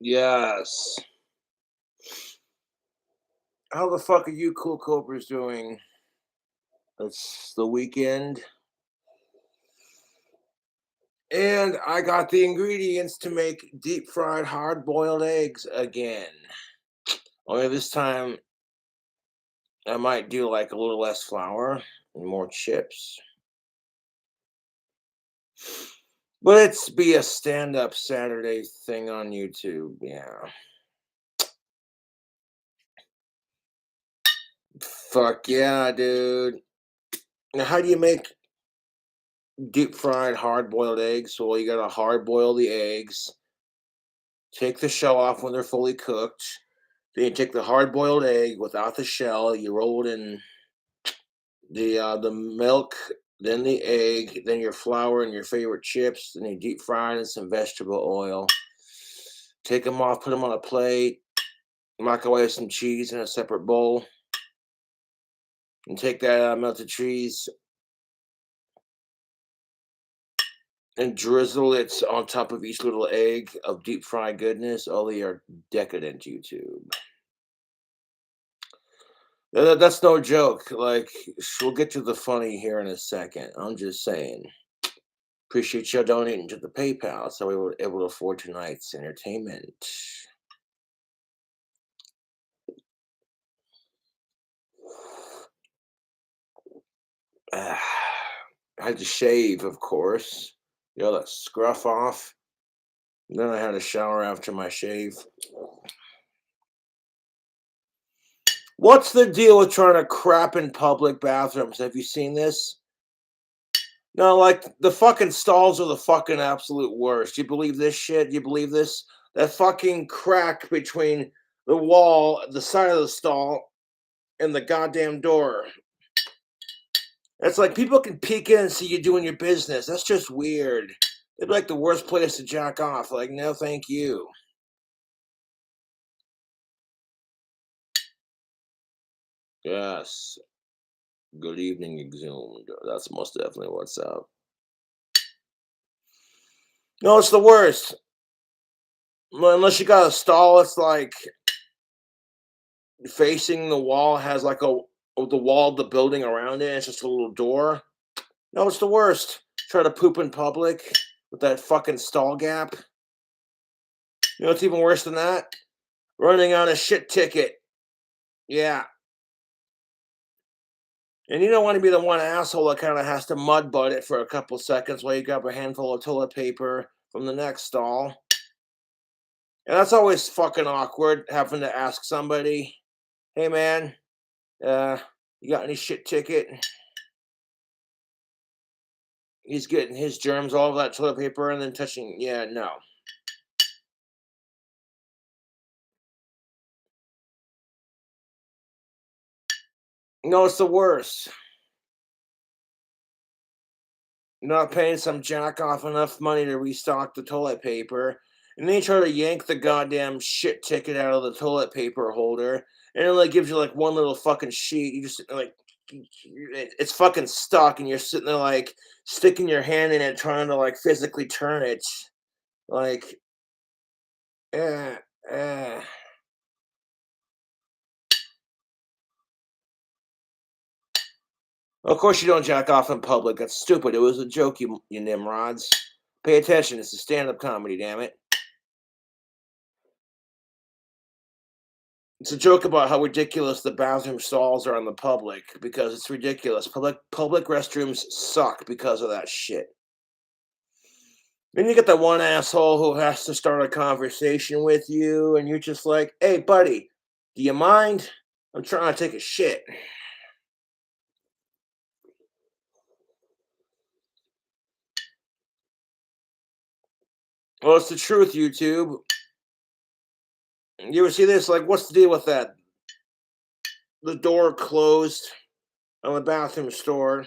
Yes. How the fuck are you cool copers doing? It's the weekend. And I got the ingredients to make deep fried hard boiled eggs again. Only this time I might do like a little less flour and more chips. But it's be a stand up Saturday thing on YouTube. Yeah. Fuck yeah, dude. Now, how do you make deep fried hard boiled eggs? Well, you gotta hard boil the eggs, take the shell off when they're fully cooked. Then you take the hard boiled egg without the shell, you roll it in the milk, then the egg, then your flour and your favorite chips, then you deep fry it in some vegetable oil. Take them off, put them on a plate, microwave some cheese in a separate bowl, and take that melted cheese and drizzle it on top of each little egg of deep fried goodness. Oh, they are decadent, YouTube. That's no joke. Like, we'll get to the funny here in a second. I'm just saying. Appreciate you donating to the PayPal so we were able to afford tonight's entertainment. I had to shave, of course. That scruff off. Then I had a shower after my shave. What's the deal with trying to crap in public bathrooms? Have you seen this? No, like the fucking stalls are the fucking absolute worst. You believe this shit? You believe this? That fucking crack between the wall, the side of the stall, and the goddamn door. It's like people can peek in and see you doing your business. That's just weird. It'd be like the worst place to jack off. Like, no, thank you. Yes. Good evening, Exhumed. That's most definitely what's up. No, it's the worst. Well, unless you got a stall, it's like facing the wall, has like the wall of the building around it. It's just a little door. No, it's the worst. Try to poop in public with that fucking stall gap. You know what's even worse than that? Running on a shit ticket. Yeah. And you don't want to be the one asshole that kind of has to mud butt it for a couple seconds while you grab a handful of toilet paper from the next stall. And that's always fucking awkward having to ask somebody, hey man, uh, you got any shit ticket? He's getting his germs all over that toilet paper and then touching. Yeah, no. No, it's the worst. Not paying some jack off enough money to restock the toilet paper. And then you try to yank the goddamn shit ticket out of the toilet paper holder. And it like gives you like one little fucking sheet. You just like it's fucking stuck, and you're sitting there like sticking your hand in it, trying to like physically turn it. Like, eh, eh. Of course, you don't jack off in public. That's stupid. It was a joke, you nimrods. Pay attention. It's a stand-up comedy. Damn it. It's a joke about how ridiculous the bathroom stalls are on the public because it's ridiculous. Public restrooms suck because of that shit. Then you get the one asshole who has to start a conversation with you, and you're just like, "Hey, buddy, do you mind? I'm trying to take a shit." Well, it's the truth, YouTube. You ever see this? Like, what's the deal with that? The door closed on the bathroom stall.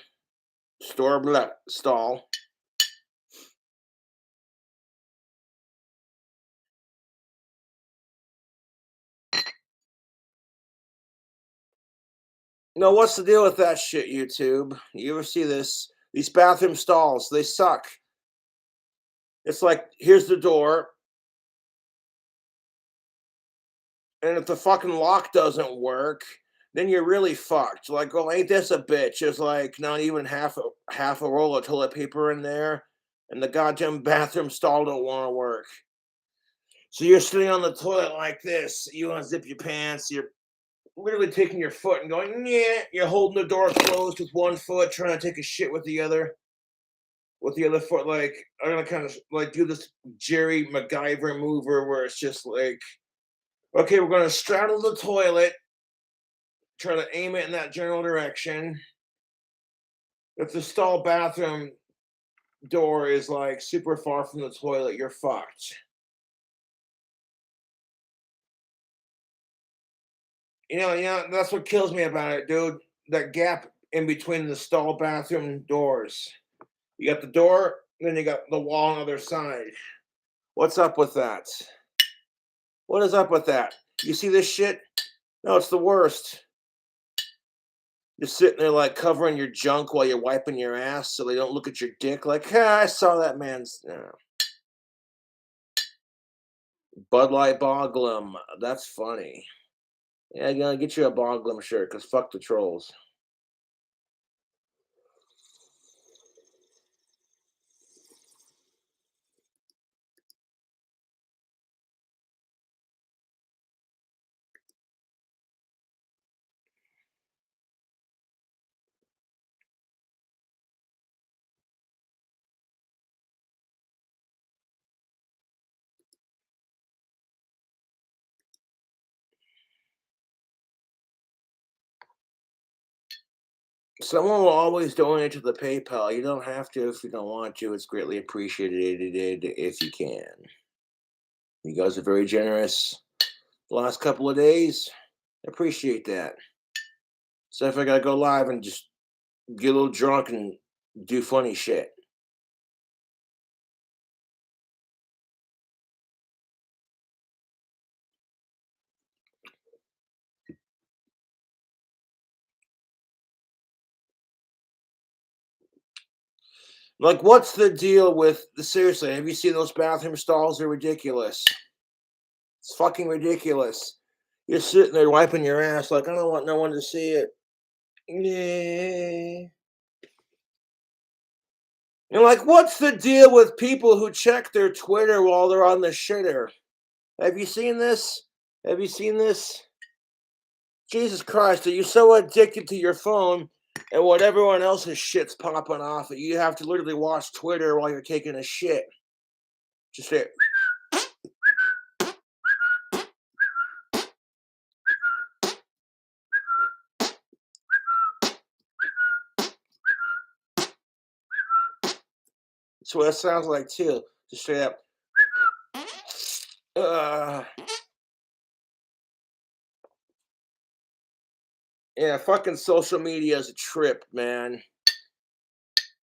No, what's the deal with that shit, YouTube? You ever see this? These bathroom stalls, they suck. It's like, here's the door. And if the fucking lock doesn't work, then you're really fucked. Like, well, ain't this a bitch? There's like not even half a roll of toilet paper in there, and the goddamn bathroom stall don't want to work. So you're sitting on the toilet like this. You unzip your pants. You're literally taking your foot and going, yeah. You're holding the door closed with one foot, trying to take a shit with the other. With the other foot, like I'm gonna kind of like do this Jerry MacGyver mover where it's just like, okay, we're gonna straddle the toilet, try to aim it in that general direction. If the stall bathroom door is like super far from the toilet, you're fucked. That's what kills me about it, dude. That gap in between the stall bathroom doors. You got the door, then you got the wall on the other side. What's up with that? What is up with that? You see this shit? No, it's the worst. You're sitting there like covering your junk while you're wiping your ass so they don't look at your dick like, I saw that man's Bud Light Boglum. That's funny. Yeah, you gotta get you a Boglum shirt because fuck the trolls. Someone will always donate to the PayPal. You don't have to if you don't want to. It's greatly appreciated if you can. You guys are very generous the last couple of days. Appreciate that. So if I gotta go live and just get a little drunk and do funny shit. Like, what's the deal with seriously? Have you seen those bathroom stalls? They're ridiculous. It's fucking ridiculous. You're sitting there wiping your ass like I don't want no one to see it. Yeah. And like, what's the deal with people who check their Twitter while they're on the shitter? Have you seen this? Have you seen this? Jesus Christ, are you so addicted to your phone and what everyone else's shit's popping off that you have to literally watch Twitter while you're taking a shit? Just say, that's what it sounds like too. Just straight up. Uh, yeah, fucking social media is a trip, man.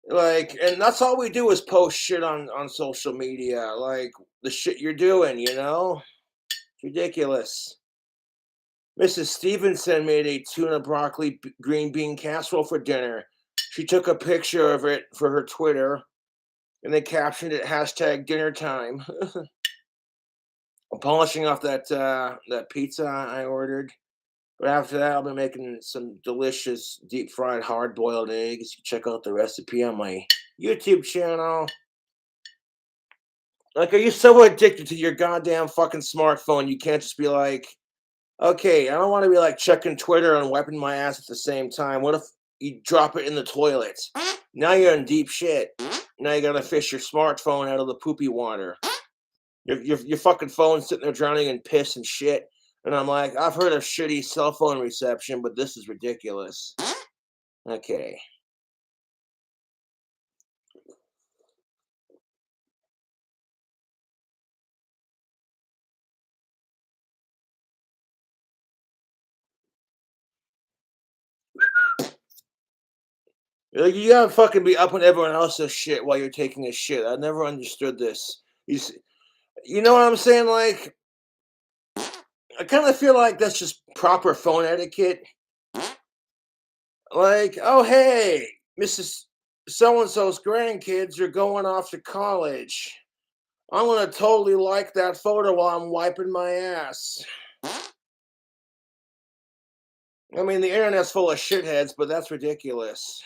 Like, and that's all we do is post shit on social media, like the shit you're doing. It's ridiculous. Mrs. Stevenson made a tuna broccoli green bean casserole for dinner. She took a picture of it for her Twitter and they captioned it hashtag dinner time. I'm polishing off that pizza I ordered. But after that, I'll be making some delicious deep fried hard boiled eggs. You check out the recipe on my YouTube channel. Like, are you so addicted to your goddamn fucking smartphone you can't just be like, okay, I don't want to be like checking Twitter and wiping my ass at the same time. What if you drop it in the toilet? Now you're in deep shit. Now you gotta fish your smartphone out of the poopy water. Your fucking phone's sitting there drowning in piss and shit. And I'm like, I've heard of shitty cell phone reception, but this is ridiculous. Okay. Like, you gotta fucking be up on everyone else's shit while you're taking a shit. I never understood this. You know what I'm saying? Like, I kind of feel like that's just proper phone etiquette. Like, oh hey, Mrs. So and so's grandkids are going off to college. I'm gonna totally like that photo while I'm wiping my ass. I mean, the internet's full of shitheads, but that's ridiculous.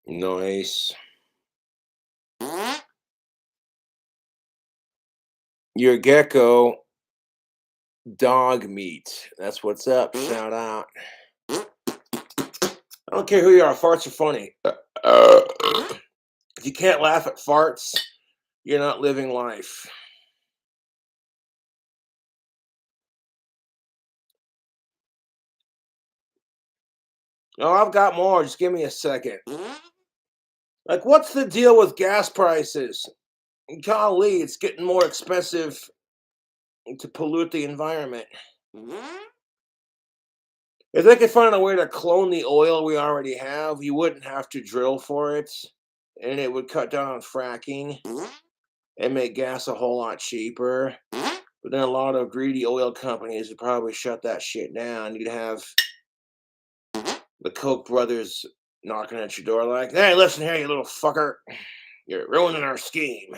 Nice. Your gecko dog meat. That's what's up. Shout out. I don't care who you are. Farts are funny. If you can't laugh at farts, you're not living life. Oh, I've got more. Just give me a second. Like, what's the deal with gas prices? Golly, it's getting more expensive to pollute the environment. If they could find a way to clone the oil we already have, you wouldn't have to drill for it, and it would cut down on fracking and make gas a whole lot cheaper. But then a lot of greedy oil companies would probably shut that shit down. You'd have the Koch brothers knocking at your door like, "Hey, listen here, you little fucker. You're ruining our scheme."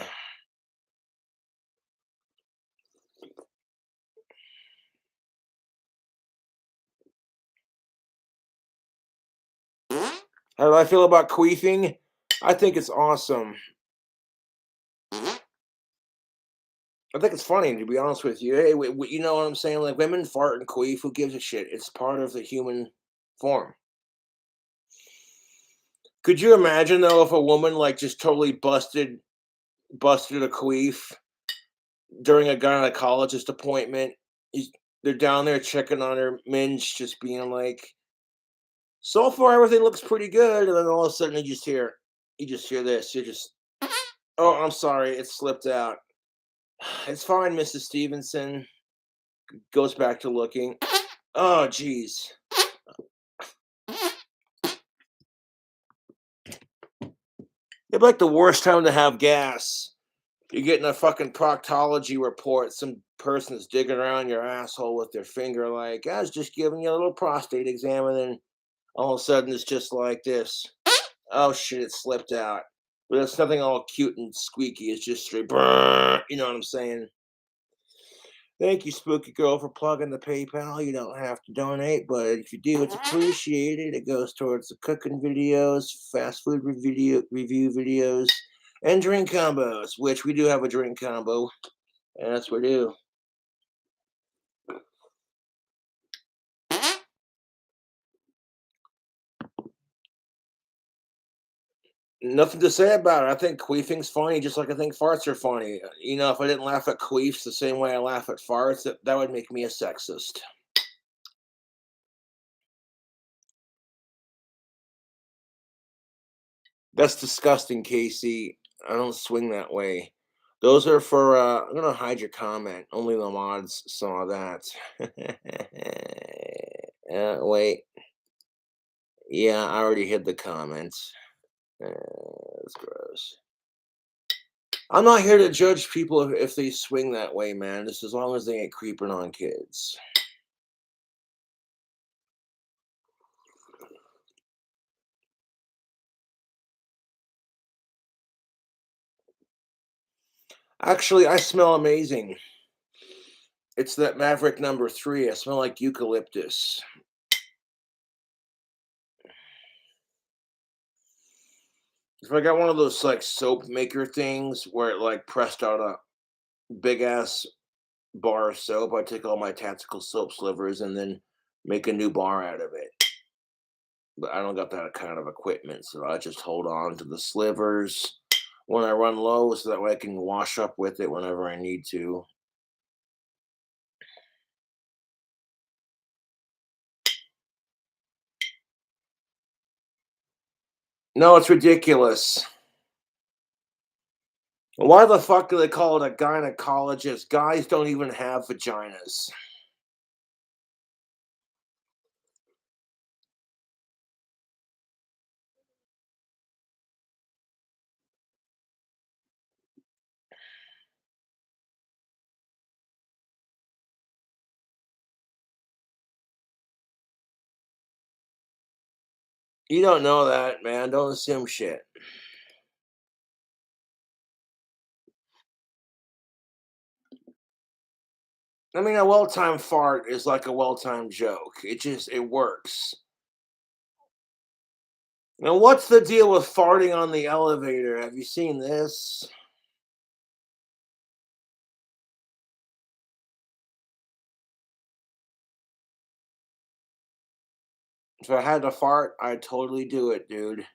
How do I feel about queefing? I think it's awesome. I think it's funny, to be honest with you. Hey, you know what I'm saying? Like, women fart and queef. Who gives a shit? It's part of the human form. Could you imagine though if a woman like just totally busted a queef during a gynecologist appointment? He's- They're down there checking on her minge, just being like, "So far everything looks pretty good," and then all of a sudden you just hear this. You're just, "Oh, I'm sorry, it slipped out." "It's fine, Mrs. Stevenson." Goes back to looking. "Oh, geez." It'd be like the worst time to have gas. You're getting a fucking proctology report. Some person's digging around your asshole with their finger, like, "I was just giving you a little prostate exam," and then all of a sudden it's just like this. "Oh shit, it slipped out." But it's nothing all cute and squeaky. It's just straight, brrr, you know what I'm saying? "Thank you, Spooky Girl, for plugging the PayPal. You don't have to donate, but if you do, it's appreciated. It goes towards the cooking videos, fast food review videos, and drink combos, which we do have a drink combo. And that's what we do." Nothing to say about it. I think queefing's funny, just like I think farts are funny. You know, if I didn't laugh at queefs the same way I laugh at farts, that would make me a sexist. That's disgusting, Casey. I don't swing that way. Those are for I'm gonna hide your comment. Only the mods saw that. Wait. Yeah, I already hid the comments. That's gross. I'm not here to judge people if they swing that way, man. Just as long as they ain't creeping on kids. Actually, I smell amazing. It's that Maverick number 3. I smell like eucalyptus. If I got one of those like soap maker things where it like pressed out a big ass bar of soap, I take all my tactical soap slivers and then make a new bar out of it. But I don't got that kind of equipment, so I just hold on to the slivers when I run low, so that way I can wash up with it whenever I need to. No, it's ridiculous. Why the fuck do they call it a gynecologist? Guys don't even have vaginas. You don't know that, man. Don't assume shit. I mean, a well-timed fart is like a well-timed joke. It works. Now, what's the deal with farting on the elevator? Have you seen this? If I had to fart, I'd totally do it, dude.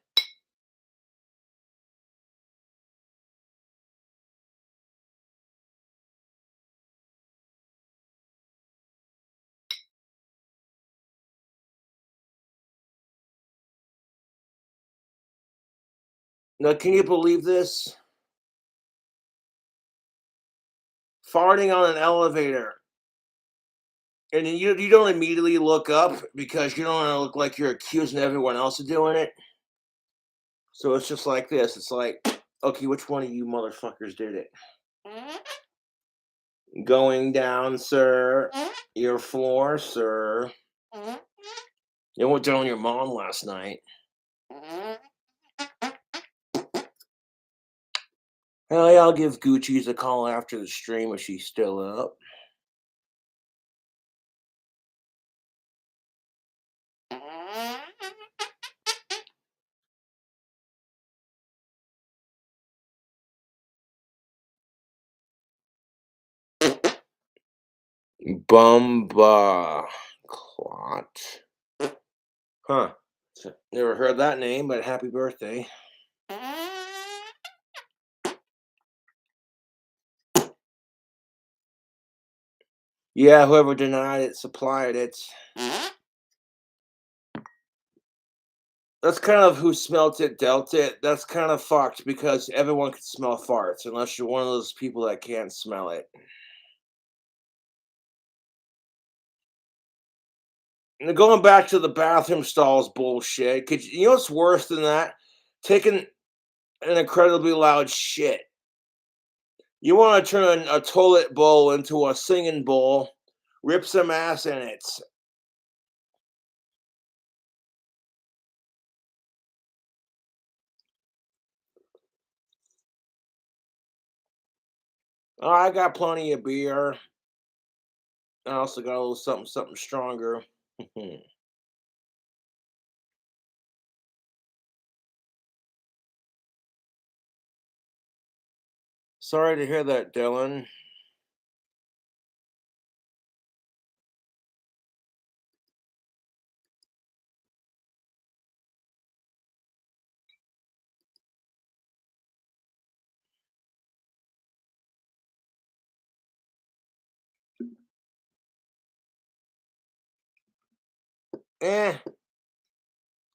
Now, can you believe this? Farting on an elevator. And then you don't immediately look up because you don't want to look like you're accusing everyone else of doing it. So it's just like this. It's like, okay, which one of you motherfuckers did it? Going down, sir. Your floor, sir. You went down on your mom last night. Hell yeah, I'll give Gucci's a call after the stream if she's still up. Bumba Clot. Huh. Never heard that name, but happy birthday. Yeah, whoever denied it supplied it. That's kind of who smelt it, dealt it. That's kind of fucked because everyone can smell farts unless you're one of those people that can't smell it. And going back to the bathroom stalls bullshit, could you know what's worse than that? Taking an incredibly loud shit. You want to turn a toilet bowl into a singing bowl, rip some ass in it. Oh, I got plenty of beer. I also got a little something stronger. Sorry to hear that, Dylan. Eh,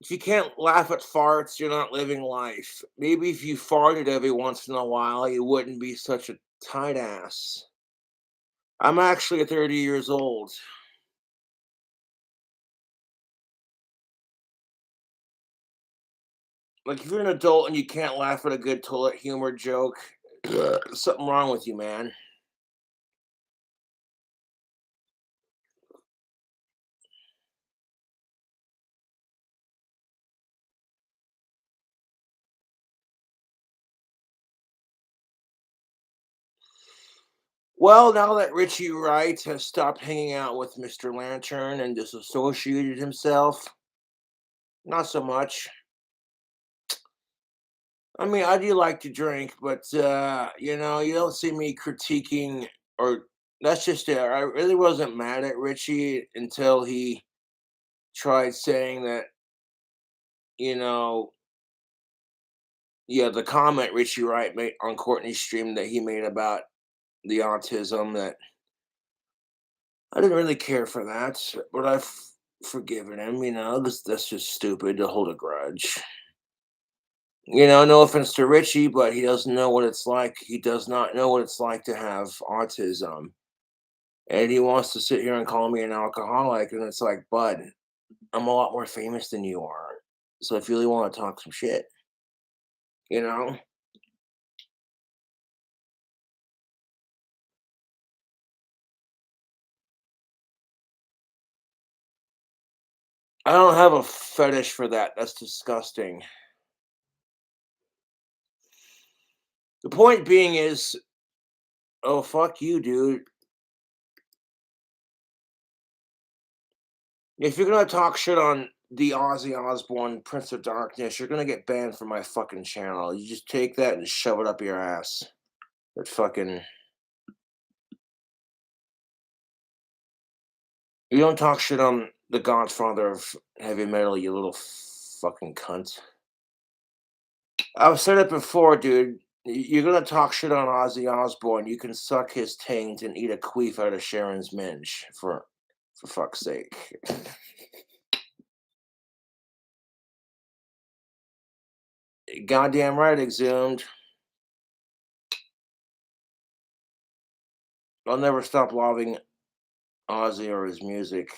if you can't laugh at farts, you're not living life. Maybe if you farted every once in a while, you wouldn't be such a tight ass. I'm actually 30 years old. Like, if you're an adult and you can't laugh at a good toilet humor joke, something wrong with you, man. Well, now that Richie Wright has stopped hanging out with Mr. Lantern and disassociated himself, not so much. I mean, I do like to drink, but you don't see me critiquing or that's just it. I really wasn't mad at Richie until he tried saying that, you know, yeah, the comment Richie Wright made on Courtney's stream that he made about the autism that I didn't really care for that, but I've forgiven him, that's just stupid to hold a grudge. No offense to Richie, but he doesn't know what it's like. He does not know what it's like to have autism. And he wants to sit here and call me an alcoholic. And it's like, bud, I'm a lot more famous than you are. So if you really want to talk some shit, you know? I don't have a fetish for that. That's disgusting. The point being is, oh, fuck you, dude. If you're gonna talk shit on the Ozzy Osbourne, Prince of Darkness, you're gonna get banned from my fucking channel. You just take that and shove it up your ass. That fucking. You don't talk shit on the godfather of heavy metal, you little fucking cunt. I've said it before, dude. You're gonna talk shit on Ozzy Osbourne. You can suck his taint and eat a queef out of Sharon's minge, for fuck's sake. Goddamn right, exhumed. I'll never stop loving Ozzy or his music.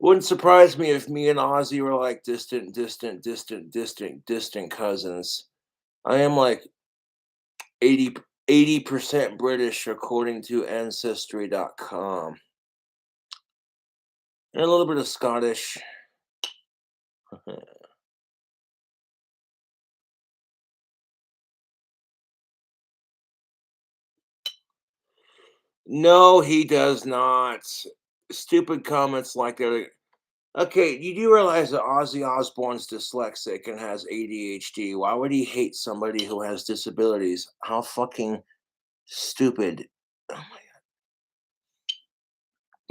Wouldn't surprise me if me and Ozzy were like distant cousins. I am like 80% British according to ancestry.com. And a little bit of Scottish. No, he does not. Stupid comments like that. Okay, you do realize that Ozzy Osbourne's dyslexic and has ADHD. Why would he hate somebody who has disabilities? How fucking stupid. Oh my.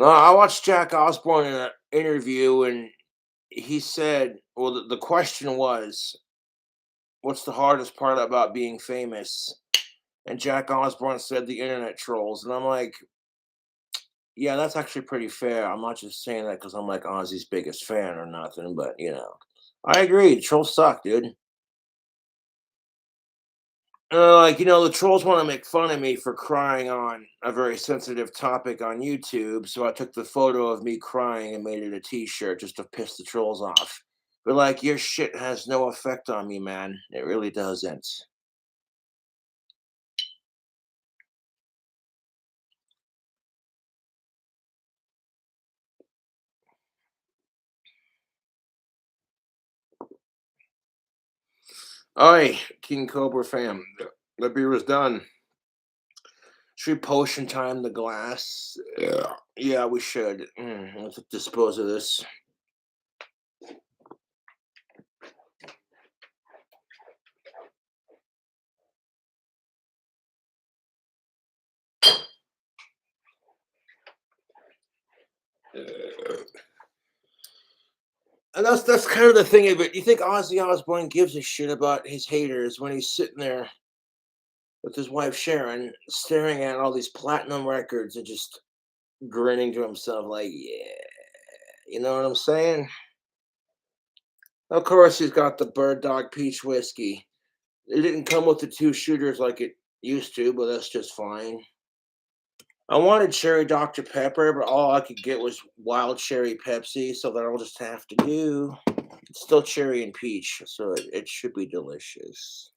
No, I watched Jack Osbourne in an interview and he said, well, the question was, what's the hardest part about being famous? And Jack Osbourne said the internet trolls. And I'm like, yeah, that's actually pretty fair. I'm not just saying that because I'm like Ozzy's biggest fan or nothing, but I agree. Trolls suck, dude. Like, the trolls want to make fun of me for crying on a very sensitive topic on YouTube. So I took the photo of me crying and made it a t shirt just to piss the trolls off. But, like, your shit has no effect on me, man. It really doesn't. Oi, King Cobra fam. The beer is done. Should we potion time the glass? Yeah, we should. Let's dispose of this. And that's kind of the thing of it. You think Ozzy Osbourne gives a shit about his haters when he's sitting there with his wife Sharon, staring at all these platinum records and just grinning to himself like, yeah, you know what I'm saying? Of course, he's got the Bird Dog Peach whiskey. It didn't come with the two shooters like it used to, but that's just fine. I wanted cherry Dr. Pepper, but all I could get was wild cherry Pepsi, so that I'll just have to do. It's still cherry and peach, so it should be delicious.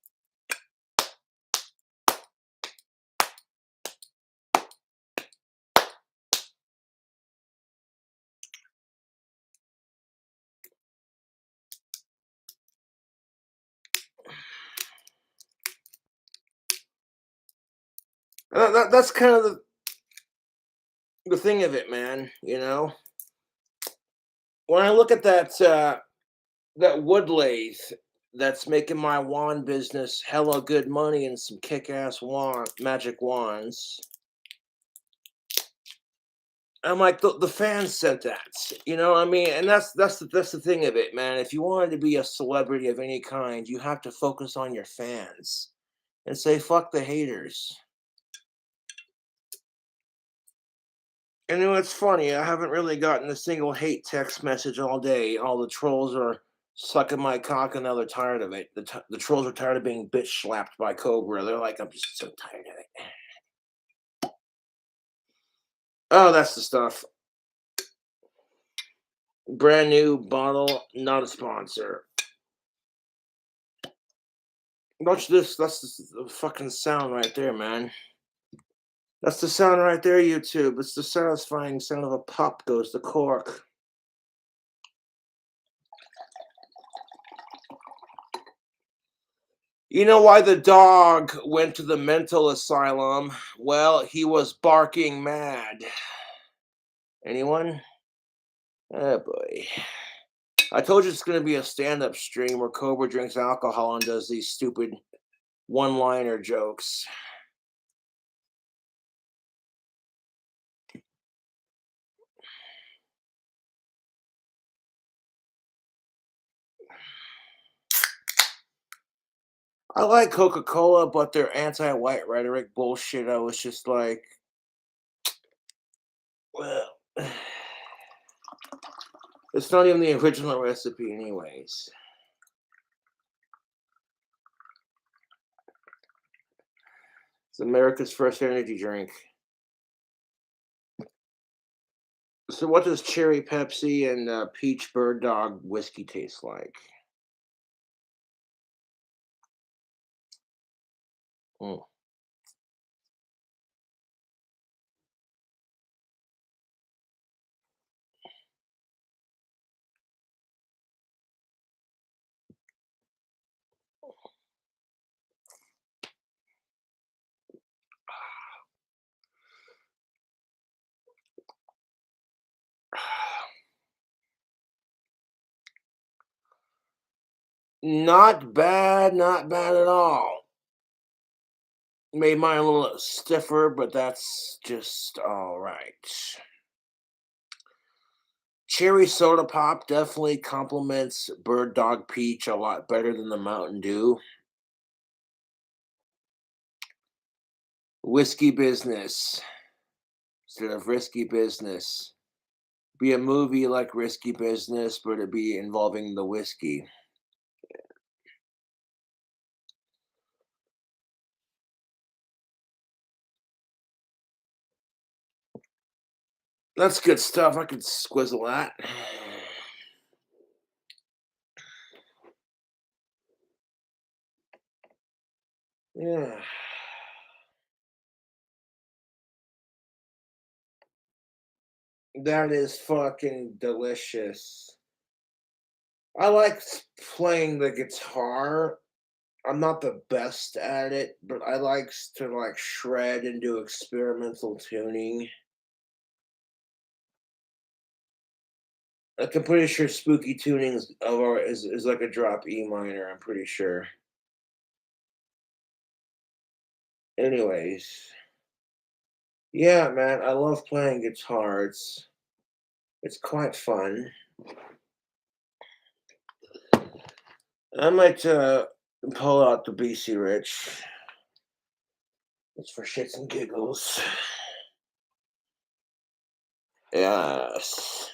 That's kind of the thing of it, man. When I look at that wood lathe that's making my wand business hella good money and some kick-ass magic wands. I'm like the fans sent that, what I mean, and that's the thing of it, man. If you wanted to be a celebrity of any kind, you have to focus on your fans and say fuck the haters. And it's funny, I haven't really gotten a single hate text message all day. All the trolls are sucking my cock and now they're tired of it. The trolls are tired of being bitch slapped by Cobra. They're like, I'm just so tired of it. Oh, that's the stuff. Brand new bottle, not a sponsor. Watch this. That's the fucking sound right there, man. That's the sound right there, YouTube. It's the satisfying sound of a pop goes the cork. You know why the dog went to the mental asylum? Well, he was barking mad. Anyone? Oh boy. I told you it's going to be a stand-up stream where Cobra drinks alcohol and does these stupid one-liner jokes. I like Coca-Cola, but their anti-white rhetoric bullshit, I was just like, well, it's not even the original recipe anyways. It's America's first energy drink. So what does cherry Pepsi and peach bird dog whiskey taste like? Mm. Not bad at all. Made mine a little stiffer, but that's just all right. Cherry soda pop definitely complements bird dog peach a lot better than the Mountain Dew. Whiskey business instead of risky business. Be a movie like Risky Business, but it be involving the whiskey. That's good stuff. I could squizzle that. Yeah. That is fucking delicious. I like playing the guitar. I'm not the best at it, but I likes to like shred and do experimental tuning. Like I'm pretty sure spooky tunings is like a drop E minor, I'm pretty sure. Anyways, yeah, man, I love playing guitar. It's quite fun. I might pull out the BC Rich. It's for shits and giggles. Yes.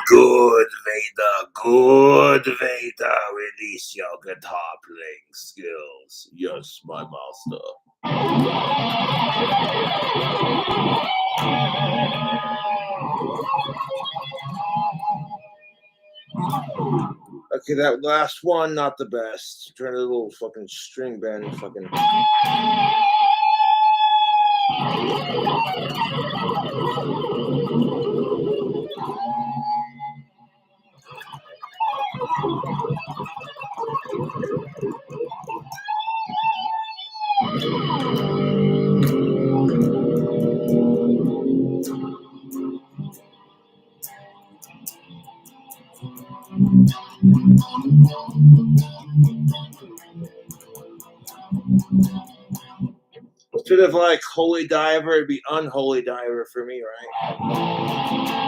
Good Vader, good Vader, release your guitar playing skills. Yes, my master. Okay, that last one, not the best. Trying to do a little fucking string band, fucking. Instead of like Holy Diver, it'd be Unholy Diver for me, right?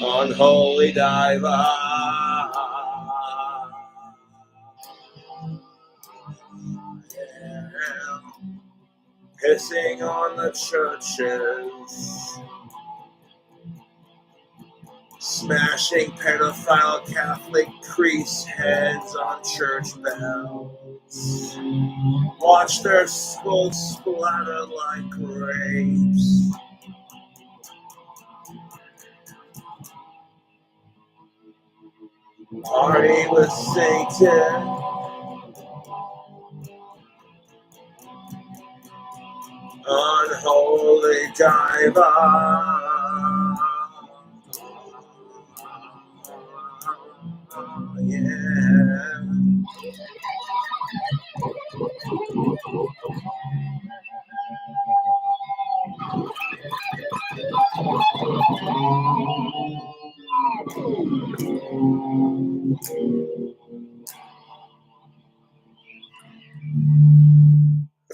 Unholy diver, yeah. Pissing on the churches, smashing pedophile Catholic priests' heads on church bells. Watch their skulls splatter like grapes. Party with Satan. Unholy diver. Yeah.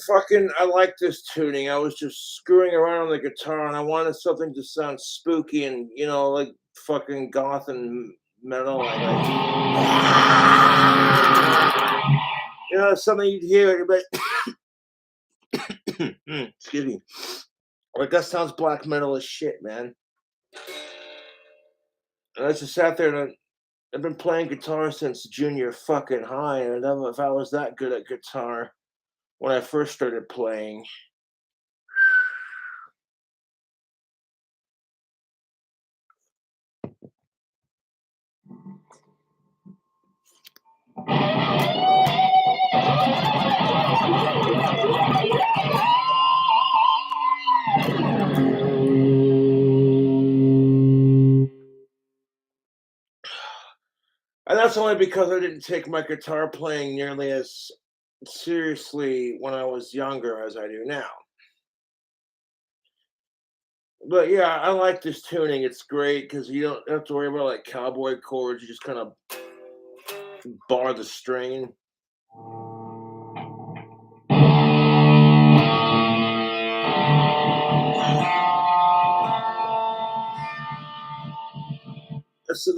Fucking, I like this tuning. I was just screwing around on the guitar and I wanted something to sound spooky and, like fucking goth and metal. Something you'd hear, but excuse me. Like, that sounds black metal as shit, man. And I just sat there and I've been playing guitar since junior fucking high, and I don't know if I was that good at guitar when I first started playing. And that's only because I didn't take my guitar playing nearly as seriously when I was younger as I do now. But yeah, I like this tuning. It's great because you don't have to worry about like cowboy chords. You just kind of bar the string.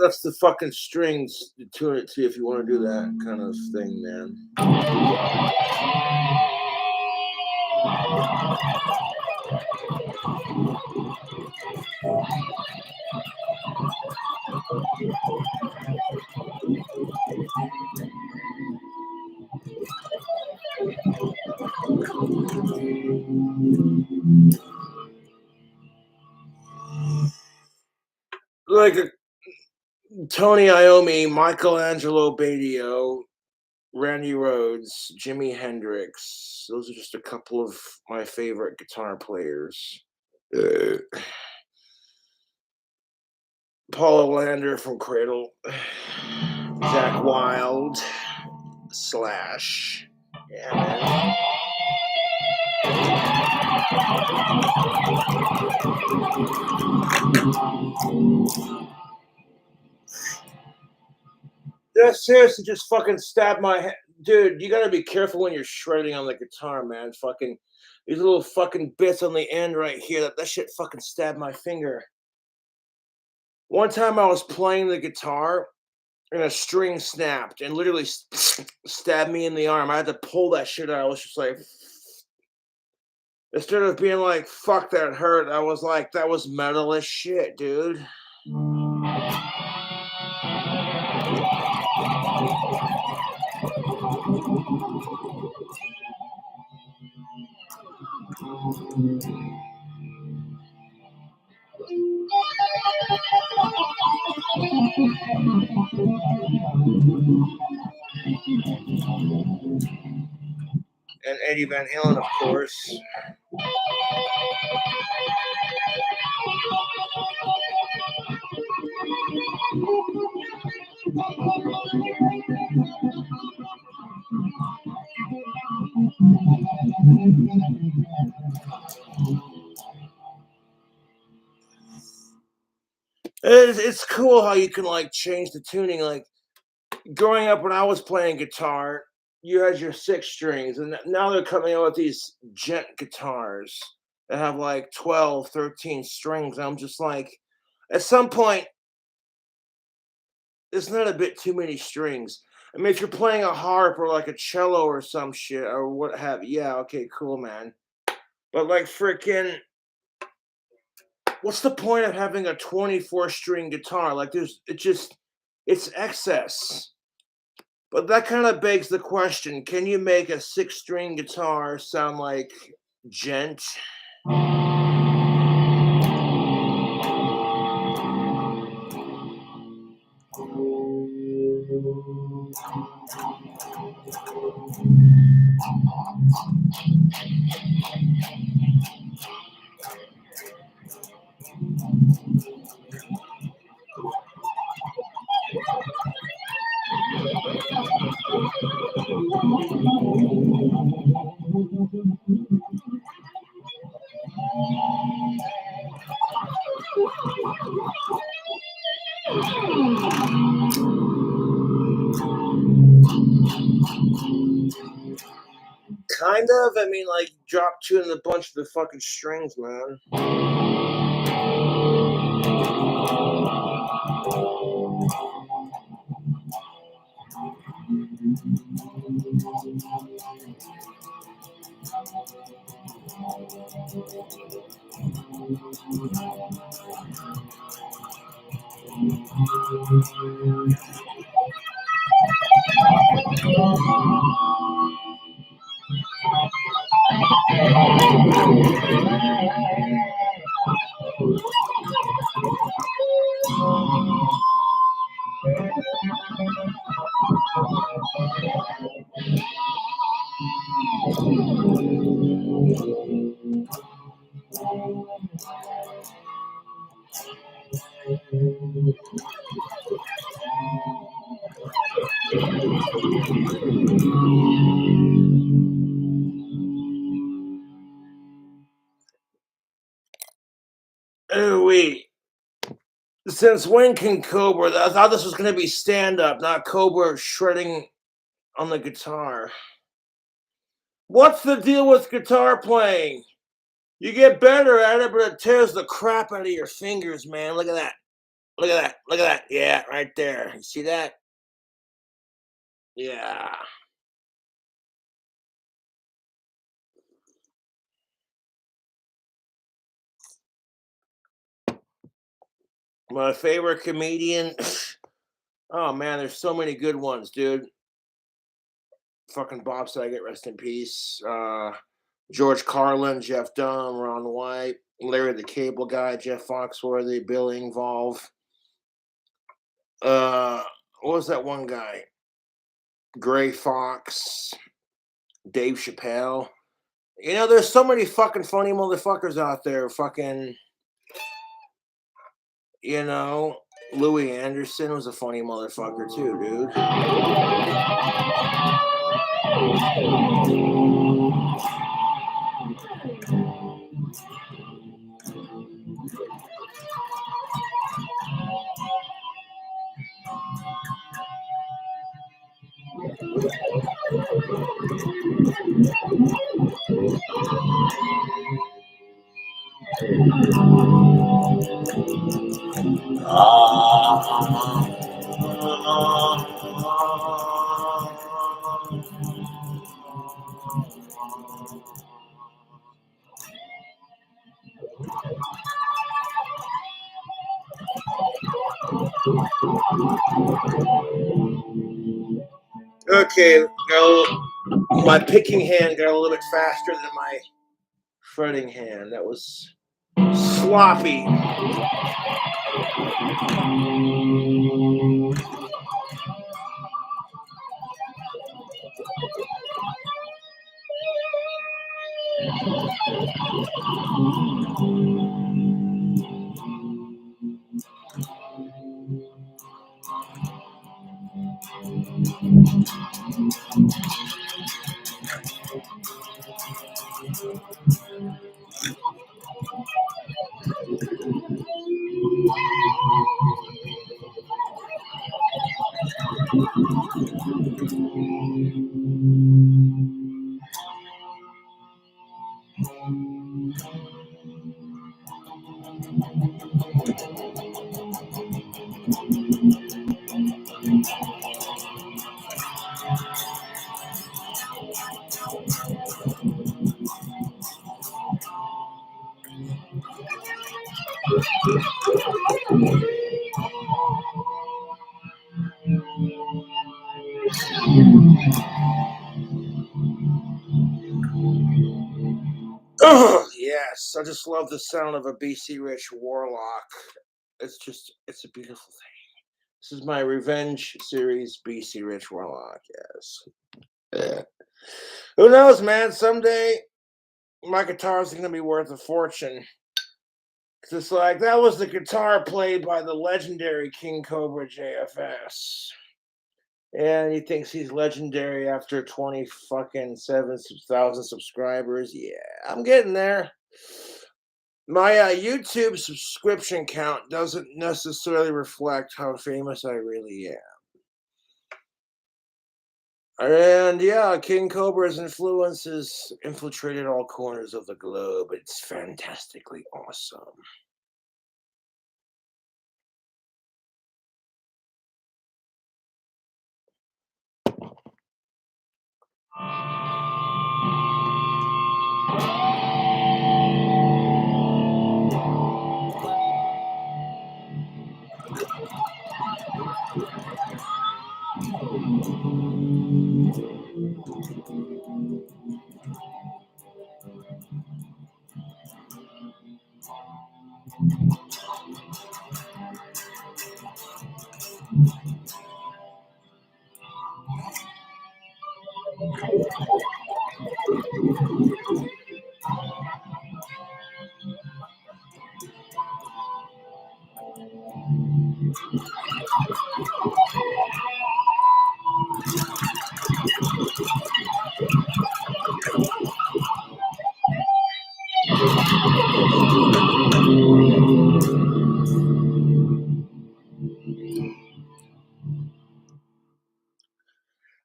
That's the fucking strings to tune it to if you want to do that kind of thing, man. Like Tony Iommi, Michelangelo Badio, Randy Rhoads, Jimi Hendrix. Those are just a couple of my favorite guitar players. Uh, Paula Lander from Cradle, Zach Wild, Slash. Yeah, man. That seriously just fucking stabbed my head. Dude, you gotta be careful when you're shredding on the guitar, man. Fucking these little fucking bits on the end right here. That shit fucking stabbed my finger. One time I was playing the guitar and a string snapped and literally stabbed me in the arm. I had to pull that shit out. I was just like, instead of being like, fuck, that hurt, I was like, that was metal as shit, dude. And Eddie Van Halen, of course. It's cool how you can like change the tuning. Like growing up when I was playing guitar, you had your six strings, and now they're coming out with these gent guitars that have like 12, 13 strings. I'm just like, At some point, it's not a bit too many strings. I mean, if you're playing a harp or like a cello or some shit or what have you, yeah, okay, cool, man. But like freaking, what's the point of having a 24 string guitar? Like, it's excess. But that kind of begs the question: can you make a 6 string guitar sound like gent? Kind of. I mean, like, drop tuning a bunch of the fucking strings, man. Oh wait. Since when can Cobra? I thought this was gonna be stand up, not Cobra shredding on the guitar. What's the deal with guitar playing? You get better at it, but it tears the crap out of your fingers, man. Look at that. Look at that. Look at that. Yeah, right there. You see that? Yeah. My favorite comedian. Oh man, there's so many good ones, dude. Fucking Bob Saget, rest in peace. George Carlin, Jeff Dunham, Ron White, Larry the Cable Guy, Jeff Foxworthy, Bill Engvall. What was that one guy? Gray Fox, Dave Chappelle. You know, there's so many fucking funny motherfuckers out there. Fucking, you know, Louis Anderson was a funny motherfucker too, dude. Okay, my picking hand got a little bit faster than my fretting hand. That was sloppy. Oh, yes. I just love the sound of a BC Rich Warlock. It's a beautiful thing. This is my revenge series, BC Rich Warlock, yes. Yeah. Who knows, man? Someday my guitar's gonna be worth a fortune. 'Cause it's like that was the guitar played by the legendary King Cobra JFS. And he thinks he's legendary after 20 fucking 7,000 subscribers. Yeah, I'm getting there. My YouTube subscription count doesn't necessarily reflect how famous I really am. And yeah, King Cobra's influence has infiltrated all corners of the globe. It's fantastically awesome.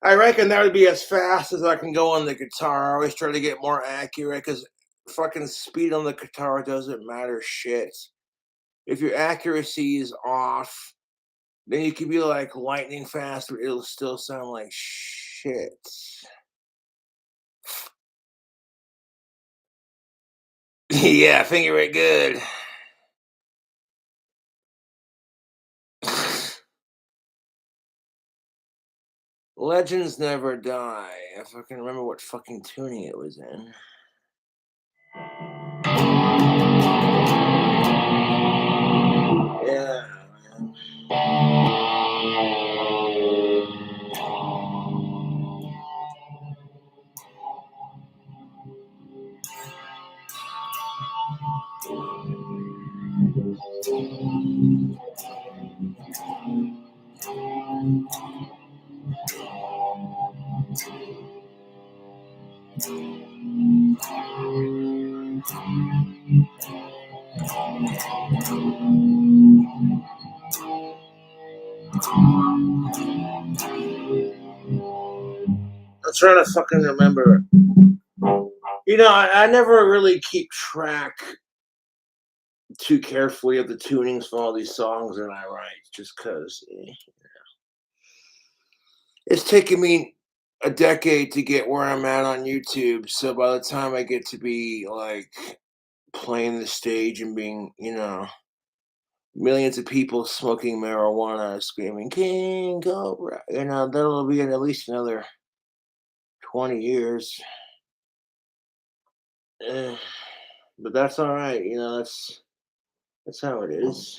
I reckon that would be as fast as I can go on the guitar. I always try to get more accurate because fucking speed on the guitar doesn't matter shit. If your accuracy is off, then you can be like lightning fast, but it'll still sound like shit. Yeah, finger it good. Legends never die. If I can remember what fucking tuning it was in. Yeah, man. I'm trying to fucking remember. I never really keep track too carefully of the tunings for all these songs that I write, just because it's taken me a decade to get where I'm at on YouTube. So by the time I get to be like playing the stage and being, millions of people smoking marijuana, screaming "King Cobra," that'll be in at least another 20 years. Eh, but that's all right. That's how it is.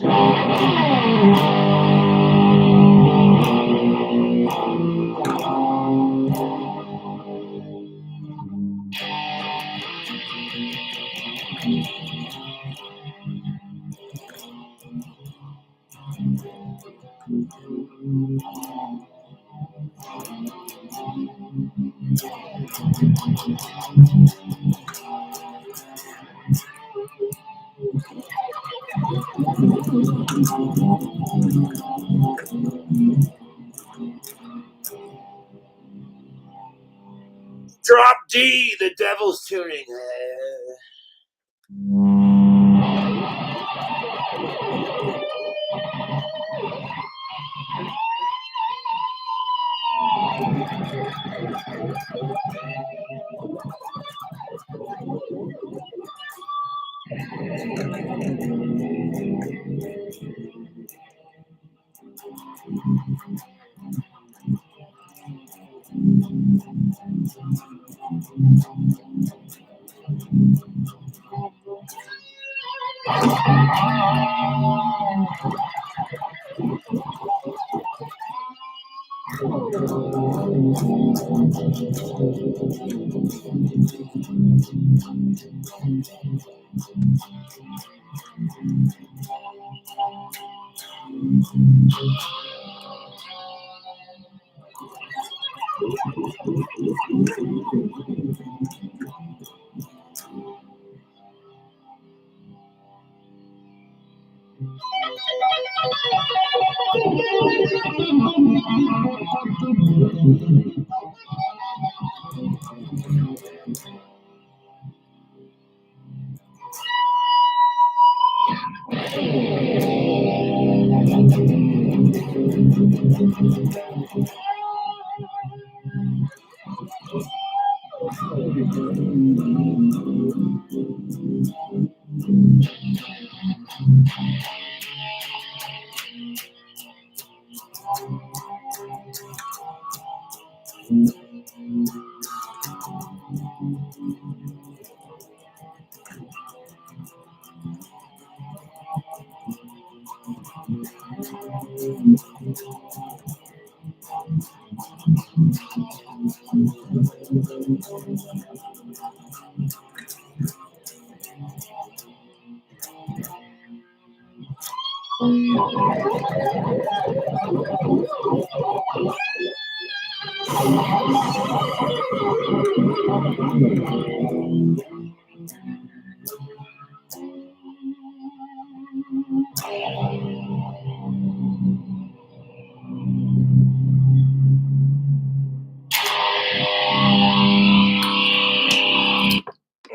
Drop D, the devil's tuning.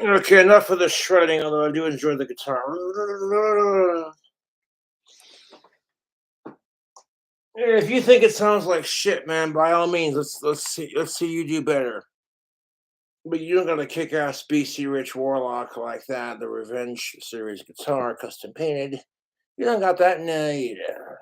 Okay, enough of the shredding, although I do enjoy the guitar. If you think it sounds like shit, man, by all means, let's see you do better. But you don't got a kick-ass BC Rich Warlock like that, the Revenge series guitar, custom painted. You don't got that? No, you don't.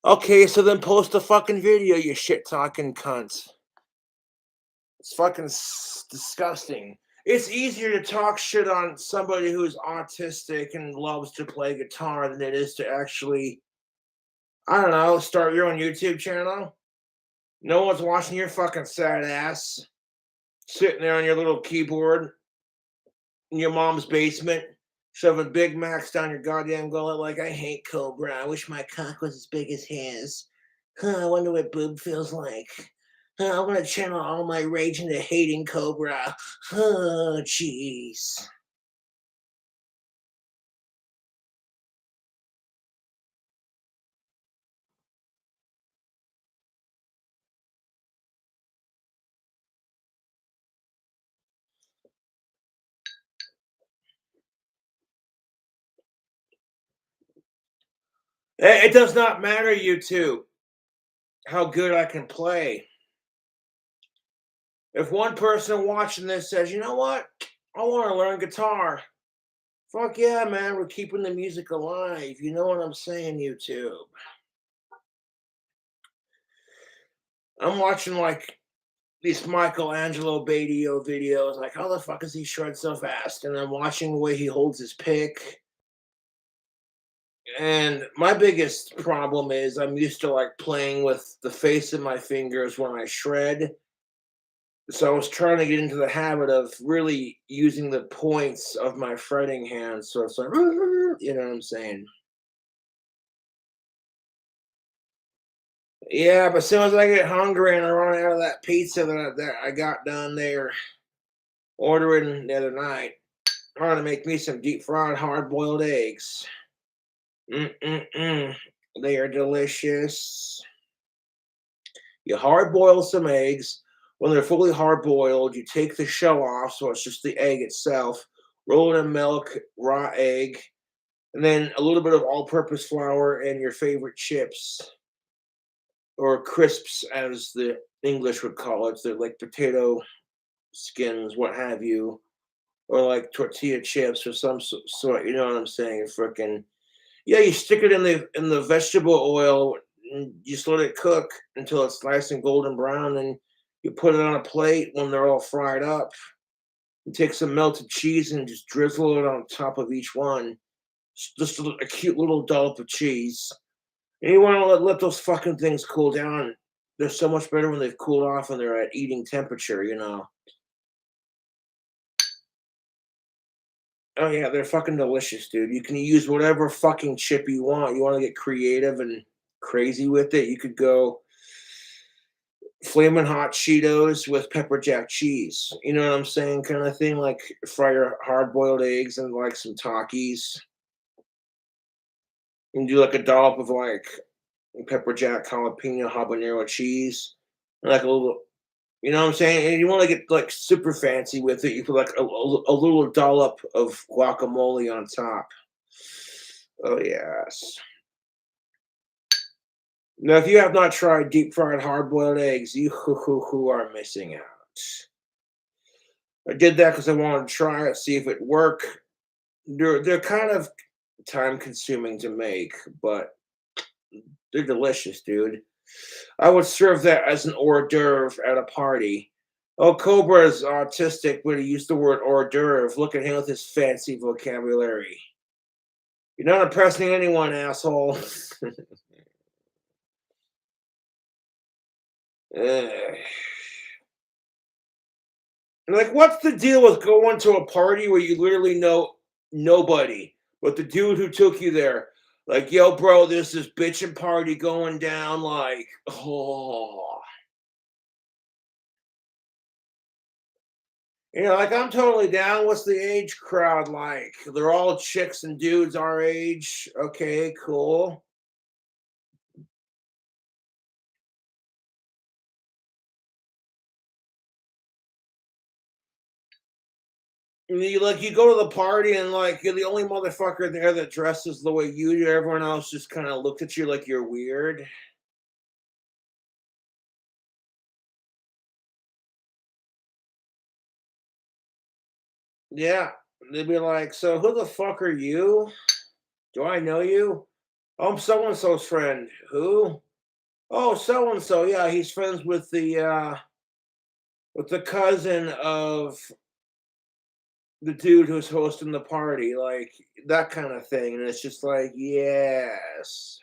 Okay, so then post a fucking video, you shit-talking cunt. It's fucking disgusting. It's easier to talk shit on somebody who's autistic and loves to play guitar than it is to actually, I don't know, start your own YouTube channel. No one's watching your fucking sad ass sitting there on your little keyboard in your mom's basement, shoving Big Macs down your goddamn gullet like I hate Cobra. I wish my cock was as big as his. I wonder what boob feels like. I want to channel all my rage into hating Cobra. Oh, jeez. It does not matter, YouTube, how good I can play. If one person watching this says, you know what, I want to learn guitar, fuck yeah, man, we're keeping the music alive. You know what I'm saying, YouTube? I'm watching like these Michelangelo Badio videos, like how the fuck is he shred so fast? And I'm watching the way he holds his pick. And my biggest problem is I'm used to like playing with the face of my fingers when I shred. So I was trying to get into the habit of really using the points of my fretting hand. So it's like, you know what I'm saying? Yeah, but as soon as I get hungry and I run out of that pizza that I got done there ordering the other night, I'm gonna make me some deep fried hard boiled eggs. Mm-mm-mm. They are delicious. You hard boil some eggs. When they're fully hard boiled, you take the shell off, so it's just the egg itself. Roll it in milk, raw egg, and then a little bit of all-purpose flour and your favorite chips or crisps, as the English would call it. They're like potato skins, what have you, or like tortilla chips or some sort. You know what I'm saying? Freaking yeah, you stick it in the vegetable oil and you just let it cook until it's nice and golden brown, and you put it on a plate when they're all fried up. You take some melted cheese and just drizzle it on top of each one. Just a cute little dollop of cheese. And you want to let those fucking things cool down. They're so much better when they've cooled off and they're at eating temperature, you know. Oh yeah, they're fucking delicious, dude. You can use whatever fucking chip you want. You want to get creative and crazy with it, you could go flaming hot Cheetos with pepper jack cheese. You know what I'm saying? Kind of thing. Like fry your hard boiled eggs and like some Takis. And do like a dollop of like pepper jack jalapeno habanero cheese. And like a little, you know what I'm saying? And you want to get like super fancy with it. You put like a little dollop of guacamole on top. Oh yes. Now, if you have not tried deep fried hard boiled eggs, you who are missing out. I did that because I wanted to try it, see if it worked. They're kind of time consuming to make, but they're delicious, dude. I would serve that as an hors d'oeuvre at a party. Oh, Cobra is autistic, but he used the word hors d'oeuvre. Look at him with his fancy vocabulary. You're not impressing anyone, asshole. Ugh. Like, what's the deal with going to a party where you literally know nobody but the dude who took you there? Like, yo, bro, there's this bitchin' party going down. Like, oh, you know, like I'm totally down. What's the age crowd like? They're all chicks and dudes our age. Okay, cool. And you like you go to the party and like you're the only motherfucker there that dresses the way you do. Everyone else just kind of looks at you like you're weird. Yeah, they'd be like, "So who the fuck are you? Do I know you? Oh, I'm so and so's friend. Who? Oh, so and so. Yeah, he's friends with the cousin of the dude who's hosting the party, like that kind of thing." And it's just like, yes.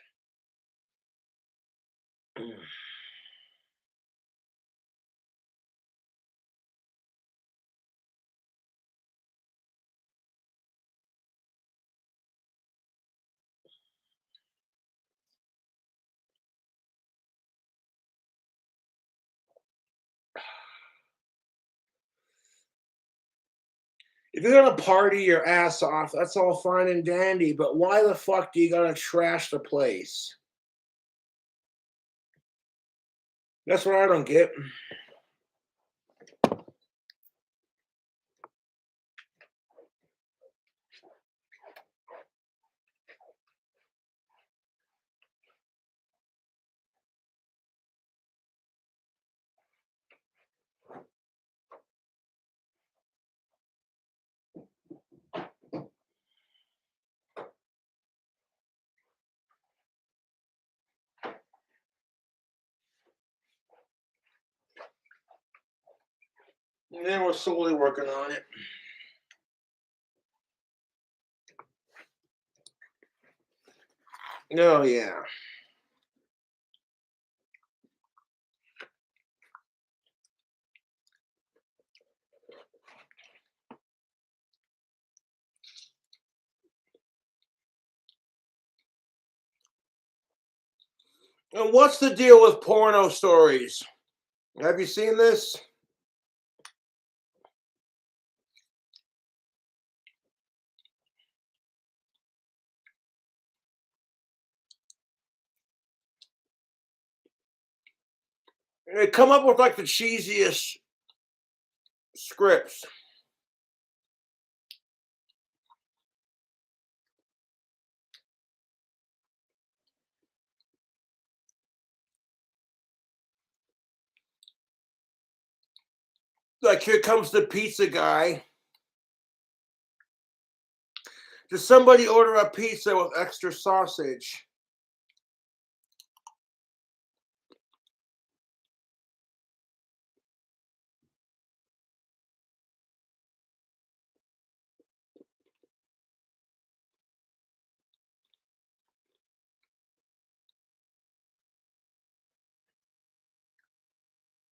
If you're gonna party your ass off, that's all fine and dandy. But why the fuck do you gotta trash the place? That's what I don't get. And then we're slowly working on it. Oh yeah. And what's the deal with porno stories? Have you seen this? They come up with like the cheesiest scripts. Like here comes the pizza guy Did somebody order a pizza with extra sausage?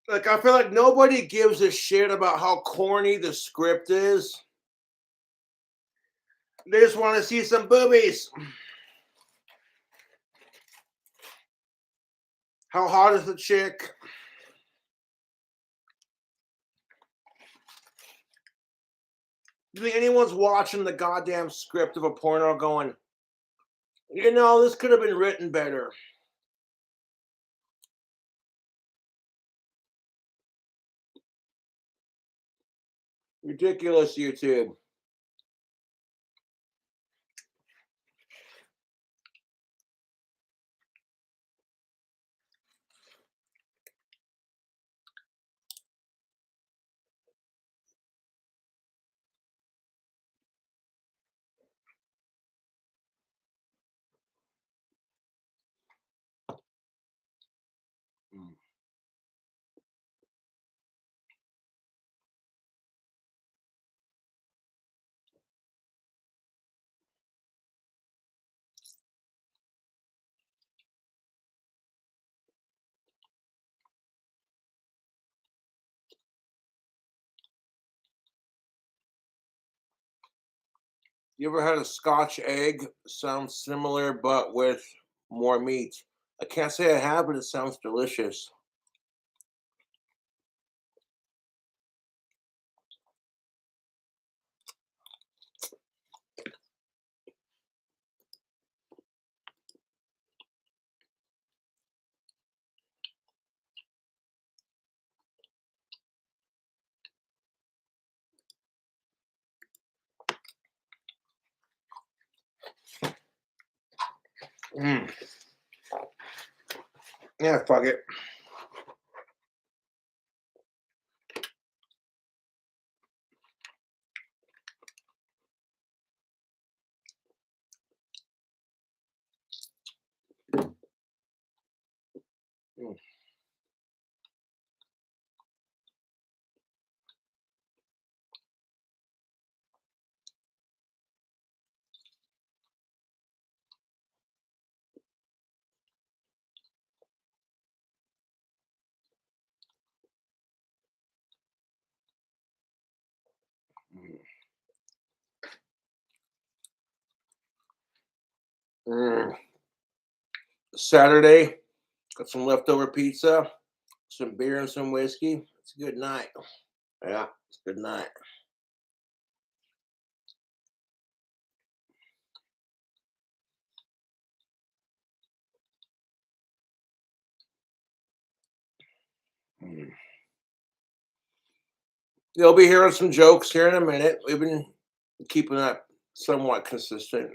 Like, I feel like nobody gives a shit about how corny the script is. They just want to see some boobies. How hot is the chick? Do you think anyone's watching the goddamn script of a porno going, you know, this could have been written better? Ridiculous, YouTube. You ever had a Scotch egg? Sounds similar, but with more meat. I can't say I have, but it sounds delicious. Mm. Yeah, fuck it. Mm. Mm. Saturday, got some leftover pizza, some beer, and some whiskey. It's a good night. Yeah, it's a good night. Mm. You'll be hearing some jokes here in a minute. We've been keeping that somewhat consistent.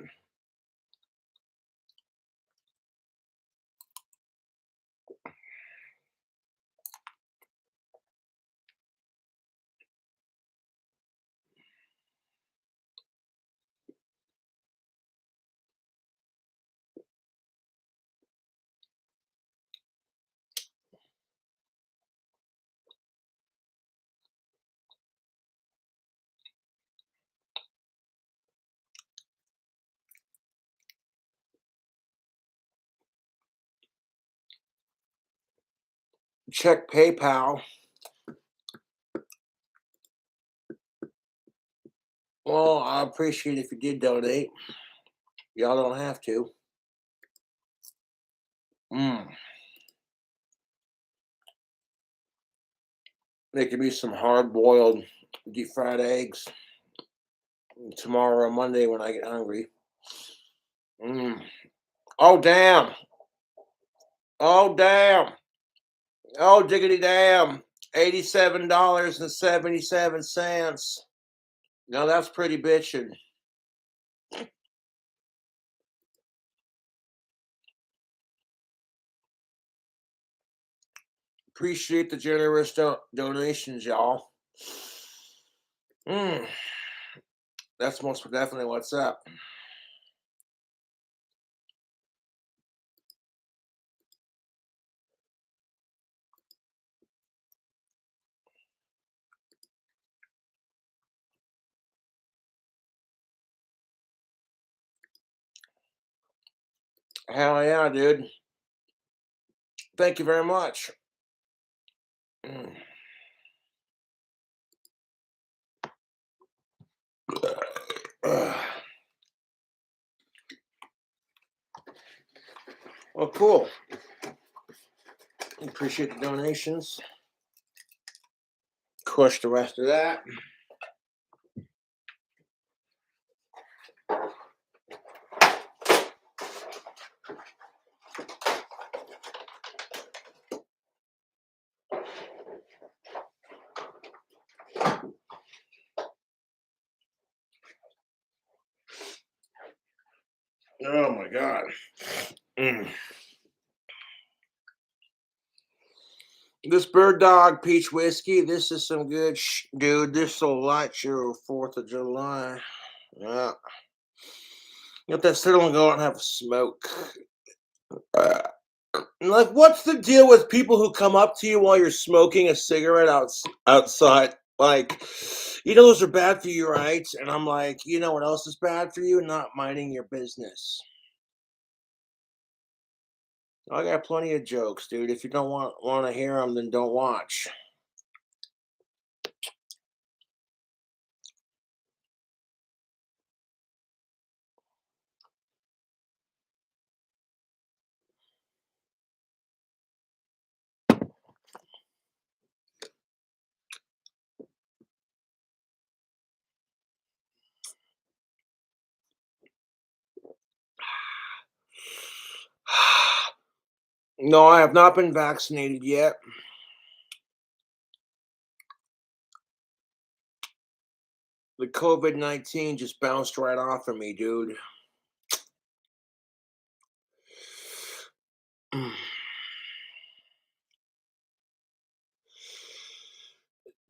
Check PayPal. Well, I appreciate if you did donate. Y'all don't have to. Mm. Making me some hard-boiled deep fried eggs tomorrow or Monday when I get hungry. Mm. Oh damn! Oh damn! Oh diggity damn! $87.77. Now that's pretty bitchin'. Appreciate the generous donations, y'all. Mm. That's most definitely what's up. Hell yeah, dude. Thank you very much. Mm. Well, cool. Appreciate the donations. Crush the rest of that. Oh my god. Mm. This Bird Dog Peach Whiskey, this is some good dude. This will light your 4th of July. Yeah. Get that settle and go out and have a smoke. Uh, like, what's the deal with people who come up to you while you're smoking a cigarette outside? Like, those are bad for you, right? And I'm like, you know what else is bad for you? Not minding your business. I got plenty of jokes, dude. If you don't want to hear them, then don't watch. No, I have not been vaccinated yet. The COVID-19 just bounced right off of me, dude.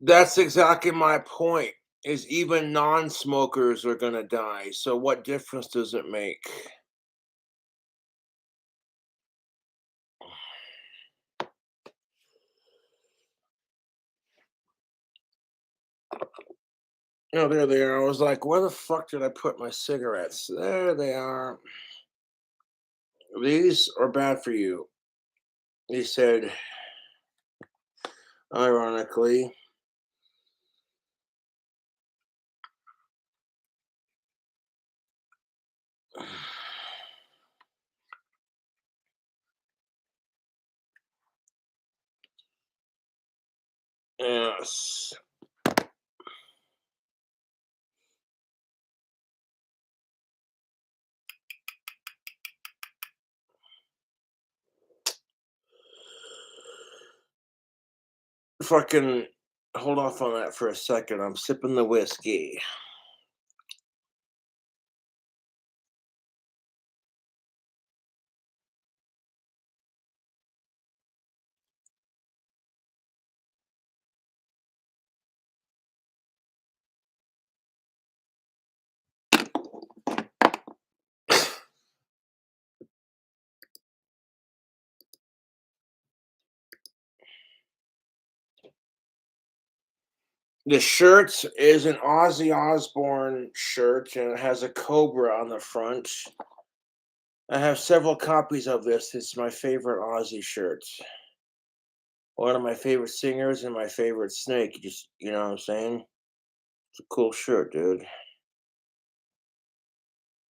That's exactly my point. Is even non-smokers are gonna die. So what difference does it make? There they are. I was like, where the fuck did I put my cigarettes? There they are. These are bad for you. He said, ironically. Yes. Fucking hold off on that for a second. I'm sipping the whiskey. The shirt is an Ozzy Osbourne shirt and it has a cobra on the front. I have several copies of this. It's my favorite Ozzy shirt. One of my favorite singers and my favorite snake. Just, you know what I'm saying? It's a cool shirt, dude.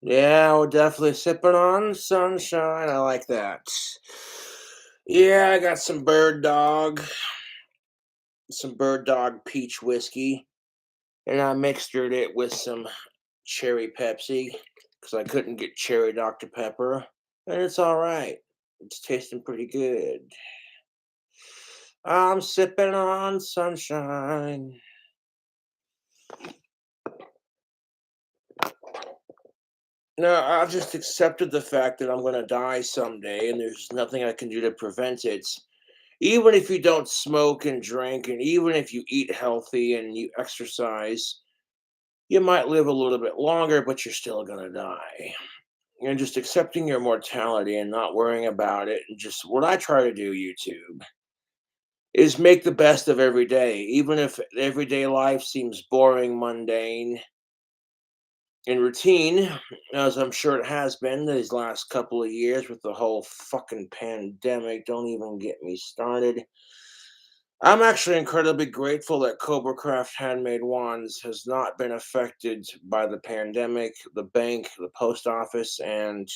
Yeah, we're definitely sipping on sunshine. I like that. Yeah, I got some bird dog peach whiskey, and I mixed it with some cherry Pepsi because I couldn't get cherry Dr. Pepper, and it's all right. It's tasting pretty good. I'm sipping on sunshine. No, I've just accepted the fact that I'm going to die someday, and there's nothing I can do to prevent it. Even if you don't smoke and drink, and even if you eat healthy and you exercise, you might live a little bit longer, but you're still going to die. And just accepting your mortality and not worrying about it. And just what I try to do, YouTube, is make the best of every day. Even if everyday life seems boring, mundane, in routine, as I'm sure it has been these last couple of years with the whole fucking pandemic. Don't even get me started. I'm actually incredibly grateful that Cobra Craft Handmade Wands has not been affected by the pandemic. The bank, the post office, and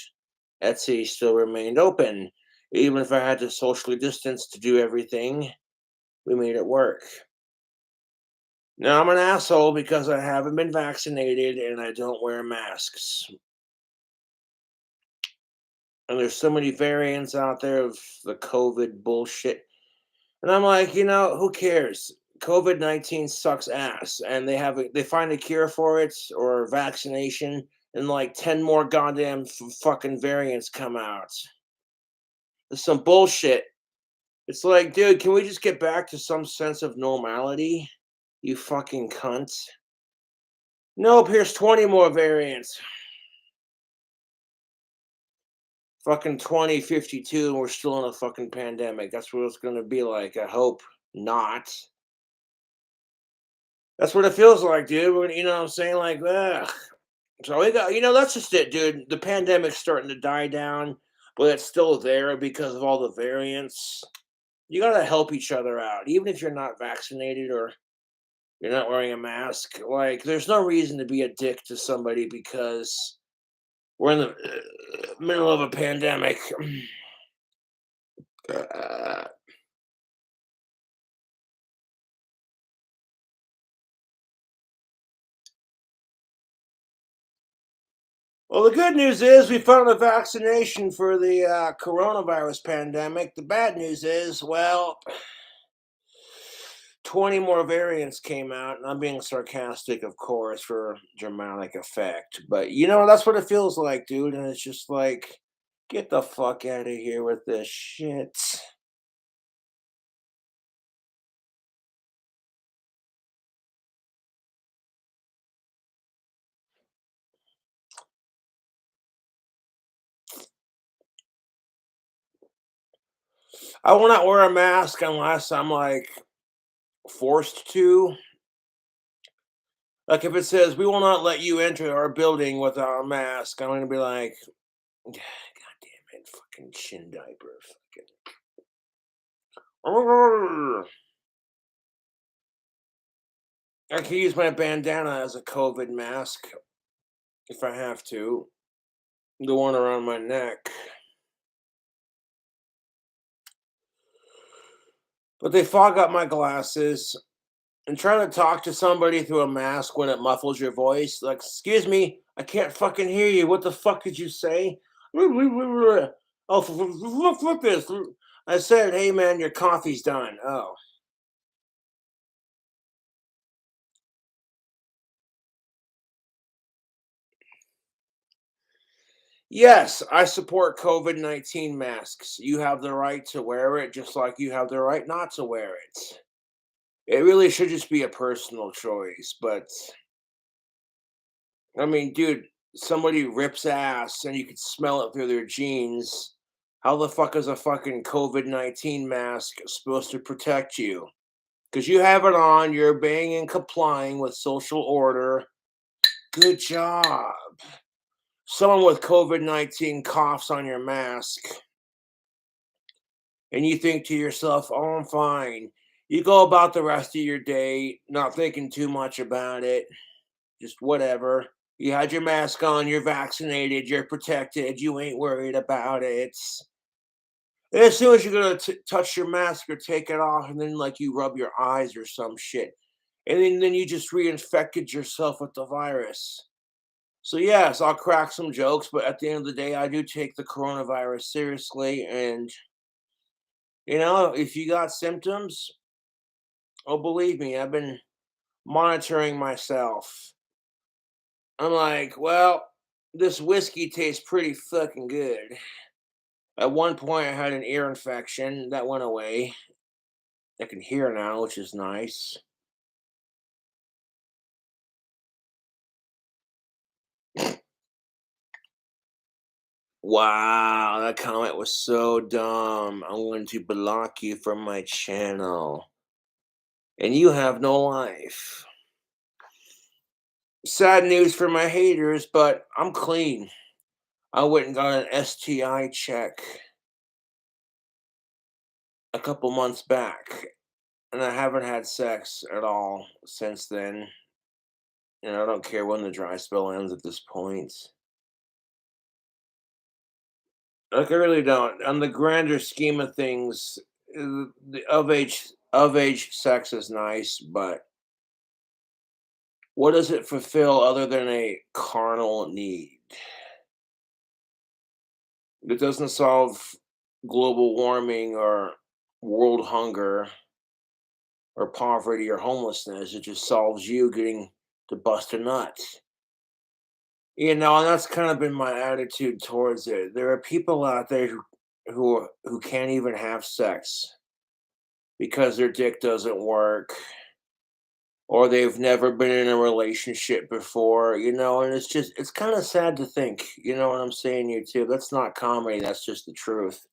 Etsy still remained open. Even if I had to socially distance to do everything, we made it work. Now I'm an asshole because I haven't been vaccinated and I don't wear masks. And there's so many variants out there of the COVID bullshit. And I'm like, who cares? COVID-19 sucks ass, and they find a cure for it or vaccination, and like 10 more goddamn fucking variants come out. It's some bullshit. It's like, dude, can we just get back to some sense of normality? You fucking cunt. Nope, here's 20 more variants. Fucking 2052, and we're still in a fucking pandemic. That's what it's gonna be like. I hope not. That's what it feels like, dude. You know what I'm saying? Like, ugh. So we got, that's just it, dude. The pandemic's starting to die down, but it's still there because of all the variants. You gotta help each other out, even if you're not vaccinated or you're not wearing a mask. Like, there's no reason to be a dick to somebody because we're in the middle of a pandemic. Uh, well, the good news is we found a vaccination for the coronavirus pandemic. The bad news is, well, 20 more variants came out, and I'm being sarcastic, of course, for dramatic effect. But that's what it feels like, dude. And it's just like, get the fuck out of here with this shit. I will not wear a mask unless I'm like forced to. Like if it says we will not let you enter our building without a mask, I'm gonna be like, God damn it, fucking chin diaper, fucking. I can use my bandana as a COVID mask if I have to. The one around my neck. But they fog up my glasses and trying to talk to somebody through a mask when it muffles your voice. Like, excuse me, I can't fucking hear you. What the fuck did you say? Oh, flip this. I said, hey man, your coffee's done. Oh. Yes, I support COVID-19 masks. You have the right to wear it just like you have the right not to wear it. It really should just be a personal choice, but I mean, dude, somebody rips ass and you can smell it through their jeans. How the fuck is a fucking COVID-19 mask supposed to protect you? Because you have it on, you're obeying and complying with social order. Good job. Someone with COVID-19 coughs on your mask, and you think to yourself, oh, I'm fine. You go about the rest of your day not thinking too much about it, just whatever. You had your mask on, you're vaccinated, you're protected, you ain't worried about it. And as soon as you're gonna touch your mask or take it off, and then like you rub your eyes or some shit, and then you just reinfected yourself with the virus. So yes, I'll crack some jokes, but at the end of the day, I do take the coronavirus seriously. And if you got symptoms, oh, believe me, I've been monitoring myself. I'm like, well, this whiskey tastes pretty fucking good. At one point, I had an ear infection that went away. I can hear now, which is nice. Wow, that comment was so dumb. I'm going to block you from my channel. And you have no life. Sad news for my haters, but I'm clean. I went and got an STI check a couple months back, and I haven't had sex at all since then. I don't care when the dry spell ends at this point. Like, I really don't. On the grander scheme of things, the of age sex is nice, but what does it fulfill other than a carnal need? It doesn't solve global warming or world hunger or poverty or homelessness. It just solves you getting to bust a nut. And that's kind of been my attitude towards it. There are people out there who can't even have sex because their dick doesn't work or they've never been in a relationship before, and it's kind of sad to think, you know what I'm saying, you too. That's not comedy, that's just the truth.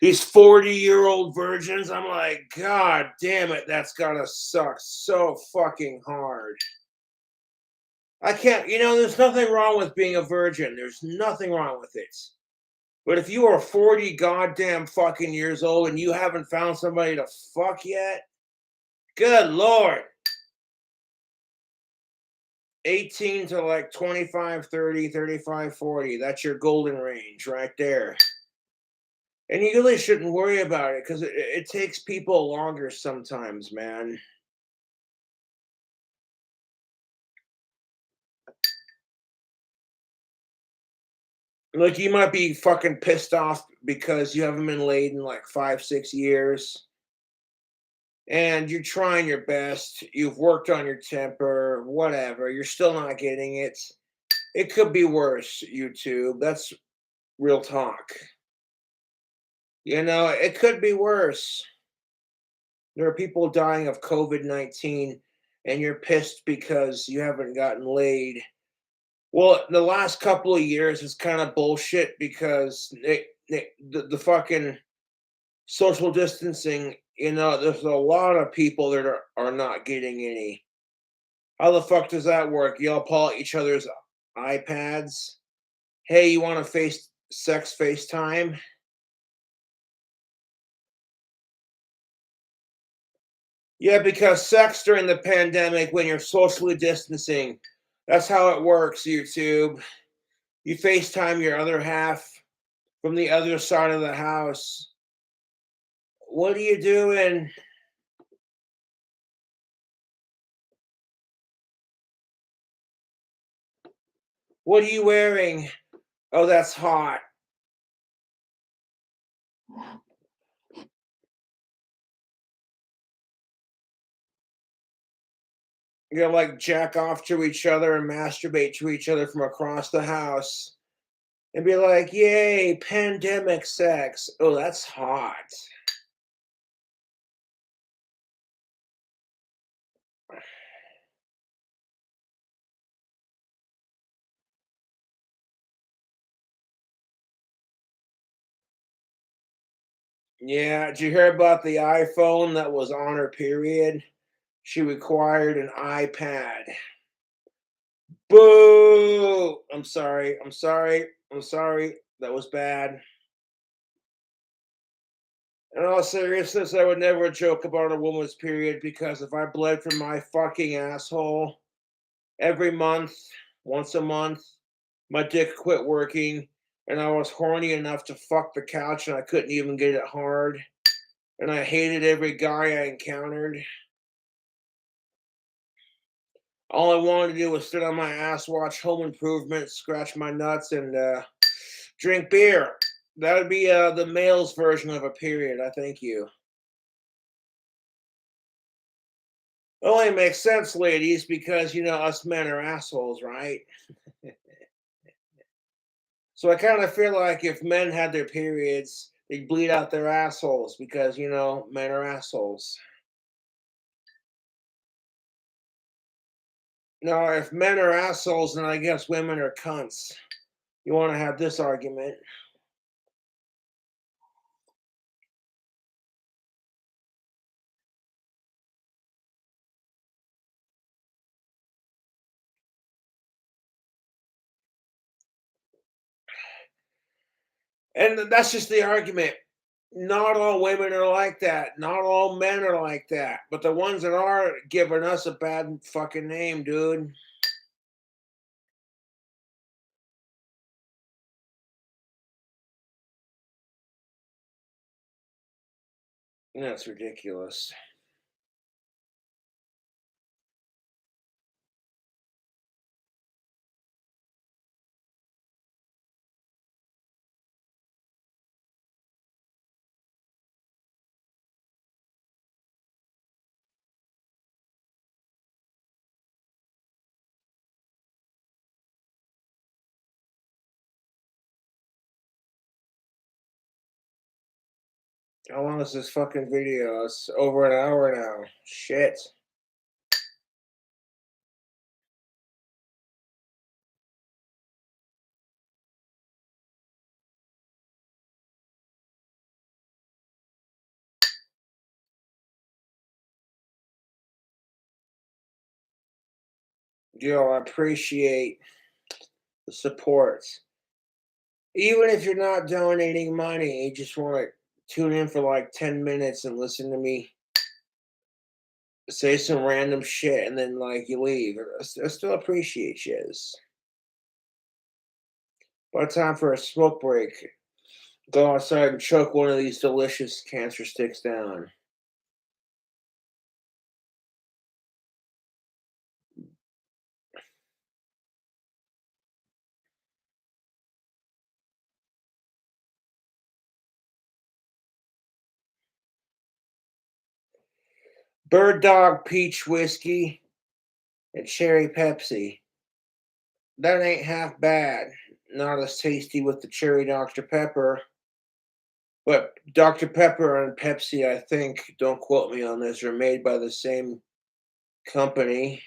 These 40-year-old virgins, I'm like, God damn it, that's gotta suck so fucking hard. I can't, there's nothing wrong with being a virgin. There's nothing wrong with it. But if you are 40 goddamn fucking years old and you haven't found somebody to fuck yet, good Lord. 18 to like 25, 30, 35, 40. That's your golden range right there. And you really shouldn't worry about it because it takes people longer sometimes, man. Like, you might be fucking pissed off because you haven't been laid in like 5, 6 years. And you're trying your best. You've worked on your temper, whatever. You're still not getting it. It could be worse, YouTube. That's real talk. It could be worse. There are people dying of COVID-19, and you're pissed because you haven't gotten laid. Well, the last couple of years is kind of bullshit because the fucking social distancing, there's a lot of people that are not getting any. How the fuck does that work? Y'all pull out each other's iPads. Hey, you want to sex FaceTime? Yeah, because sex during the pandemic when you're socially distancing, that's how it works, YouTube. You FaceTime your other half from the other side of the house. What are you doing? What are you wearing? Oh, that's hot. You're like jack off to each other and masturbate to each other from across the house and be like, yay, pandemic sex. Oh, that's hot. Yeah, did you hear about the iPhone that was on her period? She required an iPad. Boo! I'm sorry. I'm sorry. I'm sorry. That was bad. In all seriousness, I would never joke about a woman's period because if I bled from my fucking asshole every month, once a month, my dick quit working and I was horny enough to fuck the couch and I couldn't even get it hard. And I hated every guy I encountered. All I wanted to do was sit on my ass, watch Home Improvement, scratch my nuts, and drink beer. That would be the male's version of a period. I thank you. It only makes sense, ladies, because us men are assholes, right? So I kind of feel like if men had their periods, they'd bleed out their assholes because men are assholes. Now, if men are assholes, then I guess women are cunts. You want to have this argument? And that's just the argument. Not all women are like that. Not all men are like that. But the ones that are giving us a bad fucking name, dude. That's ridiculous. How long is this fucking video? It's over an hour now. Shit. Yo, I appreciate the support. Even if you're not donating money, you just want to tune in for like 10 minutes and listen to me say some random shit and then like you leave. I still appreciate you. But time for a smoke break. Go outside and choke one of these delicious cancer sticks down. Bird Dog Peach Whiskey and Cherry Pepsi. That ain't half bad. Not as tasty with the cherry Dr. Pepper. But Dr. Pepper and Pepsi, I think, don't quote me on this, are made by the same company.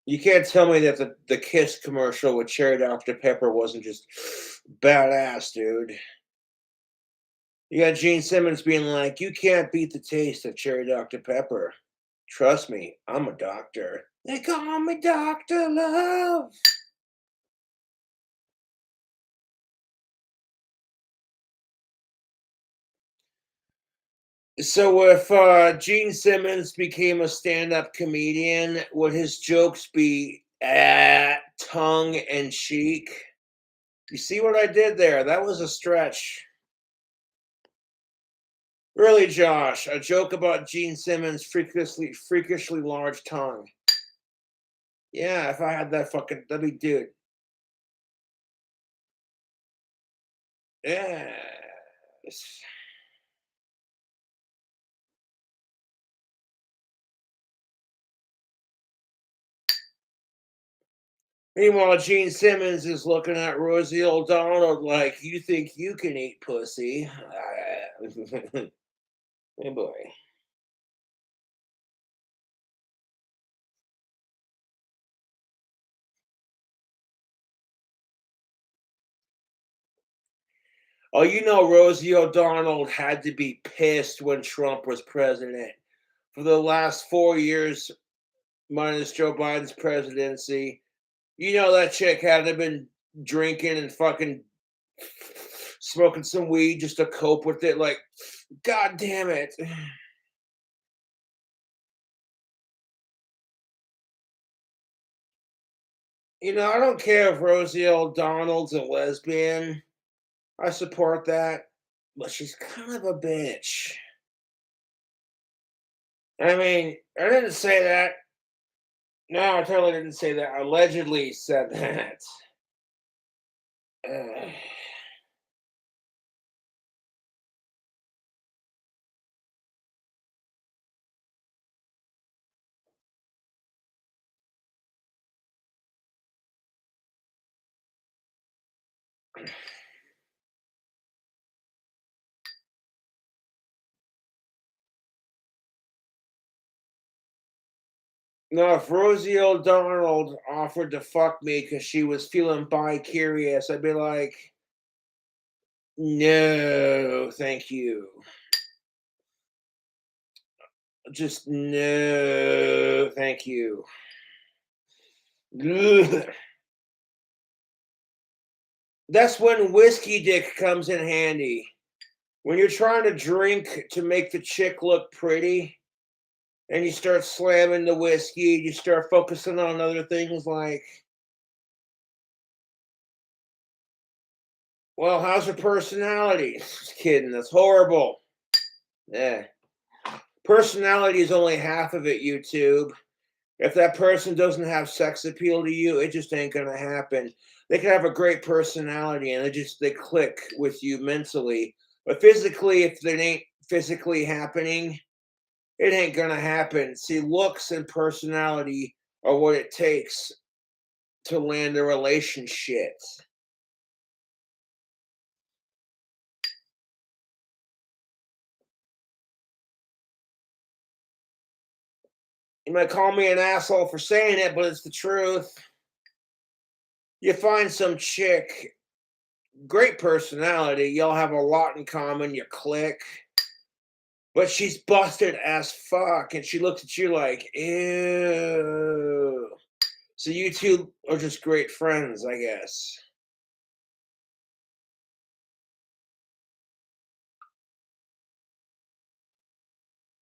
You can't tell me that the Kiss commercial with cherry Dr. Pepper wasn't just badass, dude. You got Gene Simmons being like, "You can't beat the taste of cherry Dr. Pepper. Trust me, I'm a doctor. They call me Doctor Love." So if Gene Simmons became a stand-up comedian, would his jokes be tongue and cheek? You see what I did there? That was a stretch. Really, Josh, a joke about Gene Simmons' freakishly large tongue. Yeah, if I had that fucking, that'd be dude. Yeah. Meanwhile, Gene Simmons is looking at Rosie O'Donnell like, "You think you can eat pussy?" Hey boy. Oh, you know, Rosie O'Donnell had to be pissed when Trump was president. For the last 4 years, minus Joe Biden's presidency, you know that chick had to been drinking and fucking smoking some weed just to cope with it. Like, god damn it. You know, I don't care if Rosie O'Donnell's a lesbian. I support that. But she's kind of a bitch. I mean, I didn't say that. No, I totally didn't say that. I allegedly said that. Uh, no, if Rosie O'Donnell offered to fuck me because she was feeling bi-curious, I'd be like, no, thank you. Just no, thank you. Ugh. That's when whiskey dick comes in handy. When you're trying to drink to make the chick look pretty and you start slamming the whiskey, you start focusing on other things like, well, how's her personality? Just kidding, that's horrible. Yeah. Personality is only half of it, YouTube. If that person doesn't have sex appeal to you, it just ain't gonna happen. They can have a great personality and they click with you mentally. But physically, if it ain't physically happening, it ain't gonna happen. See, looks and personality are what it takes to land a relationship. You might call me an asshole for saying it, but it's the truth. You find some chick, great personality, y'all have a lot in common, you click, but she's busted as fuck, and she looks at you like, ew. So you two are just great friends, I guess.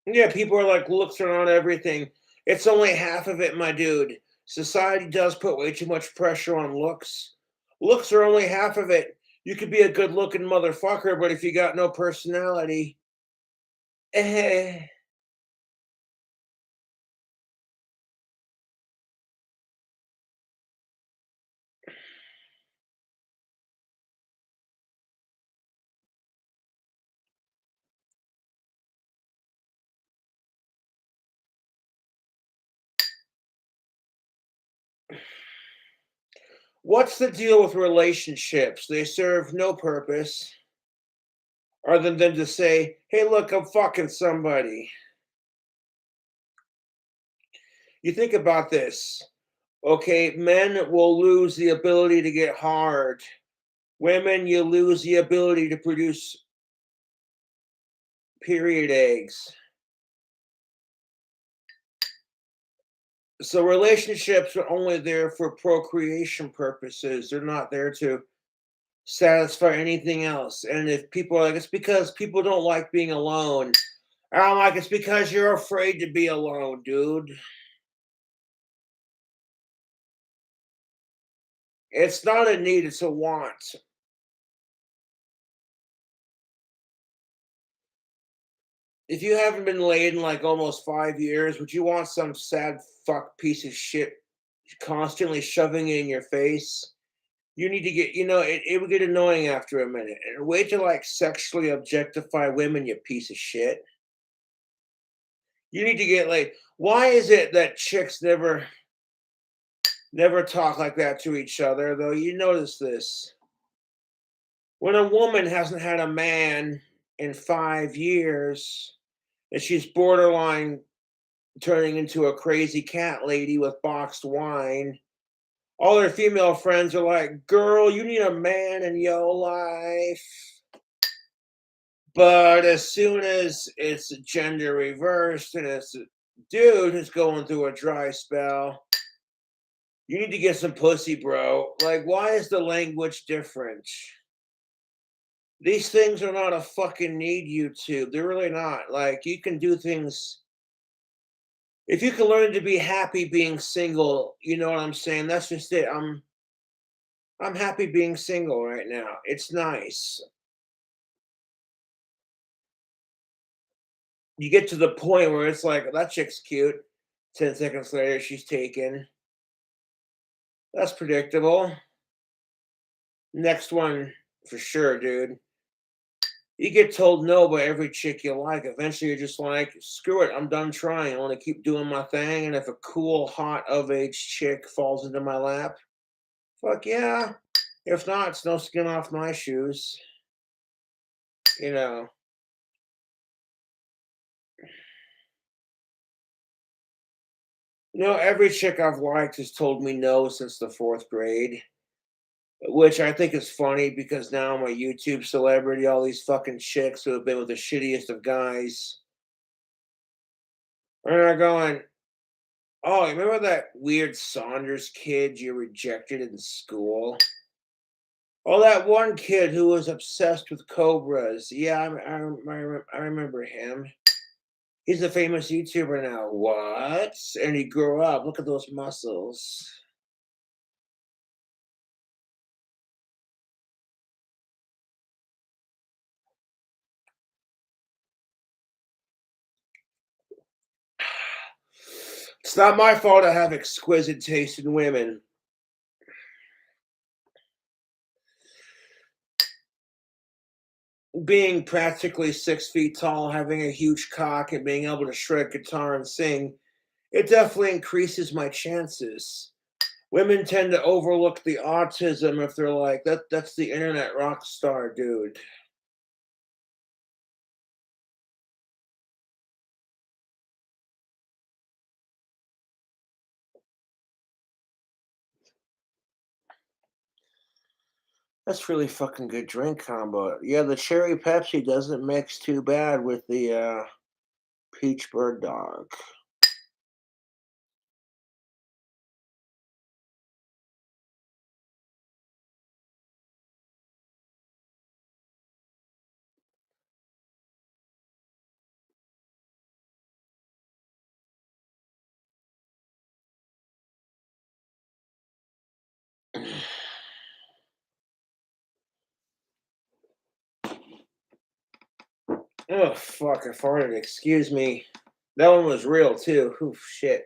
Yeah, people are like, looks are not everything. It's only half of it, my dude. Society does put way too much pressure on looks. Looks are only half of it. You could be a good looking motherfucker, but if you got no personality, eh. What's the deal with relationships? They serve no purpose other than to say, hey, look, I'm fucking somebody. You think about this. Okay, men will lose the ability to get hard. Women, you lose the ability to produce period eggs. So relationships are only there for procreation purposes. They're not there to satisfy anything else. And if people are like, it's because people don't like being alone. I'm like, it's because you're afraid to be alone, dude. It's not a need, it's a want. If you haven't been laid in like almost 5 years, would you want some sad fuck piece of shit constantly shoving it in your face? You need to get, it would get annoying after a minute. And a way to like sexually objectify women, you piece of shit. You need to get like, why is it that chicks never talk like that to each other, though? You notice this. When a woman hasn't had a man in 5 years and she's borderline turning into a crazy cat lady with boxed wine, all her female friends are like, girl, you need a man in your life. But as soon as it's gender reversed and it's a dude who's going through a dry spell, you need to get some pussy, bro. Like, why is the language different? These things are not a fucking need, YouTube. They're really not. Like, you can do things. If you can learn to be happy being single, you know what I'm saying? That's just it. I'm happy being single right now. It's nice. You get to the point where it's like, that chick's cute. 10 seconds later, she's taken. That's predictable. Next one for sure, dude. You get told no by every chick you like. Eventually, you're just like, screw it. I'm done trying. I want to keep doing my thing. And if a cool, hot, of age chick falls into my lap, fuck yeah. If not, it's no skin off my shoes. You know, every chick I've liked has told me no since the fourth grade, which I think is funny because now I'm a YouTube celebrity. All these fucking chicks who have been with the shittiest of guys are going, oh, you remember that weird Saunders kid you rejected in school? Oh, that one kid who was obsessed with cobras. Yeah, I remember him. He's a famous YouTuber now. What? And he grew up. Look at those muscles. It's not my fault I have exquisite taste in women. Being practically 6 feet tall, having a huge cock, and being able to shred guitar and sing, it definitely increases my chances. Women tend to overlook the autism if they're like, that's the internet rock star dude. That's really fucking good drink combo. Yeah, the cherry Pepsi doesn't mix too bad with the peach bird dog. Oh fuck, I farted. Excuse me. That one was real too. Oof, shit.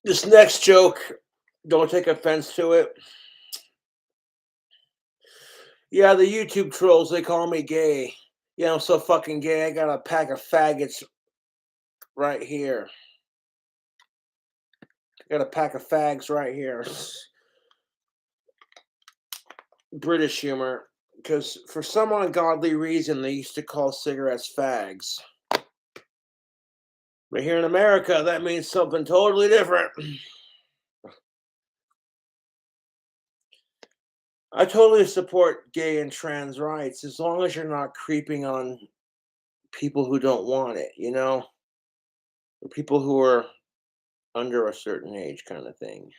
This next joke, don't take offense to it. Yeah, the YouTube trolls, they call me gay. Yeah, I'm so fucking gay. I got a pack of faggots right here. I got a pack of fags right here. British humor. Because for some ungodly reason, they used to call cigarettes fags. But here in America, that means something totally different. I totally support gay and trans rights as long as you're not creeping on people who don't want it, you know? Or people who are under a certain age, kind of thing.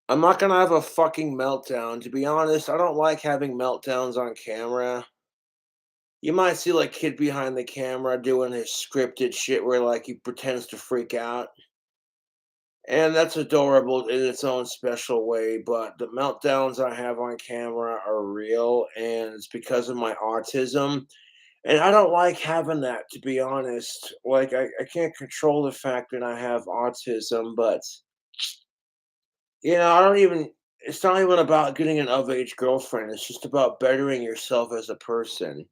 I'm not gonna have a fucking meltdown. To be honest, I don't like having meltdowns on camera. You might see like kid behind the camera doing his scripted shit where like he pretends to freak out. And that's adorable in its own special way, but the meltdowns I have on camera are real and it's because of my autism. And I don't like having that, to be honest. Like I can't control the fact that I have autism, but I don't even it's not even about getting an of age girlfriend. It's just about bettering yourself as a person.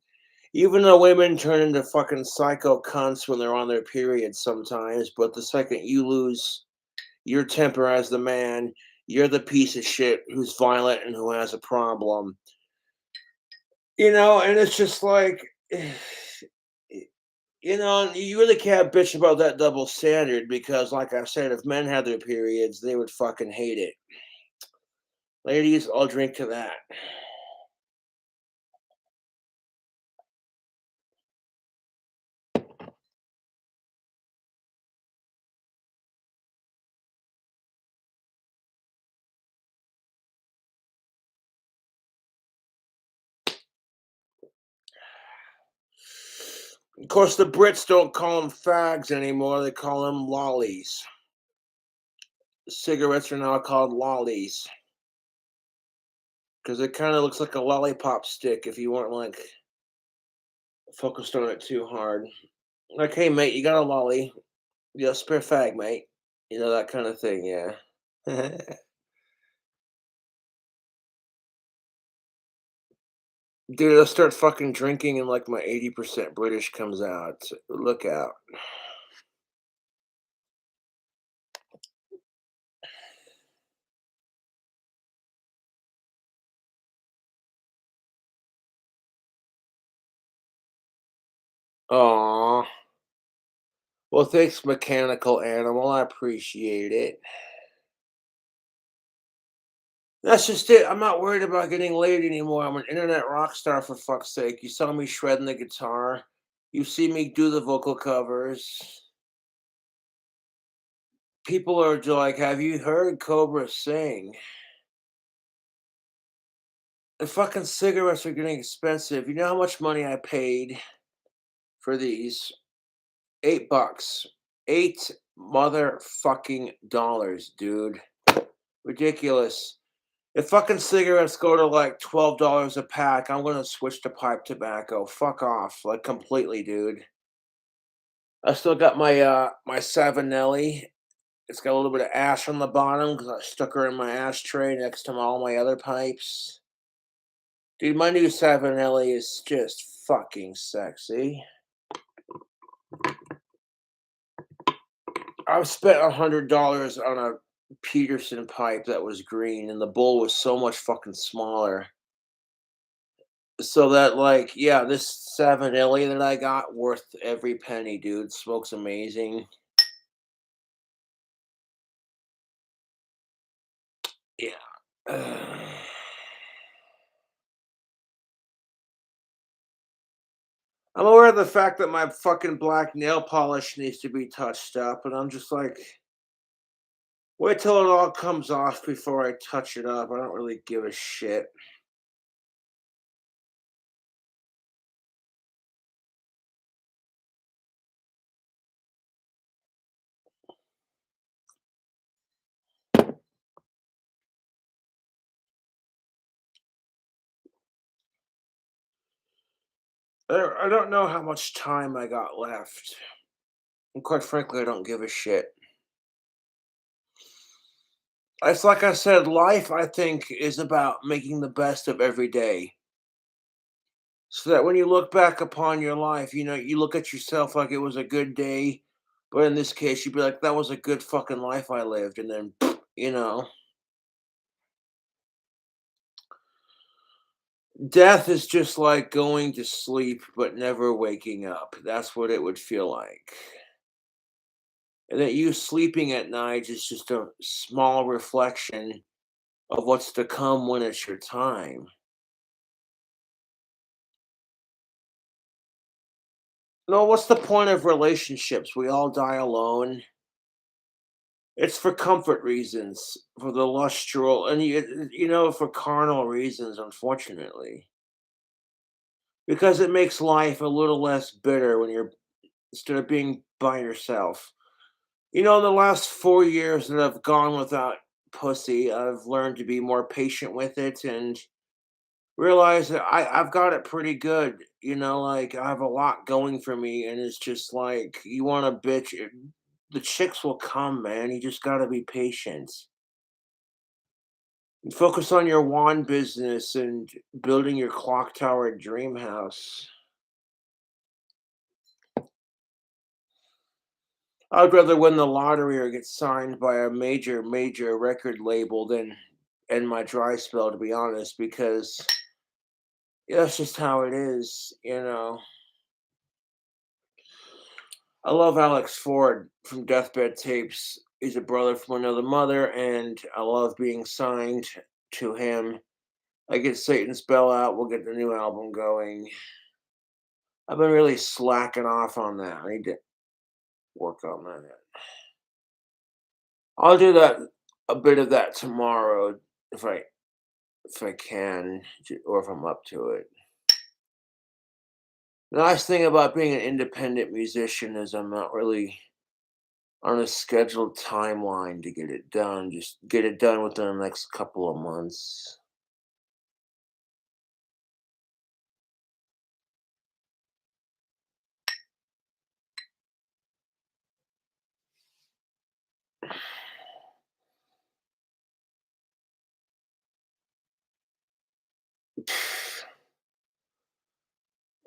Even though women turn into fucking psycho cunts when they're on their periods sometimes, but the second you lose your temper as the man, you're the piece of shit who's violent and who has a problem. And it's just like, you really can't bitch about that double standard because, like I said, if men had their periods, they would fucking hate it. Ladies, I'll drink to that. Of course, the Brits don't call them fags anymore, they call them lollies. Cigarettes are now called lollies because it kind of looks like a lollipop stick if you weren't like focused on it too hard. Like, hey, mate, you got a lolly? Yeah, spare fag, mate. You know, that kind of thing, yeah. Dude, I'll start fucking drinking and like my 80% British comes out. Look out. Aw. Well, thanks, mechanical animal. I appreciate it. That's just it. I'm not worried about getting laid anymore. I'm an internet rock star for fuck's sake. You saw me shredding the guitar. You see me do the vocal covers. People are like, "Have you heard Cobra sing?" The fucking cigarettes are getting expensive. You know how much money I paid for these? $8. Eight motherfucking dollars, dude. Ridiculous. If fucking cigarettes go to like $12 a pack, I'm gonna switch to pipe tobacco. Fuck off, like completely, dude. I still got my Savinelli. It's got a little bit of ash on the bottom because I stuck her in my ashtray next to all my other pipes. Dude, my new Savinelli is just fucking sexy. I've spent $100 on a Peterson pipe that was green, and the bowl was so much fucking smaller. So that, like, yeah, this Savinelli that I got worth every penny, dude. Smoke's amazing. Yeah. I'm aware of the fact that my fucking black nail polish needs to be touched up, and I'm just like, wait till it all comes off before I touch it up. I don't really give a shit. I don't know how much time I got left. And quite frankly, I don't give a shit. It's like I said, life, I think, is about making the best of every day. So that when you look back upon your life, you know, you look at yourself like it was a good day. But in this case, you'd be like, that was a good fucking life I lived. And then, you know, death is just like going to sleep but never waking up. That's what it would feel like. And that you sleeping at night is just a small reflection of what's to come when it's your time. No, what's the point of relationships? We all die alone. It's for comfort reasons, for the lustral, and you know, for carnal reasons, unfortunately, because it makes life a little less bitter when you're instead of being by yourself. You know, in the last 4 years that I've gone without pussy, I've learned to be more patient with it and realize that I've got it pretty good. You know, like I have a lot going for me, and it's just like you want to bitch. The chicks will come, man. You just got to be patient. Focus on your wand business and building your clock tower dream house. I'd rather win the lottery or get signed by a major record label than end my dry spell, to be honest, because yeah, that's just how it is, you know. I love Alex Ford from Deathbed Tapes. He's a brother from another mother, and I love being signed to him. I get Satan's Bell out, we'll get the new album going. I've been really slacking off on that. I need to work on that. I'll do that a bit of that tomorrow if I can, or if I'm up to it. The nice thing about being an independent musician is I'm not really on a scheduled timeline to get it done. Just get it done within the next couple of months.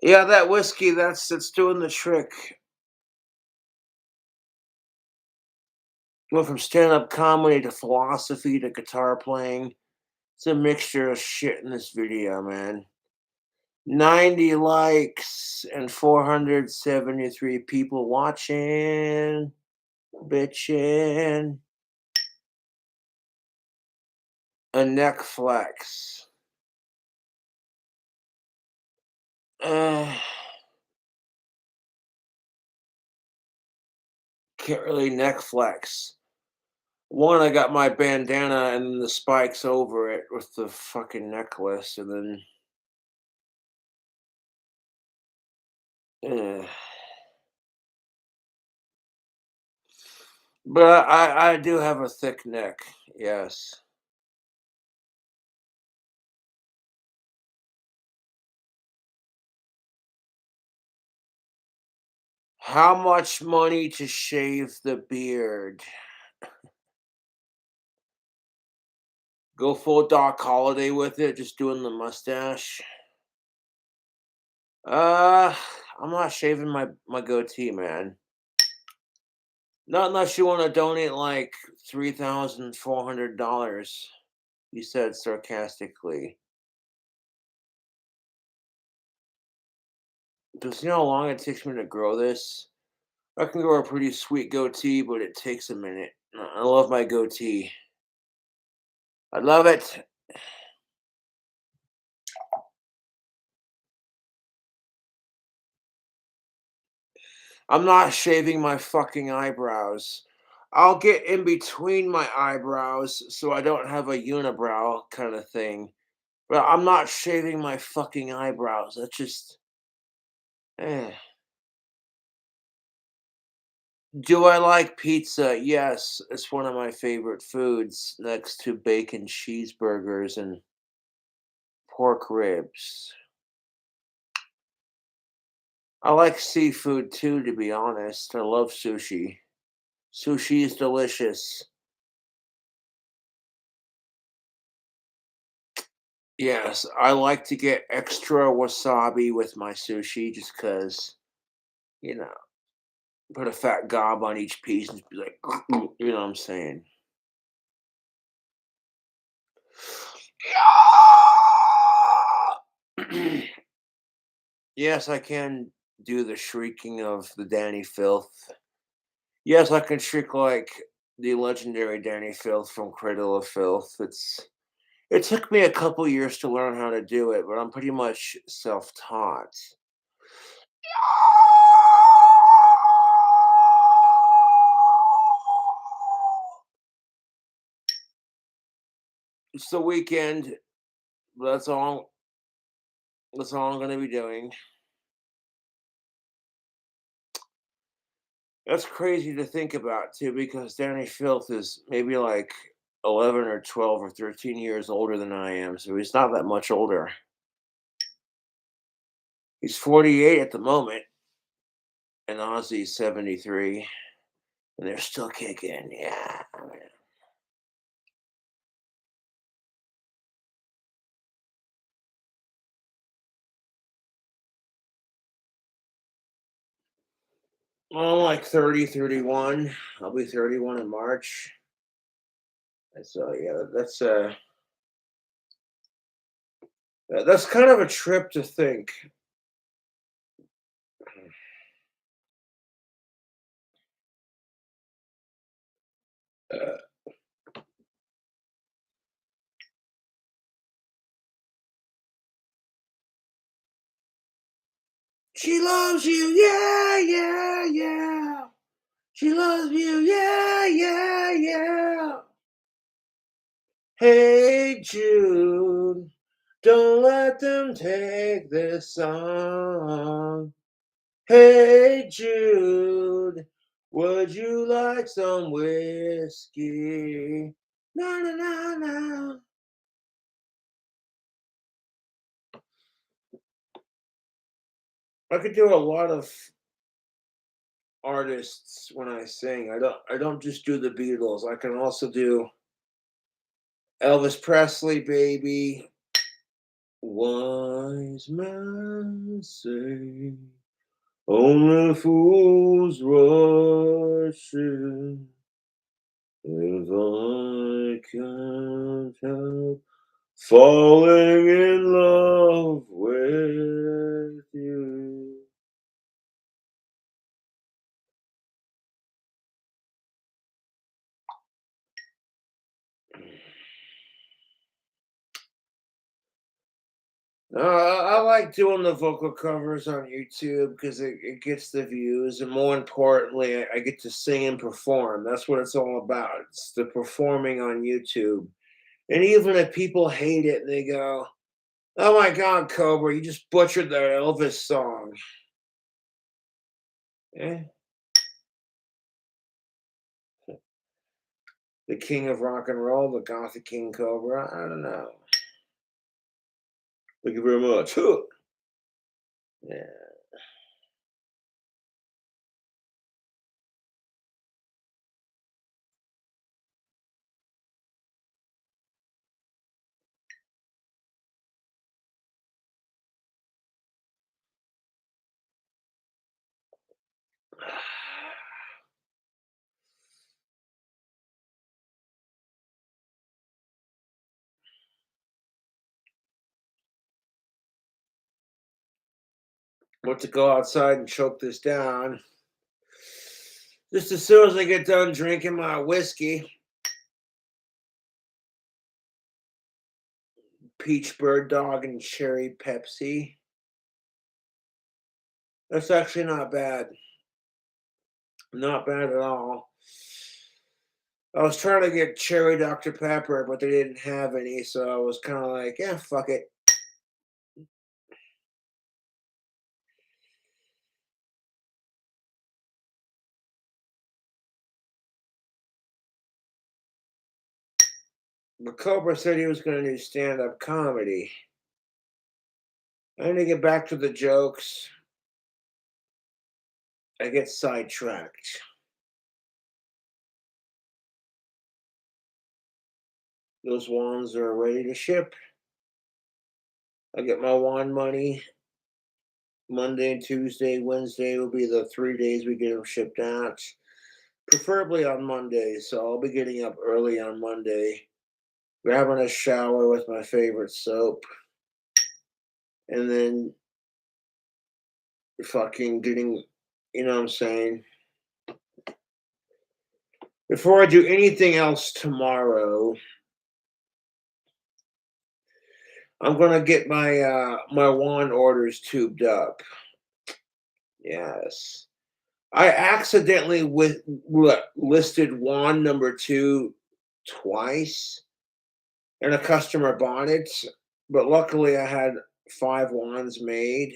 Yeah, that whiskey, that's doing the trick. Went from stand-up comedy to philosophy to guitar playing. It's a mixture of shit in this video, man. 90 likes and 473 people watching, bitchin'. A neck flex. Uh, can't really neck flex. One, I got my bandana and then the spikes over it with the fucking necklace, and then uh, but I do have a thick neck. Yes. How much money to shave the beard? Go full Doc Holiday with it, just doing the mustache. Uh, I'm not shaving my goatee, man. Not unless you want to donate like $3,400. You said sarcastically. Does you know how long it takes me to grow this? I can grow a pretty sweet goatee, but it takes a minute. I love my goatee. I love it. I'm not shaving my fucking eyebrows. I'll get in between my eyebrows so I don't have a unibrow kind of thing. But I'm not shaving my fucking eyebrows. That's just eh. Do I like pizza? Yes, it's one of my favorite foods next to bacon cheeseburgers and pork ribs. I like seafood too, to be honest. I love sushi. Sushi is delicious. Yes, I like to get extra wasabi with my sushi just because, you know, put a fat gob on each piece and be like, you know what I'm saying? Yes, I can do the shrieking of the Danny Filth. Yes, I can shriek like the legendary Danny Filth from Cradle of Filth. It took me a couple years to learn how to do it, but I'm pretty much self-taught. It's the weekend. That's all. That's all I'm gonna be doing. That's crazy to think about too, because Danny Filth is maybe like 11 or 12 or 13 years older than I am, so he's not that much older. He's 48 at the moment, and Ozzy's 73, and they're still kicking. Yeah, man. Well, I'm like 30, 31. I'll be 31 in March. And so yeah, that's kind of a trip to think. Uh, she loves you, yeah, yeah, yeah. She loves you, yeah, yeah, yeah. Hey Jude, don't let them take this song. Hey Jude, would you like some whiskey? Na na na na. I could do a lot of artists when I sing. I don't just do the Beatles. I can also do Elvis Presley, baby. Wise men say only fools rush in. If I can't help falling in love with you. I like doing the vocal covers on YouTube because it gets the views, and more importantly, I get to sing and perform. That's what it's all about. It's the performing on YouTube. And even if people hate it, they go, "Oh my God, Cobra, you just butchered the Elvis song." Eh, the king of rock and roll, the Gothic King Cobra. I don't know. Thank you very much. Huh. Yeah. Want to go outside and choke this down. Just as soon as I get done drinking my whiskey, peach bird dog and cherry Pepsi. That's actually not bad. Not bad at all. I was trying to get cherry Dr. Pepper, but they didn't have any, so I was kind of like, yeah, fuck it. But Cobra said he was going to do stand up comedy. I need to get back to the jokes. I get sidetracked. Those wands are ready to ship. I get my wand money. Monday, Tuesday, Wednesday will be the 3 days we get them shipped out. Preferably on Monday, so I'll be getting up early on Monday, grabbing a shower with my favorite soap, and then fucking getting, you know what I'm saying? Before I do anything else tomorrow, I'm gonna get my wand orders tubed up. Yes. I accidentally listed wand number 2 twice, and a customer bought it, but luckily I had 5 wands made,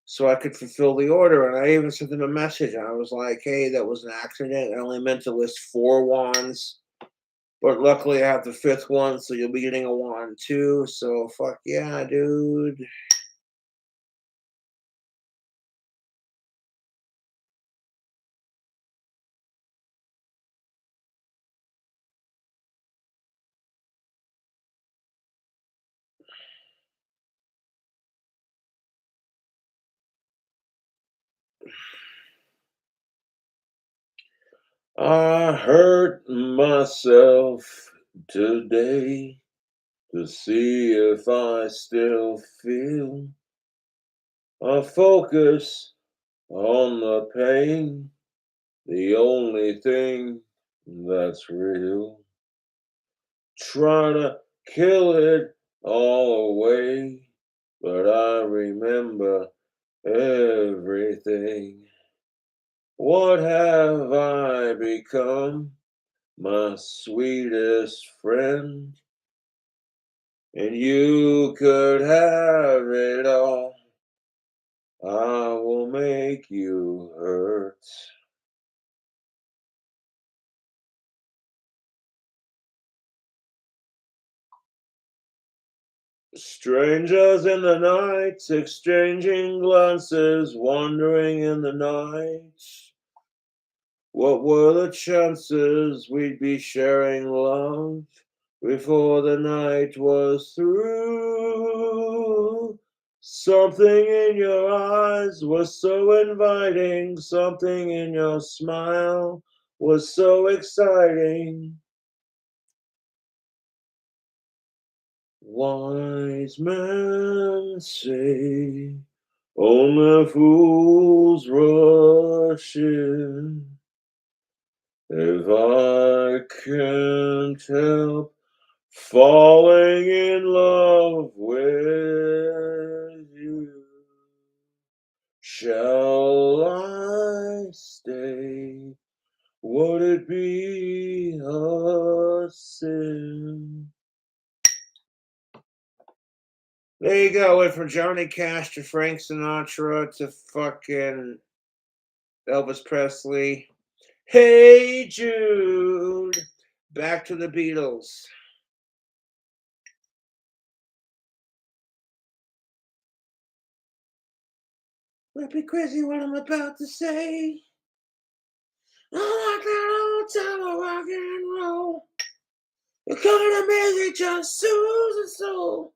so I could fulfill the order, and I even sent them a message. I was like, "Hey, that was an accident. I only meant to list 4 wands, but luckily I have the 5th one, so you'll be getting a wand too." So fuck yeah, dude. I hurt myself today to see if I still feel. I focus on the pain, the only thing that's real. Trying to kill it all away, but I remember everything. What have I become? My sweetest friend, and you could have it all. I will make you hurt. Strangers in the night, exchanging glances, wandering in the night. What were the chances we'd be sharing love? before the night was through. Something in your eyes was so inviting, something in your smile was so exciting. Wise men say only fools rush in. If I can't help falling in love with you, shall I stay? Would it be a sin? There you go. Went from Johnny Cash to Frank Sinatra to fucking Elvis Presley. Hey Jude. Back to the Beatles. Might be crazy what I'm about to say. I like that old time of rock and roll. The kind of music just soothes the soul.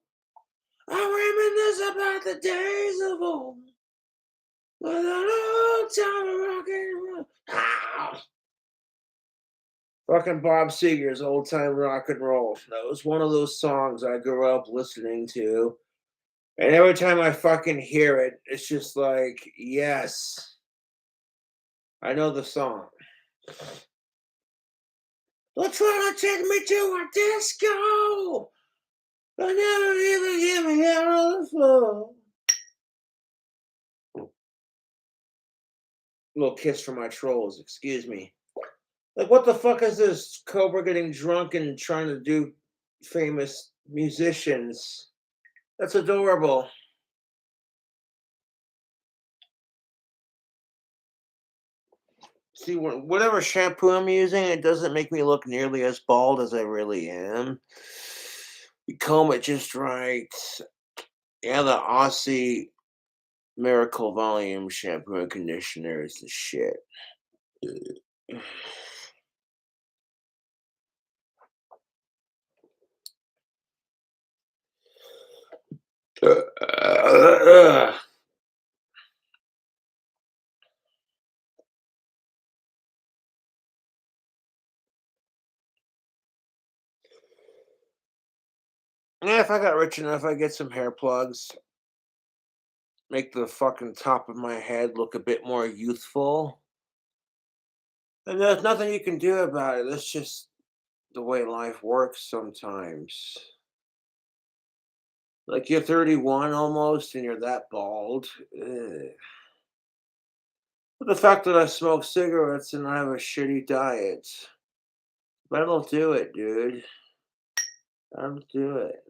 I reminisce about the days of old. With that old time of rock and roll. Ah! Fucking Bob Seger's old time rock and roll. That was one of those songs I grew up listening to. And every time I fucking hear it, it's just like, yes, I know the song. They're trying to take me to a disco. They never even get me out on the floor. Little kiss for my trolls, excuse me. Like, what the fuck is this? Cobra getting drunk and trying to do famous musicians. That's adorable. See, whatever shampoo I'm using, it doesn't make me look nearly as bald as I really am. You comb it just right. Yeah, the Aussie Miracle Volume shampoo and conditioner is the shit. Yeah, if I got rich enough, I'd get some hair plugs. Make the fucking top of my head look a bit more youthful. And there's nothing you can do about it. That's just the way life works sometimes. Like you're 31 almost and you're that bald. Ugh. But the fact that I smoke cigarettes and I have a shitty diet, that'll do it, dude. That'll do it.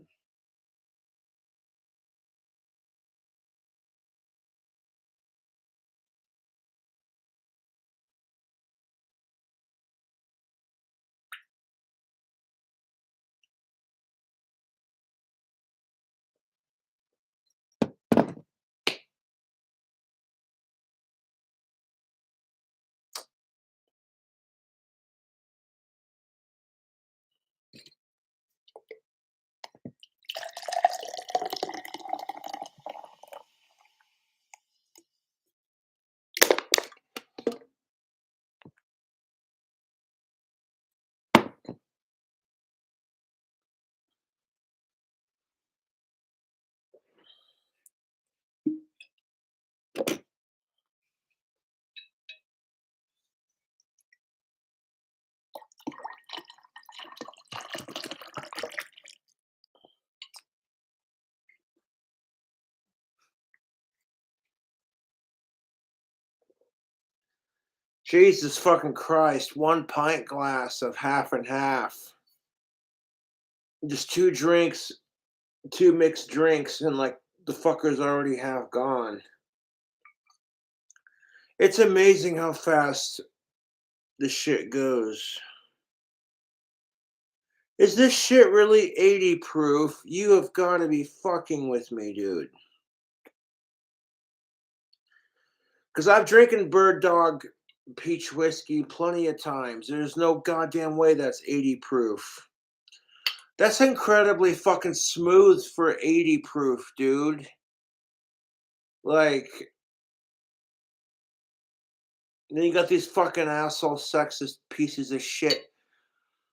Jesus fucking Christ. 1 pint glass of half and half. Just two drinks, two mixed drinks, and like the fuckers already have gone. It's amazing how fast this shit goes. Is this shit really 80 proof? You have got to be fucking with me, dude. Because I've drinking Bird Dog peach whiskey plenty of times. There's no goddamn way that's 80 proof. That's incredibly fucking smooth for 80 proof, dude. Like, then you got these fucking asshole sexist pieces of shit.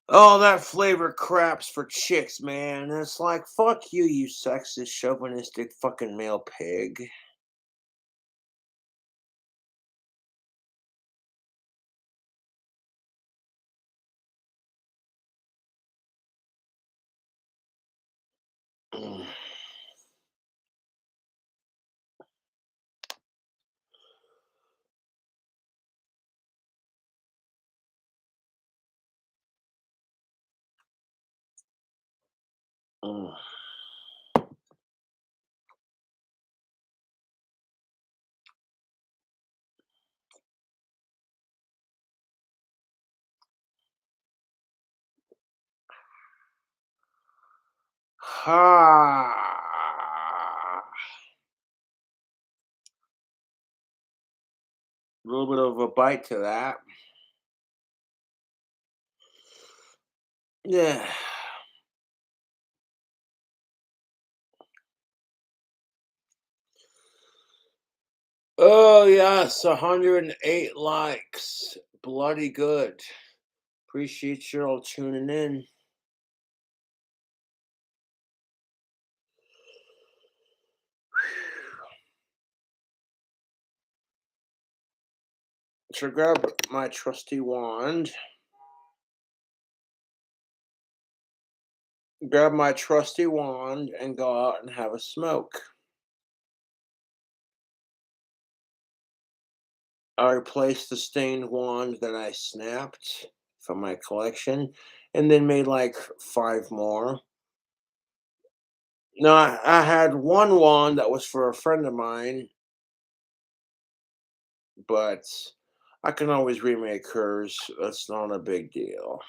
Oh, that flavor craps for chicks, man. And it's like, fuck you, you sexist, chauvinistic fucking male pig. Mm. Mm. Ha! A little bit of a bite to that. Yeah. Oh, yes, 108 likes. Bloody good. Appreciate you all tuning in. So grab my trusty wand. Grab my trusty wand and go out and have a smoke. I replaced the stained wand that I snapped from my collection and then made like five more. No, I had one wand that was for a friend of mine, but I can always remake hers. That's not a big deal.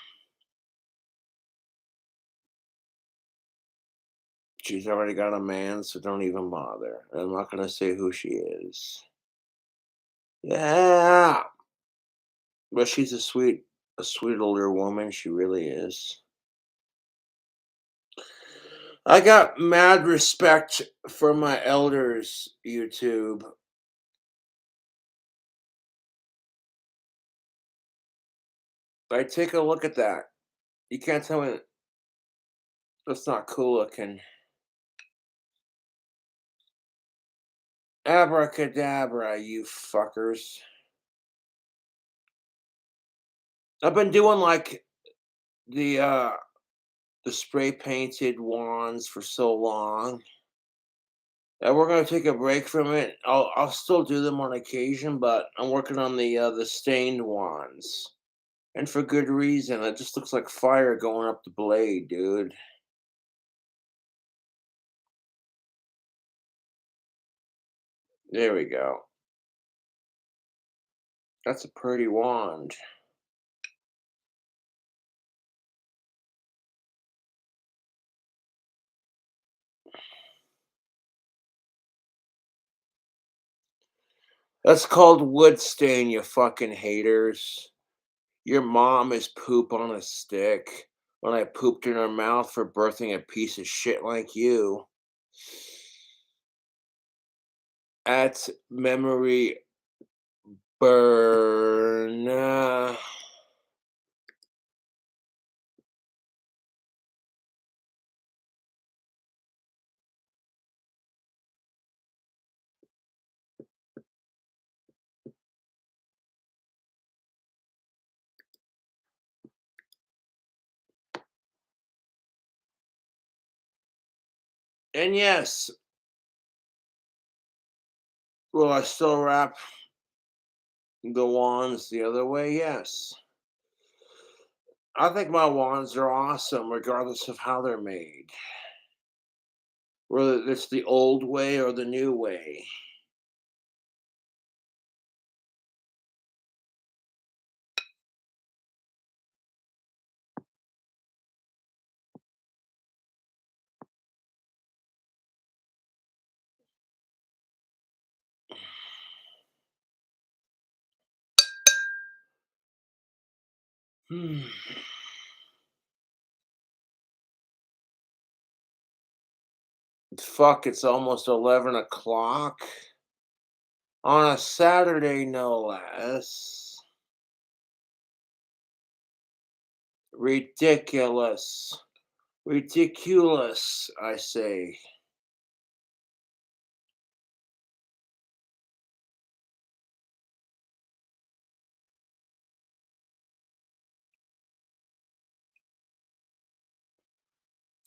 She's already got a man, so don't even bother. I'm not gonna say who she is. Yeah, but she's a sweet older woman. She really is. I got mad respect for my elders, YouTube. Like, take a look at that. You can't tell me that's not cool looking. Abracadabra, you fuckers. I've been doing like the uh the spray painted wands for so long. And we're gonna take a break from it. I'll still do them on occasion, but I'm working on the stained wands. And for good reason. It just looks like fire going up the blade, dude. There we go. That's a pretty wand. That's called wood stain, you fucking haters. Your mom is poop on a stick when I pooped in her mouth for birthing a piece of shit like you. At memory burn. And yes, will I still wrap the wands the other way? Yes. I think my wands are awesome regardless of how they're made. Whether it's the old way or the new way. Hmm. Fuck, it's almost 11 o'clock on a Saturday, no less. Ridiculous. Ridiculous, I say.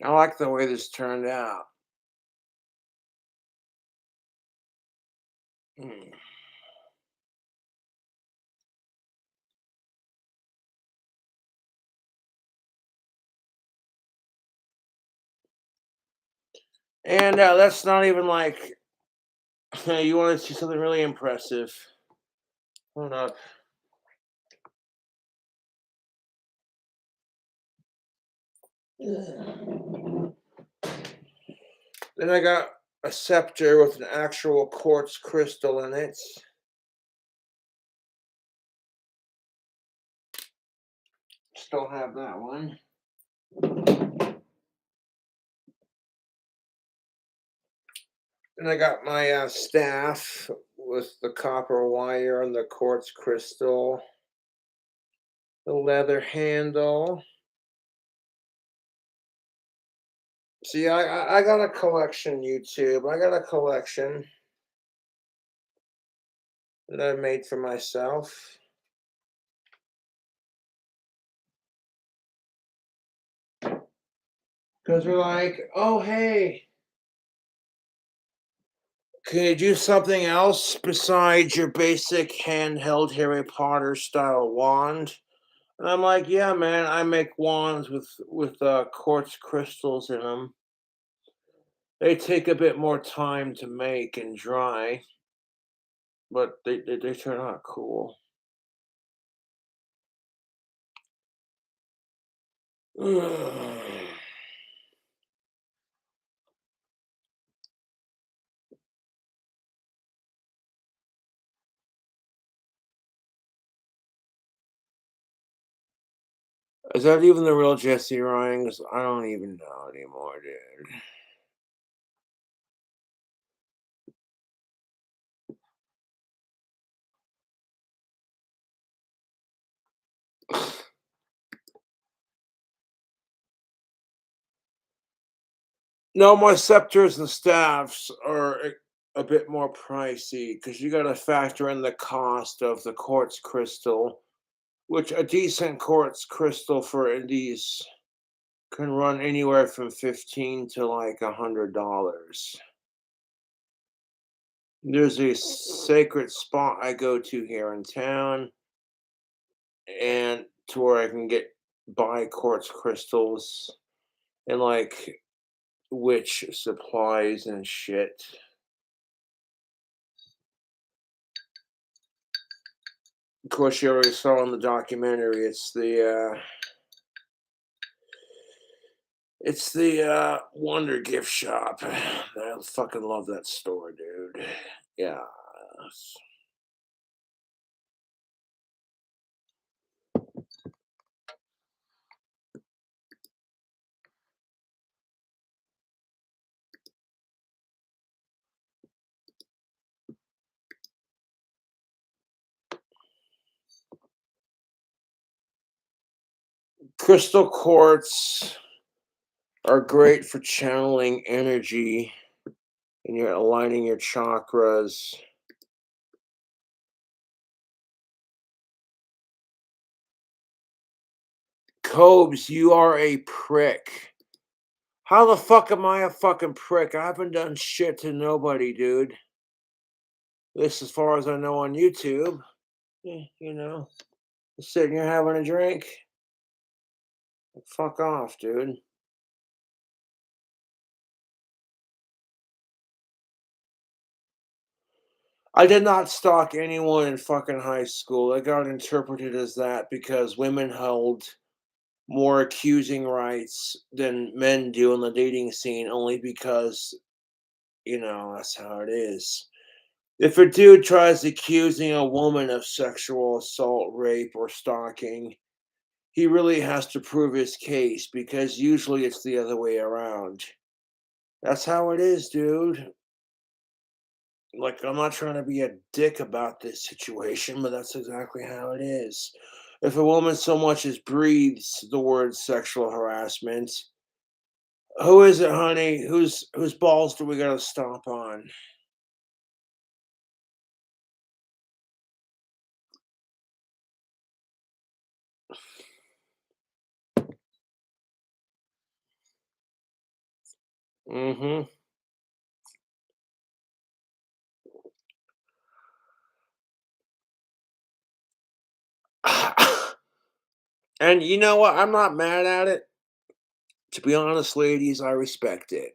I like the way this turned out. Mm. And that's not even like you want to see something really impressive. Hold up. Then I got a scepter with an actual quartz crystal in it. Still have that one. And I got my staff with the copper wire and the quartz crystal, the leather handle. See, I got a collection, YouTube. I got a collection that I made for myself. Because we're like, oh, hey, can you do something else besides your basic handheld Harry Potter style wand? And I'm like, yeah, man, I make wands with quartz crystals in them. They take a bit more time to make and dry, but they turn out cool. Is that even the real Jesse Ryan? 'Cause I don't even know anymore, dude. No, my scepters and staffs are a bit more pricey because you got to factor in the cost of the quartz crystal, which a decent quartz crystal for indies can run anywhere from 15 to like $100. There's a sacred spot I go to here in town, and to where I can get buy quartz crystals and like witch supplies and shit. Of course, you already saw in the documentary. It's the Wonder Gift Shop. I fucking love that store, dude. Yeah. Crystal quartz are great for channeling energy and you're aligning your chakras. Cobes, you are a prick. How the fuck am I a fucking prick? I haven't done shit to nobody, dude. This, as far as I know, on YouTube. You know, sitting here having a drink. Fuck off, dude. I did not stalk anyone in fucking high school. It got interpreted as that because women held more accusing rights than men do in the dating scene, only because, that's how it is. If a dude tries accusing a woman of sexual assault, rape, or stalking, he really has to prove his case because usually it's the other way around. That's how it is, dude. Like, I'm not trying to be a dick about this situation, but that's exactly how it is. If a woman so much as breathes the word sexual harassment, who is it, honey? Whose balls do we gotta stomp on? Mm-hmm. And you know what? I'm not mad at it. To be honest, ladies, I respect it.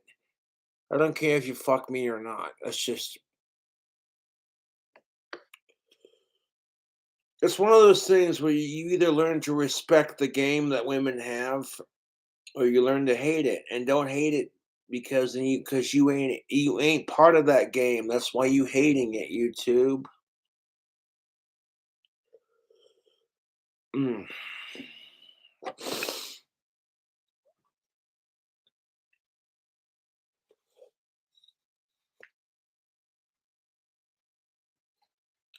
I don't care if you fuck me or not. It's one of those things where you either learn to respect the game that women have, or you learn to hate it. And don't hate it because you ain't part of that game. That's why you hating it, YouTube. Mm.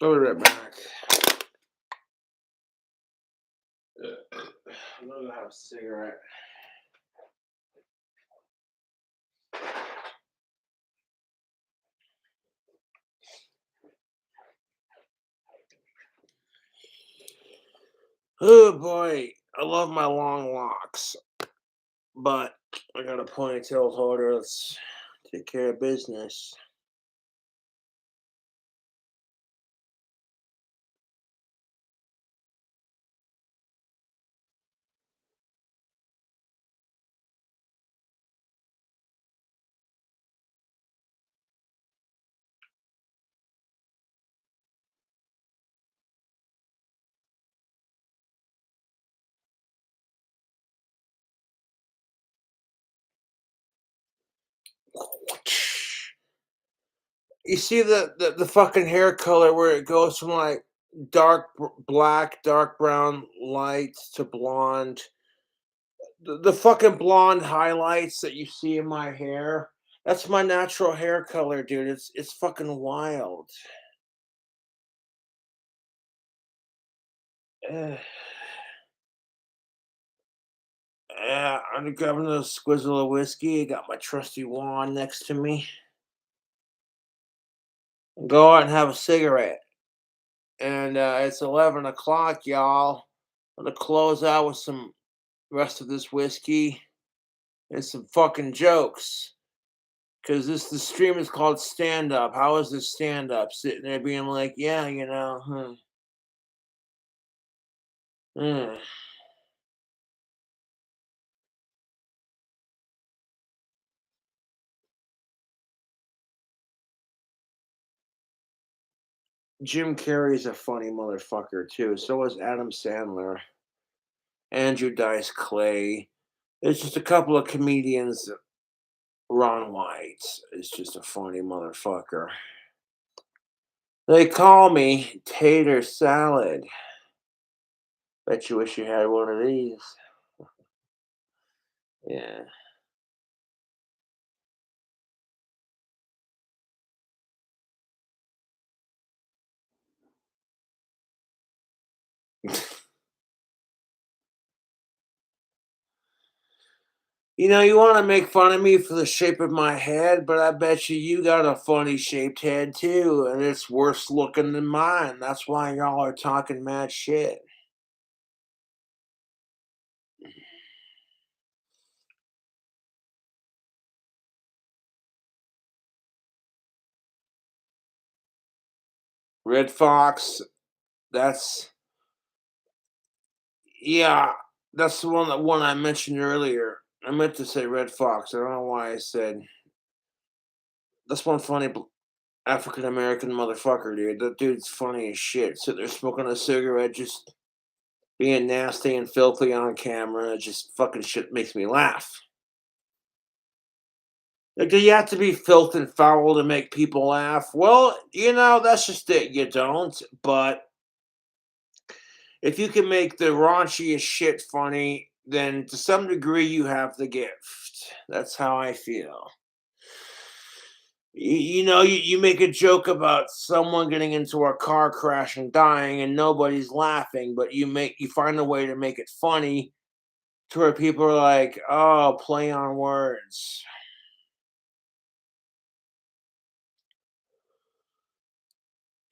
I'll be right back. I'm gonna have a cigarette. Oh boy, I love my long locks, but I got a ponytail holder. Let's take care of business. You see the fucking hair color where it goes from like black, dark brown lights to blonde. The fucking blonde highlights that you see in my hair. That's my natural hair color, dude. It's fucking wild. Eh, I'm grabbing a squizzle of whiskey. I got my trusty wand next to me. Go out and have a cigarette. And it's 11 o'clock, y'all. I'm gonna close out with some rest of this whiskey and some fucking jokes. Cause the stream is called stand up. How is this stand up? Sitting there being like, yeah, hmm. Jim Carrey's a funny motherfucker too. So is Adam Sandler, Andrew Dice Clay. There's just a couple of comedians. Ron White is just a funny motherfucker. They call me Tater Salad. Bet you wish you had one of these. Yeah. You want to make fun of me for the shape of my head, but I bet you got a funny shaped head too, and it's worse looking than mine. That's why y'all are talking mad shit. Red Fox, that's yeah, that's the one I mentioned earlier. I meant to say Red Fox. I don't know why I said that's one funny African American motherfucker, dude. That dude's funny as shit. Sitting there smoking a cigarette, just being nasty and filthy on camera. It just fucking shit makes me laugh. Like, do you have to be filth and foul to make people laugh? Well, that's just it. You don't. But if you can make the raunchiest shit funny, then to some degree you have the gift. That's how I feel. You make a joke about someone getting into a car crash and dying and nobody's laughing, but you find a way to make it funny to where people are like, "Oh, play on words."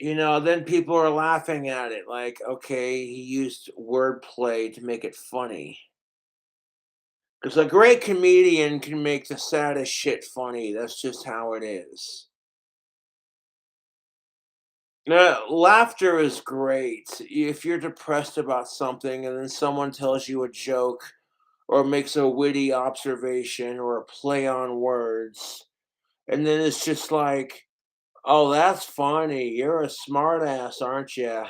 Then people are laughing at it like, "Okay, he used wordplay to make it funny." Because a great comedian can make the saddest shit funny. That's just how it is. Laughter is great. If you're depressed about something and then someone tells you a joke or makes a witty observation or a play on words, and then it's just like, oh, that's funny. You're a smartass, aren't you?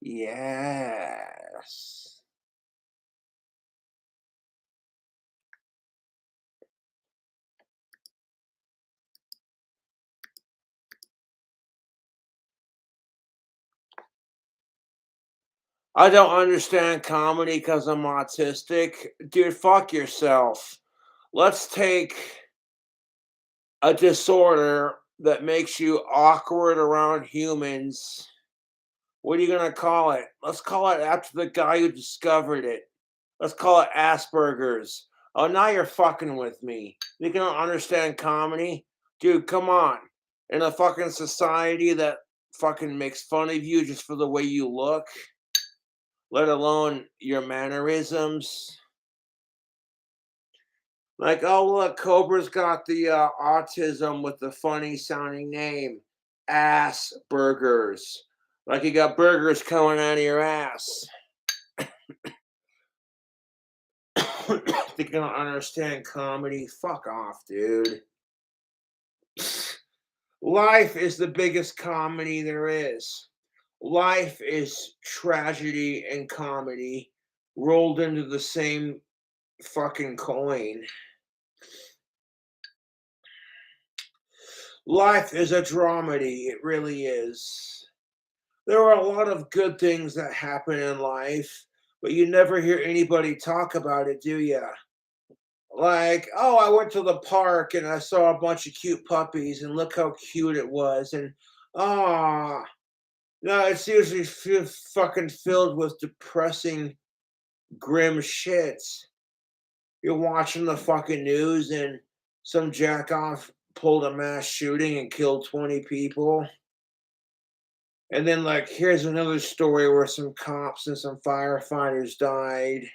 Yes. I don't understand comedy because I'm autistic. Dude, fuck yourself. Let's take a disorder that makes you awkward around humans. What are you gonna call it? Let's call it after the guy who discovered it. Let's call it Asperger's. Oh, now you're fucking with me. You don't understand comedy? Dude, come on. In a fucking society that fucking makes fun of you just for the way you look, let alone your mannerisms. Like, oh, look, Cobra's got the autism with the funny sounding name, Asperger's. Like you got burgers coming out of your ass. They don't understand comedy. Fuck off, dude. Life is the biggest comedy there is. Life is tragedy and comedy rolled into the same fucking coin. Life is a dramedy. It really is. There are a lot of good things that happen in life, but you never hear anybody talk about it, do you? Like, oh, I went to the park and I saw a bunch of cute puppies, and look how cute it was. And ah, no, it's usually fucking filled with depressing, grim shit. You're watching the fucking news, and some jack off pulled a mass shooting and killed 20 people. And then, like, here's another story where some cops and some firefighters died.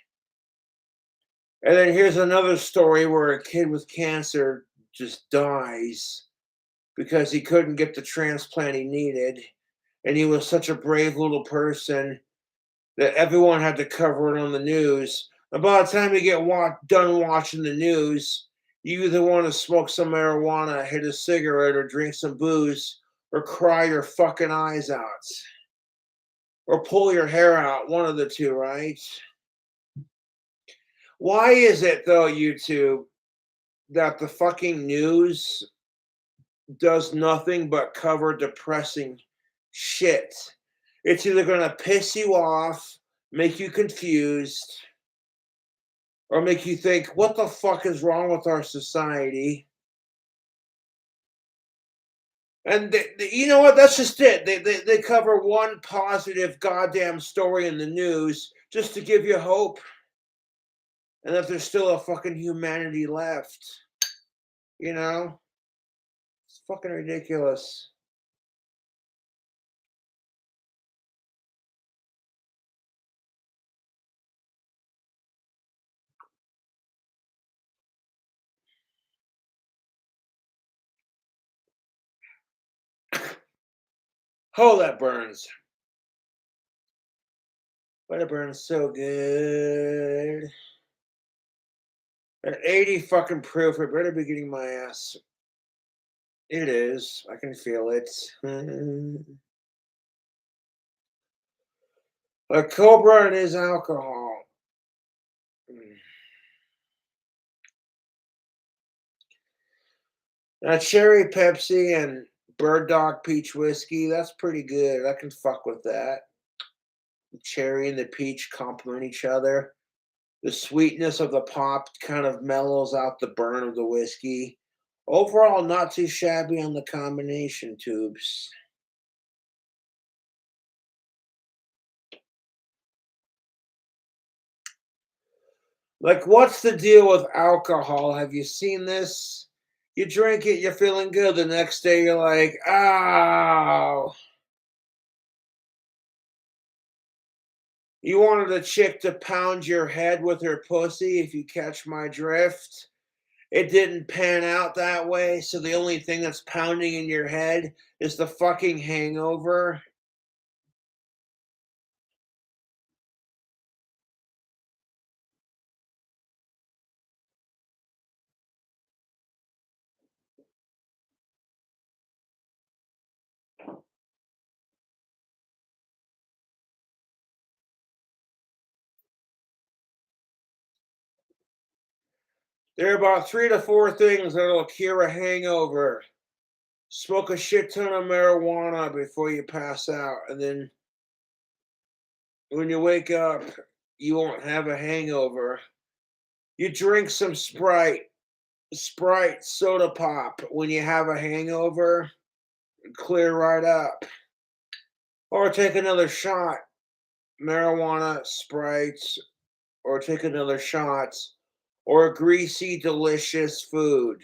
And then here's another story where a kid with cancer just dies because he couldn't get the transplant he needed. And he was such a brave little person that everyone had to cover it on the news. And by the time you get done watching the news, you either want to smoke some marijuana, hit a cigarette, or drink some booze, or cry your fucking eyes out, or pull your hair out. One of the two, right? Why is it, though, YouTube, that the fucking news does nothing but cover depressing shit? It's either going to piss you off, make you confused, or make you think, what the fuck is wrong with our society? And you know what? That's just it. They cover one positive goddamn story in the news just to give you hope and that there's still a fucking humanity left. You know? It's fucking ridiculous. Oh, that burns. But it burns so good. At 80 fucking proof, it better be getting my ass. It is. I can feel it. A cobra and his alcohol. Now, cherry Pepsi and Bird Dog Peach Whiskey, that's pretty good. I can fuck with that. The cherry and the peach complement each other. The sweetness of the pop kind of mellows out the burn of the whiskey. Overall, not too shabby on the combination tubes. Like, what's the deal with alcohol? Have you seen this? You drink it, you're feeling good. The next day, you're like, "Oh." You wanted a chick to pound your head with her pussy, if you catch my drift. It didn't pan out that way, so the only thing that's pounding in your head is the fucking hangover. There are about 3 to 4 things that'll cure a hangover. Smoke a shit ton of marijuana before you pass out, and then when you wake up, you won't have a hangover. You drink some Sprite, soda pop when you have a hangover, clear right up. Or take another shot, marijuana, Sprite, or take another shot, or a greasy, delicious food.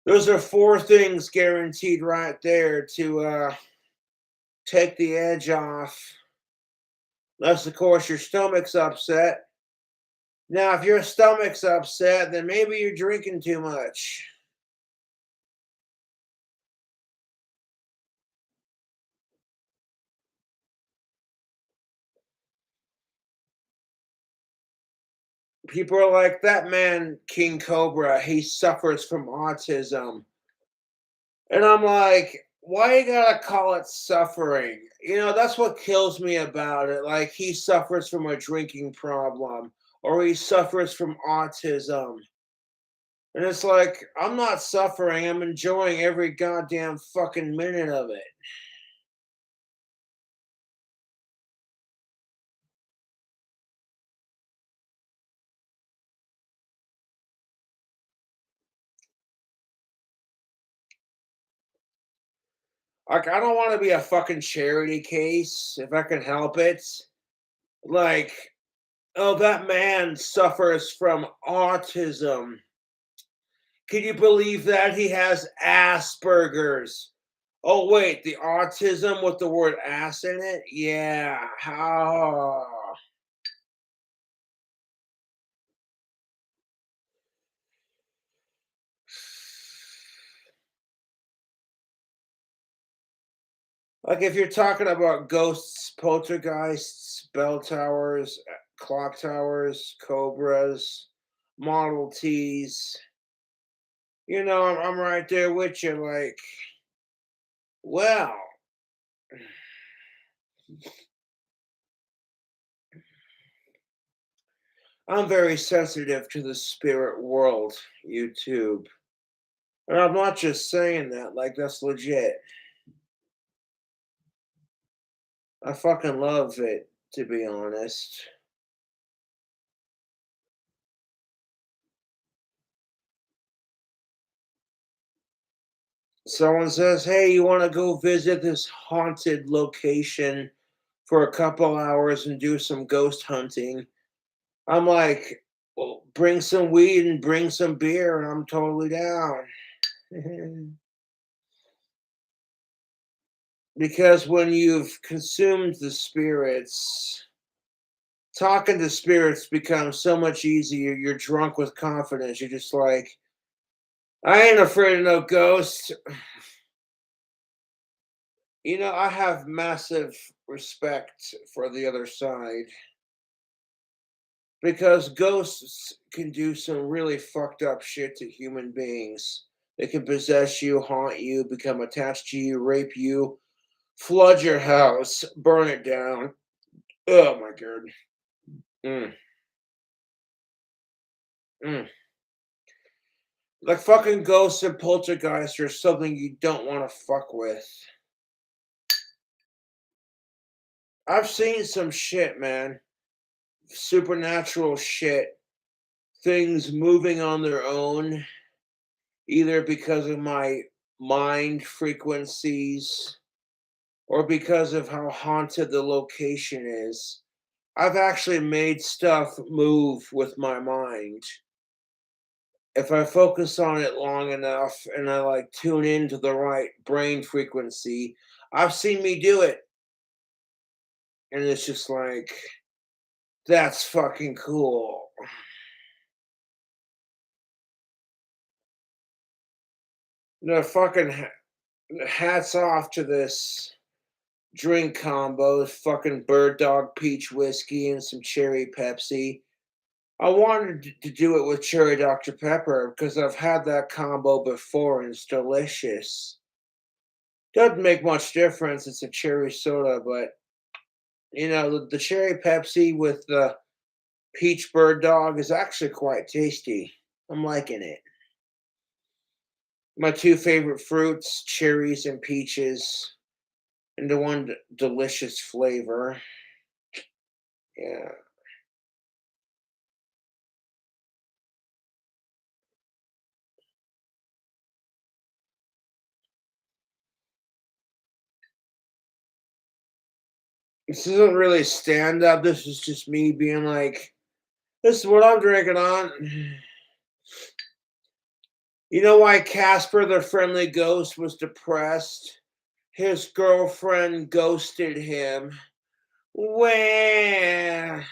Those are 4 things guaranteed right there to take the edge off. Unless, of course, your stomach's upset. Now, if your stomach's upset, then maybe you're drinking too much. People are like, that man, King Cobra, he suffers from autism. And I'm like, why you gotta call it suffering? That's what kills me about it. Like, he suffers from a drinking problem, or he suffers from autism. And it's like, I'm not suffering, I'm enjoying every goddamn fucking minute of it. Like, I don't want to be a fucking charity case if I can help it. Like, oh, that man suffers from autism. Can you believe that? He has Asperger's. Oh, wait, the autism with the word ass in it? Yeah. How? Like, if you're talking about ghosts, poltergeists, bell towers, clock towers, cobras, Model Ts, I'm right there with you. Like, well, I'm very sensitive to the spirit world, YouTube. And I'm not just saying that, like, that's legit. I fucking love it, to be honest. Someone says, hey, you want to go visit this haunted location for a couple hours and do some ghost hunting? I'm like, well, bring some weed and bring some beer, and I'm totally down. Because when you've consumed the spirits, talking to spirits becomes so much easier. You're drunk with confidence. You're just like, I ain't afraid of no ghosts. I have massive respect for the other side because ghosts can do some really fucked up shit to human beings. They can possess you, haunt you, become attached to you, rape you, flood your house, burn it down. Oh my god. Mm, mm. Like fucking ghosts and poltergeists are something you don't want to fuck with. I've seen some shit, man. Supernatural shit. things moving on their own, either because of my mind frequencies or because of how haunted the location is. I've actually made stuff move with my mind. If I focus on it long enough and I like tune into the right brain frequency, I've seen me do it. And it's just like, that's fucking cool. The fucking hats off to this drink combo, fucking bird dog peach whiskey and some cherry Pepsi. I wanted to do it with cherry Dr. Pepper because I've had that combo before and it's delicious. Doesn't make much difference. It's a cherry soda, but the cherry Pepsi with the peach bird dog is actually quite tasty. I'm liking it. My two favorite fruits, cherries and peaches, into one delicious flavor. Yeah. This isn't really stand up. This is just me being like, this is what I'm drinking on. You know why Casper the Friendly Ghost was depressed? His girlfriend ghosted him. Where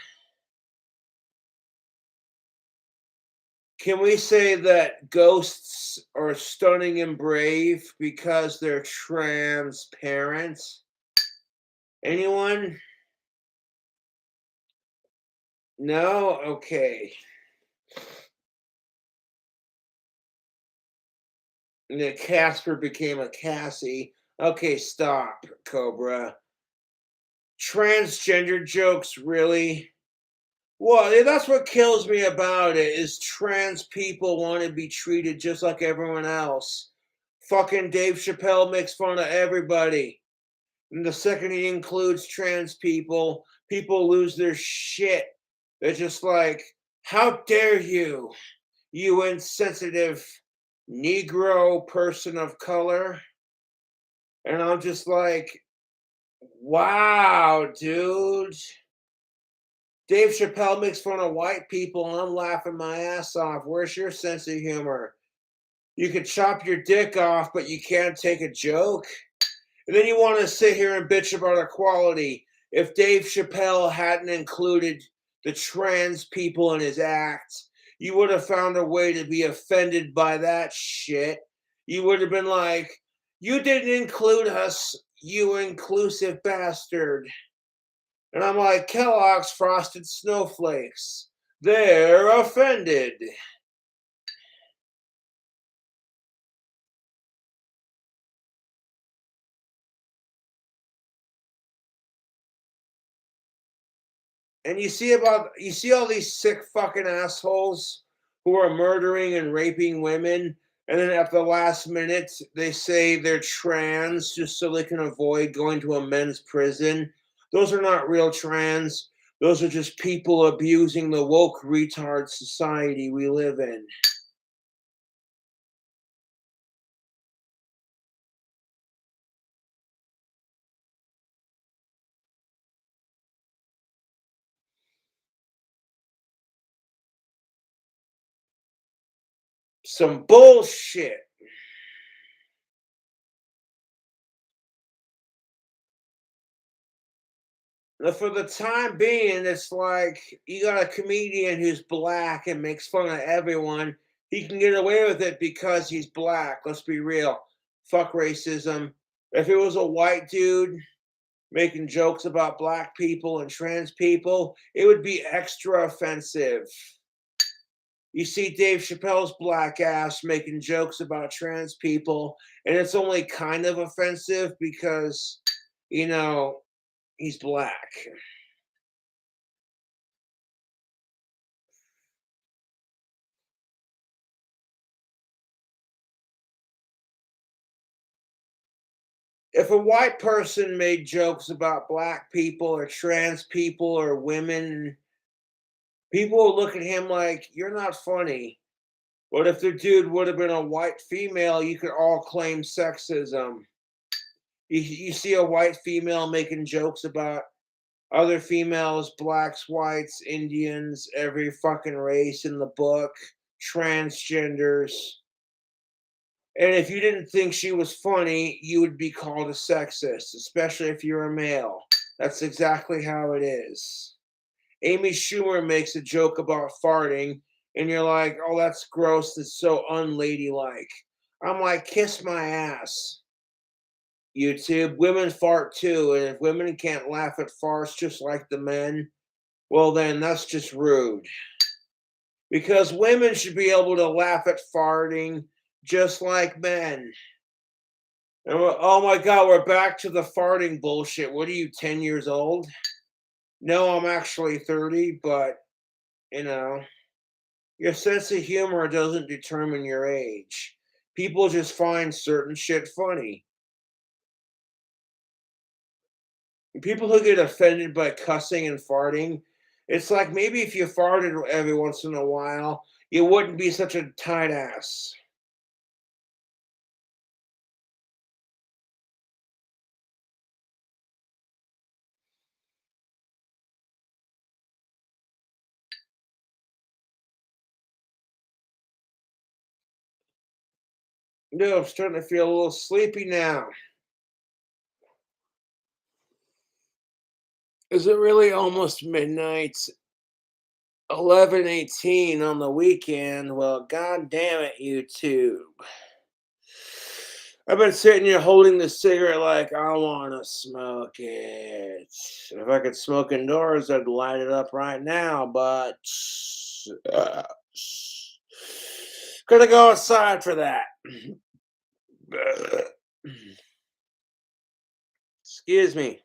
can we say that ghosts are stunning and brave because they're transparent? Anyone? No? Okay. And then Casper became a Cassie. Okay, stop, Cobra. Transgender jokes, really? Well, that's what kills me about it is trans people want to be treated just like everyone else. Fucking Dave Chappelle makes fun of everybody. And the second he includes trans people, people lose their shit. They're just like, how dare you, you insensitive Negro person of color? And I'm just like, wow, dude. Dave Chappelle makes fun of white people and I'm laughing my ass off. Where's your sense of humor? You can chop your dick off, but you can't take a joke? And then you want to sit here and bitch about equality. If Dave Chappelle hadn't included the trans people in his act, you would have found a way to be offended by that shit. You would have been like, you didn't include us, you inclusive bastard. And I'm like, Kellogg's Frosted Snowflakes. They're offended. And you see all these sick fucking assholes who are murdering and raping women, and then at the last minute they say they're trans just so they can avoid going to a men's prison. Those are not real trans. Those are just people abusing the woke retard society we live in. Some bullshit. Now, for the time being, it's like you got a comedian who's black and makes fun of everyone. He can get away with it because he's black. Let's be real. Fuck racism. If it was a white dude making jokes about black people and trans people, it would be extra offensive. You see Dave Chappelle's black ass making jokes about trans people, and it's only kind of offensive because, you know, he's black. If a white person made jokes about black people or trans people or women, People will look at him like, "You're not funny." But if the dude would have been a white female, you could all claim sexism. You see a white female making jokes about other females, blacks, whites, Indians, every fucking race in the book, transgenders. And if you didn't think she was funny, you would be called a sexist, especially if you're a male. That's exactly how it is. Amy Schumer makes a joke about farting, and you're like, oh, that's gross. That's so unladylike. I'm like, kiss my ass. YouTube, women fart too. And if women can't laugh at farts just like the men, well, then that's just rude. Because women should be able to laugh at farting just like men. And oh my God, we're back to the farting bullshit. What are you, 10 years old? No, I'm actually 30, but you know, your sense of humor doesn't determine your age. People just find certain shit funny. People who get offended by cussing and farting, it's like maybe if you farted every once in a while, you wouldn't be such a tight ass. No, I'm starting to feel a little sleepy now. Is it really almost midnight? 11:18 on the weekend. Well, god damn it, YouTube. I've been sitting here holding the cigarette like I want to smoke it. If I could smoke indoors, I'd light it up right now, but uh, gotta go outside for that. Excuse me.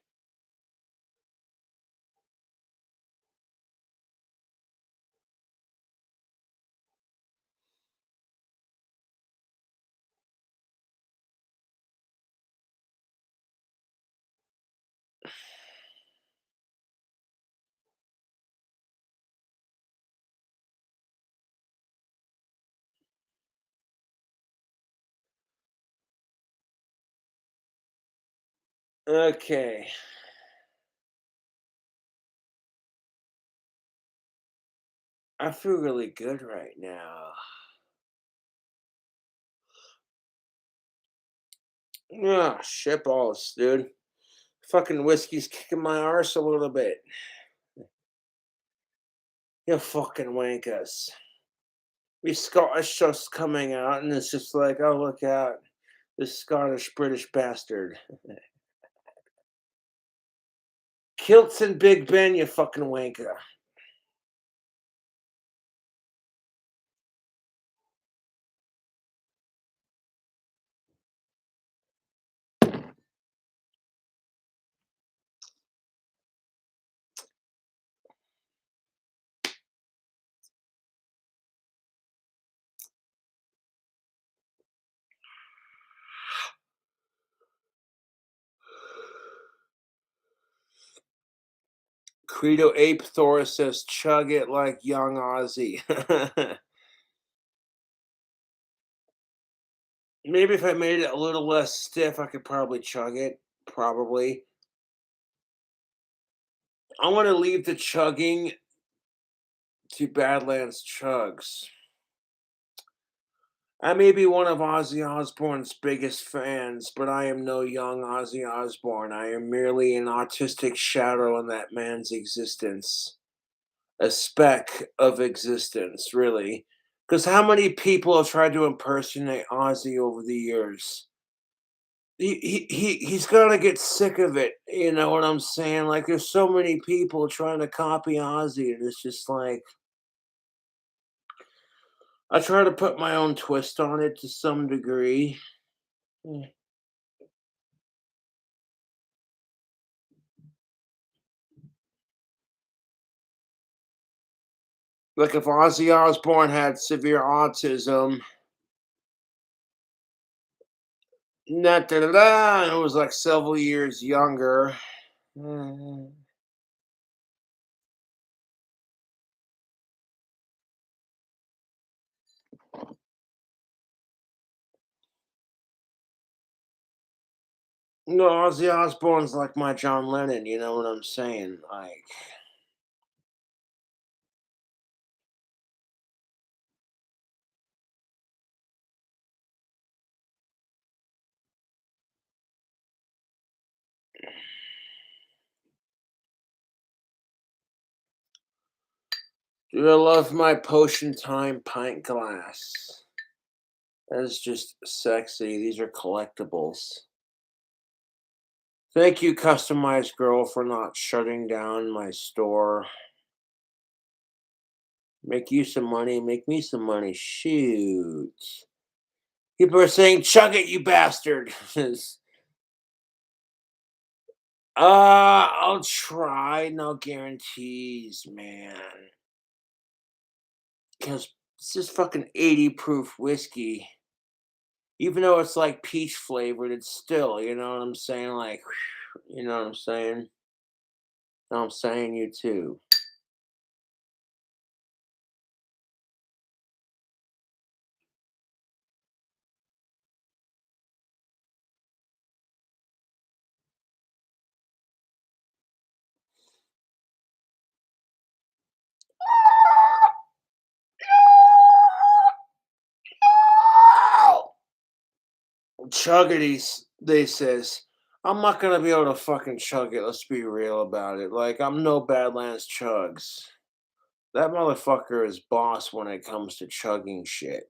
Okay. I feel really good right now. Ah, shit balls, dude. Fucking whiskey's kicking my arse a little bit. You fucking wankers. We Scottish just coming out, and it's just like, oh, look out. This Scottish British bastard. Kilts and Big Ben, you fucking wanker. Credo Ape Thor says, chug it like young Ozzy. Maybe if I made it a little less stiff, I could probably chug it. Probably. I want to leave the chugging to Badlands Chugs. I may be one of Ozzy Osbourne's biggest fans, but I am no young Ozzy Osbourne. I am merely an autistic shadow in that man's existence. A speck of existence, really. Because how many people have tried to impersonate Ozzy over the years? He's gonna get sick of it. You know what I'm saying? Like, there's so many people trying to copy Ozzy, and it's just like I try to put my own twist on it to some degree. Mm. Like if Ozzy Osbourne had severe autism, not da da da, it was like several years younger. Mm. No, Ozzy Osbourne's like my John Lennon, you know what I'm saying? Like, dude, I love my Potion Time pint glass. That is just sexy. These are collectibles. Thank you, Customized Girl, for not shutting down my store. Make you some money, make me some money. Shoot. People are saying, chug it, you bastard. I'll try. No guarantees, man. Because it's just fucking 80 proof whiskey. Even though it's like peach flavored, it's still, you know what I'm saying? Like, you know what I'm saying? I'm saying you too. Chuggities, they says. I'm not gonna be able to fucking chug it. Let's be real about it. Like, I'm no Badlands Chugs. That motherfucker is boss when it comes to chugging shit.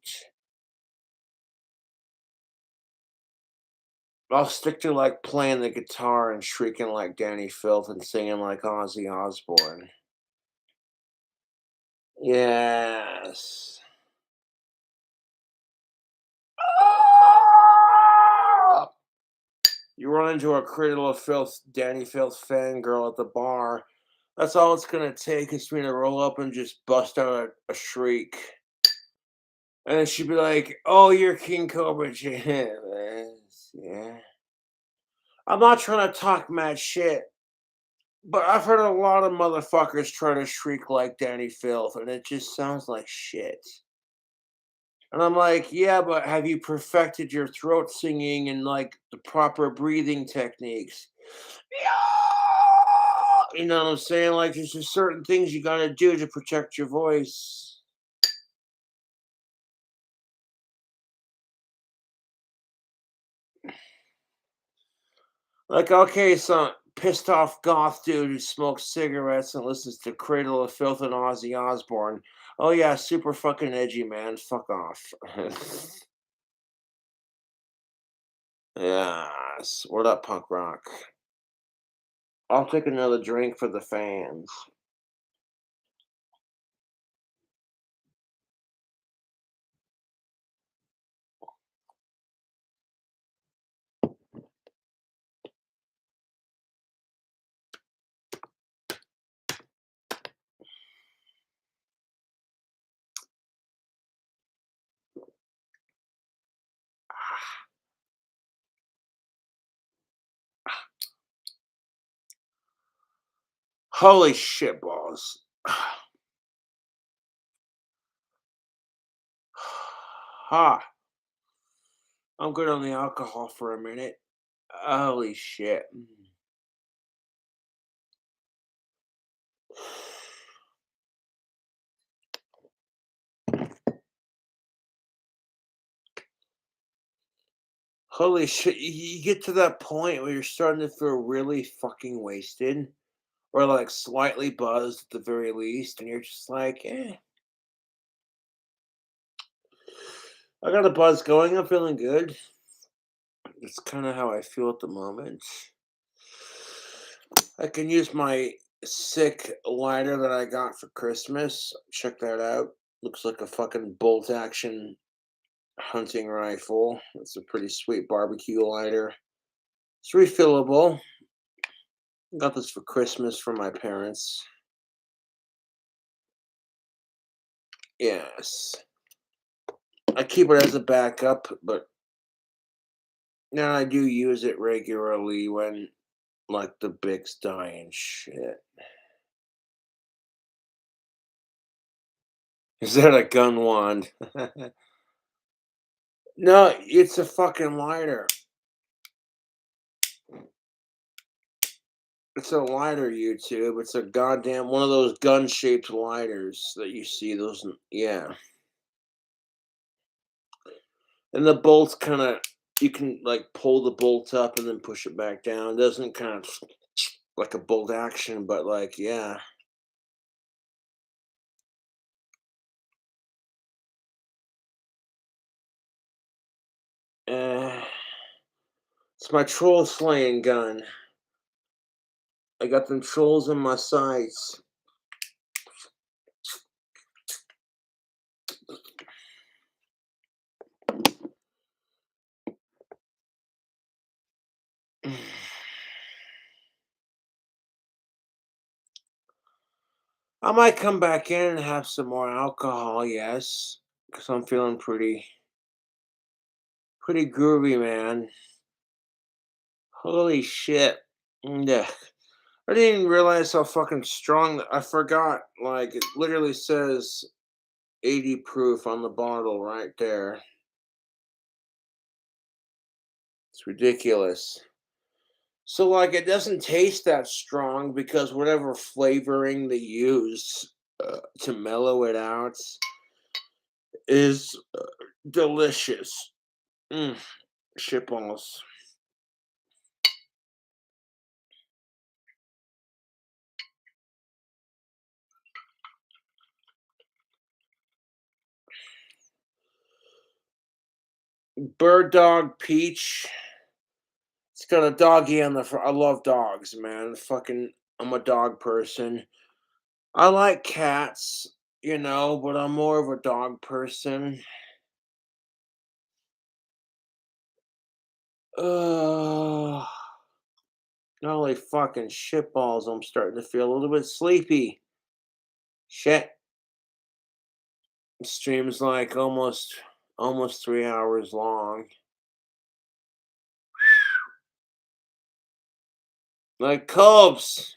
I'll stick to like playing the guitar and shrieking like Danny Filth and singing like Ozzy Osbourne. Yes. You run into a Cradle of Filth, Danny Filth fangirl at the bar. That's all it's gonna take is for me to roll up and just bust out a shriek. And then she'd be like, "Oh, you're King Cobra." Yeah. I'm not trying to talk mad shit, but I've heard a lot of motherfuckers try to shriek like Danny Filth, and it just sounds like shit. And I'm like, yeah, but have you perfected your throat singing and like the proper breathing techniques? You know what I'm saying? Like, there's just certain things you gotta do to protect your voice. Like, okay, some pissed off goth dude who smokes cigarettes and listens to Cradle of Filth and Ozzy Osbourne. Oh yeah, super fucking edgy, man. Fuck off. Yes. What up, punk rock? I'll take another drink for the fans. Holy shit balls. Ha. I'm good on the alcohol for a minute. Holy shit. Holy shit. You get to that point where you're starting to feel really fucking wasted or like slightly buzzed at the very least, and you're just like, eh, I got a buzz going. I'm feeling good. It's kind of how I feel at the moment. I can use my sick lighter that I got for Christmas. Check that out. Looks like a fucking bolt action hunting rifle. It's a pretty sweet barbecue lighter. It's refillable. Got this for Christmas from my parents. Yes. I keep it as a backup, but now I do use it regularly when like the Bic's die and shit. Is that a gun wand? No, it's a fucking lighter. It's a lighter, YouTube. It's a goddamn one of those gun-shaped lighters that you see. Those, yeah. And the bolts kind of, you can like pull the bolt up and then push it back down. It doesn't kind of like a bolt action, but like, yeah. Uh, it's my troll slaying gun. I got them trolls in my sights. I might come back in and have some more alcohol, yes, because I'm feeling pretty groovy, man. Holy shit. Yeah. I didn't even realize how fucking strong I forgot. Like it literally says 80 proof on the bottle right there. It's ridiculous. So like it doesn't taste that strong because whatever flavoring they use to mellow it out is delicious. Mm, shitballs. Bird dog peach. It's got a doggy on the front. I love dogs, man. Fucking, I'm a dog person. I like cats, but I'm more of a dog person. Ugh. Holy fucking shitballs, I'm starting to feel a little bit sleepy. Shit. Stream's like almost 3 hours long. Like Cubs.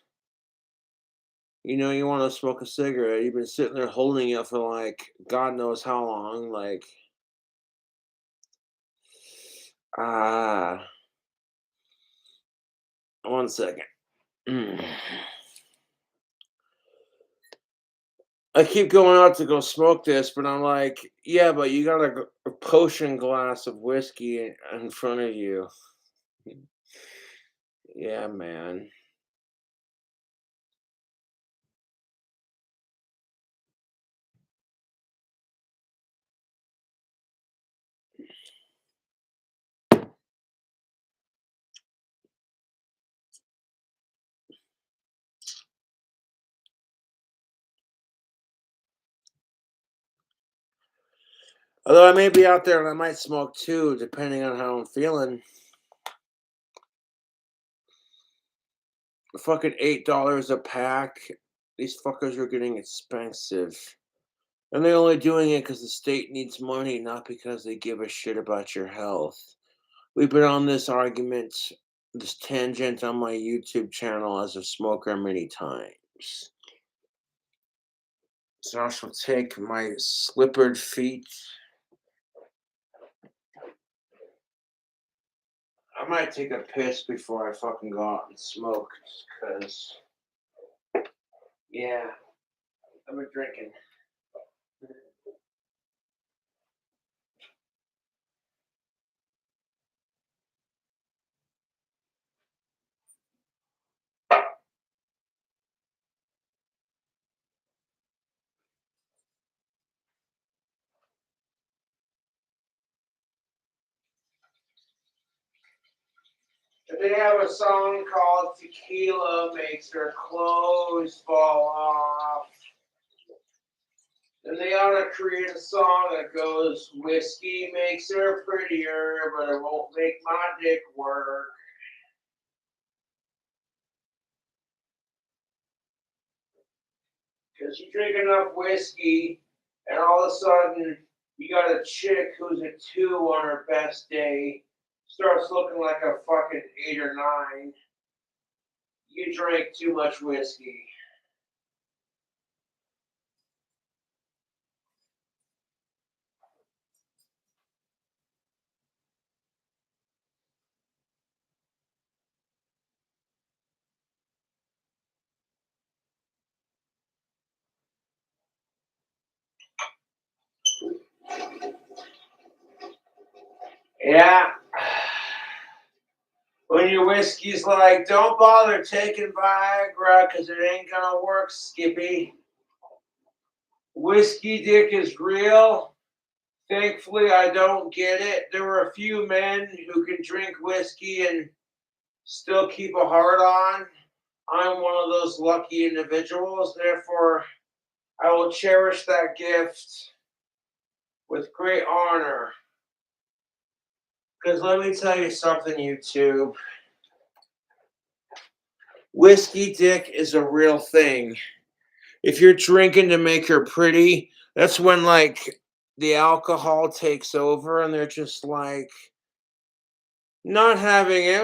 You want to smoke a cigarette. You've been sitting there holding it for like God knows how long. Like, ah, 1 second. Mm. I keep going out to go smoke this, but I'm like, yeah, but you got a potion glass of whiskey in front of you. Yeah, man. Although I may be out there and I might smoke too, depending on how I'm feeling. Fucking $8 a pack. These fuckers are getting expensive. And they're only doing it because the state needs money, not because they give a shit about your health. We've been on this argument, this tangent on my YouTube channel as a smoker many times. So I shall take my slippered feet. I might take a piss before I fucking go out and smoke, because, yeah, I've been drinking. They have a song called Tequila Makes Her Clothes Fall Off. And they ought to create a song that goes, Whiskey makes her prettier, but it won't make my dick work. Because you drink enough whiskey, and all of a sudden, you got a chick who's a 2 on her best day, starts looking like a fucking 8 or 9. You drank too much whiskey. Yeah. When your whiskey's like, don't bother taking Viagra because it ain't gonna work, Skippy. Whiskey dick is real. Thankfully, I don't get it. There are a few men who can drink whiskey and still keep a heart on. I'm one of those lucky individuals. Therefore, I will cherish that gift with great honor. Because let me tell you something, YouTube. Whiskey dick is a real thing. If you're drinking to make her pretty, that's when like the alcohol takes over and they're just like not having it.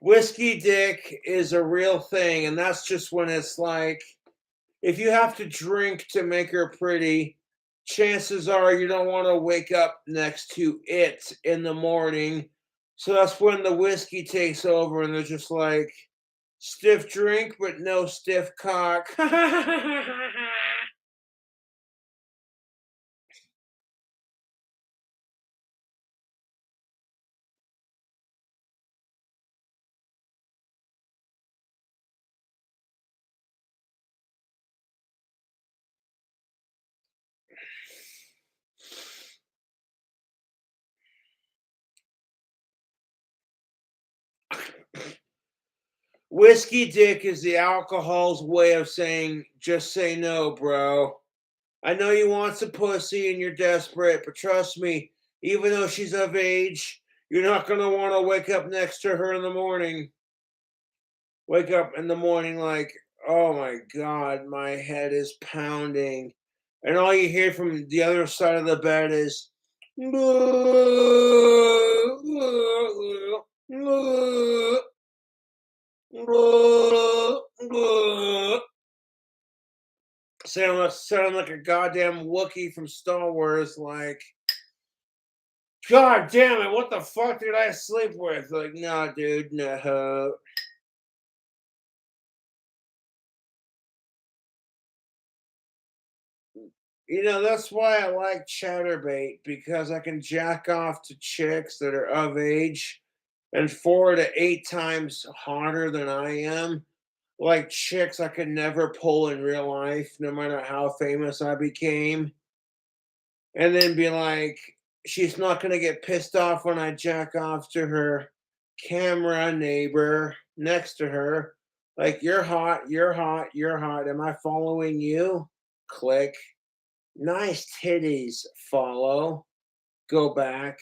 Whiskey dick is a real thing, and that's just when it's like if you have to drink to make her pretty, chances are you don't want to wake up next to it in the morning. So that's when the whiskey takes over, and they're just like stiff drink, but no stiff cock. Whiskey dick is the alcohol's way of saying, just say no, bro. I know you want some pussy and you're desperate, but trust me, even though she's of age, you're not going to want to wake up next to her in the morning. Wake up in the morning like, oh my God, my head is pounding. And all you hear from the other side of the bed is, sound like a goddamn Wookiee from Star Wars, like, God damn it, what the fuck did I sleep with? Like, no, dude, no. You know, that's why I like chatterbait, because I can jack off to chicks that are of age and 4 to 8 times hotter than I am. Like chicks I could never pull in real life, no matter how famous I became. And then be like, she's not gonna get pissed off when I jack off to her camera neighbor next to her. Like, you're hot, you're hot, you're hot. Am I following you? Click. Nice titties. Follow. Go back.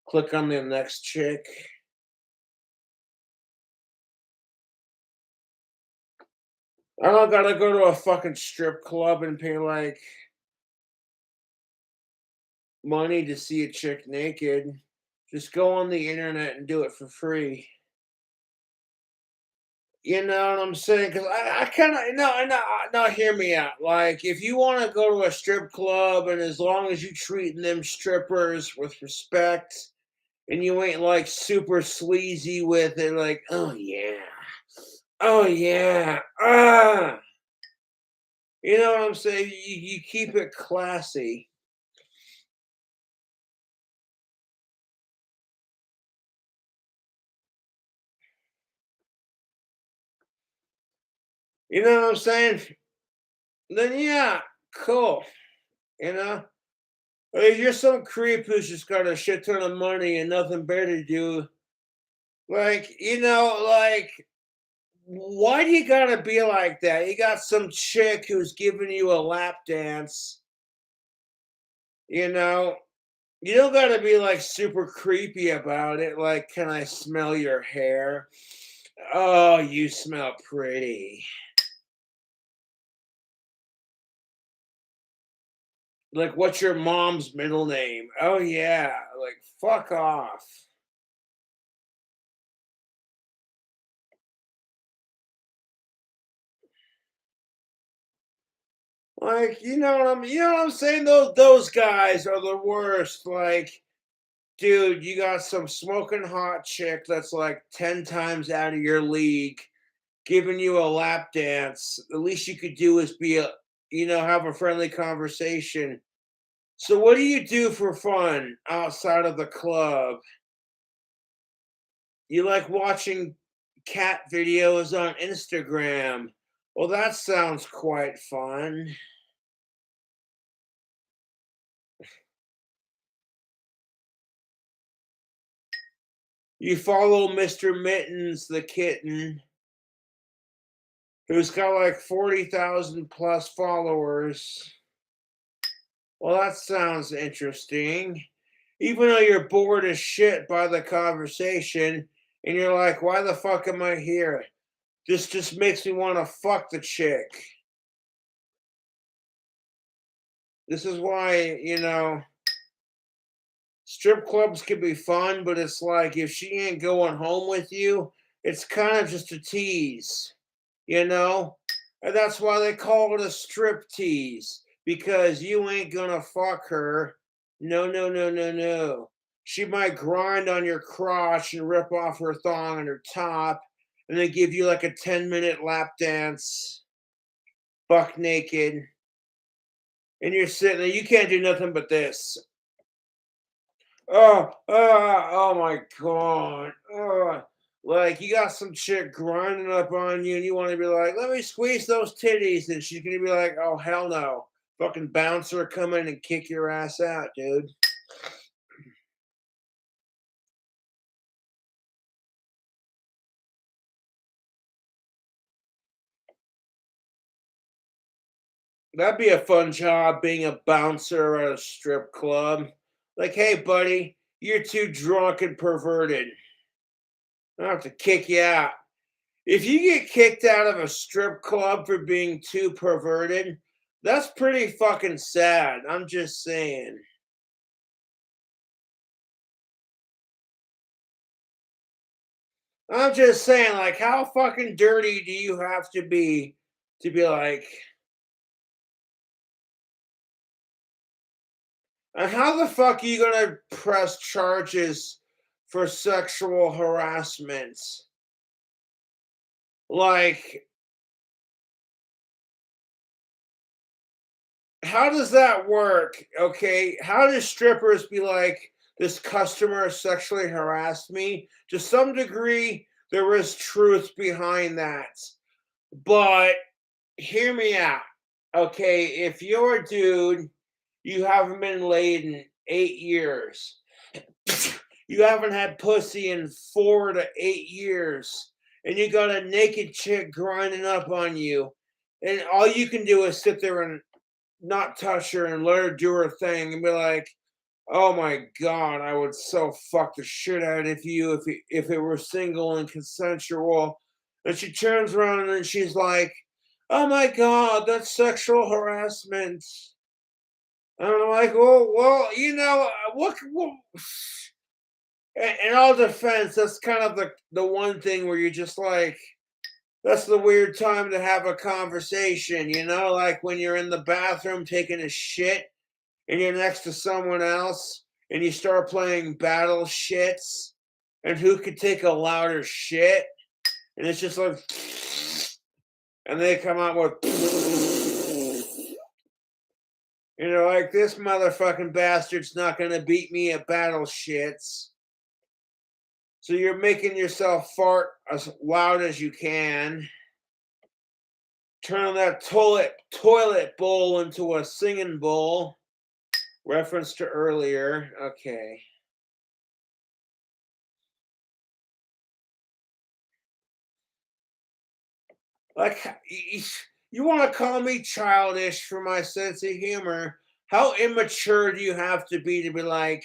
Click on the next chick. I don't gotta go to a fucking strip club and pay like money to see a chick naked. Just go on the internet and do it for free. You know what I'm saying? Because I kind of no. Hear me out. Like, if you want to go to a strip club, and as long as you treating them strippers with respect, and you ain't like super sleazy with it, like, oh yeah, you know what I'm saying? You keep it classy. You know what I'm saying? Then yeah, cool. You know. But if you're some creep who's just got a shit ton of money and nothing better to do, like, like, why do you gotta be like that? You got some chick who's giving you a lap dance, you know? You don't gotta be like super creepy about it. Like, can I smell your hair? Oh, you smell pretty. Like, what's your mom's middle name? Oh, yeah. Like, fuck off. Like, you know what I'm saying? Those guys are the worst. Like, dude, you got some smoking hot chick that's like 10 times out of your league. giving you a lap dance. The least you could do is have a friendly conversation. So, what do you do for fun outside of the club? You like watching cat videos on Instagram. Well, that sounds quite fun. You follow Mr. Mittens the kitten, who's got like 40,000 plus followers. Well, that sounds interesting. Even though you're bored as shit by the conversation, and you're like, why the fuck am I here? This just makes me want to fuck the chick. This is why, strip clubs can be fun, but it's like if she ain't going home with you, it's kind of just a tease, you know? And that's why they call it a strip tease, because you ain't gonna fuck her. No, no, no, no, no. She might grind on your crotch and rip off her thong and her top, and then give you like a 10-minute lap dance, buck naked. And you're sitting there, you can't do nothing but this. Oh my God. Like you got some chick grinding up on you and you want to be like, let me squeeze those titties. And she's going to be like, oh, hell no. Fucking bouncer come in and kick your ass out, dude. That'd be a fun job being a bouncer at a strip club. Like, hey, buddy, you're too drunk and perverted. I have to kick you out. If you get kicked out of a strip club for being too perverted, that's pretty fucking sad. I'm just saying. I'm just saying, like, how fucking dirty do you have to be like, and how the fuck are you gonna press charges for sexual harassment? Like, how does that work? Okay, how do strippers be like, this customer sexually harassed me? To some degree, there is truth behind that. But hear me out. Okay, if you're a dude, you haven't been laid in 8 years, you haven't had pussy in 4 to 8 years, and you got a naked chick grinding up on you, and all you can do is sit there and not touch her and let her do her thing and be like, "Oh my God, I would so fuck the shit out of you if it were single and consensual." And she turns around and she's like, "Oh my God, that's sexual harassment." And I'm like, well, what in all defense, that's kind of the one thing where you're just like, that's the weird time to have a conversation, like when you're in the bathroom taking a shit and you're next to someone else and you start playing battle shits and who could take a louder shit, and it's just like, and they come out with, like this motherfucking bastard's not gonna beat me at battle shits. So you're making yourself fart as loud as you can. Turn that toilet bowl into a singing bowl. Reference to earlier. Okay. Like, you want to call me childish for my sense of humor? How immature do you have to be like,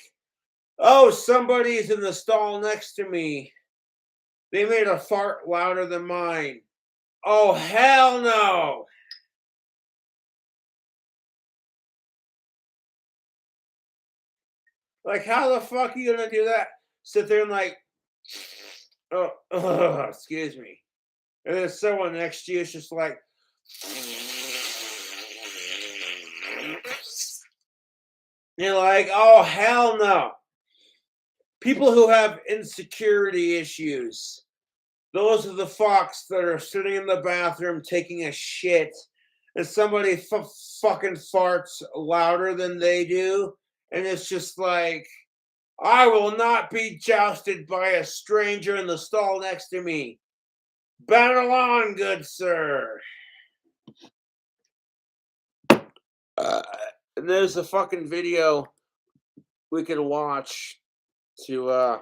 oh, somebody's in the stall next to me. They made a fart louder than mine. Oh, hell no. Like, how the fuck are you gonna do that? Sit there and like, excuse me. And then someone next to you is just like, you're like, oh hell no. People who have insecurity issues, Those are the fucks that are sitting in the bathroom taking a shit, and somebody fucking farts louder than they do, and it's just like, I will not be jousted by a stranger in the stall next to me. Battle on, good sir. And there's a fucking video we could watch to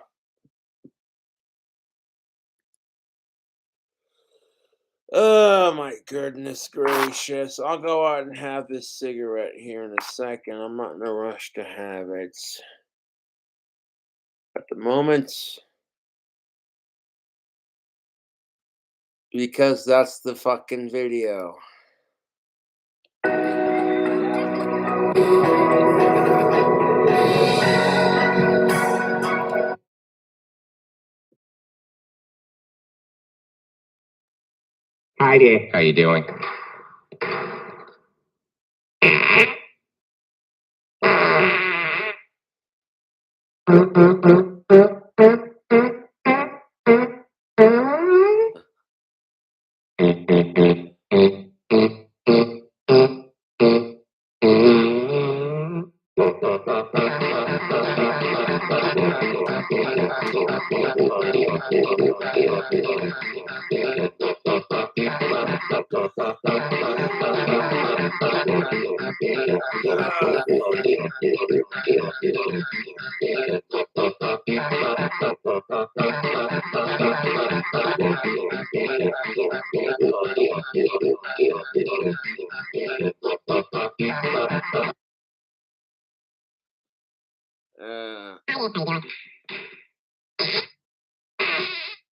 oh my goodness gracious. I'll go out and have this cigarette here in a second. I'm not in a rush to have it at the moment because that's the fucking video. Hi there. How you doing?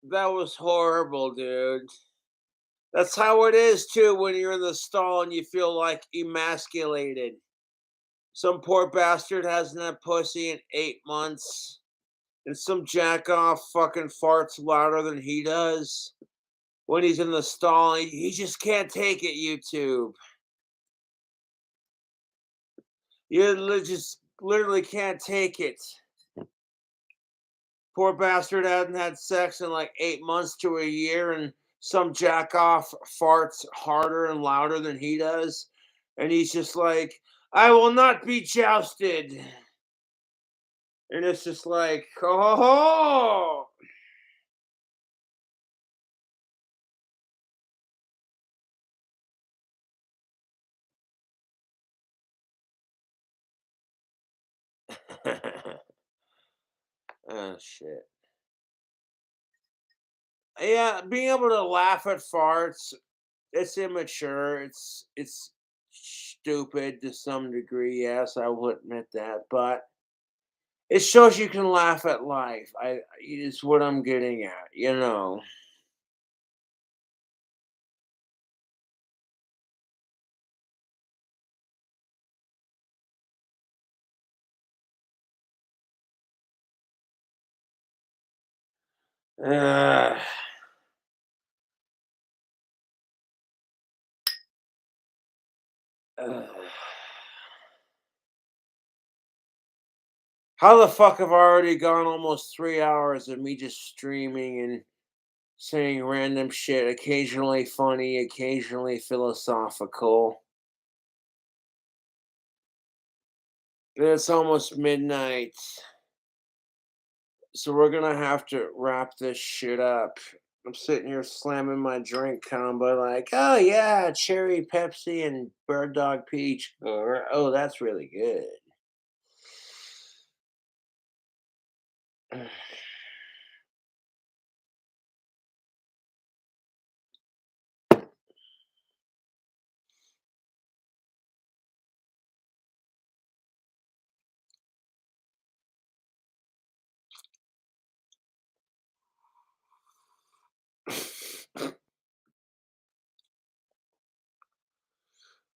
That was horrible, dude. That's how it is too when you're in the stall and you feel like emasculated. Some poor bastard hasn't had pussy in 8 months, and some jack off fucking farts louder than he does when he's in the stall. He just can't take it, YouTube. You just literally can't take it. Poor bastard hadn't had sex in like 8 months to a year, and some jack off farts harder and louder than he does. And he's just like, I will not be jousted. And it's just like, oh. Oh, shit. Yeah, being able to laugh at farts, it's immature. It's stupid to some degree. Yes, I will admit that, but it shows you can laugh at life. I Is what I'm getting at, you know. Uh, uh, how the fuck have I already gone almost 3 hours of me just streaming and saying random shit, occasionally funny, occasionally philosophical. And it's almost midnight. So we're gonna have to wrap this shit up. I'm sitting here slamming my drink combo like, oh yeah, cherry Pepsi and bird dog peach. Oh, that's really good.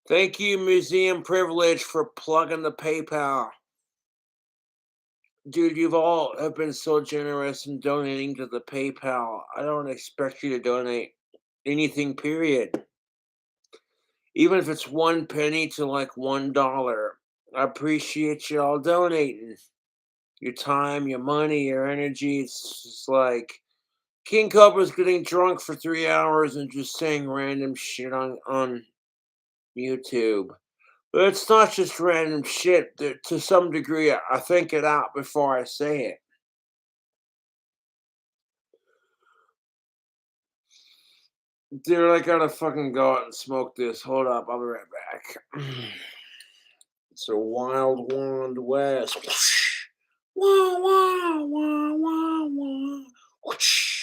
Thank you, Museum Privilege, for plugging the PayPal. Dude, you've all have been so generous in donating to the PayPal. I don't expect you to donate anything, period. Even if it's 1 penny to like $1. I appreciate you all donating. Your time, your money, your energy. It's just like King Cobra's getting drunk for 3 hours and just saying random shit on YouTube. But it's not just random shit. To some degree, I think it out before I say it. Dude, I gotta fucking go out and smoke this. Hold up, I'll be right back. It's a wild west. Wah, wah, wah, wah, wah. Whoosh.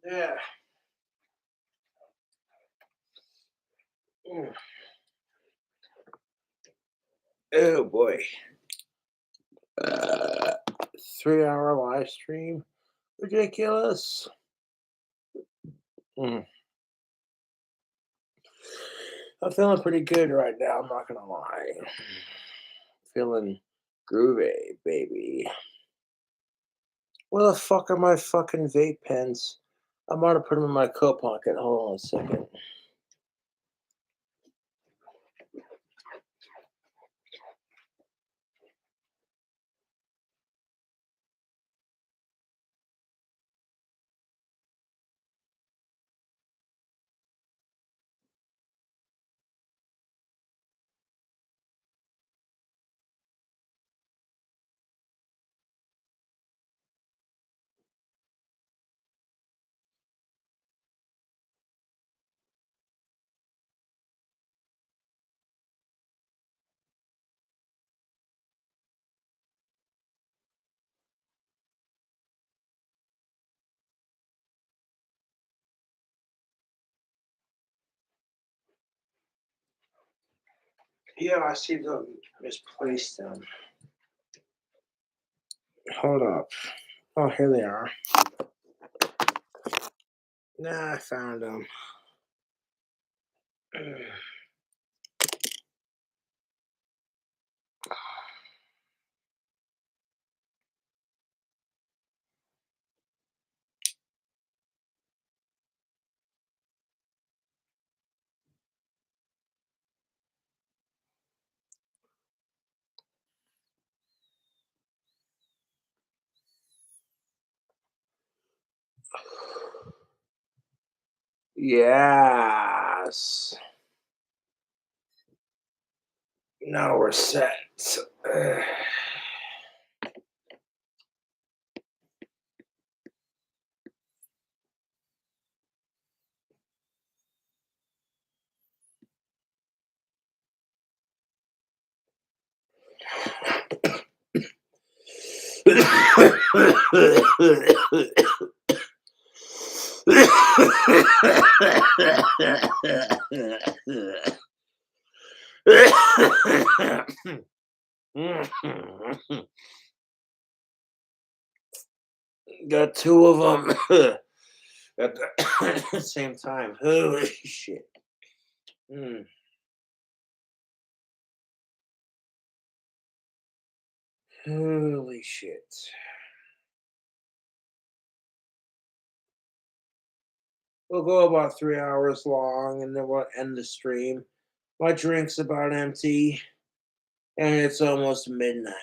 Yeah. Mm. Oh boy. Uh, 3 hour live stream. Ridiculous. Mm. I'm feeling pretty good right now, I'm not gonna lie. Feeling groovy, baby. Where the fuck are my fucking vape pens? I might have put them in my coat pocket. Hold on a second. Yeah, I see them misplaced them. Hold up. Oh, here they are. Nah, I found them. Yes. Now we're set. Got two of them at the same time. Holy shit. Mm. Holy shit. We'll go about 3 hours long and then we'll end the stream. My drink's about empty and it's almost midnight.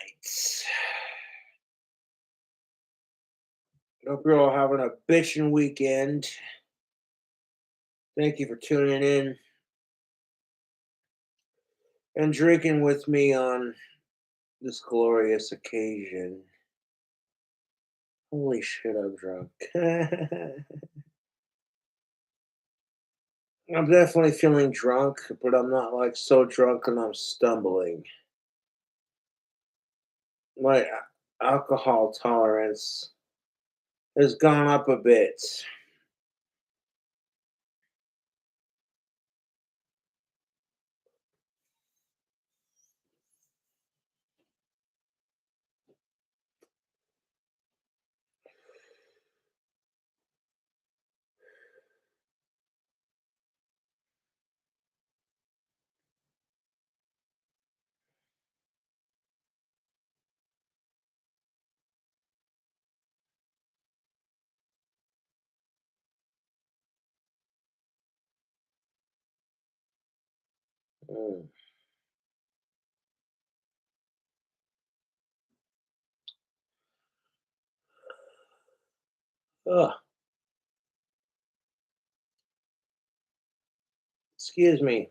Hope you're all having a bitchin' weekend. Thank you for tuning in and drinking with me on this glorious occasion. Holy shit, I'm drunk. I'm definitely feeling drunk, but I'm not like so drunk and I'm stumbling. My alcohol tolerance has gone up a bit. Mm. Ugh, excuse me.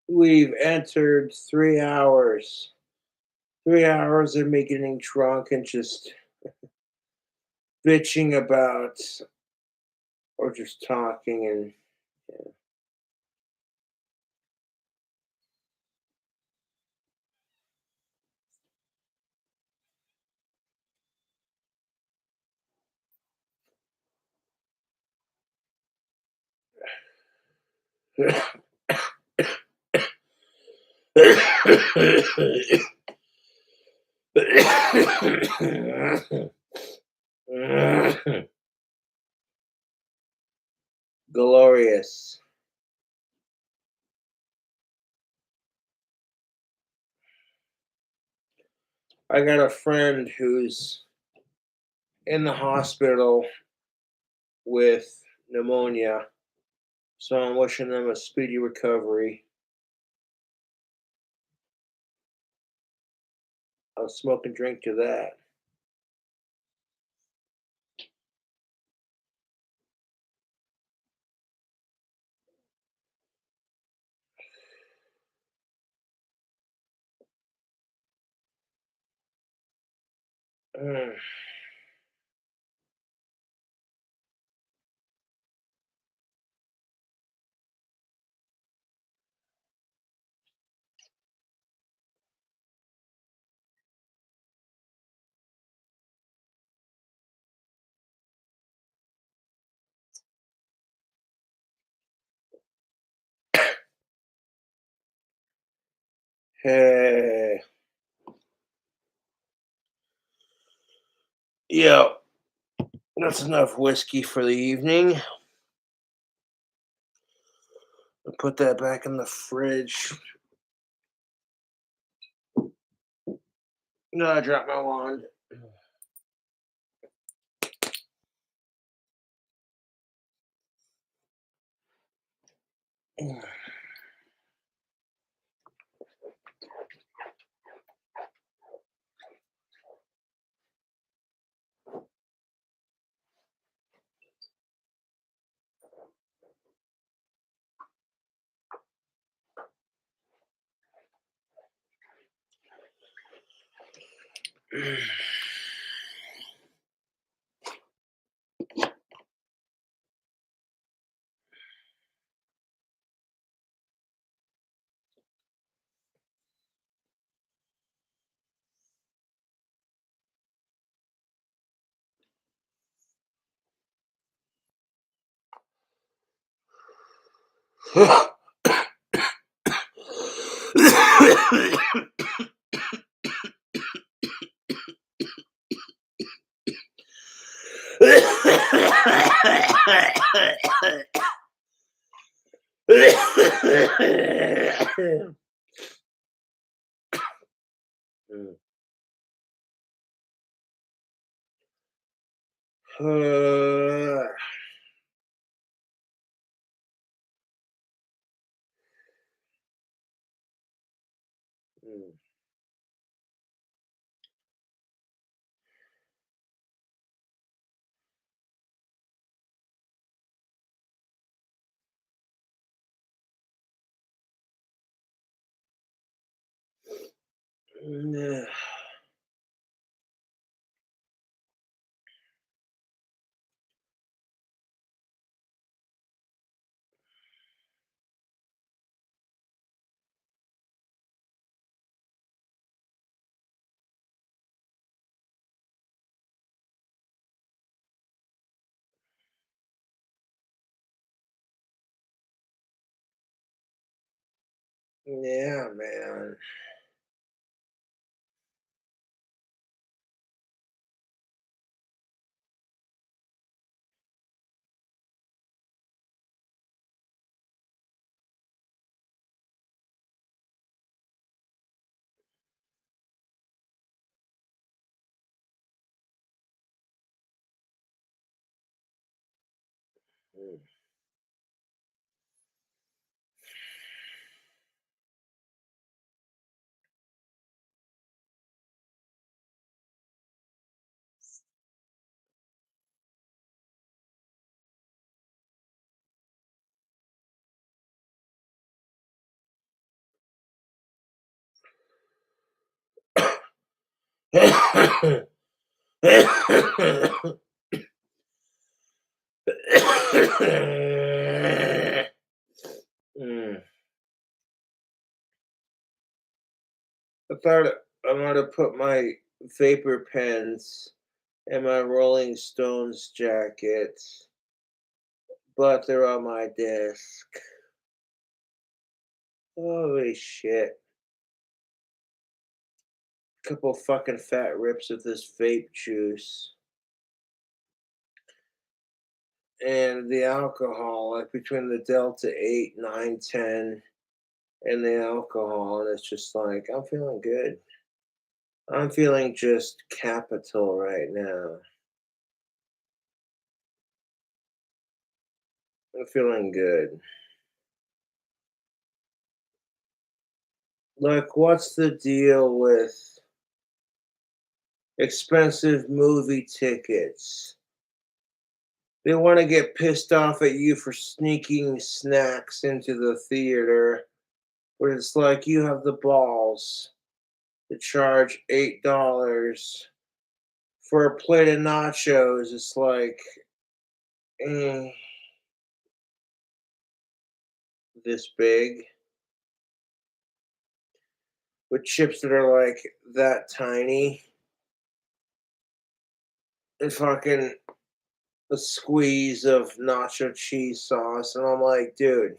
We've entered 3 hours. 3 hours of me getting drunk and just bitching about or just talking and yeah. Glorious. I got a friend who's in the hospital with pneumonia, so I'm wishing them a speedy recovery. I'll smoke and drink to that. Mm. Hey, yeah, that's enough whiskey for the evening. I'll put that back in the fridge. No, I dropped my wand. Yeah. Yeah, man. Mm. I thought I might have put my vapor pens in my Rolling Stones jacket, but they're on my desk. Holy shit. Couple fucking fat rips of this vape juice. And the alcohol, like between the Delta 8, 9, 10, and the alcohol, and it's just like, I'm feeling good. I'm feeling just capital right now. I'm feeling good. Like, what's the deal with expensive movie tickets? They want to get pissed off at you for sneaking snacks into the theater, but it's like you have the balls to charge $8 for a plate of nachos. It's like, eh, this big with chips that are like that tiny and fucking a squeeze of nacho cheese sauce. And I'm like, dude,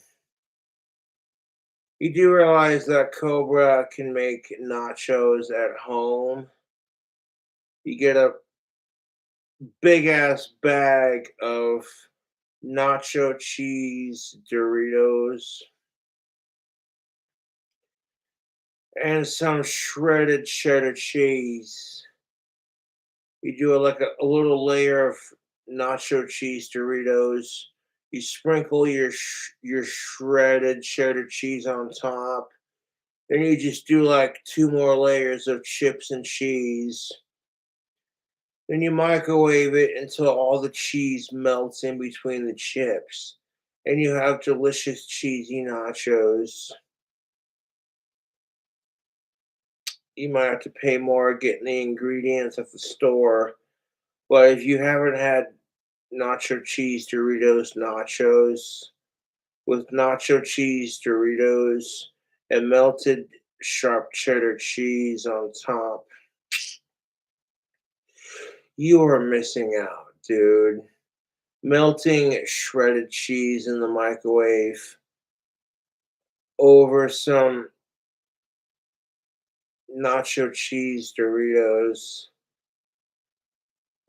you do realize that Cobra can make nachos at home? You get a big ass bag of nacho cheese Doritos and some shredded cheddar cheese. You do a little layer of nacho cheese Doritos. You sprinkle your shredded cheddar cheese on top. Then you just do like two more layers of chips and cheese. Then you microwave it until all the cheese melts in between the chips. And you have delicious cheesy nachos. You might have to pay more getting the ingredients at the store. But if you haven't had nacho cheese Doritos nachos with nacho cheese Doritos and melted sharp cheddar cheese on top, you are missing out, dude. Melting shredded cheese in the microwave over some nacho cheese Doritos.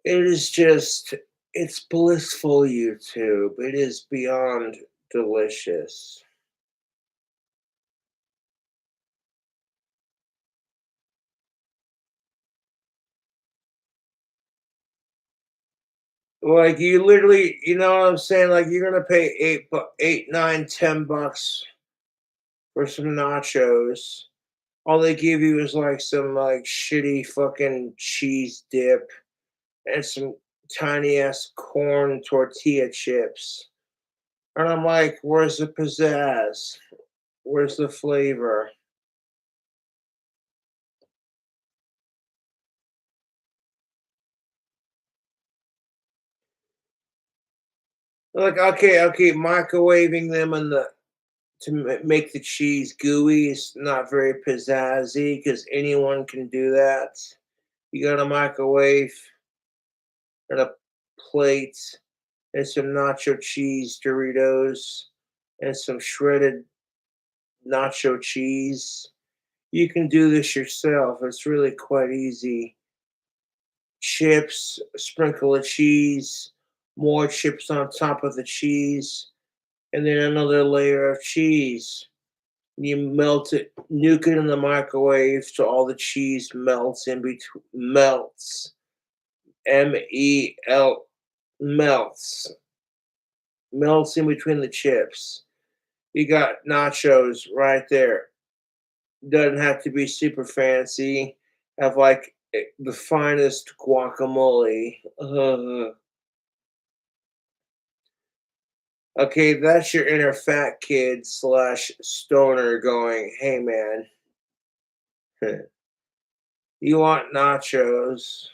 It is just, it's blissful, YouTube. It is beyond delicious. Like you literally, you know what I'm saying? Like you're gonna pay 8, 9, $10 for some nachos. All they give you is like some like shitty fucking cheese dip and some tiny ass corn tortilla chips. And I'm like, where's the pizzazz? Where's the flavor? Like, okay, microwaving them in the make the cheese gooey is not very pizzazzy because anyone can do that. You got a microwave and a plate and some nacho cheese Doritos and some shredded nacho cheese. You can do this yourself. It's really quite easy. Chips, sprinkle of cheese, more chips on top of the cheese, and then another layer of cheese. You melt it, nuke it in the microwave so all the cheese melts in between. Melts. MEL. Melts. Melts in between the chips. You got nachos right there. Doesn't have to be super fancy. Have like the finest guacamole. Okay, that's your inner fat kid slash stoner going, hey man, you want nachos?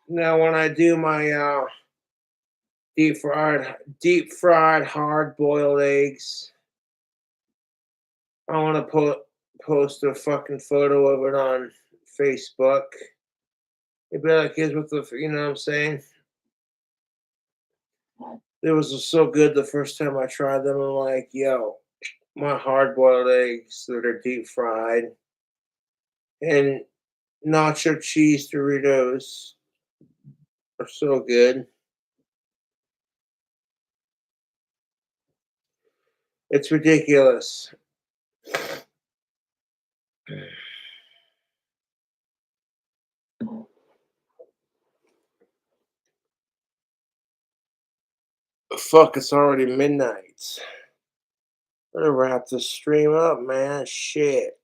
Now when I do my deep fried hard boiled eggs, I want to post a fucking photo of it on Facebook. It'd be like kids with the, you know what I'm saying? It was so good the first time I tried them. I'm like, yo, my hard boiled eggs that are deep fried and nacho cheese Doritos are so good. It's ridiculous. Fuck, it's already midnight. Better wrap this stream up, man. Shit.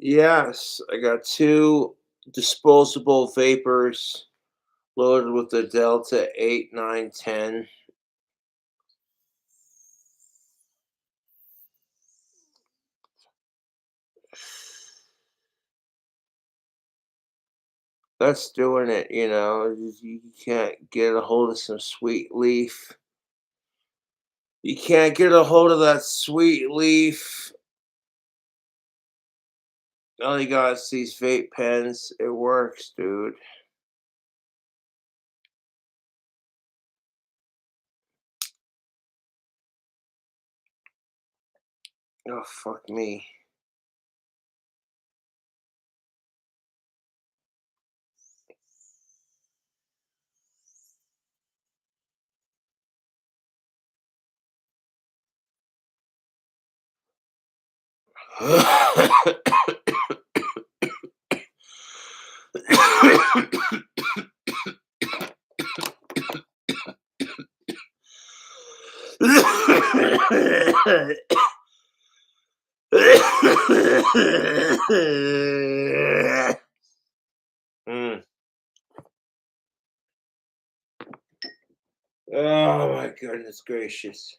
Yes, I got two disposable vapors loaded with the Delta 8, 9, 10. That's doing it, you know. You can't get a hold of some sweet leaf. You can't get a hold of that sweet leaf. All you got is these vape pens. It works, dude. Oh, fuck me. Mm. Oh my goodness gracious.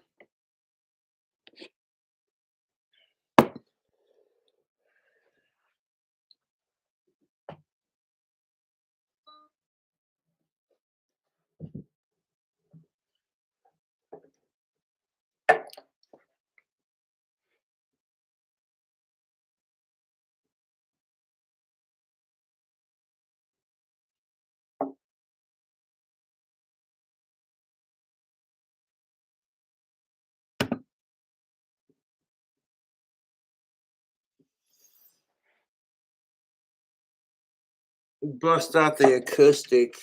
Bust out the acoustic.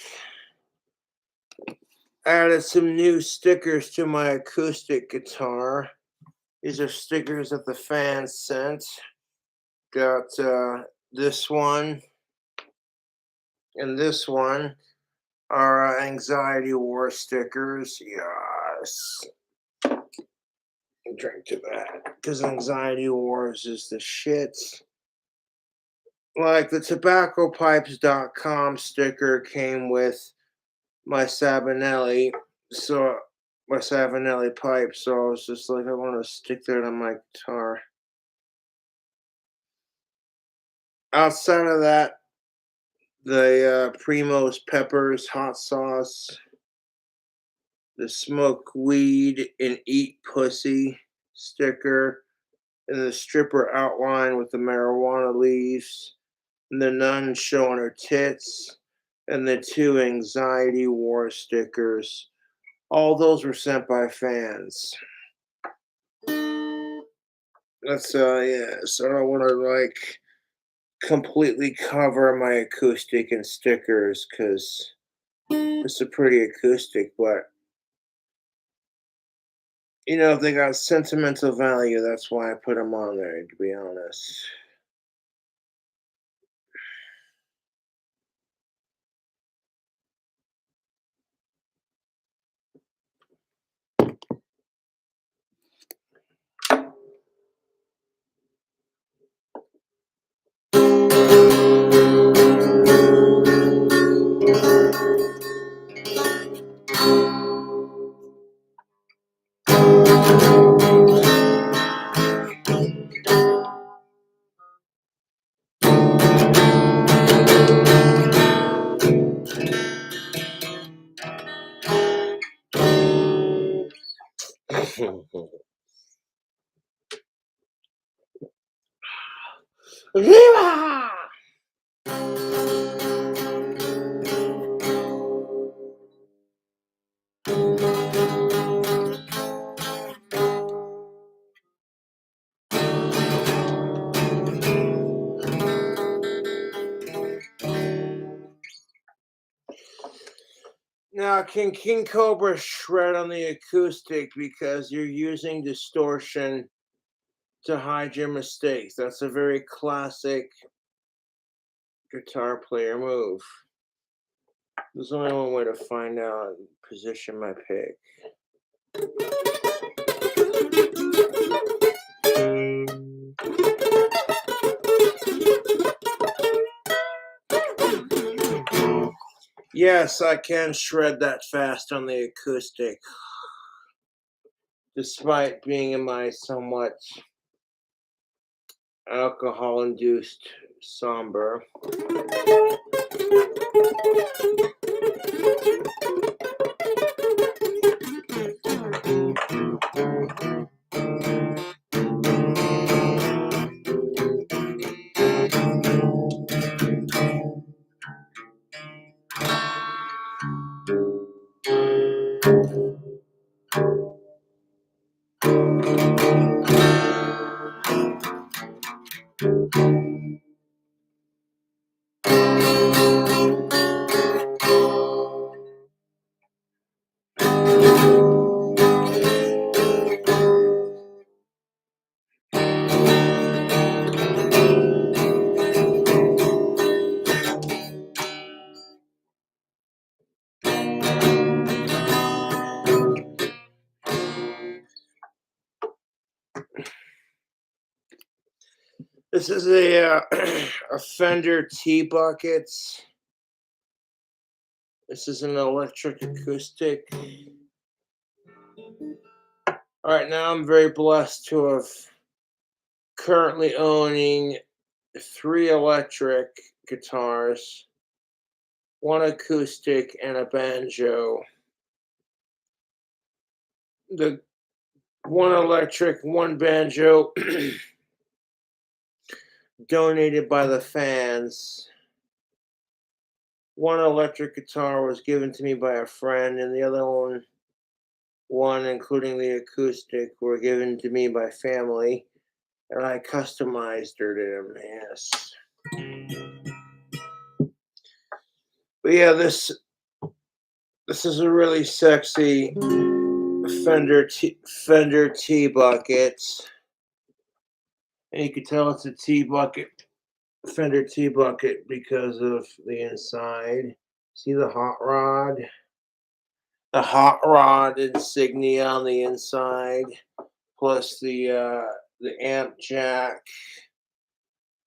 Added some new stickers to my acoustic guitar. These are stickers that the fans sent. Got this one and this one are anxiety war stickers. Yes. Drink to that because anxiety wars is the shit. Like the tobaccopipes.com sticker came with my Sabanelli, so my Sabanelli pipe. So I was just like, I want to stick that on my guitar. Outside of that, the Primo's Peppers hot sauce, the smoke weed and eat pussy sticker, and the stripper outline with the marijuana leaves, and the nun showing her tits, and the two anxiety war stickers. All those were sent by fans. That's yeah. So I don't want to like completely cover my acoustic in stickers because it's a pretty acoustic, but you know, if they got sentimental value, that's why I put them on there, to be honest. Now, can King Cobra shred on the acoustic because you're using distortion to hide your mistakes? That's a very classic guitar player move. There's only one way to find out and position my pick. Yes, I can shred that fast on the acoustic, despite being in my somewhat alcohol-induced somber. This is a Fender T-Buckets. This is an electric acoustic. All right, now I'm very blessed to have currently owning 3 electric guitars, 1 acoustic, and a banjo. The 1 electric, 1 banjo donated by the fans. 1 electric guitar was given to me by a friend, and the other one including the acoustic, were given to me by family, and I customized her to them. Yes. But yeah, this is a really sexy Fender T bucket, and you can tell it's a T bucket, Fender T bucket, because of the inside. See the hot rod insignia on the inside, plus the amp jack,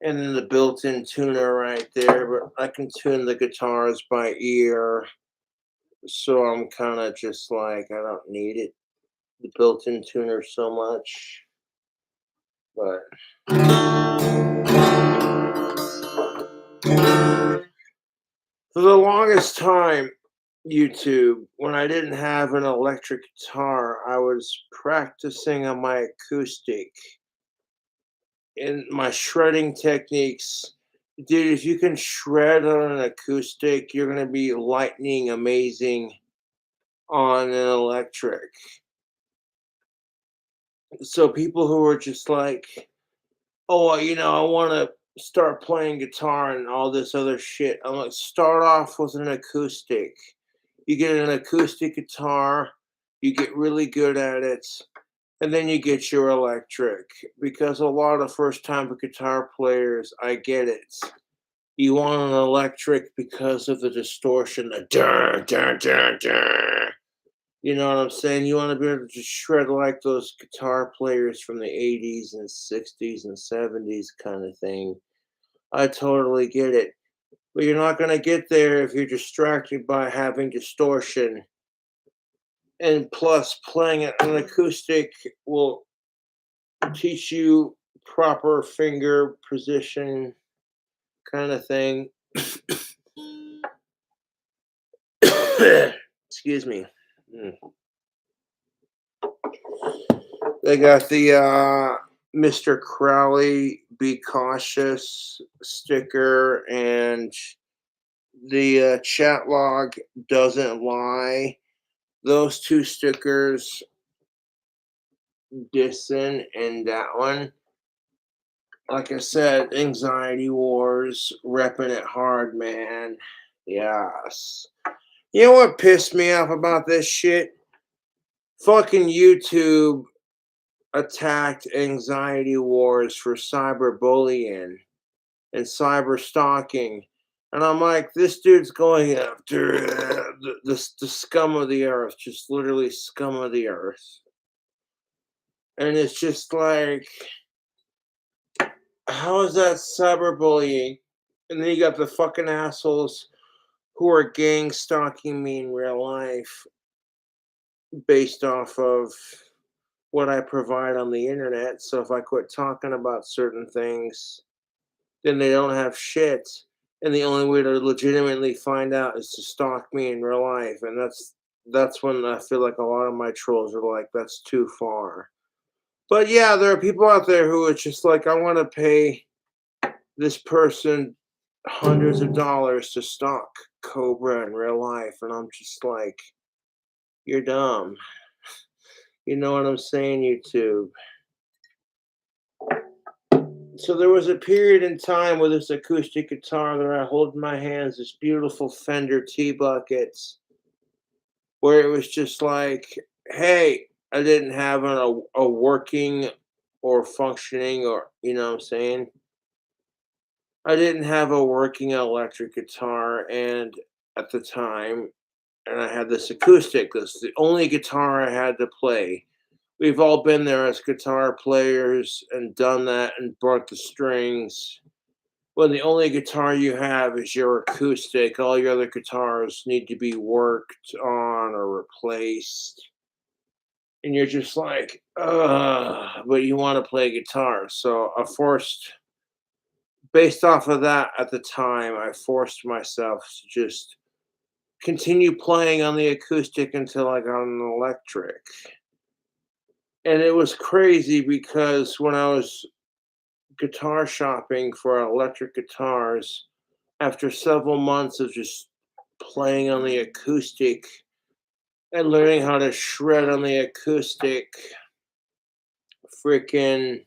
and then the built-in tuner right there. But I can tune the guitars by ear, so I'm kind of just like, I don't need it, the built-in tuner, so much. But for the longest time, YouTube, when I didn't have an electric guitar, I was practicing on my acoustic in my shredding techniques. Dude, if you can shred on an acoustic, you're going to be lightning amazing on an electric. So people who are just like, oh, I want to start playing guitar and all this other shit, I'm like, start off with an acoustic. You get an acoustic guitar, you get really good at it, and then you get your electric. Because a lot of first time guitar players, I get it. You want an electric because of the distortion, the dun, dun, dun, dun. You know what I'm saying? You want to be able to just shred like those guitar players from the 80s and 60s and 70s kind of thing. I totally get it. But you're not going to get there if you're distracted by having distortion. And plus, playing it on acoustic will teach you proper finger position kind of thing. Excuse me. They got the Mr. Crowley Be Cautious sticker and the chat log doesn't lie. Those two stickers, dissing and that one. Like I said, Anxiety Wars, repping it hard, man. Yes. You know what pissed me off about this shit? Fucking YouTube attacked Anxiety Wars for cyberbullying and cyber stalking. And I'm like, this dude's going after the scum of the earth, just literally scum of the earth. And it's just like, how is that cyberbullying? And then you got the fucking assholes who are gang stalking me in real life based off of what I provide on the internet. So if I quit talking about certain things, then they don't have shit. And the only way to legitimately find out is to stalk me in real life. And that's when I feel like a lot of my trolls are like, that's too far. But yeah, there are people out there who are just like, I want to pay this person hundreds of dollars to stalk Cobra in real life. And I'm just like, you're dumb. You know what I'm saying, YouTube? So there was a period in time with this acoustic guitar that I hold in my hands, this beautiful Fender T-Buckets, where it was just like, hey, I didn't have a working or functioning or, you know what I'm saying? I didn't have a working electric guitar and at the time, and I had this acoustic. This is the only guitar I had to play. We've all been there as guitar players and done that and burnt the strings. When the only guitar you have is your acoustic, all your other guitars need to be worked on or replaced. And you're just like, ugh, but you want to play guitar. So based off of that at the time, I forced myself to just continue playing on the acoustic until I got an electric. And it was crazy because when I was guitar shopping for electric guitars, after several months of just playing on the acoustic and learning how to shred on the acoustic, freaking,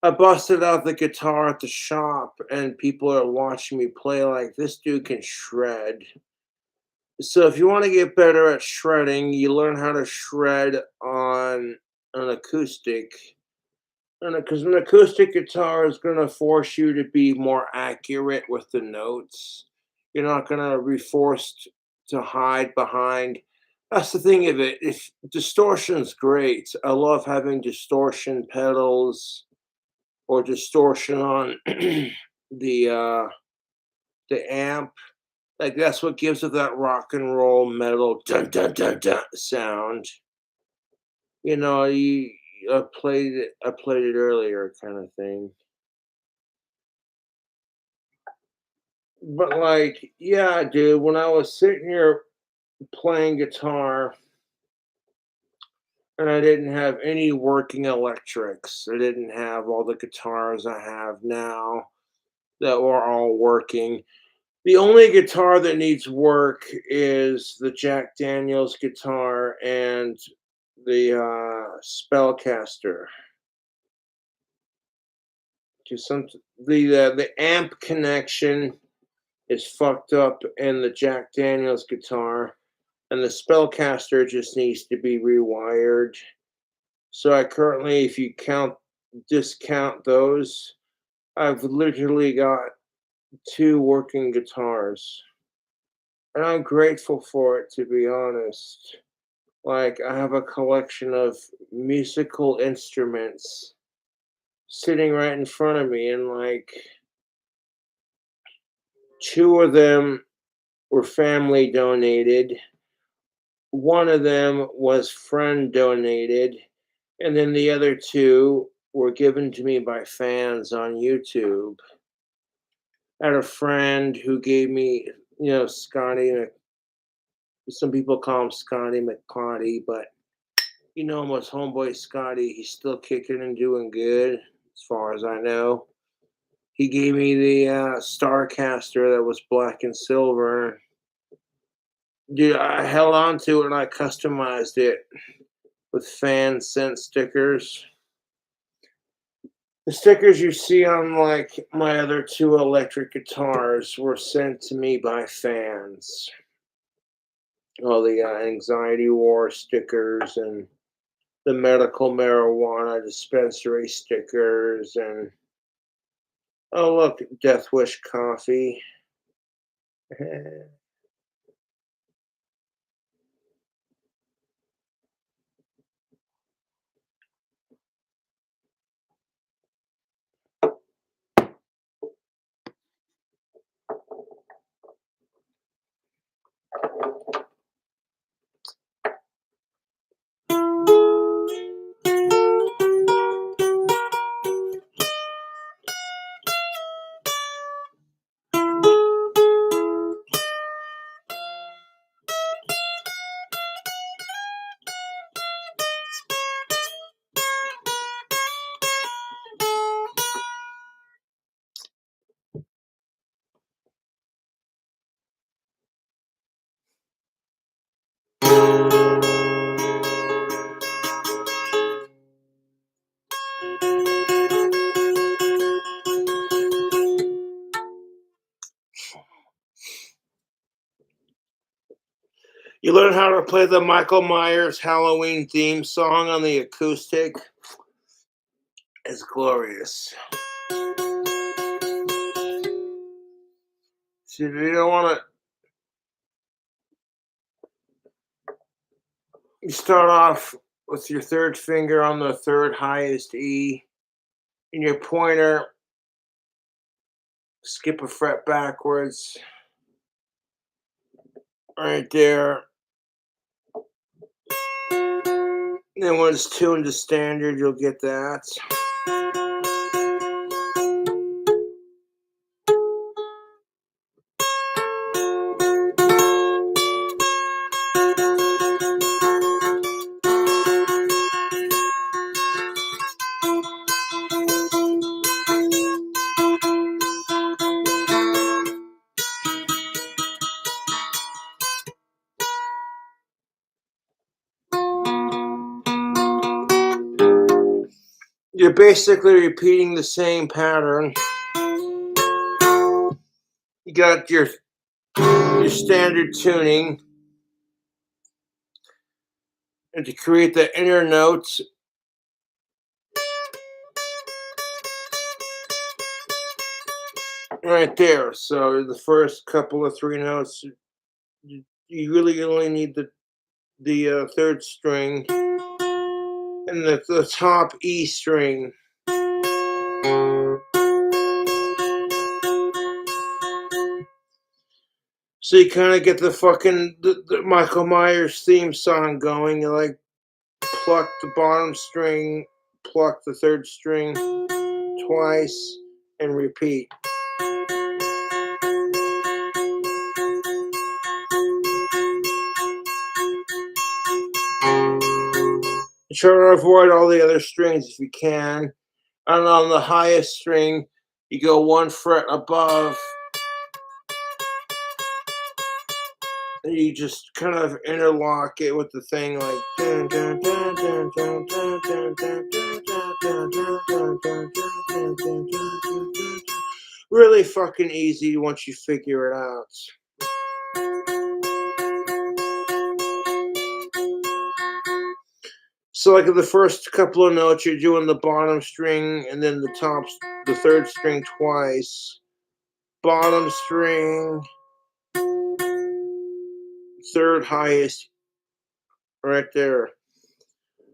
I busted out the guitar at the shop and people are watching me play like this dude can shred. So if you want to get better at shredding, you learn how to shred on an acoustic. And because an acoustic guitar is going to force you to be more accurate with the notes. You're not going to be forced to hide behind. That's the thing of it. If distortion's great, I love having distortion pedals or distortion on the uh, the amp. Like that's what gives it that rock and roll metal dun dun dun dun sound. You know, I played it earlier kind of thing. But like, yeah, dude, when I was sitting here playing guitar and I didn't have any working electrics, I didn't have all the guitars I have now that were all working. The only guitar that needs work is the Jack Daniels guitar and the Spellcaster. Just the amp connection is fucked up in the Jack Daniels guitar, and the Spellcaster just needs to be rewired. So I currently, if you discount those, I've literally got two working guitars. And I'm grateful for it, to be honest. Like, I have a collection of musical instruments sitting right in front of me, and like, two of them were family donated, one of them was friend donated, and then the other two were given to me by fans on YouTube. I had a friend who gave me, Scotty. Some people call him Scotty McClotty, but You know him as homeboy Scotty. He's still kicking and doing good, as far as I know. He gave me the Starcaster that was black and silver. Dude, I held on to it and I customized it with fan sent stickers. The stickers you see on like my other two electric guitars were sent to me by fans. All the anxiety war stickers and the medical marijuana dispensary stickers and oh look, Death Wish coffee. You learn how to play the Michael Myers Halloween theme song on the acoustic. It's glorious. See, if you don't want to, you start off with your third finger on the third highest E, and your pointer, skip a fret backwards, right there. Then when it's tuned to standard, you'll get that. You're basically repeating the same pattern. You got your standard tuning, and to create the inner notes, right there. So the first couple of three notes, you really only need the third string and the top E string. So you kind of get the fucking the Michael Myers theme song going. You like pluck the bottom string, pluck the third string twice, and repeat. Try to avoid all the other strings if you can. And on the highest string, you go one fret above. And you just kind of interlock it with the thing like really fucking easy once you figure it out. So like the first couple of notes, you're doing the bottom string and then the third string twice. Bottom string, third highest, right there.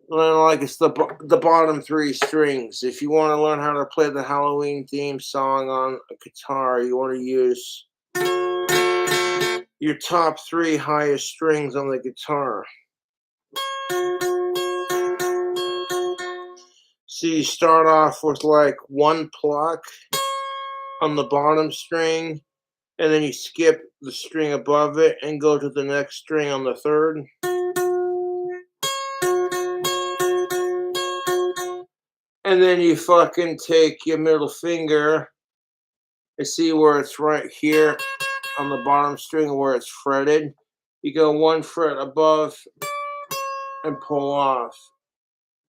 And then like it's the bottom three strings. If you want to learn how to play the Halloween theme song on a guitar, you want to use your top three highest strings on the guitar. So you start off with like one pluck on the bottom string, and then you skip the string above it and go to the next string on the third. And then you fucking take your middle finger and see where it's right here on the bottom string where it's fretted. You go one fret above and pull off.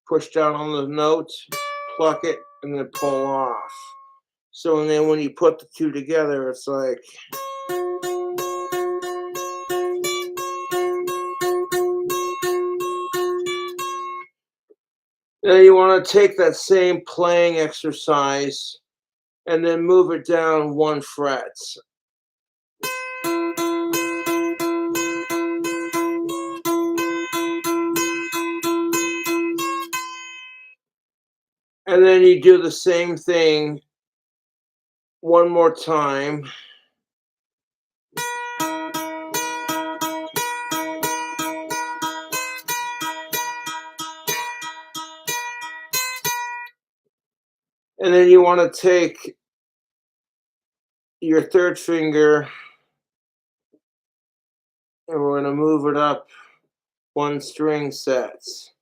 Push down on the note, pluck it, and then pull off. So and then when you put the two together, it's like then you want to take that same playing exercise and then move it down one fret. And then you do the same thing one more time. And then you want to take your third finger and we're going to move it up one string sets.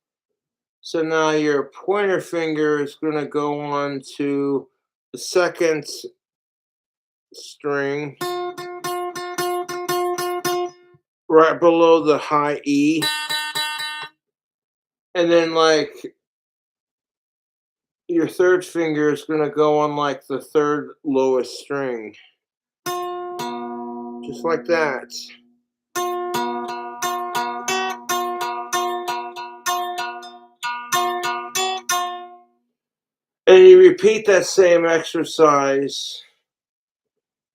So now your pointer finger is going to go on to the second string right below the high E. And then like your third finger is going to go on like the third lowest string. Just like that. And you repeat that same exercise.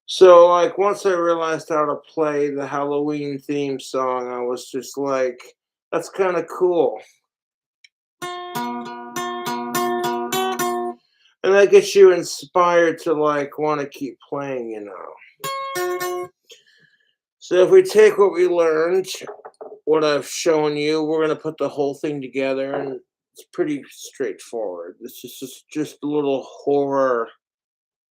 So, like, once I realized how to play the Halloween theme song, I was just like, that's kind of cool. And that gets you inspired to, like, want to keep playing, you know. So, if we take what we learned, what I've shown you, we're going to put the whole thing together, and it's pretty straightforward. This is just a little horror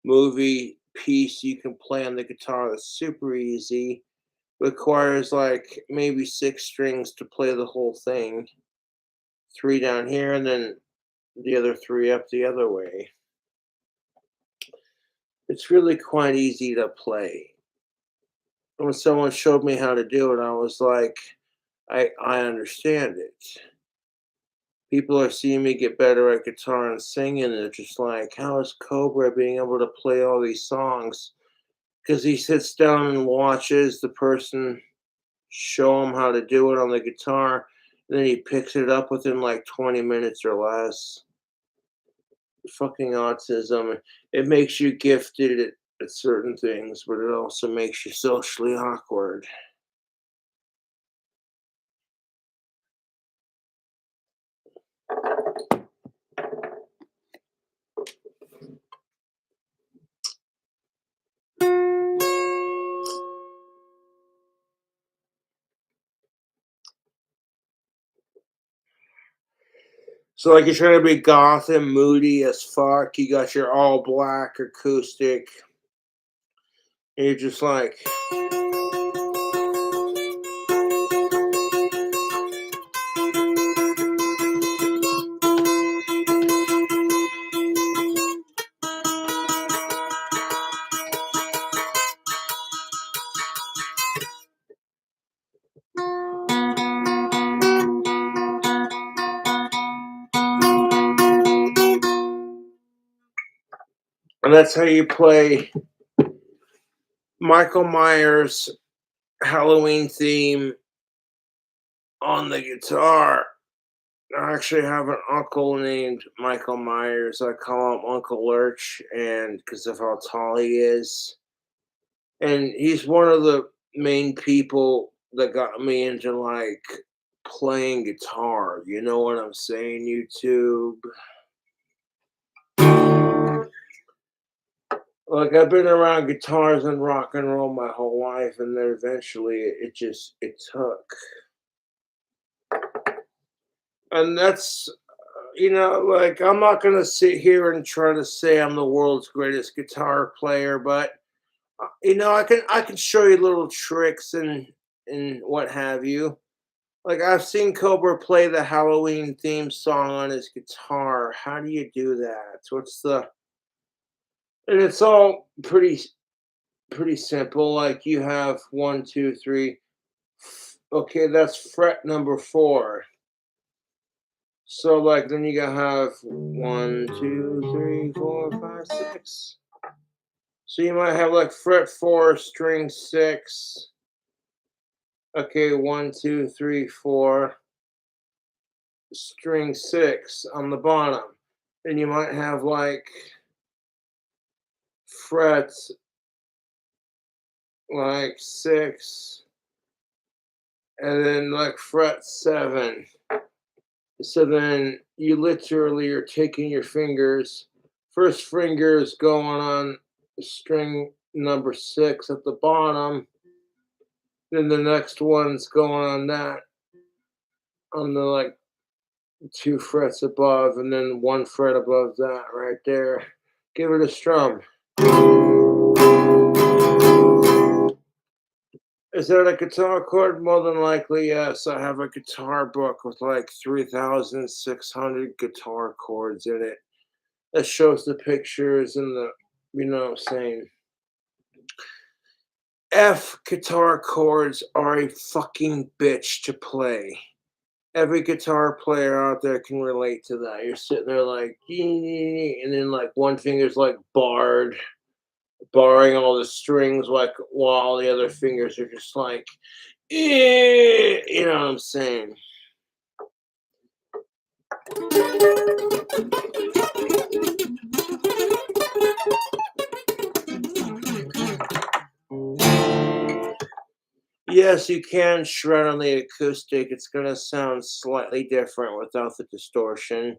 movie piece you can play on the guitar that's super easy. Requires like maybe 6 strings to play the whole thing. 3 down here and then the other 3 up the other way. It's really quite easy to play. When someone showed me how to do it, I was like, I understand it. People are seeing me get better at guitar and singing. They're just like, how is Cobra being able to play all these songs? Because he sits down and watches the person show him how to do it on the guitar, and then he picks it up within like 20 minutes or less. Fucking autism. It makes you gifted at certain things, but it also makes you socially awkward. So like you're trying to be goth and moody as fuck. You got your all black acoustic. And you're just like and that's how you play Michael Myers Halloween theme on the guitar. I actually have an uncle named Michael Myers. I call him Uncle Lurch, and because of how tall he is, and he's one of the main people that got me into like playing guitar. You know what I'm saying, YouTube? Like I've been around guitars and rock and roll my whole life, and then eventually it took, and that's like I'm not gonna sit here and try to say I'm the world's greatest guitar player, but I can show you little tricks and what have you. Like I've seen Cobra play the Halloween theme song on his guitar. How do you do that? What's the and it's all pretty simple. Like you have one, two, three. Okay, that's fret number four. So like then you gotta have one, two, three, four, five, six. So you might have like fret four, string six. Okay, one, two, three, four, string six on the bottom. Then you might have like frets like six, and then like fret seven. So then you literally are taking your fingers, first finger is going on string number six at the bottom, then the next one's going on that, on the like two frets above, and then one fret above that right there. Give it a strum. Is that a guitar chord? More than likely, yes. I have a guitar book with like 3,600 guitar chords in it that shows the pictures and the, saying F guitar chords are a fucking bitch to play. Every guitar player out there can relate to that. You're sitting there like, and then like one finger's like barring all the strings, like while all the other fingers are just like, you know what I'm saying? Yes, you can shred on the acoustic. It's going to sound slightly different without the distortion,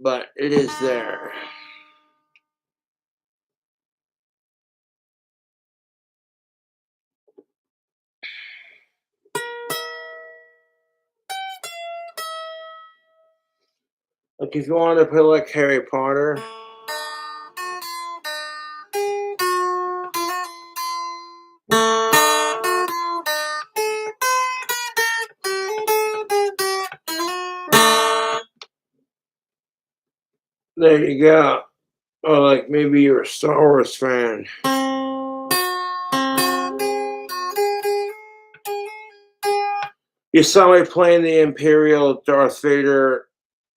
but it is there. Like if you wanted to play like Harry Potter, there you go. Or like maybe you're a Star Wars fan. You saw me playing the Imperial Darth Vader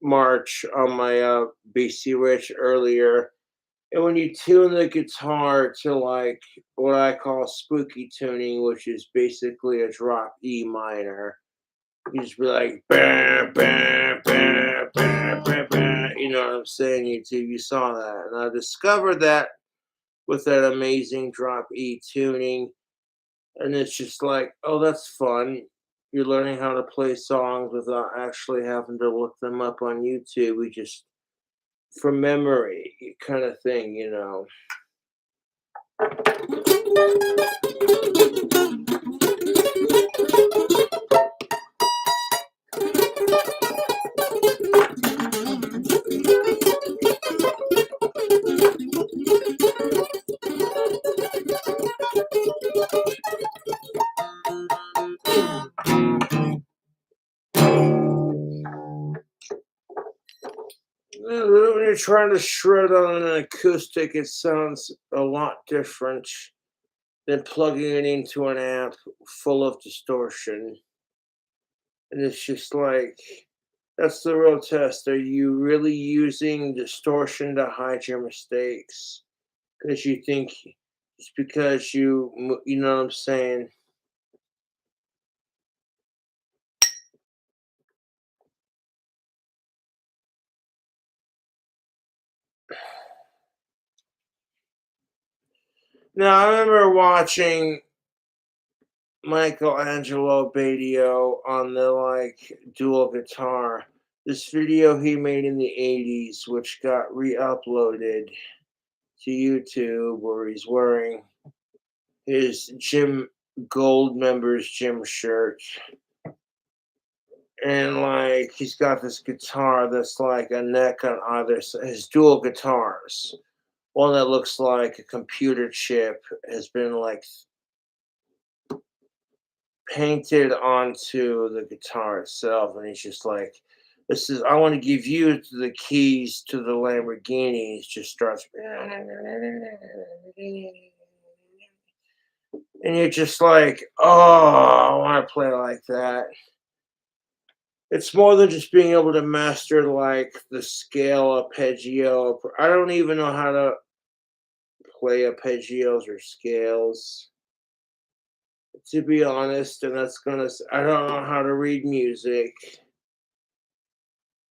March on my BC Rich earlier. And when you tune the guitar to like what I call spooky tuning, which is basically a drop E minor, you just be like, bah, bah, bah, bah, bah, bah. You know what I'm saying? You saw that. And I discovered that with that amazing drop E tuning. And it's just like, oh, that's fun. You're learning how to play songs without actually having to look them up on YouTube. We just from memory kind of thing. When you're trying to shred on an acoustic, it sounds a lot different than plugging it into an amp full of distortion. And it's just like, that's the real test. Are you really using distortion to hide your mistakes? Because you think it's because you know what I'm saying? Now, I remember watching Michelangelo video on the like dual guitar. This video he made in the 80s, which got re-uploaded to YouTube, where he's wearing his gym gold members gym shirt. And like he's got this guitar that's like a neck on either side. His dual guitars. One that looks like a computer chip has been like painted onto the guitar itself, and he's just like, "This is I want to give you the keys to the Lamborghini." He just starts, and you're just like, "Oh, I want to play like that." It's more than just being able to master like the scale arpeggio. I don't even know how to play arpeggios or scales, to be honest. And I don't know how to read music.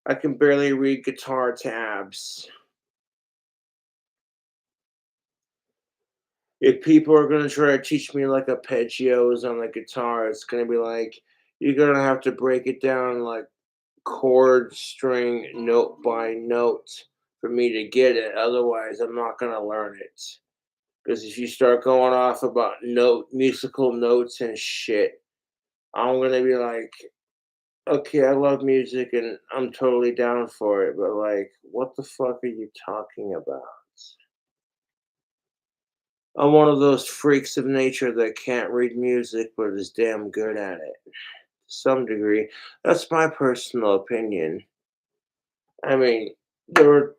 I can barely read guitar tabs. If people are gonna try to teach me like arpeggios on the guitar, it's gonna be like you're gonna have to break it down like chord, string, note by note for me to get it. Otherwise, I'm not gonna learn it. Because if you start going off about musical notes and shit, I'm gonna be like, okay, I love music and I'm totally down for it, but like, what the fuck are you talking about? I'm one of those freaks of nature that can't read music but is damn good at it to some degree. That's my personal opinion. I mean, there were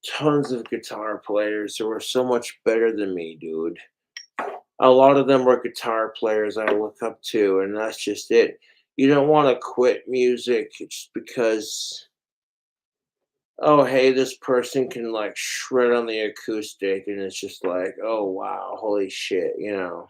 tons of guitar players who were so much better than me, dude. A lot of them were guitar players I look up to, and that's just it. You don't want to quit music just because, oh, hey, this person can like shred on the acoustic, and it's just like, oh, wow, holy shit, you know.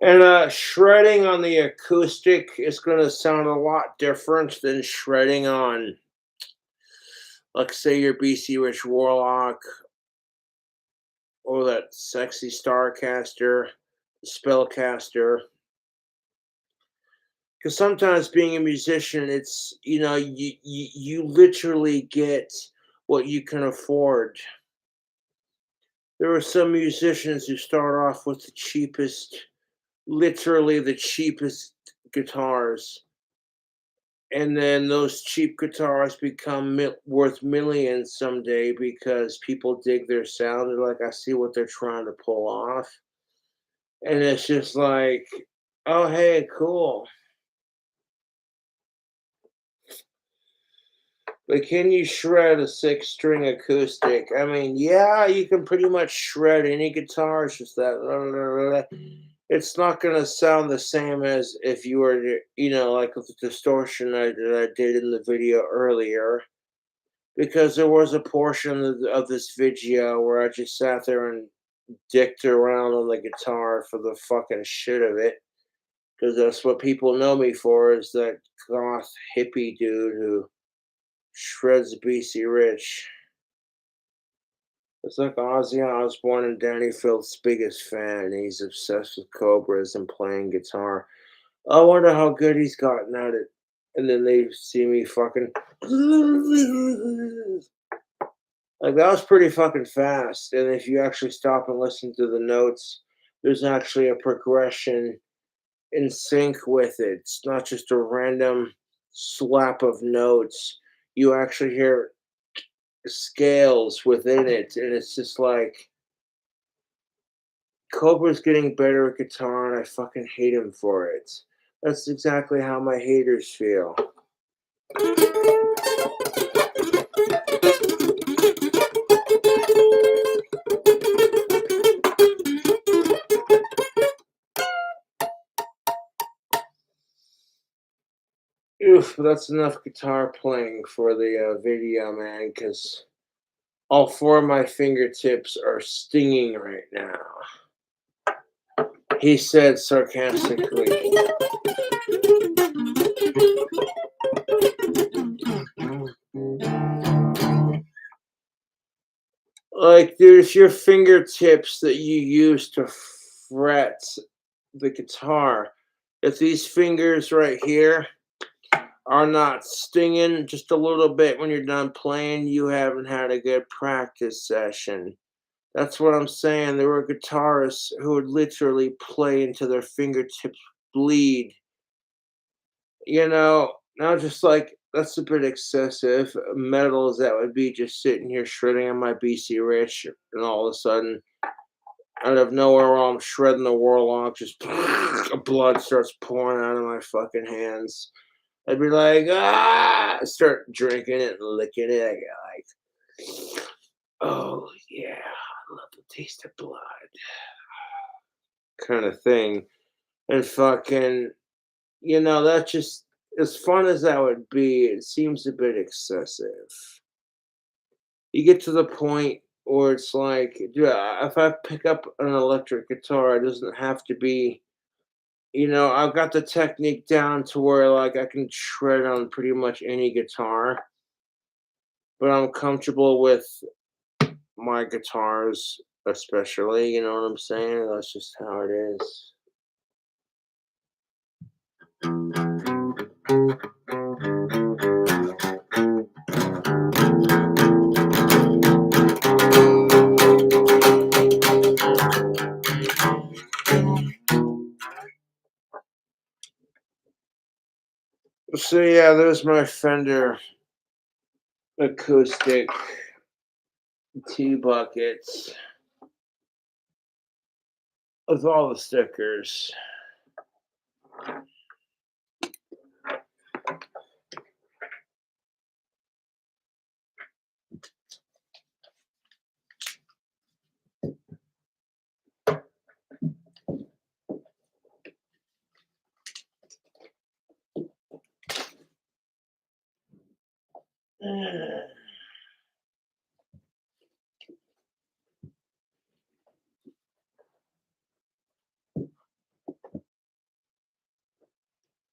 And shredding on the acoustic is going to sound a lot different than shredding on, like, say, your BC Rich Warlock or that sexy Starcaster, Spellcaster. Because sometimes being a musician, it's, you literally get what you can afford. There are some musicians who start off with the cheapest, literally the cheapest guitars, and then those cheap guitars become worth millions someday because people dig their sound. They're like, I see what they're trying to pull off, and it's just like, oh hey, cool. But can you shred a six-string acoustic? I mean, yeah, you can pretty much shred any guitar. It's just that it's not gonna sound the same as if you were to, like with the distortion that I did in the video earlier. Because there was a portion of this video where I just sat there and dicked around on the guitar for the fucking shit of it. Because that's what people know me for, is that goth hippie dude who shreds BC Rich. It's like Ozzy Osbourne and Danny Phil's biggest fan. He's obsessed with cobras and playing guitar. I wonder how good he's gotten at it. And then they see me fucking like that was pretty fucking fast. And if you actually stop and listen to the notes, there's actually a progression in sync with it. It's not just a random slap of notes. You actually hear scales within it, and it's just like Cobra's getting better at guitar, and I fucking hate him for it. That's exactly how my haters feel. Oof, that's enough guitar playing for the video, man, because all four of my fingertips are stinging right now. He said sarcastically. Like, dude, if your fingertips that you use to fret the guitar, if these fingers right here are not stinging just a little bit when you're done playing, you haven't had a good practice session. That's what I'm saying. There were guitarists who would literally play until their fingertips bleed. Now just like that's a bit excessive. Metals that would be just sitting here shredding on my BC Rich, and all of a sudden, out of nowhere, while I'm shredding the warlock, just blood starts pouring out of my fucking hands. I'd be like, start drinking it and licking it. I get like, oh yeah, I love the taste of blood, kind of thing. And fucking, that just as fun as that would be, it seems a bit excessive. You get to the point where it's like, dude, if I pick up an electric guitar, it doesn't have to be. I've got the technique down to where like I can shred on pretty much any guitar, but I'm comfortable with my guitars, especially. You know what I'm saying? That's just how it is. So yeah, there's my Fender acoustic tea buckets with all the stickers.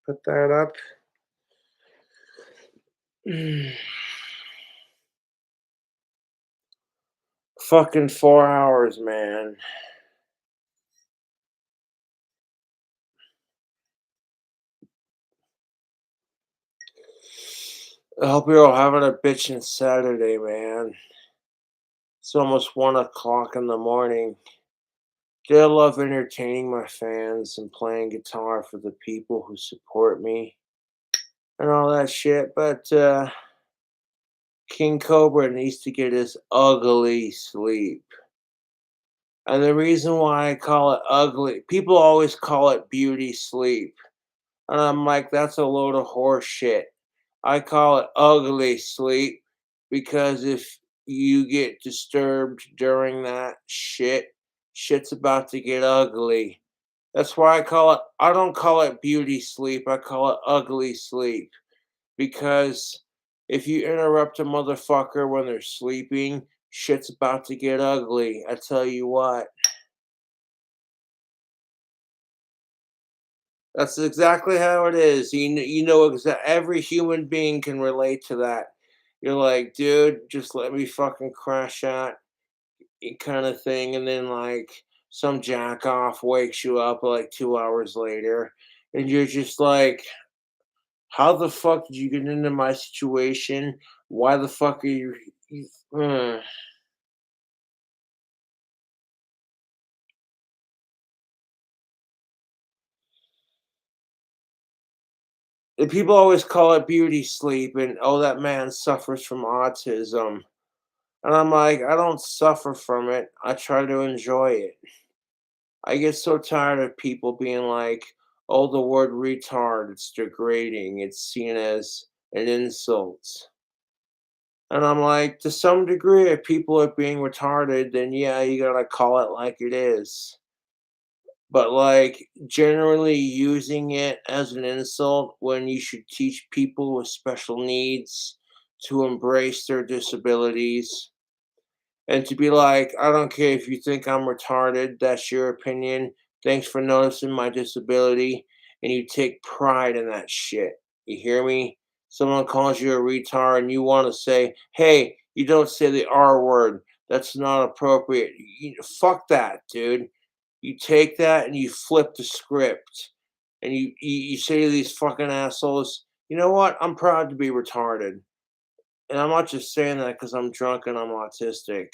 Put that up. Fucking 4 hours, man. I hope you're all having a bitchin' Saturday, man. It's almost 1 o'clock in the morning. I love entertaining my fans and playing guitar for the people who support me and all that shit, but King Cobra needs to get his ugly sleep. And the reason why I call it ugly, people always call it beauty sleep. And I'm like, that's a load of horse shit. I call it ugly sleep because if you get disturbed during that shit's about to get ugly. That's why I don't call it beauty sleep, I call it ugly sleep. Because if you interrupt a motherfucker when they're sleeping, shit's about to get ugly. I tell you what. That's exactly how it is. Every human being can relate to that. You're like, dude, just let me fucking crash out, kind of thing, and then like some jack off wakes you up like 2 hours later, and you're just like, how the fuck did you get into my situation? Why the fuck are you And people always call it beauty sleep, and oh, that man suffers from autism. And I'm like, I don't suffer from it. I try to enjoy it. I get so tired of people being like, oh, the word retard, it's degrading. It's seen as an insult. And I'm like, to some degree, if people are being retarded, then yeah, you gotta call it like it is. But like generally using it as an insult when you should teach people with special needs to embrace their disabilities and to be like, I don't care if you think I'm retarded, that's your opinion. Thanks for noticing my disability. And you take pride in that shit. You hear me? Someone calls you a retard and you want to say, hey, you don't say the R word. That's not appropriate. Fuck that, dude. You take that and you flip the script. And you say to these fucking assholes, You know what? I'm proud to be retarded. And I'm not just saying that because I'm drunk and I'm autistic,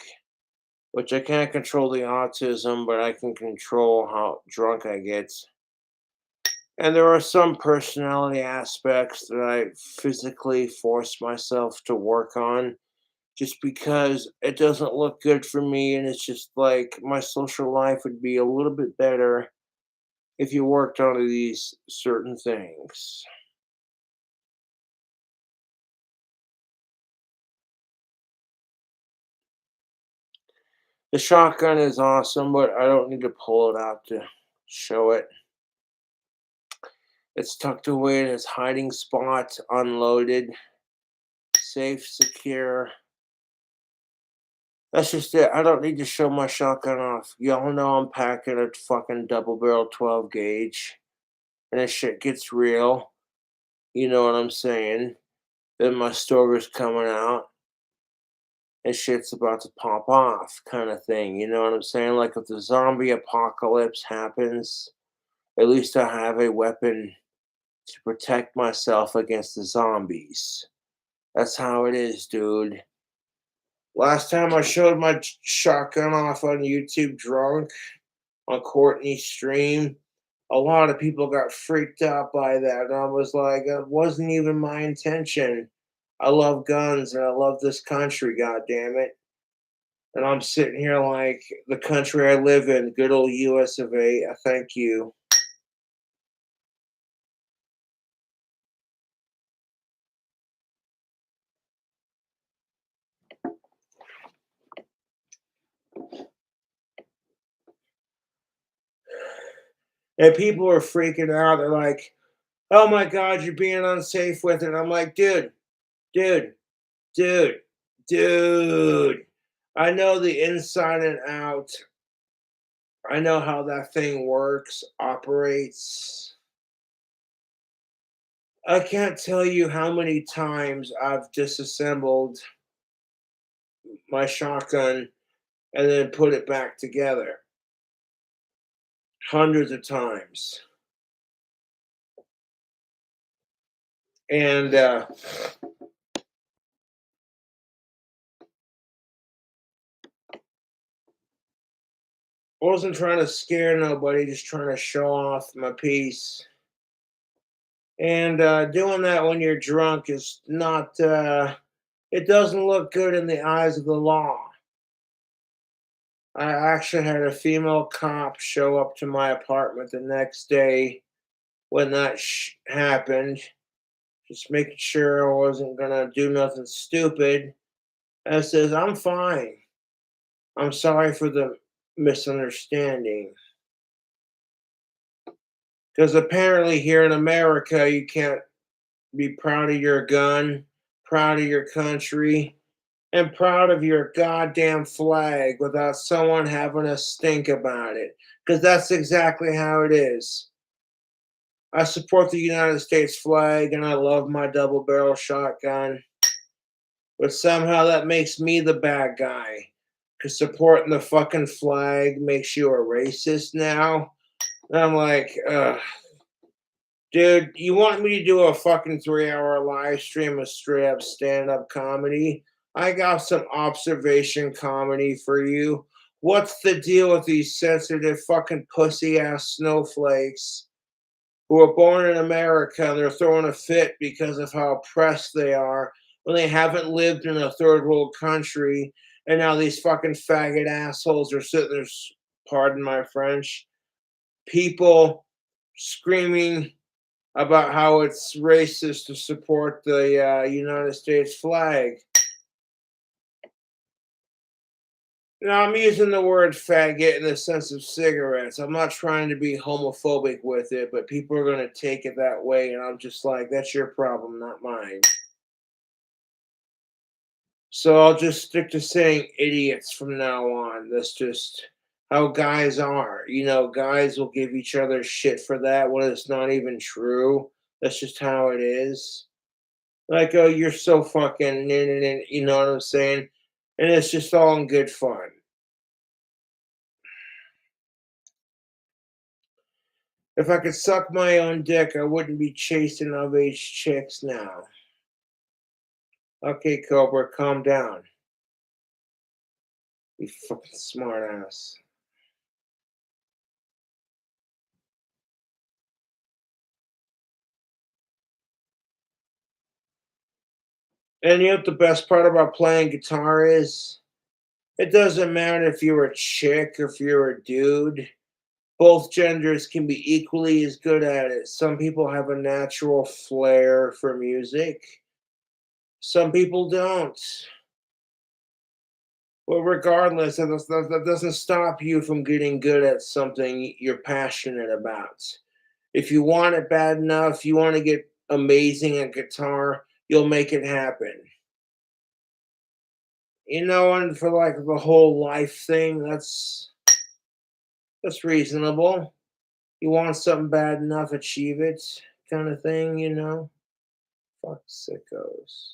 which I can't control the autism, but I can control how drunk I get. And there are some personality aspects that I physically force myself to work on just because it doesn't look good for me. And it's just like my social life would be a little bit better if you worked on these certain things. The shotgun is awesome, but I don't need to pull it out to show it. It's tucked away in its hiding spot, unloaded, safe, secure. That's just it. I don't need to show my shotgun off. Y'all know I'm packing a fucking double barrel 12 gauge. And this shit gets real. You know what I'm saying? Then my stoger's coming out and shit's about to pop off, kind of thing. You know what I'm saying? Like if the zombie apocalypse happens, at least I have a weapon to protect myself against the zombies. That's how it is, dude. Last time I showed my shotgun off on YouTube drunk on Courtney's stream, a lot of people got freaked out by that. And I was like, it wasn't even my intention. I love guns and I love this country, god damn it. And I'm sitting here like the country I live in, good old US of A. Thank you. And people are freaking out. They're like, oh my God, you're being unsafe with it. I'm like, dude, dude, dude. I know the inside and out. I know how that thing works, operates. I can't tell you how many times I've disassembled my shotgun and then put it back together. Hundreds of times. And wasn't trying to scare nobody, just trying to show off my piece. And doing that when you're drunk is not, it doesn't look good in the eyes of the law. I actually had a female cop show up to my apartment the next day when that happened, just making sure I wasn't going to do nothing stupid. And I says, I'm fine. I'm sorry for the misunderstanding. Because apparently here in America, you can't be proud of your gun, proud of your country, and proud of your goddamn flag without someone having a stink about it. Because that's exactly how it is. I support the United States flag and I love my double barrel shotgun, but somehow that makes me the bad guy. Because supporting the fucking flag makes you a racist now. And I'm like, dude, you want me to do a fucking 3-hour live stream of straight up stand up comedy? I got some observation comedy for you. What's the deal with these sensitive fucking pussy ass snowflakes who are born in America and they're throwing a fit because of how oppressed they are when they haven't lived in a third world country? And now these fucking faggot assholes are sitting there, pardon my French, people screaming about how it's racist to support the United States flag. Now, I'm using the word faggot in the sense of cigarettes. I'm not trying to be homophobic with it, but people are going to take it that way. And I'm just like, that's your problem, not mine. So I'll just stick to saying idiots from now on. That's just how guys are. You know, guys will give each other shit for that when it's not even true. That's just how it is. Like, oh, you're so fucking, you know what I'm saying? And it's just all in good fun. If I could suck my own dick, I wouldn't be chasing of age chicks now. Okay, Cobra, calm down. You fucking smart ass. And you know what the best part about playing guitar is? It doesn't matter if you're a chick or if you're a dude. Both genders can be equally as good at it. Some people have a natural flair for music. Some people don't. Well, regardless, that doesn't stop you from getting good at something you're passionate about. If you want it bad enough, you want to get amazing at guitar, you'll make it happen. And for like the whole life thing, that's reasonable. You want something bad enough, achieve it, kind of thing. Fuck sickos.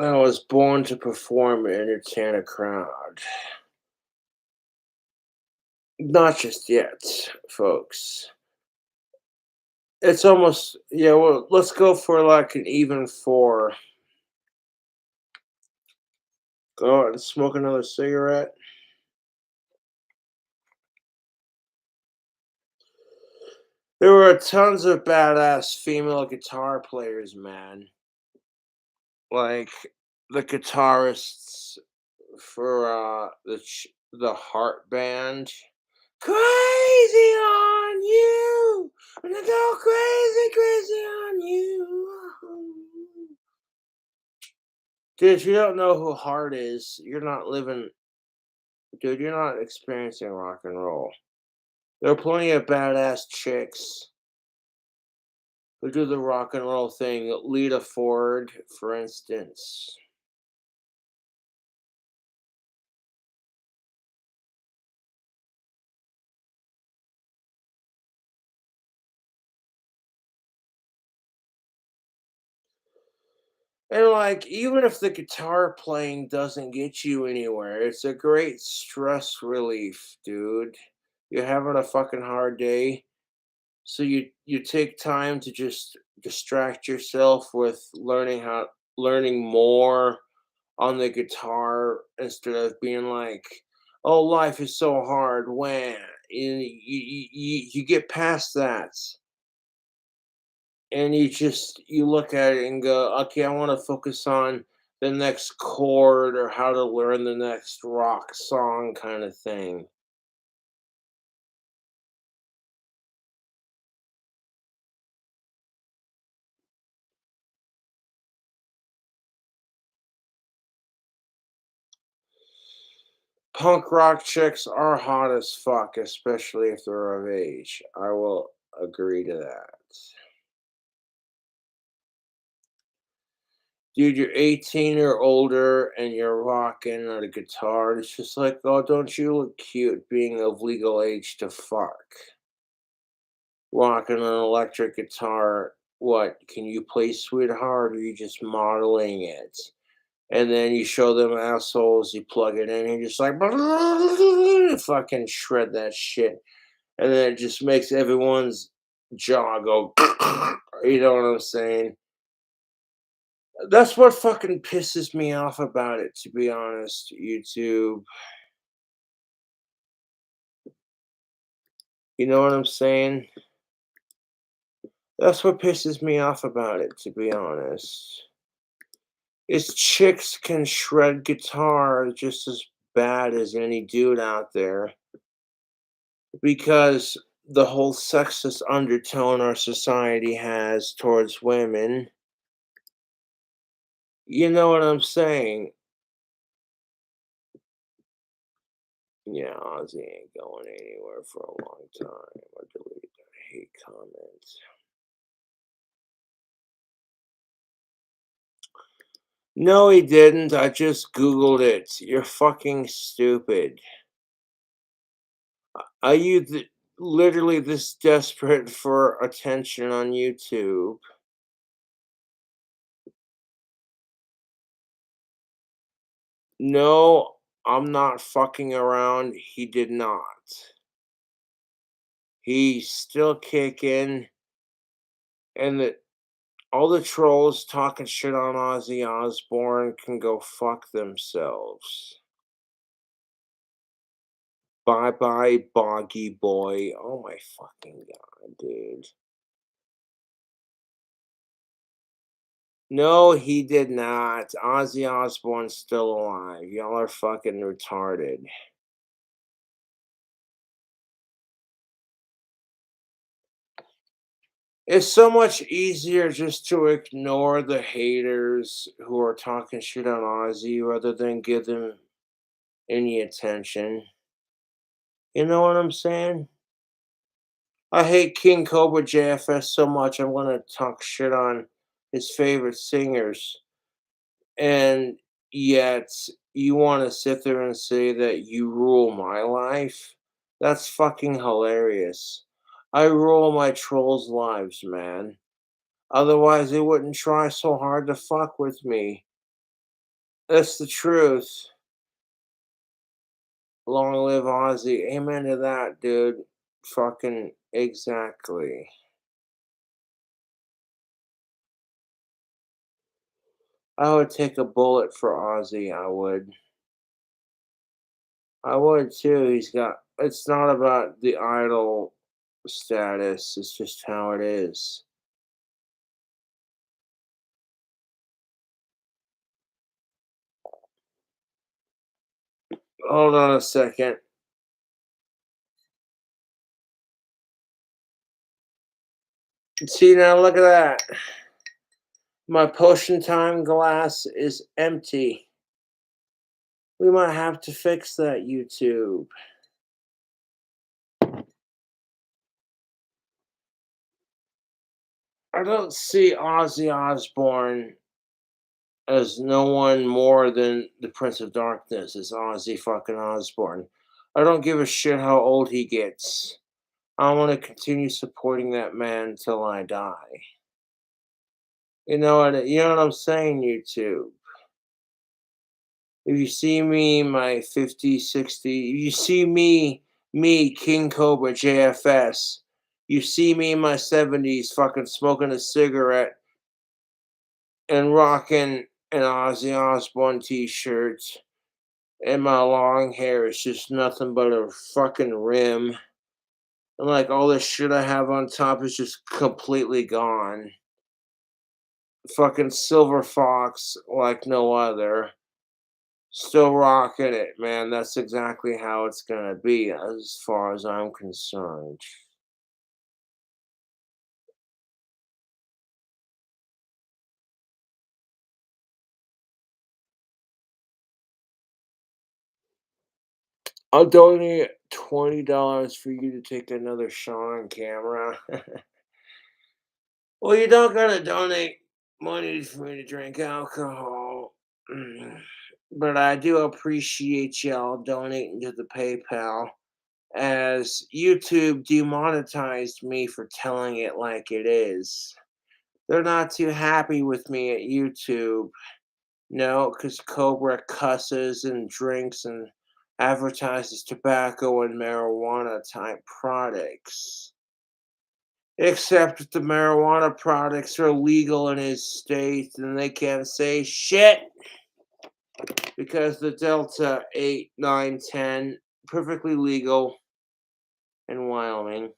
I was born to perform and entertain a crowd. Not just yet, folks. It's almost, yeah, well, let's go for like an even four. Go out and smoke another cigarette. There were tons of badass female guitar players, man. Like the guitarists for the Heart Band. Crazy on you, I'm gonna go crazy, crazy on you. Dude, if you don't know who Heart is, you're not living. Dude, you're not experiencing rock and roll. There are plenty of badass chicks who do the rock and roll thing. Lita Ford, for instance. And like, even if the guitar playing doesn't get you anywhere, it's a great stress relief, dude. You're having a fucking hard day, so you take time to just distract yourself with learning more on the guitar instead of being like, "Oh, life is so hard." When you get past that, and you look at it and go, okay, I want to focus on the next chord or how to learn the next rock song kind of thing. Punk rock chicks are hot as fuck, especially if they're of age. I will agree to that. Dude, you're 18 or older and you're rocking a guitar. It's just like, oh, don't you look cute being of legal age to fuck? Rocking an electric guitar. What? Can you play Sweetheart or are you just modeling it? And then you show them assholes, you plug it in, and you're just like, fucking shred that shit. And then it just makes everyone's jaw go, you know what I'm saying? That's what fucking pisses me off about it, to be honest, YouTube. You know what I'm saying? That's what pisses me off about it, to be honest. Is chicks can shred guitar just as bad as any dude out there because the whole sexist undertone our society has towards women. You know what I'm saying? Yeah, Ozzy ain't going anywhere for a long time. I deleted that hate comments. No, he didn't. I just Googled it. You're fucking stupid. Are you literally this desperate for attention on YouTube? No, I'm not fucking around. He did not. He's still kicking, and all the trolls talking shit on Ozzy Osbourne can go fuck themselves. Bye bye, Boggy Boy. Oh my fucking god, dude. No, he did not. Ozzy Osbourne's still alive. Y'all are fucking retarded. It's so much easier just to ignore the haters who are talking shit on Ozzy rather than give them any attention. You know what I'm saying? I hate King Cobra JFS so much I'm gonna talk shit on his favorite singers. And yet you wanna sit there and say that you rule my life? That's fucking hilarious. I rule my trolls' lives, man. Otherwise, they wouldn't try so hard to fuck with me. That's the truth. Long live Ozzy. Amen to that, dude. Fucking exactly. I would take a bullet for Ozzy. I would. I would too. It's not about the idol status, it's just how it is. Hold on a second. See, now look at that. My potion time glass is empty. We might have to fix that, YouTube. I don't see Ozzy Osbourne as no one more than the Prince of Darkness, as Ozzy fucking Osbourne. I don't give a shit how old he gets. I want to continue supporting that man till I die. You know what I'm saying, YouTube? If you see me, my 50, 60, if you see me, King Cobra JFS, you see me in my 70s fucking smoking a cigarette and rocking an Ozzy Osbourne t-shirt, and my long hair is just nothing but a fucking rim. And like all this shit I have on top is just completely gone. Fucking silver fox like no other. Still rocking it, man. That's exactly how it's gonna be as far as I'm concerned. I'll donate $20 for you to take another shot on camera. Well, you don't gotta donate money for me to drink alcohol. But I do appreciate y'all donating to the PayPal, as YouTube demonetized me for telling it like it is. They're not too happy with me at YouTube. No, because Cobra cusses and drinks and advertises tobacco and marijuana type products. Except if the marijuana products are legal in his state, and they can't say shit because the Delta 8, 9, 10 perfectly legal in Wyoming.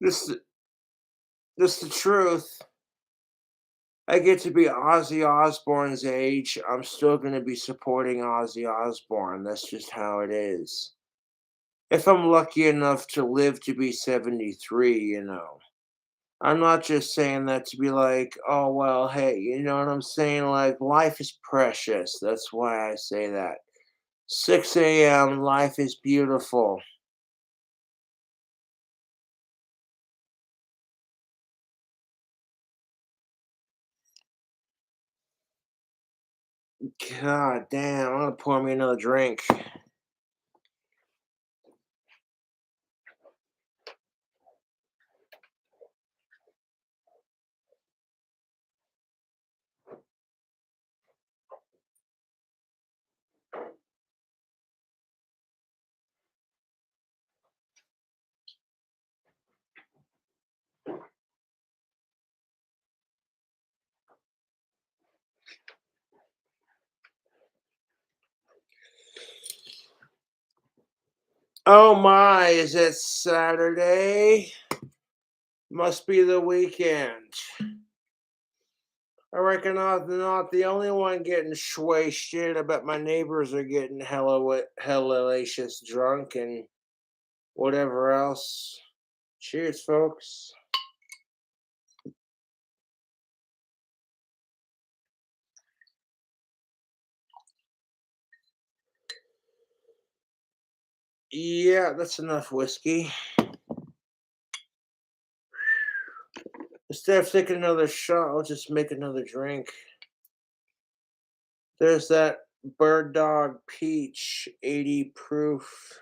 this this the truth. I get to be Ozzy Osbourne's age, I'm still gonna be supporting Ozzy Osbourne. That's just how it is. If I'm lucky enough to live to be 73, you know. I'm not just saying that to be like, oh, well, hey, you know what I'm saying? Like, life is precious. That's why I say that. 6 a.m., life is beautiful. God damn, I'm gonna pour me another drink. Oh my, is it Saturday? Must be the weekend. I reckon I'm not the only one getting shit. I bet my neighbors are getting hellacious drunk and whatever else. Cheers, folks. Yeah, that's enough whiskey. Instead of taking another shot, I'll just make another drink. There's that Bird Dog Peach 80 proof.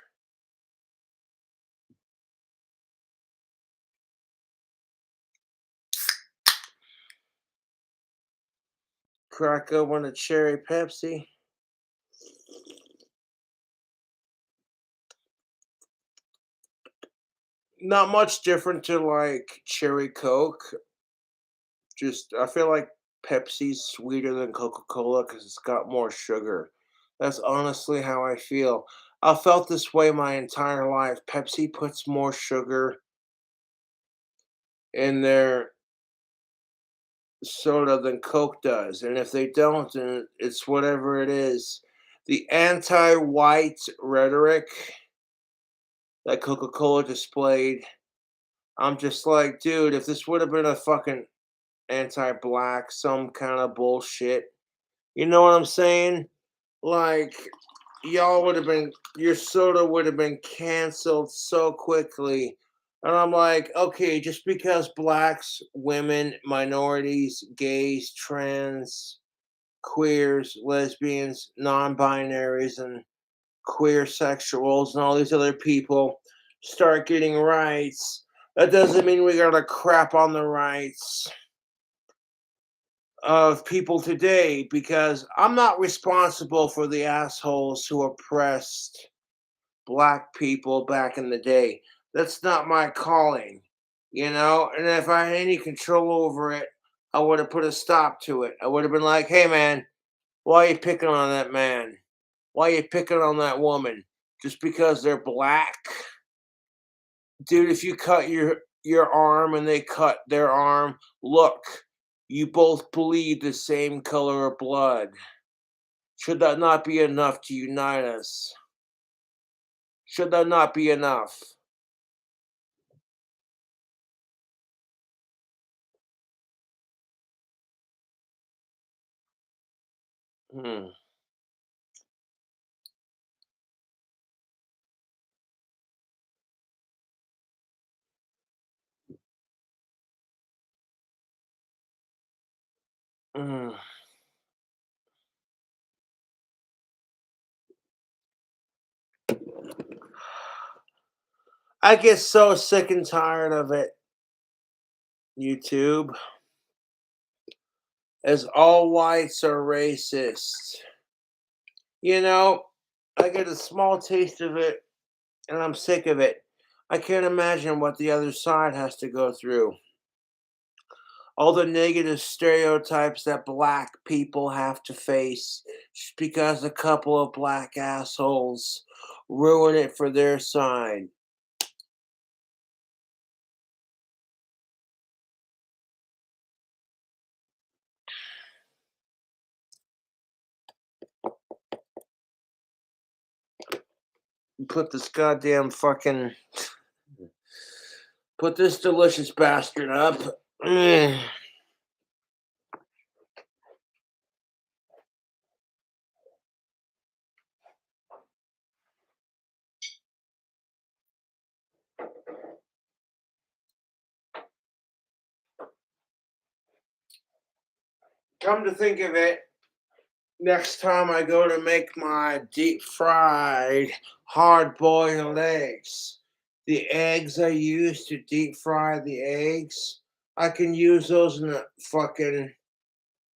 Crack open a cherry Pepsi. Not much different to like cherry Coke. Just I feel like Pepsi's sweeter than Coca-Cola because it's got more sugar. That's honestly how I feel. I felt this way my entire life. Pepsi puts more sugar in their soda than Coke does, and if they don't, then it's whatever it is. The anti-white rhetoric that Coca-Cola displayed, I'm just like, dude, if this would have been a fucking anti-black, some kind of bullshit, you know what I'm saying? Like, y'all would have been, your soda would have been canceled so quickly. And I'm like, okay, just because blacks, women, minorities, gays, trans, queers, lesbians, non binaries, and queer sexuals, and all these other people start getting rights, that doesn't mean we gotta crap on the rights of people today because I'm not responsible for the assholes who oppressed black people back in the day. That's not my calling, you know? And if I had any control over it, I would have put a stop to it. I would have been like, hey, man, why are you picking on that man? Why are you picking on that woman? Just because they're black? Dude, if you cut your arm and they cut their arm, look, you both bleed the same color of blood. Should that not be enough to unite us? Should that not be enough? Hmm. Mm. I get so sick and tired of it, YouTube, as all whites are racist. You know, I get a small taste of it and I'm sick of it. I can't imagine what the other side has to go through. All the negative stereotypes that black people have to face just because a couple of black assholes ruin it for their side. put this goddamn fucking put this delicious bastard up. Mm. Come to think of it, next time I go to make my deep fried hard boiled eggs, the eggs I use to deep fry the eggs, I can use those in a fucking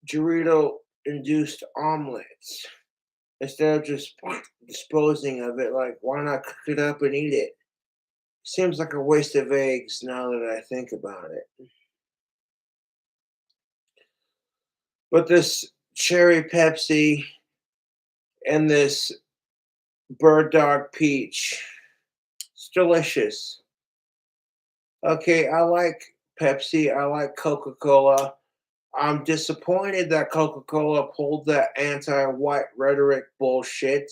Dorito induced omelets instead of just disposing of it. Like, why not cook it up and eat it? Seems like a waste of eggs now that I think about it. But this cherry Pepsi and this bird dog peach, it's delicious. Okay, I like Pepsi, I like Coca Cola. I'm disappointed that Coca Cola pulled that anti white rhetoric bullshit.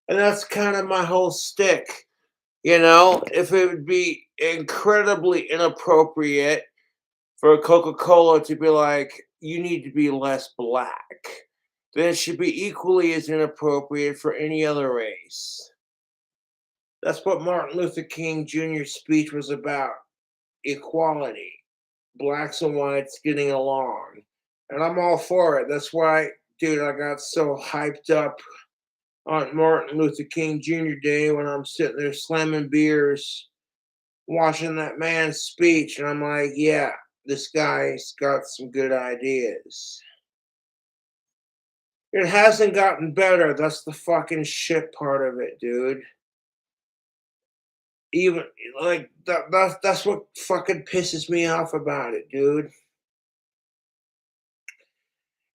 And that's kind of my whole stick. You know, if it would be incredibly inappropriate for Coca Cola to be like, you need to be less black, then it should be equally as inappropriate for any other race. That's what Martin Luther King Jr.'s speech was about, equality, blacks and whites getting along. And I'm all for it. That's why, dude, I got so hyped up on Martin Luther King Jr. Day when I'm sitting there slamming beers, watching that man's speech. And I'm like, yeah, this guy's got some good ideas. It hasn't gotten better. That's the fucking shit part of it, dude. Even like that's what fucking pisses me off about it, dude.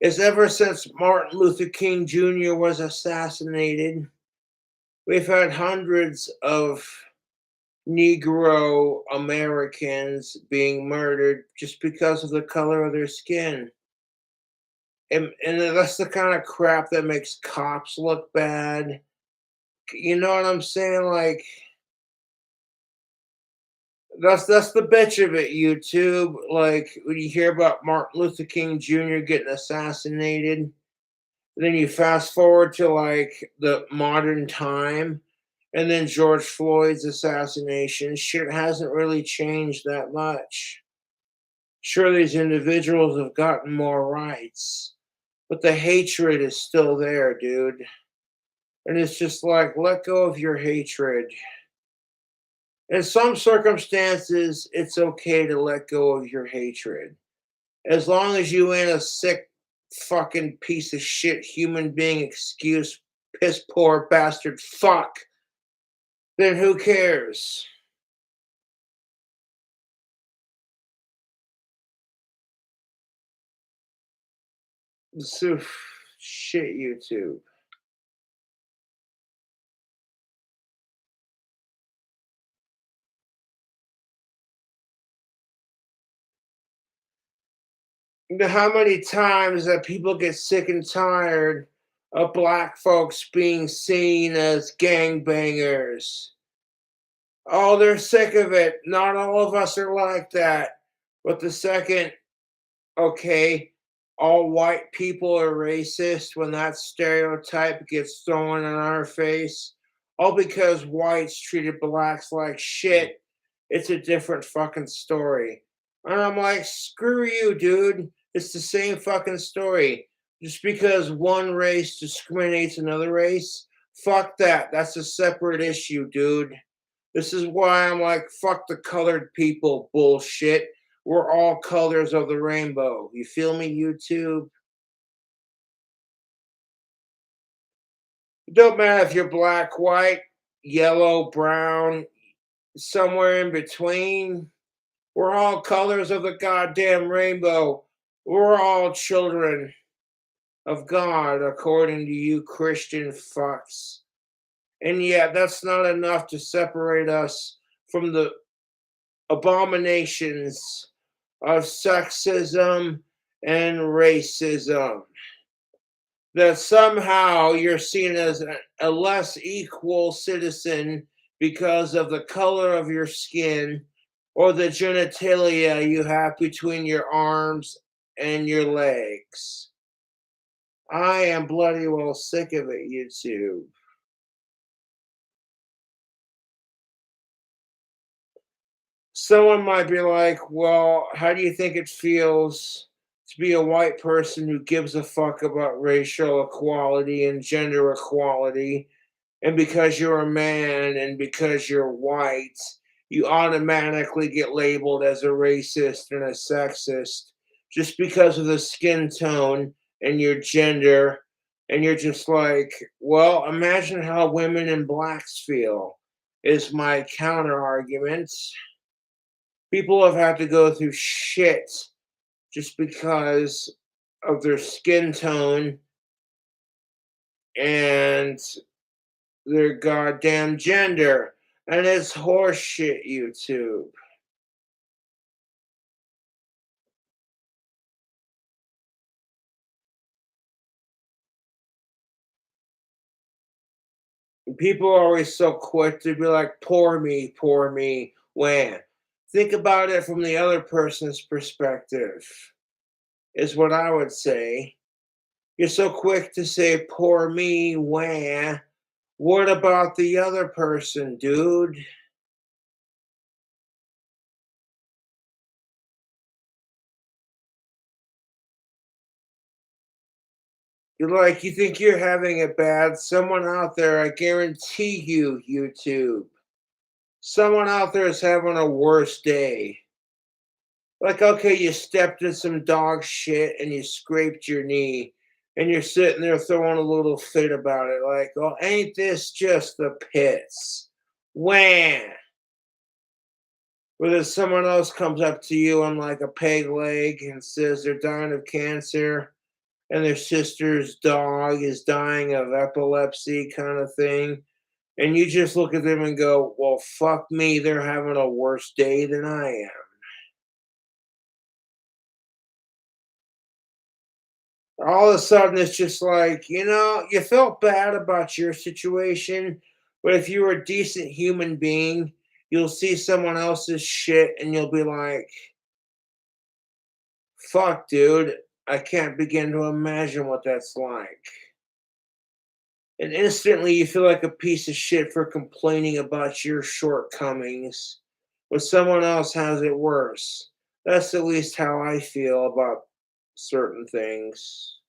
Is ever since Martin Luther King Jr. was assassinated, we've had hundreds of Negro Americans being murdered just because of the color of their skin. And that's the kind of crap that makes cops look bad. You know what I'm saying? Like that's the bitch of it, YouTube. Like when you hear about Martin Luther King Jr. getting assassinated, then you fast forward to like the modern time, and then George Floyd's assassination. Shit hasn't really changed that much. Sure, these individuals have gotten more rights, but the hatred is still there, dude. And it's just like, let go of your hatred. In some circumstances, it's okay to let go of your hatred. As long as you ain't a sick fucking piece of shit human being excuse piss poor bastard fuck, then who cares? So, shit, YouTube. You know how many times that people get sick and tired of black folks being seen as gangbangers? Oh, they're sick of it. Not all of us are like that. But the second, okay, all white people are racist when that stereotype gets thrown in our face, all because whites treated blacks like shit, it's a different fucking story. And I'm like, screw you, dude. It's the same fucking story. Just because one race discriminates another race, fuck that. That's a separate issue, dude. This is why I'm like, fuck the colored people bullshit. We're all colors of the rainbow. You feel me, YouTube? It don't matter if you're black, white, yellow, brown, somewhere in between. We're all colors of the goddamn rainbow. We're all children of God, according to you Christian fucks. And yet, that's not enough to separate us from the abominations of sexism and racism. that somehow you're seen as a less equal citizen because of the color of your skin or the genitalia you have between your arms and your legs. I am bloody well sick of it, YouTube. Someone might be like, well, how do you think it feels to be a white person who gives a fuck about racial equality and gender equality? And because you're a man and because you're white, you automatically get labeled as a racist and a sexist just because of the skin tone and your gender. And you're just like, well, imagine how women and blacks feel, is my counter argument. People have had to go through shit just because of their skin tone and their goddamn gender. And it's horseshit, YouTube. People are always so quick to be like, poor me, when. Think about it from the other person's perspective, is what I would say. You're so quick to say, poor me, when. What about the other person, dude? You're like, you think you're having it bad? Someone out there, I guarantee you, YouTube, someone out there is having a worse day. Like, okay, you stepped in some dog shit and you scraped your knee, and you're sitting there throwing a little fit about it, like, oh, ain't this just the pits? Wham! Whether someone else comes up to you on like a peg leg and says they're dying of cancer and their sister's dog is dying of epilepsy, kind of thing. And you just look at them and go, well, fuck me, they're having a worse day than I am. All of a sudden, it's just like, you felt bad about your situation, but if you were a decent human being, you'll see someone else's shit and you'll be like, fuck, dude, I can't begin to imagine what that's like. And instantly you feel like a piece of shit for complaining about your shortcomings when someone else has it worse. That's at least how I feel about certain things.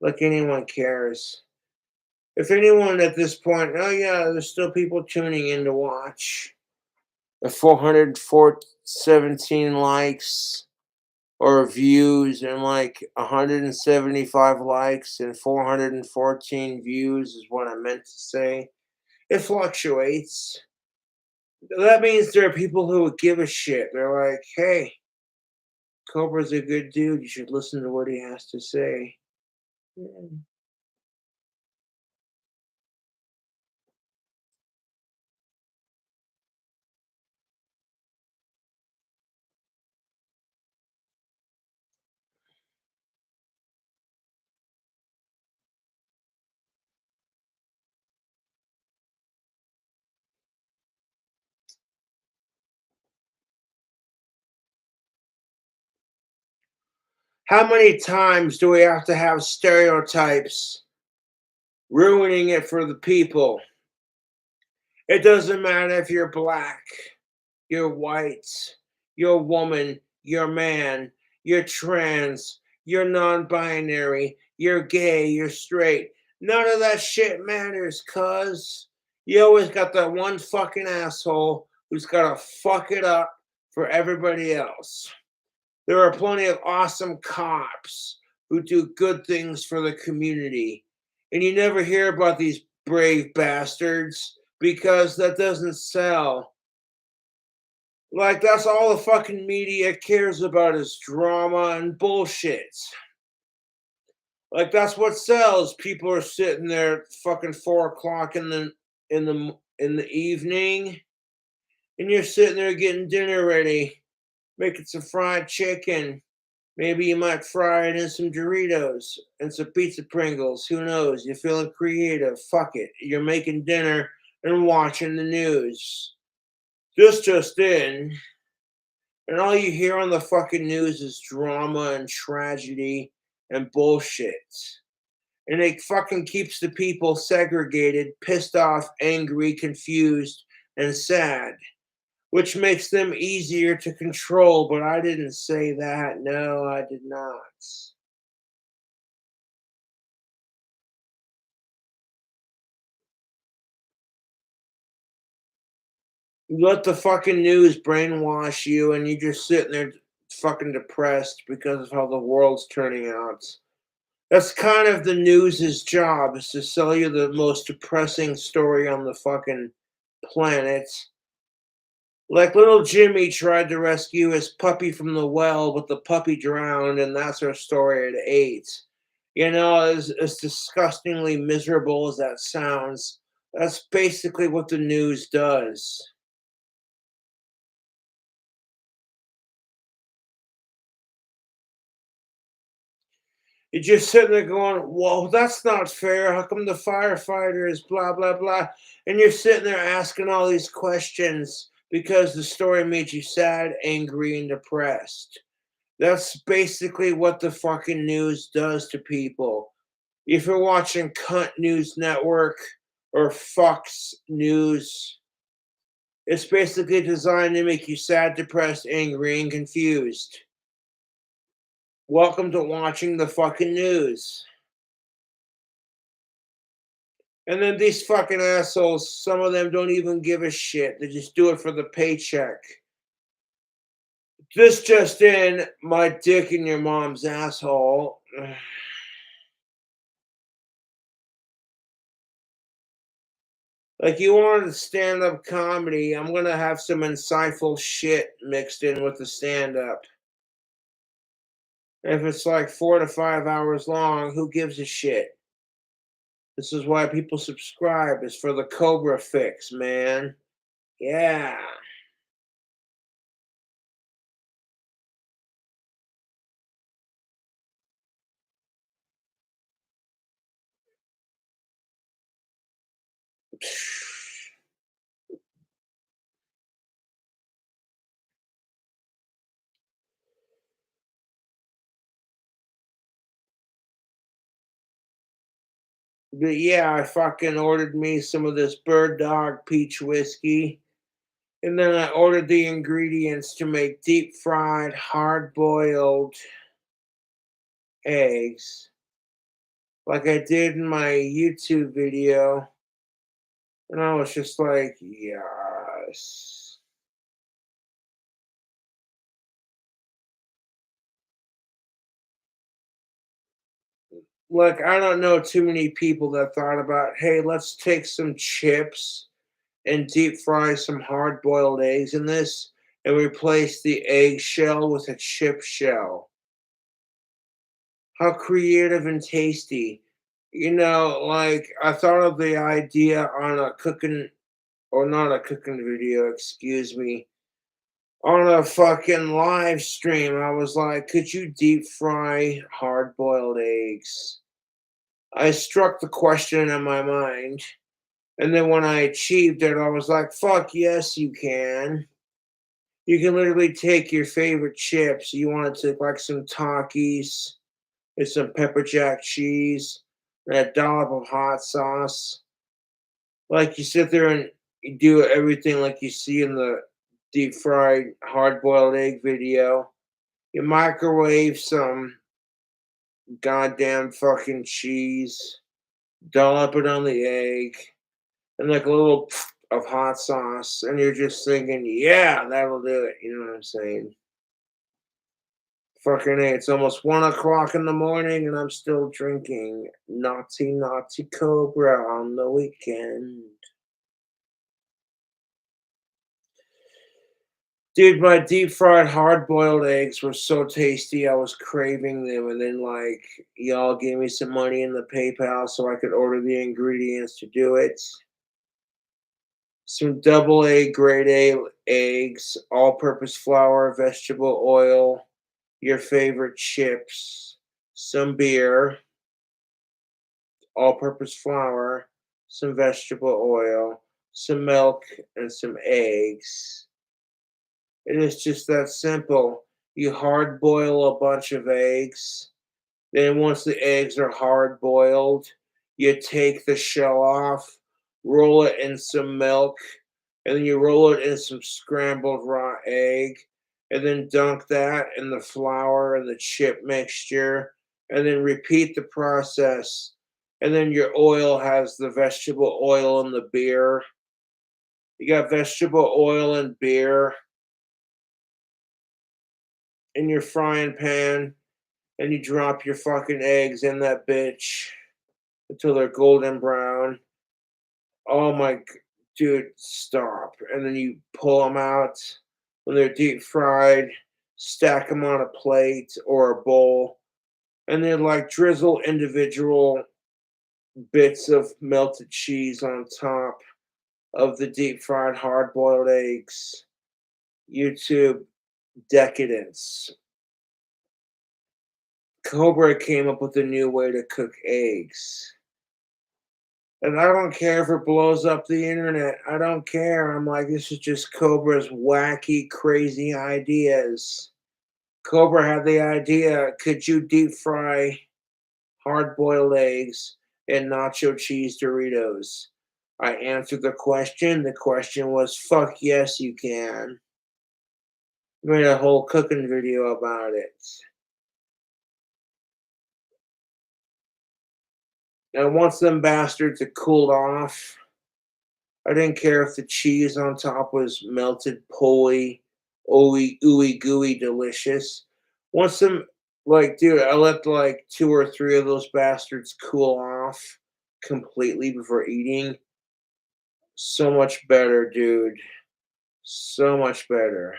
Like anyone cares. If anyone at this point, oh yeah, there's still people tuning in to watch. The 417 likes or views and like 175 likes and 414 views is what I meant to say. It fluctuates. That means there are people who would give a shit. They're like, hey, Cobra's a good dude. You should listen to what he has to say. Yeah. How many times do we have to have stereotypes ruining it for the people? It doesn't matter if you're black, you're white, you're a woman, you're a man, you're trans, you're non binary, you're gay, you're straight. None of that shit matters, cuz you always got that one fucking asshole who's got to fuck it up for everybody else. There are plenty of awesome cops who do good things for the community. And you never hear about these brave bastards because that doesn't sell. Like, that's all the fucking media cares about is drama and bullshit. Like, that's what sells. People are sitting there at fucking 4 o'clock in the evening, and you're sitting there getting dinner ready, making some fried chicken, Maybe you might fry it in some Doritos and some pizza Pringles. Who knows? You're feeling creative. Fuck it. You're making dinner and watching the news. This just in. And all you hear on the fucking news is drama and tragedy and bullshit. And it fucking keeps the people segregated, pissed off, angry, confused, and sad, which makes them easier to control. But I didn't say that. No, I did not. You let the fucking news brainwash you, and you're just sitting there fucking depressed because of how the world's turning out. That's kind of the news's job, is to sell you the most depressing story on the fucking planet. Like little Jimmy tried to rescue his puppy from the well, but the puppy drowned, and that's our story at 8. You know, as disgustingly miserable as that sounds, that's basically what the news does. You're just sitting there going, "Whoa, that's not fair. How come the firefighters, blah, blah, blah?" And you're sitting there asking all these questions because the story made you sad, angry, and depressed. That's basically what the fucking news does to people. If you're watching Cunt News Network or Fox News, it's basically designed to make you sad, depressed, angry, and confused. Welcome to watching the fucking news. And then these fucking assholes, some of them don't even give a shit. They just do it for the paycheck. This just in, my dick in your mom's asshole. Like, you wanted stand up comedy, I'm gonna have some insightful shit mixed in with the stand up. If it's like 4 to 5 hours long, who gives a shit? This is why people subscribe, is for the Cobra fix, man. Yeah. But yeah, I fucking ordered me some of this Bird Dog peach whiskey. And then I ordered the ingredients to make deep fried, hard boiled eggs, like I did in my YouTube video. And I was just like, yes. Like, I don't know too many people that thought about, hey, let's take some chips and deep fry some hard boiled eggs in this and replace the egg shell with a chip shell. How creative and tasty. You know, like, I thought of the idea on a cooking, or not a cooking video, excuse me, on a fucking live stream. I was like, could you deep fry hard boiled eggs? I struck the question in my mind. And then when I achieved it, I was like, fuck yes, you can. You can literally take your favorite chips. You want to take like some Takis with some pepper jack cheese and a dollop of hot sauce. Like, you sit there and you do everything like you see in the deep fried hard boiled egg video. You microwave some goddamn fucking cheese, dollop it on the egg, and like a little of hot sauce, and you're just thinking, yeah, that'll do it. You know what I'm saying? Fucking A, it's almost 1 o'clock in the morning and I'm still drinking naughty, naughty Cobra on the weekend. Dude, my deep fried hard boiled eggs were so tasty. I was craving them. And then, like, y'all gave me some money in the PayPal so I could order the ingredients to do it. Some double A, grade A eggs, all purpose flour, vegetable oil, your favorite chips, some beer, all-purpose flour, some vegetable oil, some milk, and some eggs. And it's just that simple. You hard boil a bunch of eggs. Then once the eggs are hard boiled, you take the shell off, roll it in some milk, and then you roll it in some scrambled raw egg, and then dunk that in the flour and the chip mixture, and then repeat the process. And then your oil has the vegetable oil and the beer. You got vegetable oil and beer in your frying pan, and you drop your fucking eggs in that bitch until they're golden brown. Oh my, dude, stop. And then you pull them out when they're deep fried, stack them on a plate or a bowl, and then like drizzle individual bits of melted cheese on top of the deep fried hard boiled eggs. YouTube decadence. Cobra came up with a new way to cook eggs. And I don't care if it blows up the internet. I don't care. I'm like, this is just Cobra's wacky, crazy ideas. Cobra had the idea, could you deep fry hard boiled eggs and nacho cheese Doritos? I answered the question. The question was, fuck yes, you can. Made a whole cooking video about it. And once them bastards had cooled off, I didn't care if the cheese on top was melted, pulley, ooey, ooey gooey, delicious. Once them, like, dude, I let like two or three of those bastards cool off completely before eating. So much better, dude. So much better.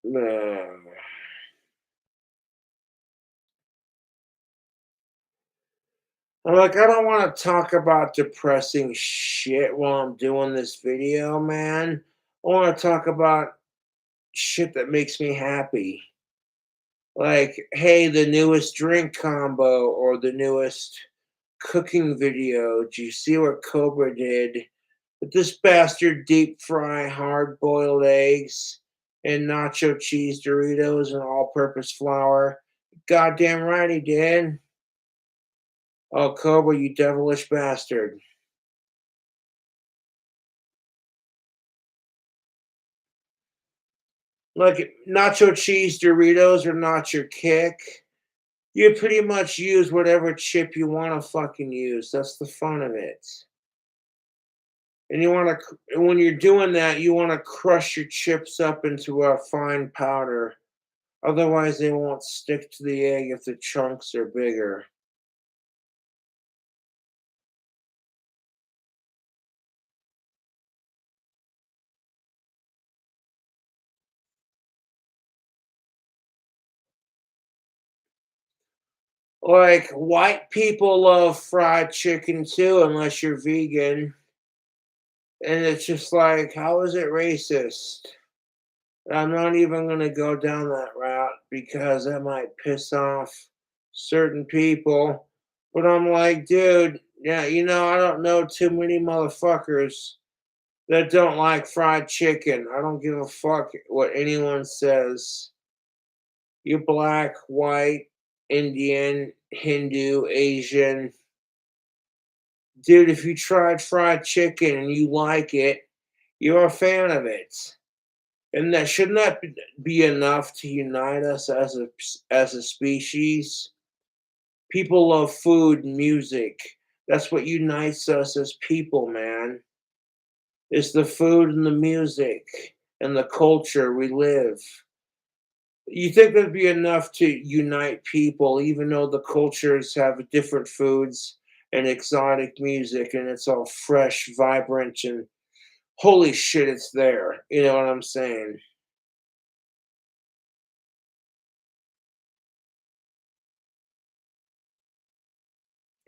Man. I'm like, I don't want to talk about depressing shit while I'm doing this video, man. I want to talk about shit that makes me happy. Like, hey, the newest drink combo or the newest cooking video. Do you see what Cobra did? But this bastard deep fry hard boiled eggs and nacho cheese Doritos and all purpose flour. Goddamn right he did. Oh, Cobra, you devilish bastard. Like, nacho cheese Doritos are not your kick. You pretty much use whatever chip you want to fucking use. That's the fun of it. And you want to, when you're doing that, you want to crush your chips up into a fine powder. Otherwise, they won't stick to the egg if the chunks are bigger. Like, white people love fried chicken too, unless you're vegan. And it's just like, how is it racist? I'm not even going to go down that route because that might piss off certain people. But I'm like, dude, yeah, I don't know too many motherfuckers that don't like fried chicken. I don't give a fuck what anyone says. You black, white, Indian, Hindu, Asian. Dude, if you tried fried chicken and you like it, you're a fan of it. And that shouldn't that be enough to unite us as a species? People love food and music. That's what unites us as people, man. It's the food and the music and the culture we live. You think that'd be enough to unite people, even though the cultures have different foods and exotic music, and it's all fresh, vibrant, and holy shit, it's there. You know what I'm saying?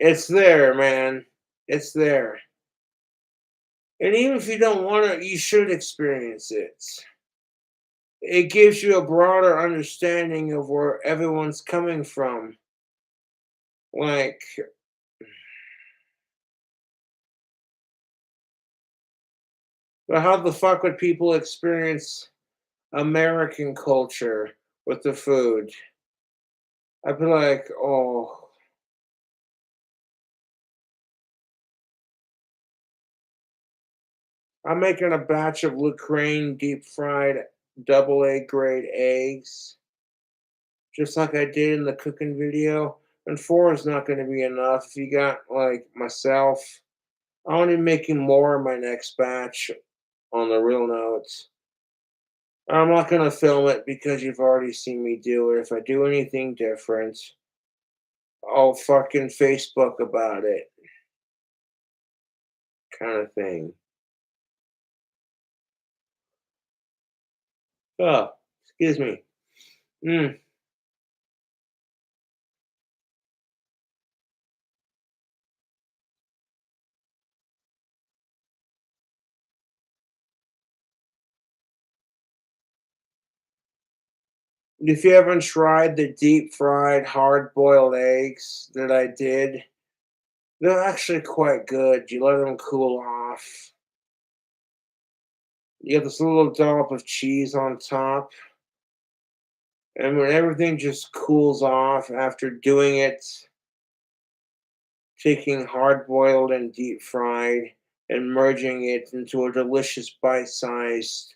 It's there, man. It's there. And even if you don't want to, you should experience it. It gives you a broader understanding of where everyone's coming from. Like, but how the fuck would people experience American culture with the food? I'd be like, oh, I'm making a batch of Lucraine deep fried double A grade eggs, just like I did in the cooking video. And four is not going to be enough. If you got like myself, I'm only making more in my next batch on the real notes. I'm not going to film it because you've already seen me do it. If I do anything different, I'll fucking Facebook about it, kind of thing. Oh, excuse me. Mm. If you haven't tried the deep fried hard boiled eggs that I did, they're actually quite good. You let them cool off. You get this little dollop of cheese on top. And when everything just cools off after doing it, taking hard boiled and deep fried and merging it into a delicious bite sized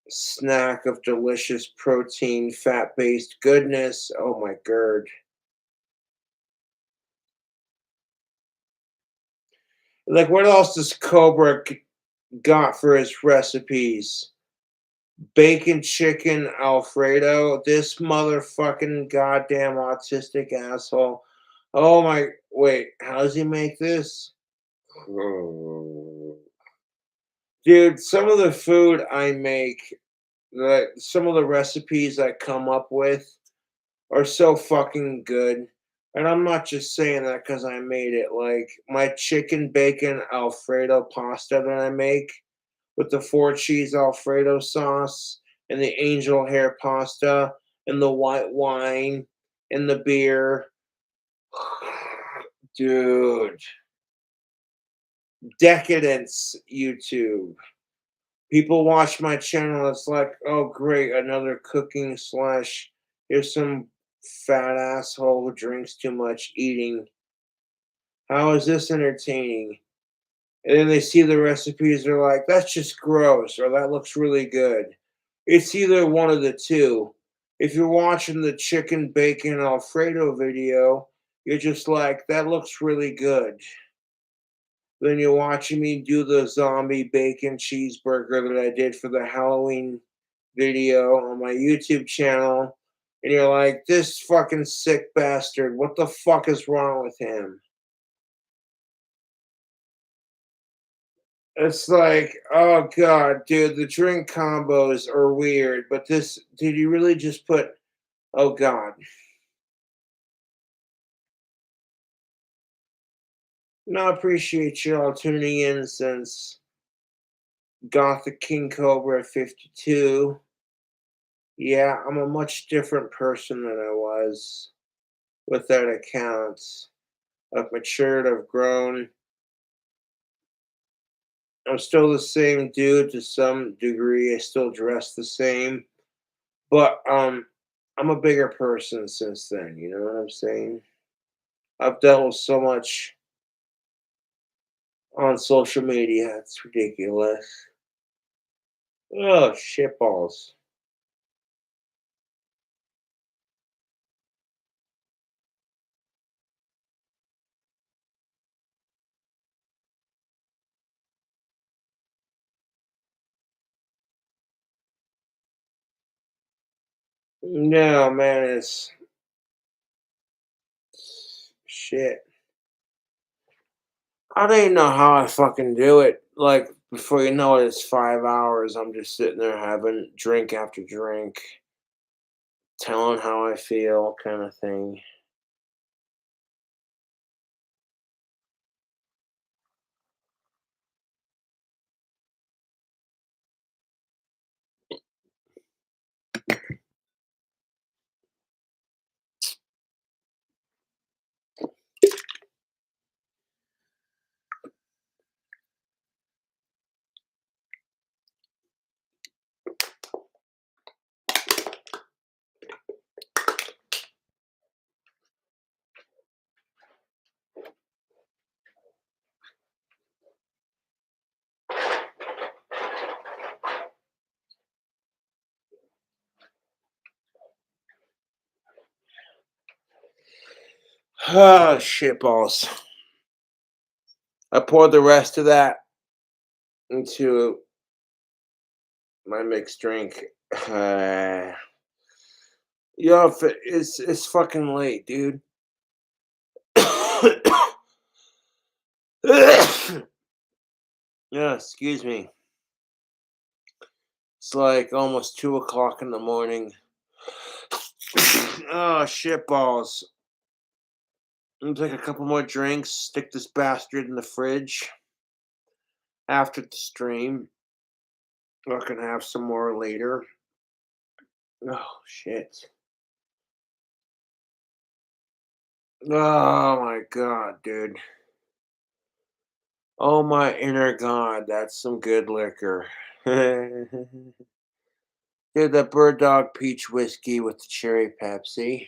snack of delicious protein, fat based goodness. Oh my god. Like, what else does Cobra got for his recipes? Bacon chicken Alfredo. This motherfucking goddamn autistic asshole. Oh my, wait, how does he make this? Dude, some of the food I make, some of the recipes I come up with are so fucking good. And I'm not just saying that because I made it. Like my chicken bacon Alfredo pasta that I make with the four cheese Alfredo sauce and the angel hair pasta and the white wine and the beer. Dude, decadence, YouTube. People watch my channel. It's like, oh, great, another cooking slash. Here's some fat asshole who drinks too much eating. How is this entertaining? And then they see the recipes, they're like, that's just gross, or that looks really good. It's either one of the two. If you're watching the chicken bacon Alfredo video, you're just like, that looks really good. Then you're watching me do the zombie bacon cheeseburger that I did for the Halloween video on my YouTube channel, and you're like, this fucking sick bastard, what the fuck is wrong with him? It's like, oh god, dude, the drink combos are weird, but this, did you really just put, oh god. No, I appreciate y'all tuning in since Gothic King Cobra 52. Yeah, I'm a much different person than I was with that account. I've matured, I've grown. I'm still the same dude to some degree. I still dress the same, but I'm a bigger person since then. You know what I'm saying? I've dealt with so much on social media. It's ridiculous. Oh, shitballs. No, man, it's shit. I don't even know how I fucking do it. Like, before you know it, it's 5 hours. I'm just sitting there having drink after drink, telling how I feel, kind of thing. Oh, shit balls. I poured the rest of that into my mixed drink. Yo, if it's fucking late, dude. Yeah, excuse me. It's like almost 2 o'clock in the morning. Oh, shit balls. I'm gonna take a couple more drinks, stick this bastard in the fridge after the stream. I can have some more later. Oh, shit. Oh, my God, dude. Oh, my inner God. That's some good liquor. Dude, that Bird Dog Peach Whiskey with the cherry Pepsi.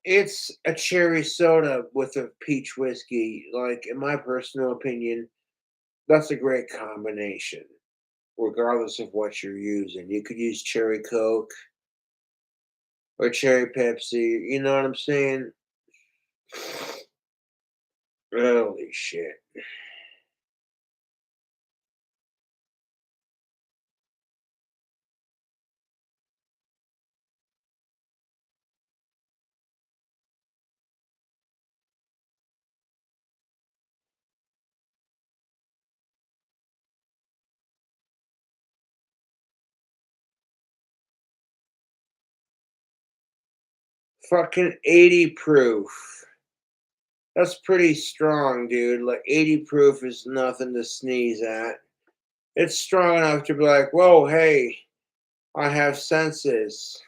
It's a cherry soda with a peach whiskey. Like, in my personal opinion, that's a great combination, regardless of what you're using. You could use cherry Coke or cherry Pepsi. You know what I'm saying? Holy shit. Fucking 80 proof. That's pretty strong, dude. Like 80 proof is nothing to sneeze at. It's strong enough to be like, whoa, hey, I have senses.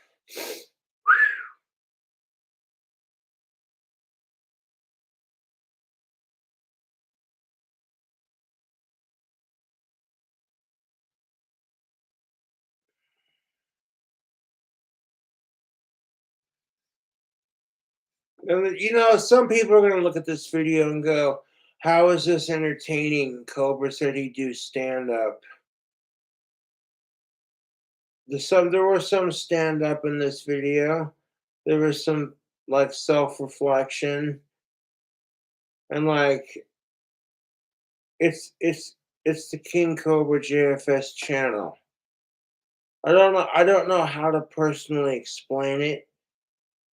And some people are gonna look at this video and go, "How is this entertaining?" Cobra said he'd do stand up. There was some stand up in this video. There was some like self reflection and like it's the King Cobra JFS channel. I don't know how to personally explain it,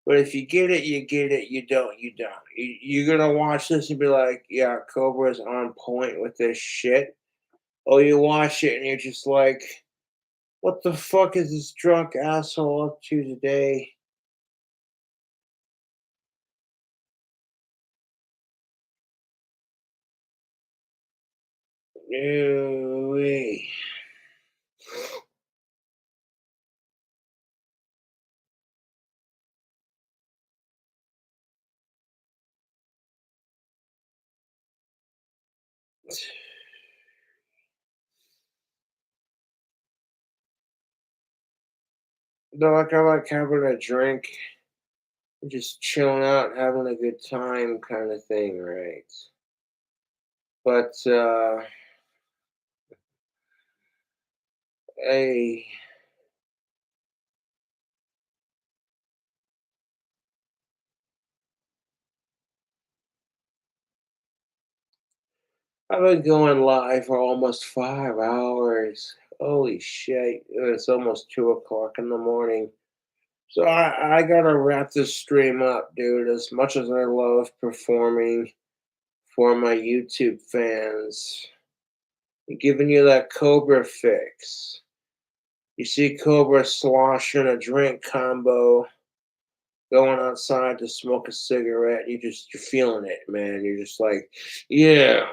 but if you get it, you get it. You don't, you don't. You're gonna watch this and be like, "Yeah, Cobra's on point with this shit." Oh, you watch it and you're just like, "What the fuck is this drunk asshole up to today?" Ooh-wee. I like having a drink, just chilling out, having a good time, kind of thing, right? But hey, I've been going live for almost 5 hours. Holy shit! It's almost 2 o'clock in the morning. So I gotta wrap this stream up, dude. As much as I love performing for my YouTube fans, giving you that Cobra fix. You see Cobra sloshing a drink combo, going outside to smoke a cigarette. You're feeling it, man. You're just like, yeah.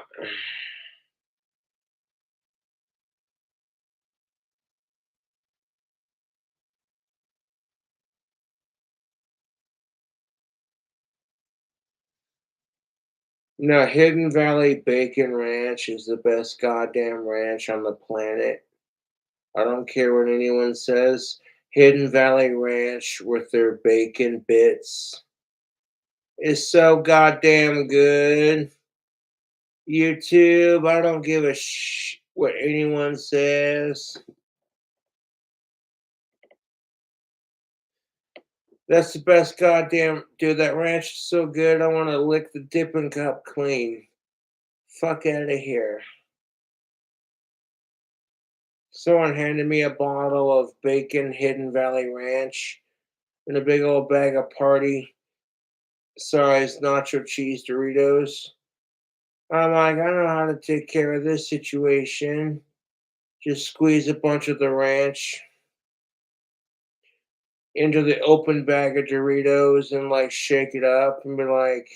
No, Hidden Valley Bacon Ranch is the best goddamn ranch on the planet. I don't care what anyone says. Hidden Valley Ranch with their bacon bits is so goddamn good. YouTube, I don't give a what anyone says. That's the best goddamn dude. That ranch is so good. I want to lick the dipping cup clean. Fuck out of here. Someone handed me a bottle of bacon Hidden Valley Ranch and a big old bag of party size nacho cheese Doritos. I'm like, I know how to take care of this situation. Just squeeze a bunch of the ranch into the open bag of Doritos and like shake it up and be like,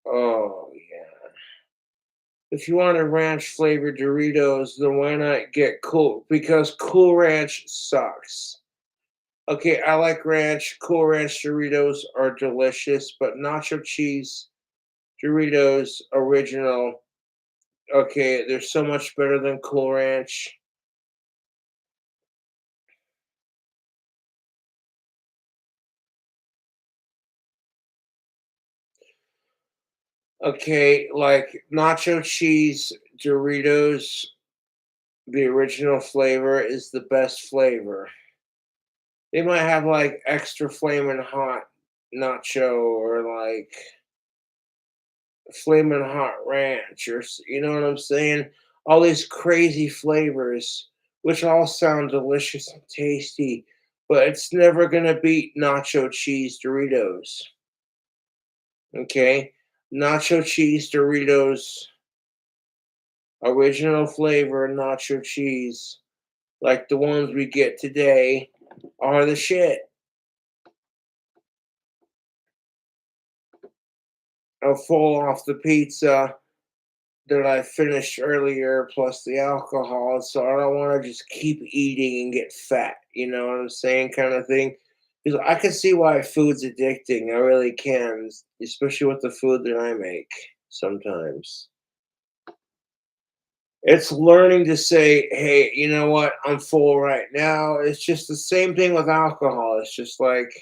oh yeah. If you want a ranch flavored Doritos, then why not get Cool? Because Cool Ranch sucks. Okay, I like ranch. Cool Ranch Doritos are delicious, but nacho cheese Doritos original, okay, they're so much better than Cool Ranch. Okay, like nacho cheese Doritos, the original flavor is the best flavor. They might have like extra flaming hot nacho or like flaming hot ranch you know what I'm saying? All these crazy flavors, which all sound delicious and tasty, but it's never gonna beat nacho cheese Doritos. Okay, nacho cheese Doritos, original flavor nacho cheese, like the ones we get today, are the shit. I'll fall off the pizza that I finished earlier, plus the alcohol, so I don't want to just keep eating and get fat. You know what I'm saying, kind of thing. Because I can see why food's addicting. I really can, especially with the food that I make. Sometimes it's learning to say, "Hey, you know what? I'm full right now." It's just the same thing with alcohol. It's just like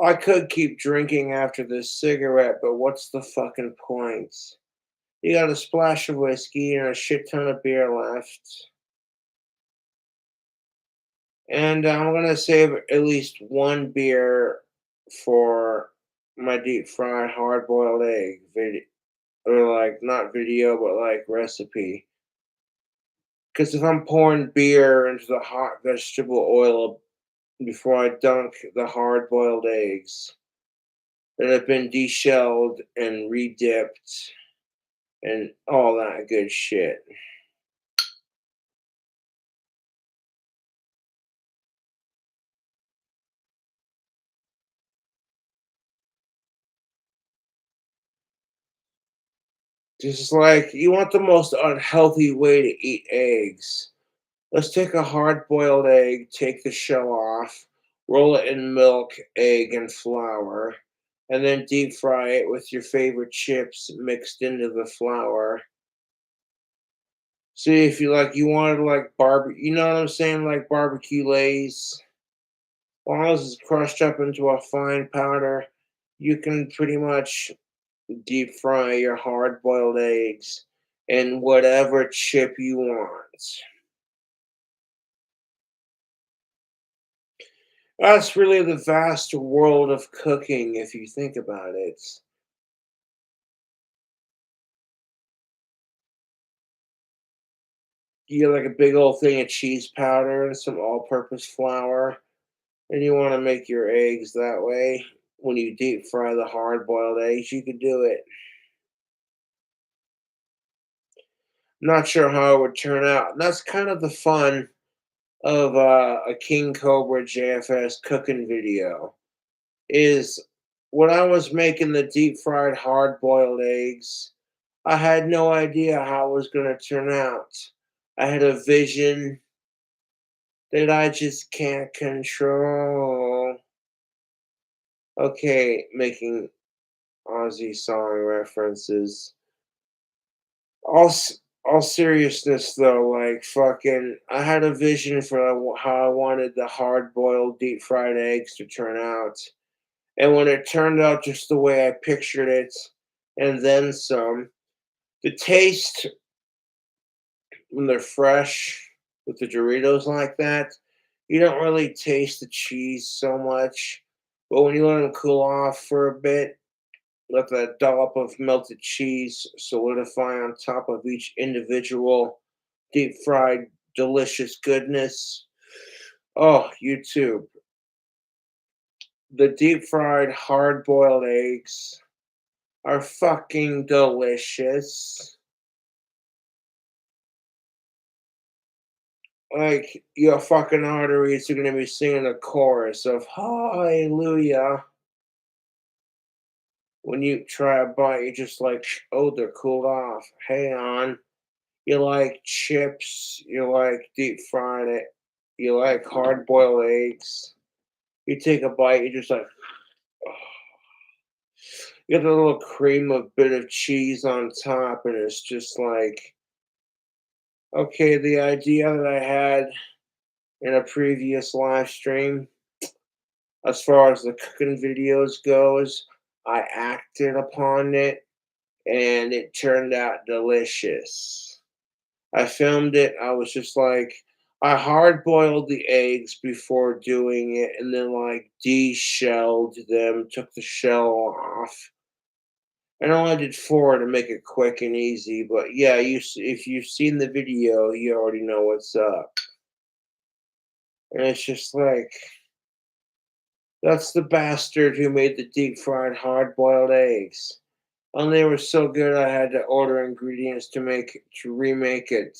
I could keep drinking after this cigarette, but what's the fucking point? You got a splash of whiskey and a shit ton of beer left. And I'm gonna save at least one beer for my deep fried hard boiled egg video, or like not video, but like recipe. Because if I'm pouring beer into the hot vegetable oil before I dunk the hard boiled eggs that have been deshelled and redipped and all that good shit. Just like you want the most unhealthy way to eat eggs. Let's take a hard boiled egg, take the shell off, roll it in milk, egg, and flour, and then deep fry it with your favorite chips mixed into the flour. See if you wanted like barbecue, you know what I'm saying, like barbecue lays. Long as it's crushed up into a fine powder, you can pretty much deep fry your hard boiled eggs in whatever chip you want. That's really the vast world of cooking if you think about it. You get like a big old thing of cheese powder and some all purpose flour, and you want to make your eggs that way. When you deep fry the hard boiled eggs, you could do it. Not sure how it would turn out. And that's kind of the fun of a King Cobra JFS cooking video. Is when I was making the deep fried hard boiled eggs, I had no idea how it was going to turn out. I had a vision that I just can't control. Okay, making Aussie song references. All seriousness though, like fucking, I had a vision for how I wanted the hard boiled deep fried eggs to turn out. And when it turned out just the way I pictured it, and then some, the taste when they're fresh with the Doritos like that, You don't really taste the cheese so much, but when you let them cool off for a bit, let that dollop of melted cheese solidify on top of each individual deep fried delicious goodness. Oh, YouTube. The deep fried hard boiled eggs are fucking delicious. Like, your fucking arteries are gonna be singing a chorus of hallelujah. When you try a bite, you're just like, oh, they're cooled off. Hang on. You like chips, you like deep fried it, you like hard boiled eggs. You take a bite, you're just like, you get a little cream of bit of cheese on top, and it's just like, okay, the idea that I had in a previous live stream, as far as the cooking videos goes, I acted upon it, and it turned out delicious. I filmed it. I was just like, I hard boiled the eggs before doing it, and then like de-shelled them, took the shell off. And I only did four to make it quick and easy. But yeah, if you've seen the video, you already know what's up. And it's just like, that's the bastard who made the deep fried hard boiled eggs. And they were so good, I had to order ingredients to remake it.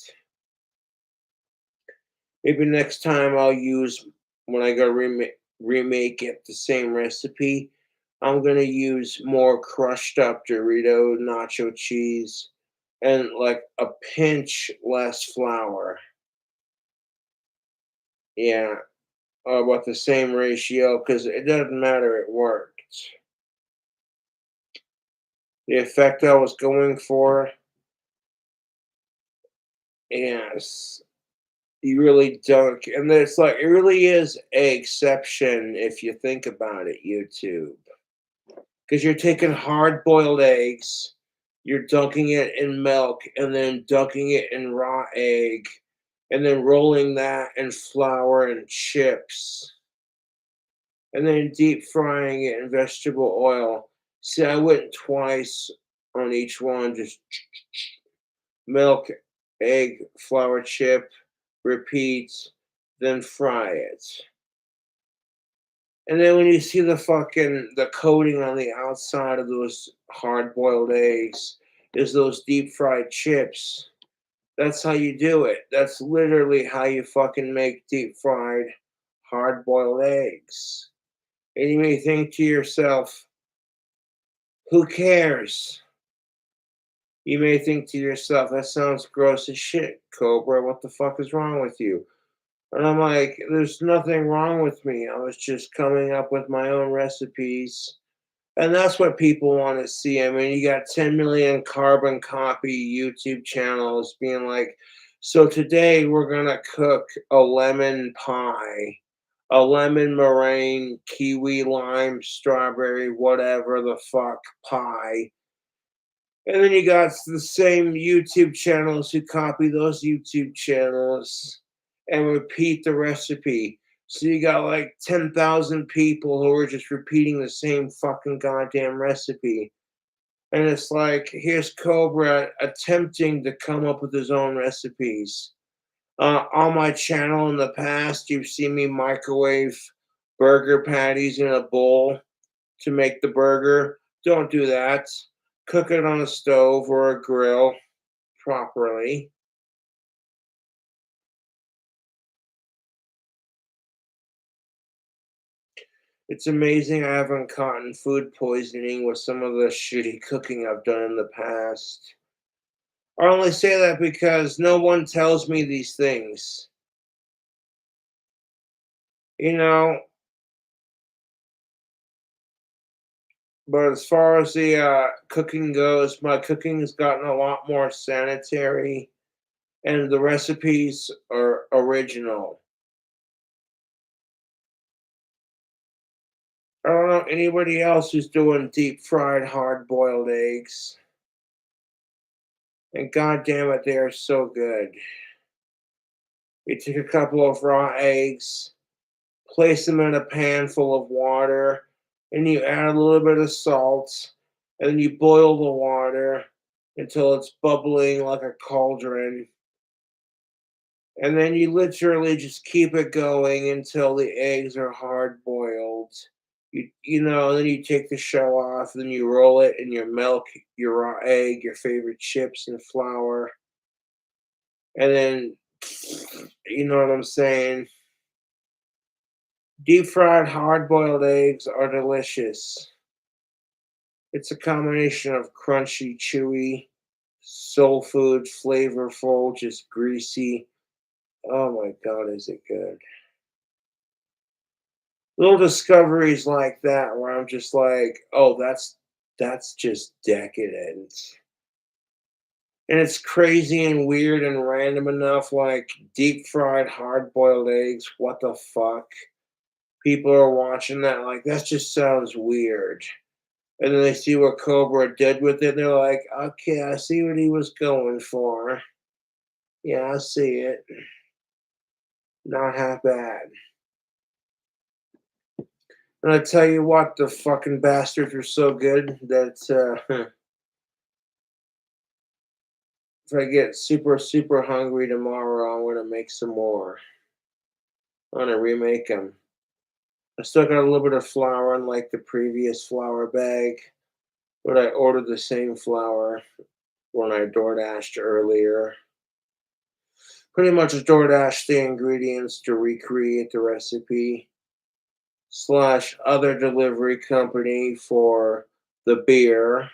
Maybe next time I'll use when I go remake it the same recipe. I'm gonna use more crushed up Dorito nacho cheese and like a pinch less flour. Yeah, about the same ratio because it doesn't matter. It worked. The effect I was going for, yes, you really don't. And it's like it really is a exception if you think about it. YouTube. Because you're taking hard boiled eggs, you're dunking it in milk, and then dunking it in raw egg, and then rolling that in flour and chips, and then deep frying it in vegetable oil. See, I went twice on each one, just milk, egg, flour, chip, repeat, then fry it. And then when you see the coating on the outside of those hard boiled eggs is those deep fried chips. That's how you do it. That's literally how you fucking make deep fried hard boiled eggs. And you may think to yourself, who cares? You may think to yourself, that sounds gross as shit, Cobra. What the fuck is wrong with you? And I'm like, there's nothing wrong with me. I was just coming up with my own recipes. And that's what people want to see. I mean, you got 10 million carbon copy YouTube channels being like, so today we're going to cook a lemon pie, a lemon meringue, kiwi, lime, strawberry, whatever the fuck pie. And then you got the same YouTube channels who copy those YouTube channels and repeat the recipe. So you got like 10,000 people who are just repeating the same fucking goddamn recipe. And it's like, here's Cobra attempting to come up with his own recipes. On my channel in the past, you've seen me microwave burger patties in a bowl to make the burger. Don't do that. Cook it on a stove or a grill properly. It's amazing I haven't caught food poisoning with some of the shitty cooking I've done in the past. I only say that because no one tells me these things. You know, but as far as the cooking goes, my cooking has gotten a lot more sanitary and the recipes are original. I don't know anybody else who's doing deep fried hard boiled eggs. And god damn it, they are so good. You take a couple of raw eggs, place them in a pan full of water, and you add a little bit of salt, and then you boil the water until it's bubbling like a cauldron. And then you literally just keep it going until the eggs are hard boiled. Then you take the shell off, then you roll it in your milk, your raw egg, your favorite chips and flour, and then you know what I'm saying? Deep fried hard boiled eggs are delicious. It's a combination of crunchy, chewy, soul food, flavorful, just greasy. Oh my god, is it good? Little discoveries like that where I'm just like, oh, that's just decadent. And it's crazy and weird and random enough, like deep fried hard boiled eggs. What the fuck? People are watching that like that just sounds weird. And then they see what Cobra did with it, and they're like, okay, I see what he was going for. Yeah, I see it. Not half bad. And I tell you what, the fucking bastards are so good that if I get super, super hungry tomorrow, I'm gonna make some more. I'm gonna remake them. I still got a little bit of flour unlike the previous flour bag, but I ordered the same flour when I DoorDashed earlier. Pretty much DoorDashed the ingredients to recreate the recipe slash other delivery company for the beer.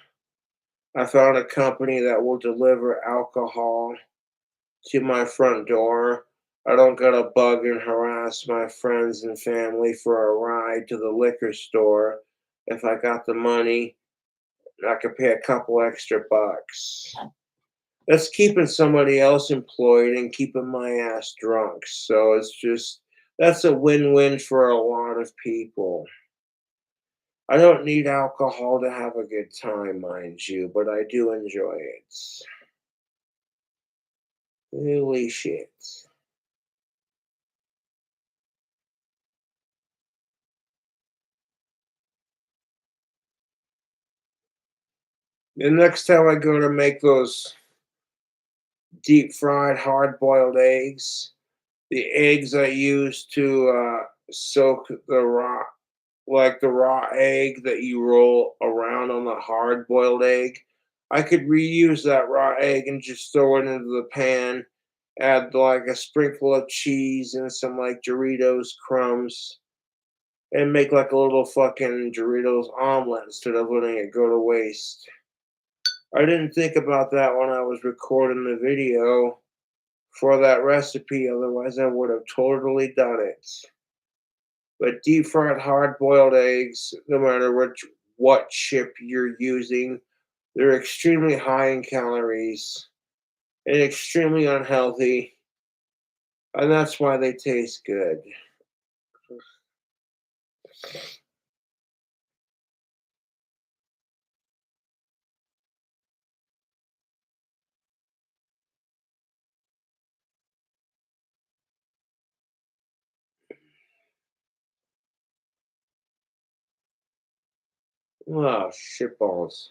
I found a company that will deliver alcohol to my front door. I don't gotta bug and harass my friends and family for a ride to the liquor store. If I got the money, I could pay a couple extra bucks. That's keeping somebody else employed and keeping my ass drunk. So that's a win win for a lot of people. I don't need alcohol to have a good time, mind you, but I do enjoy it. Holy shit. The next time I go to make those deep fried hard boiled eggs, the eggs I use to soak the raw egg that you roll around on the hard boiled egg, I could reuse that raw egg and just throw it into the pan, add like a sprinkle of cheese and some like Doritos crumbs, and make like a little fucking Doritos omelet instead of letting it go to waste. I didn't think about that when I was recording the video for that recipe, otherwise I would have totally done it. But deep fried hard boiled eggs, no matter what chip you're using, they're extremely high in calories and extremely unhealthy, and that's why they taste good. Oh, shitballs.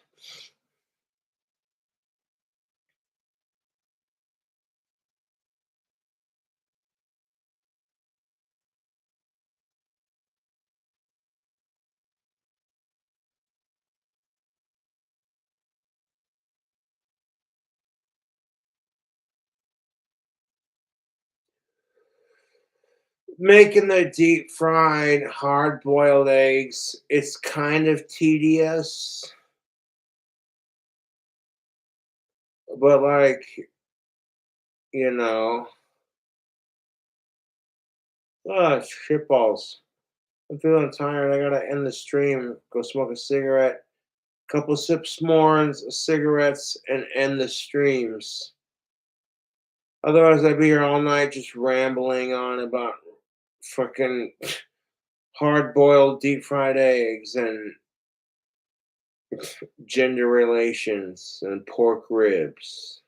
Making the deep fried hard boiled eggs, it's kind of tedious, but like, you know, oh, shitballs. I'm feeling tired. I gotta end the stream, go smoke a cigarette, couple sips more and cigarettes, and end the streams. Otherwise, I'd be here all night just rambling on about fucking hard boiled deep fried eggs and gender relations and pork ribs.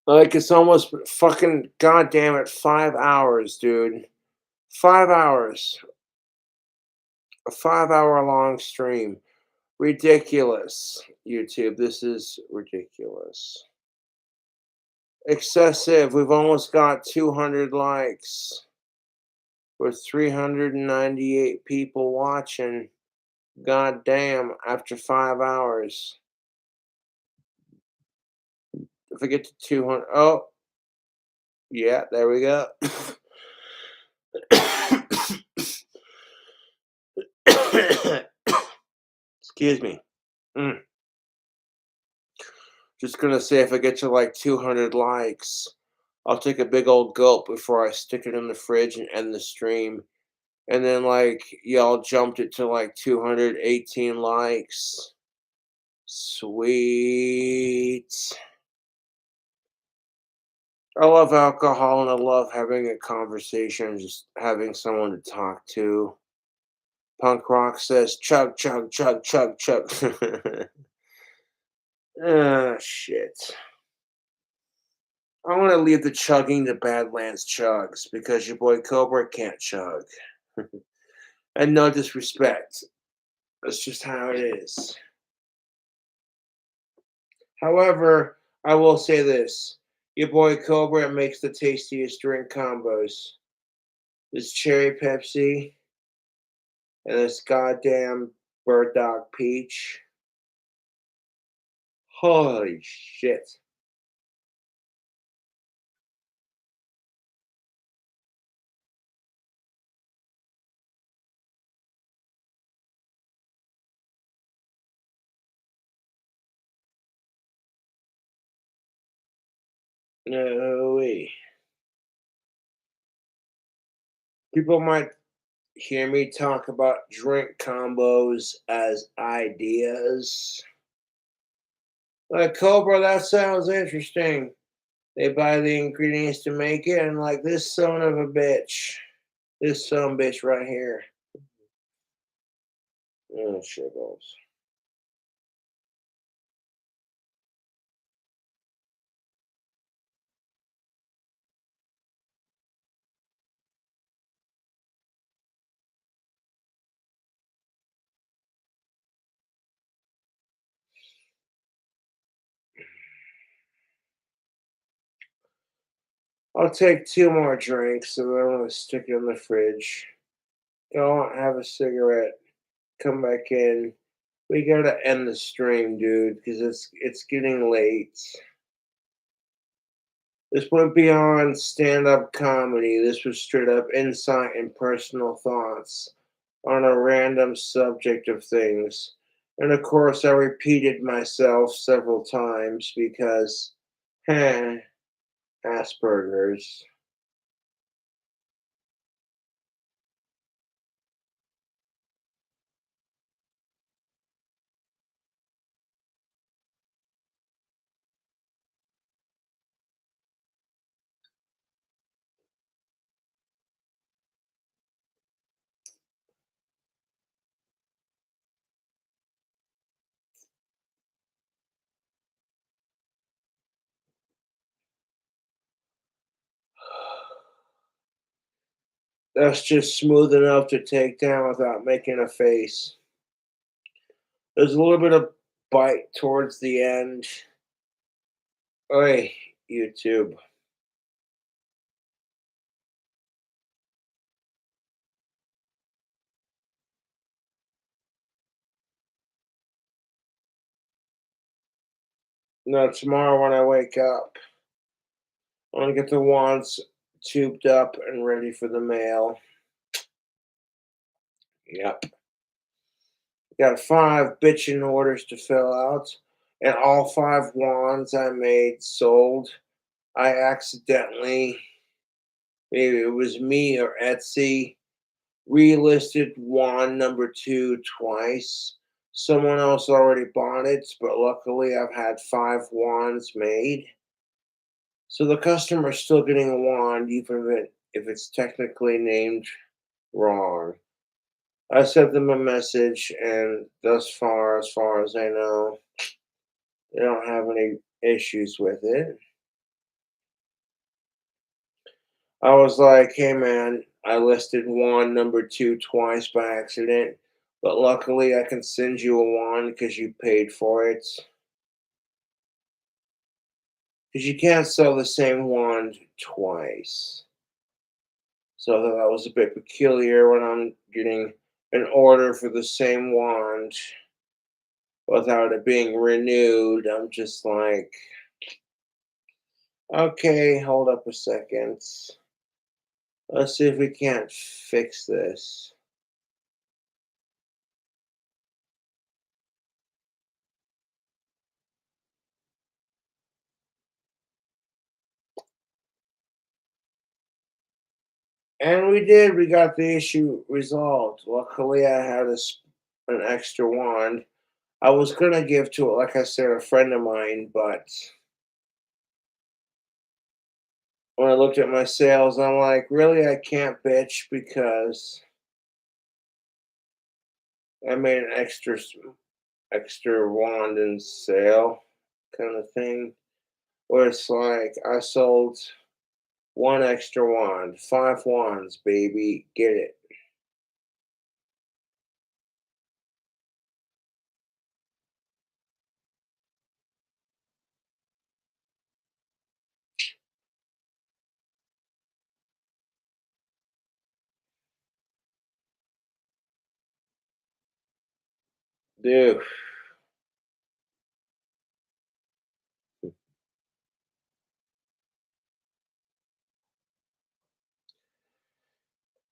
Like, it's almost fucking goddamn it, 5 hours, dude. 5 hours. A 5-hour-long stream. Ridiculous, YouTube. This is ridiculous. Excessive. We've almost got 200 likes with 398 people watching. God damn, after 5 hours. If I get to 200, oh, yeah, there we go. Excuse me. Mm. Just gonna say if I get to like 200 likes, I'll take a big old gulp before I stick it in the fridge and end the stream. And then like y'all jumped it to like 218 likes. Sweet. I love alcohol and I love having a conversation, just having someone to talk to. Punk rock says chug, chug, chug, chug, chug. Ah, shit. I want to leave the chugging to Badlands Chugs because your boy Cobra can't chug. And no disrespect. That's just how it is. However, I will say this. Your boy Cobra makes the tastiest drink combos. This cherry Pepsi and this goddamn bird dog peach. Holy shit. No way. People might hear me talk about drink combos as ideas. Like, Cobra, that sounds interesting. They buy the ingredients to make it, and like this son of a bitch. This son of a bitch right here. Oh, shit balls. I'll take two more drinks and then I'm gonna stick it in the fridge. Go out, have a cigarette, come back in. We gotta end the stream, dude, because it's getting late. This went beyond stand-up comedy. This was straight up insight and personal thoughts on a random subject of things. And of course, I repeated myself several times because, heh, Asperger's. That's just smooth enough to take down without making a face. There's a little bit of bite towards the end. Oi, YouTube. No, tomorrow when I wake up, I want to get the wands tubed up and ready for the mail. Yep. Got 5 bitchin' orders to fill out, and all 5 wands I made sold. I accidentally, maybe it was me or Etsy, relisted wand number 2 twice. Someone else already bought it, but luckily I've had 5 wands made. So the customer's still getting a wand, even if it's technically named wrong. I sent them a message, and thus far, as far as I know, they don't have any issues with it. I was like, "Hey, man, I listed one, number two twice by accident, but luckily I can send you a one because you paid for it. Because you can't sell the same wand twice." So I thought that was a bit peculiar when I'm getting an order for the same wand without it being renewed. I'm just like, okay, hold up a second. Let's see if we can't fix this. And we did. We got the issue resolved. Luckily, I had an extra wand. I was gonna give to, like I said, a friend of mine, but when I looked at my sales, I'm like, really, I can't bitch because I made an extra wand in sale kind of thing. Where it's like I sold one extra wand, 5 wands, baby, get it, dude.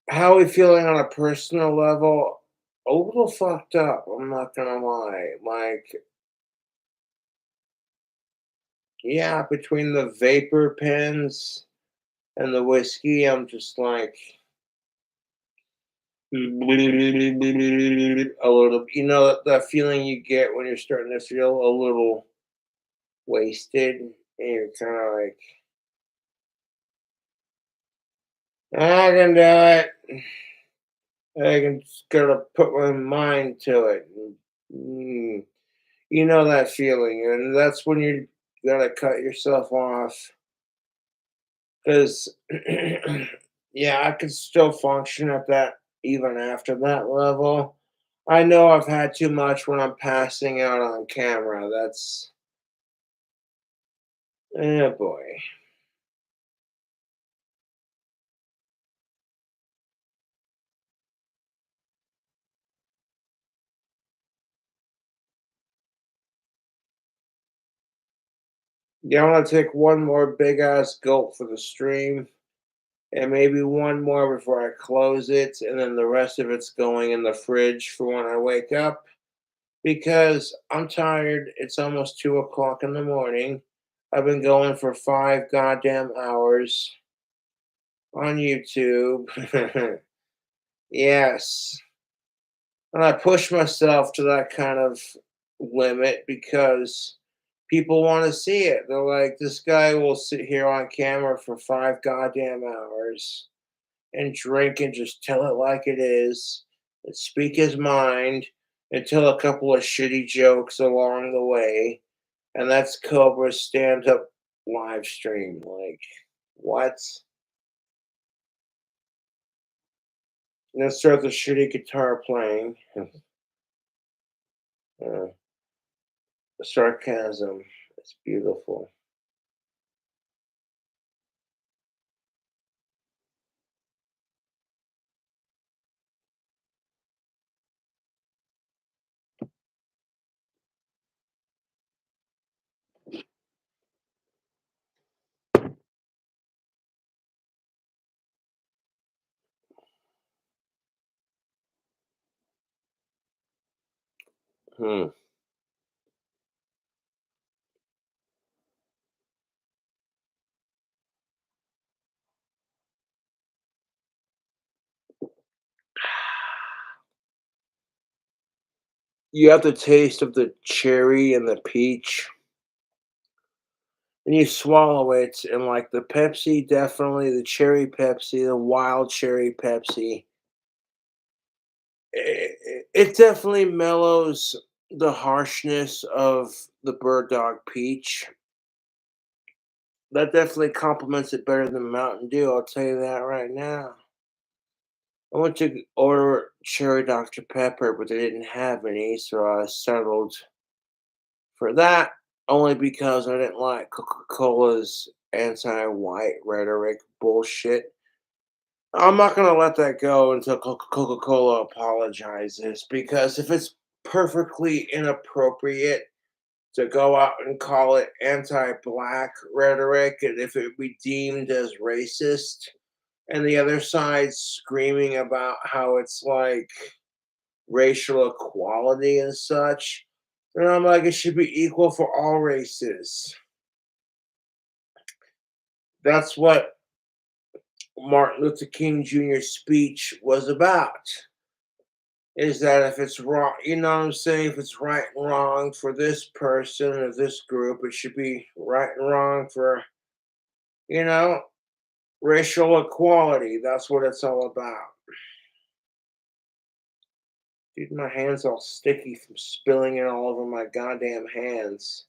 How we feeling on a personal level? A little fucked up. I'm not gonna lie. Like, yeah, between the vapor pens and the whiskey, I'm just like a little. You know that feeling you get when you're starting to feel a little wasted, and you're kind of like, I can do it. I can just gotta put my mind to it. Mm, you know that feeling, and that's when you gotta cut yourself off. Because, yeah, I could still function at that even after that level. I know I've had too much when I'm passing out on camera. That's, oh boy. Yeah, I want to take one more big ass gulp for the stream, and maybe one more before I close it, and then the rest of it's going in the fridge for when I wake up because I'm tired. It's almost 2 o'clock in the morning. I've been going for 5 goddamn hours on YouTube. Yes. And I push myself to that kind of limit because people want to see it. They're like, this guy will sit here on camera for 5 goddamn hours and drink and just tell it like it is and speak his mind and tell a couple of shitty jokes along the way. And that's Cobra's stand up live stream. Like, what? And then start the shitty guitar playing. Uh, sarcasm. It's beautiful. Hmm. You have the taste of the cherry and the peach, and you swallow it, and like the Pepsi, definitely the cherry Pepsi, the wild cherry Pepsi. It definitely mellows the harshness of the bird dog peach. That definitely complements it better than Mountain Dew, I'll tell you that right now. I went to order cherry Dr. Pepper, but they didn't have any, so I settled for that only because I didn't like Coca-Cola's anti-white rhetoric bullshit. I'm not gonna let that go until Coca-Cola apologizes, because if it's perfectly inappropriate to go out and call it anti-black rhetoric, and if it be deemed as racist, and the other side screaming about how it's like racial equality and such, then I'm like, it should be equal for all races. That's what Martin Luther King Jr.'s speech was about. Is that if it's wrong, you know what I'm saying? If it's right and wrong for this person or this group, it should be right and wrong for, you know, racial equality. That's what it's all about. Dude, my hands all sticky from spilling it all over my goddamn hands.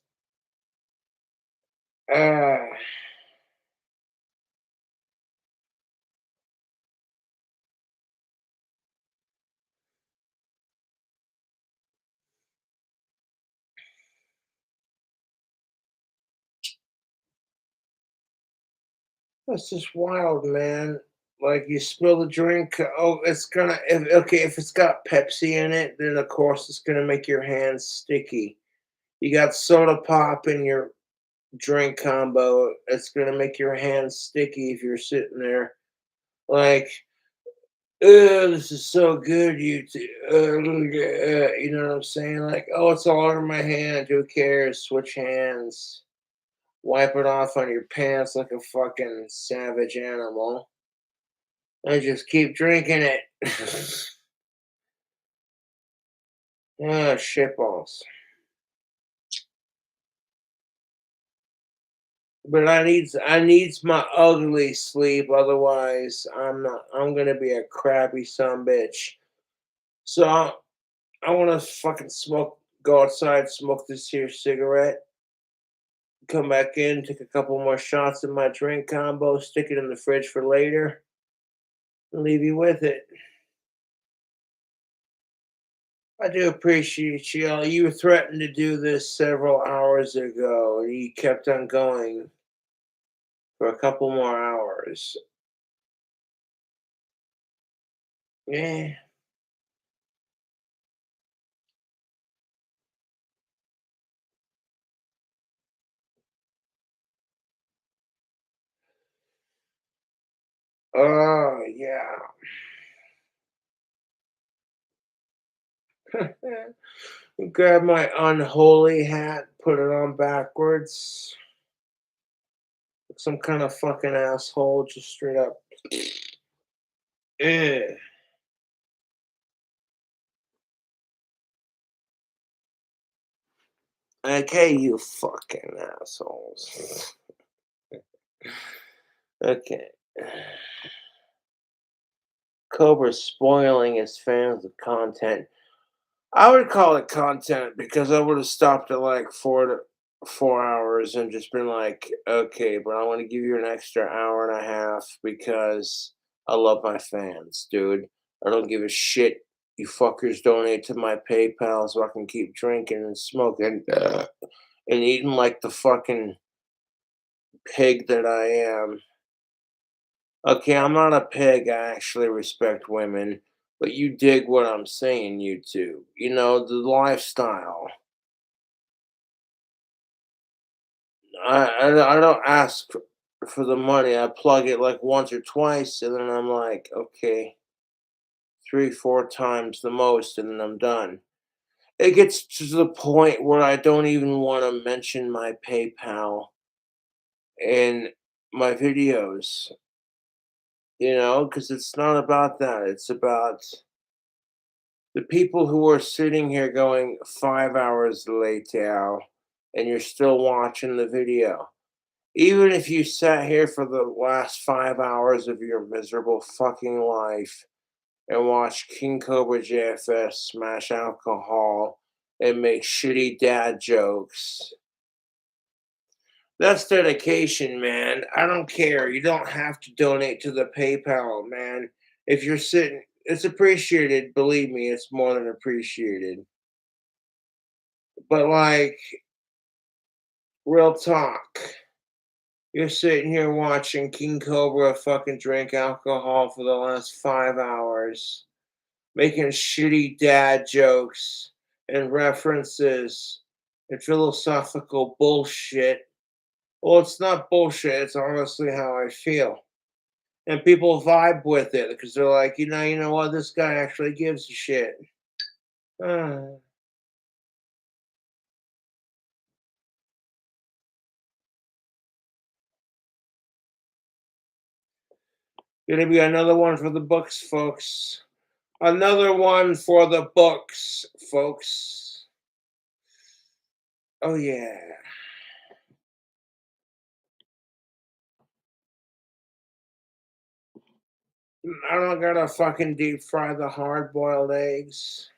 Ah, that's just wild, man. Like you spill the drink, oh, it's gonna. Okay, if it's got Pepsi in it, then of course it's gonna make your hands sticky. You got soda pop in your drink combo, it's gonna make your hands sticky if you're sitting there like, "Oh, this is so good, you two. You know what I'm saying? Like, oh, it's all over my hand. Who cares? Switch hands. Wipe it off on your pants like a fucking savage animal. And just keep drinking it." Ah, shitballs. But I needs my ugly sleep. Otherwise, I'm gonna be a crappy son bitch. So I want to fucking go outside, smoke this here cigarette, come back in, take a couple more shots of my drink combo, stick it in the fridge for later, and leave you with it. I do appreciate you. You threatened to do this several hours ago, and you kept on going for a couple more hours. Yeah. Oh, yeah. Grab my unholy hat, put it on backwards. Some kind of fucking asshole, just straight up. Eh. Okay, you fucking assholes. Okay. Cobra's spoiling his fans with content. I would call it content because I would have stopped at like 4 hours and just been like, okay, but I want to give you an extra hour and a half because I love my fans, dude. I don't give a shit. You fuckers donate to my PayPal so I can keep drinking and smoking and eating like the fucking pig that I am. Okay, I'm not a pig. I actually respect women, but you dig what I'm saying, you two. You know, the lifestyle. I don't ask for the money. I plug it like once or twice, and then I'm like, okay, three, four times the most, and then I'm done. It gets to the point where I don't even want to mention my PayPal in my videos, because it's not about that. It's about the people who are sitting here going 5 hours late now, and you're still watching the video. Even if you sat here for the last 5 hours of your miserable fucking life and watched King Cobra JFS smash alcohol and make shitty dad jokes, That's dedication, man. I don't care. You don't have to donate to the PayPal, man. If you're sitting, it's appreciated. Believe me, it's more than appreciated. But like, real talk. You're sitting here watching King Cobra fucking drink alcohol for the last 5 hours, making shitty dad jokes and references and philosophical bullshit. Well, it's not bullshit. It's honestly how I feel. And people vibe with it because they're like, you know what? This guy actually gives a shit. Ah, gonna be another one for the books, folks. Another one for the books, folks. Oh yeah. I don't gotta fucking deep fry the hard boiled eggs.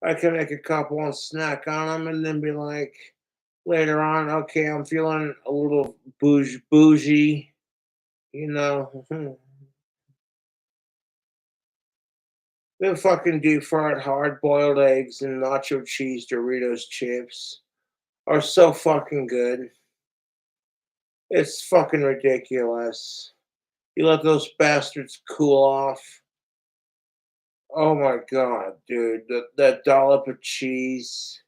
I can make a couple and snack on them and then be like, later on, okay, I'm feeling a little bougie, you know. The fucking deep fried hard boiled eggs and nacho cheese Doritos chips are so fucking good. It's fucking ridiculous. You let those bastards cool off. Oh my god, dude. That dollop of cheese.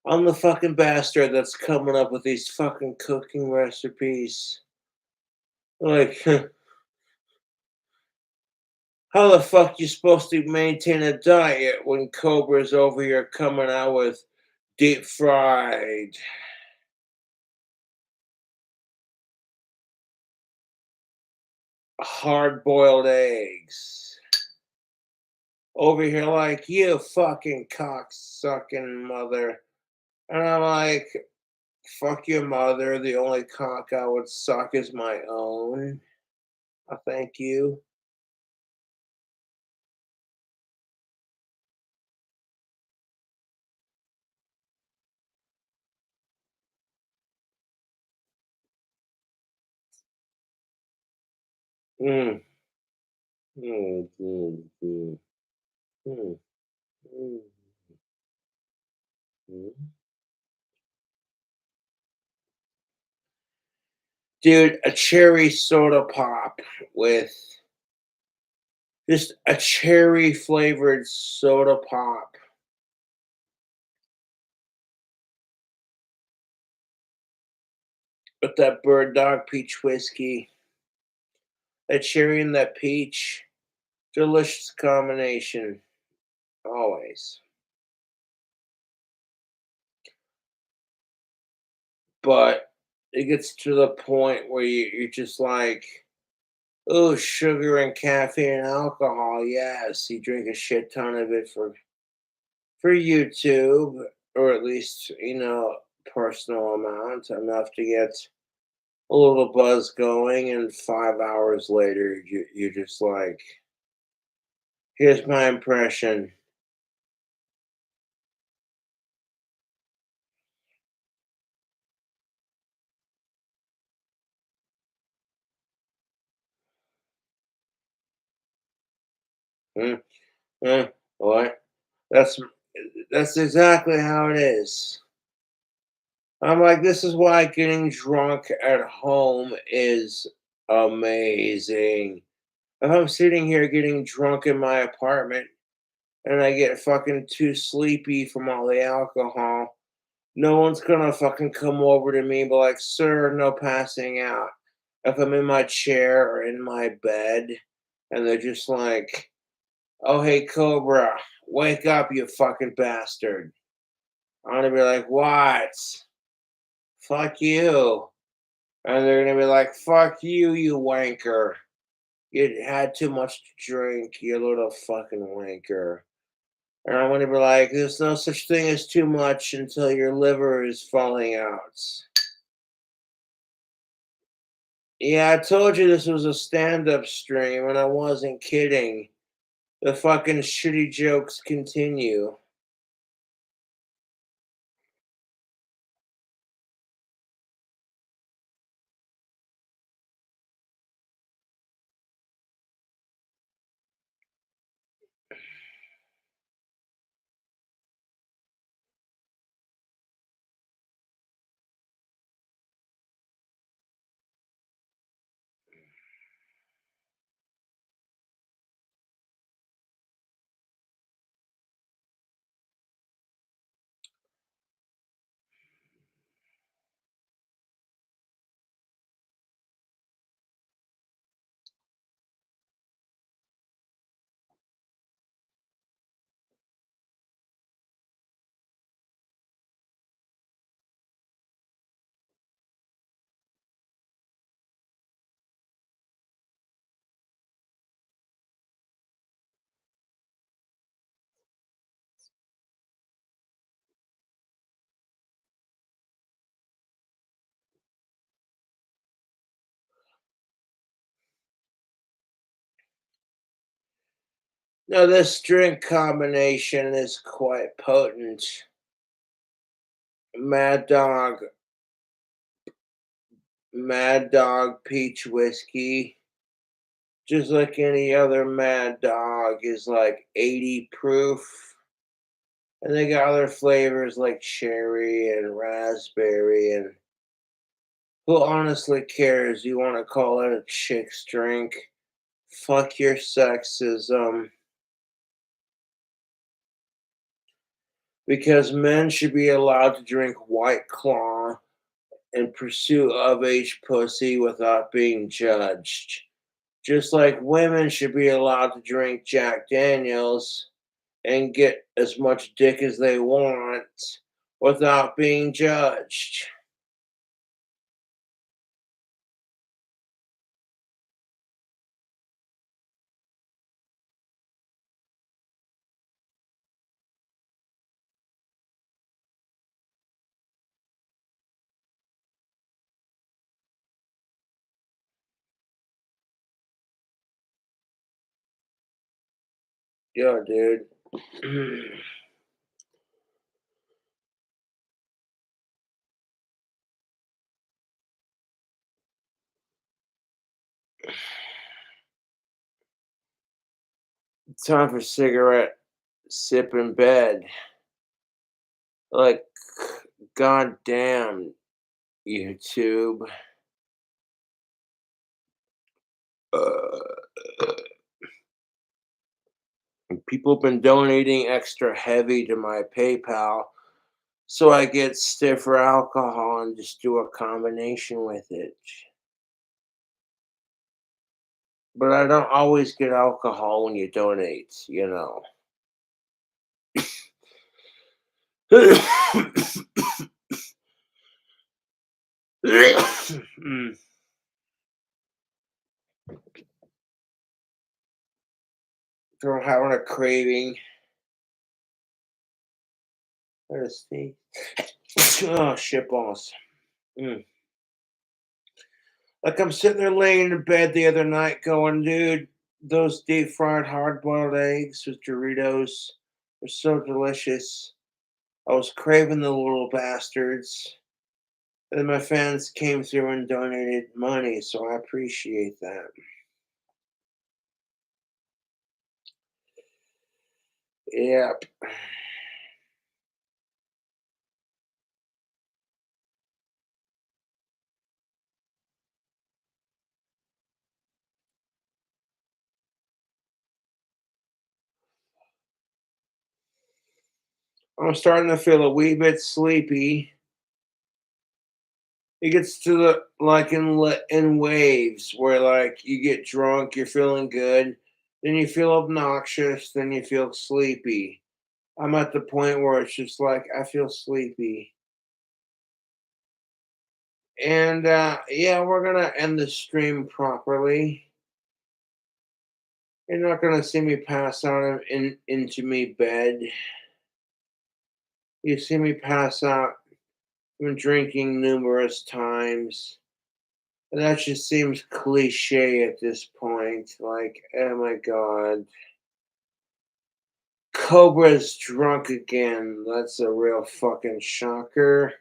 I'm the fucking bastard that's coming up with these fucking cooking recipes. Like, how the fuck you supposed to maintain a diet when Cobra's over here coming out with deep fried, hard boiled eggs? Over here, like, you fucking cock sucking mother. And I'm like, fuck your mother. The only cock I would suck is my own. I thank you. Mm. Mm, mm, mm, mm, mm, mm. Dude, a cherry soda pop with just a cherry flavored soda pop with that bird dog peach whiskey, that cherry and that peach. Delicious combination, always. But it gets to the point where you're just like, oh, sugar and caffeine and alcohol. Yes, you drink a shit ton of it for YouTube, or at least personal amount enough to get a little buzz going, and 5 hours later, you're just like, here's my impression. Mm, what? That's that's exactly how it is. I'm like, this is why getting drunk at home is amazing. If I'm sitting here getting drunk in my apartment and I get fucking too sleepy from all the alcohol, no one's gonna fucking come over to me and be like, sir, no passing out. If I'm in my chair or in my bed and they're just like, oh, hey, Cobra, wake up, you fucking bastard. I'm gonna be like, what? Fuck you. And they're gonna be like, fuck you, you wanker. You had too much to drink, you little fucking wanker. And I'm gonna be like, there's no such thing as too much until your liver is falling out. Yeah, I told you this was a stand-up stream, and I wasn't kidding. The fucking shitty jokes continue. Now, this drink combination is quite potent. Mad Dog, Mad Dog Peach Whiskey, just like any other Mad Dog, is like 80 proof. And they got other flavors like cherry and raspberry. And who honestly cares? You want to call it a chick's drink? Fuck your sexism. Because men should be allowed to drink White Claw in pursuit of age pussy without being judged. Just like women should be allowed to drink Jack Daniels and get as much dick as they want without being judged. Yeah, dude. Time for cigarette sip in bed. Like, goddamn, YouTube. People have been donating extra heavy to my PayPal so I get stiffer alcohol and just do a combination with it. But I don't always get alcohol when you donate, you know. Mm, so I'm having a craving. Let's see. Oh, shit balls. Mm. Like I'm sitting there laying in bed the other night going, dude, those deep fried hard boiled eggs with Doritos are so delicious. I was craving the little bastards. And then my fans came through and donated money, so I appreciate that. Yep. I'm starting to feel a wee bit sleepy. It gets to the like in waves where like you get drunk, you're feeling good, then you feel obnoxious, then you feel sleepy. I'm at the point where it's just like I feel sleepy. And yeah, we're gonna end the stream properly. You're not gonna see me pass out into me bed. You see me pass out from drinking numerous times. And that just seems cliche at this point. Like, oh my god. Cobra's drunk again. That's a real fucking shocker.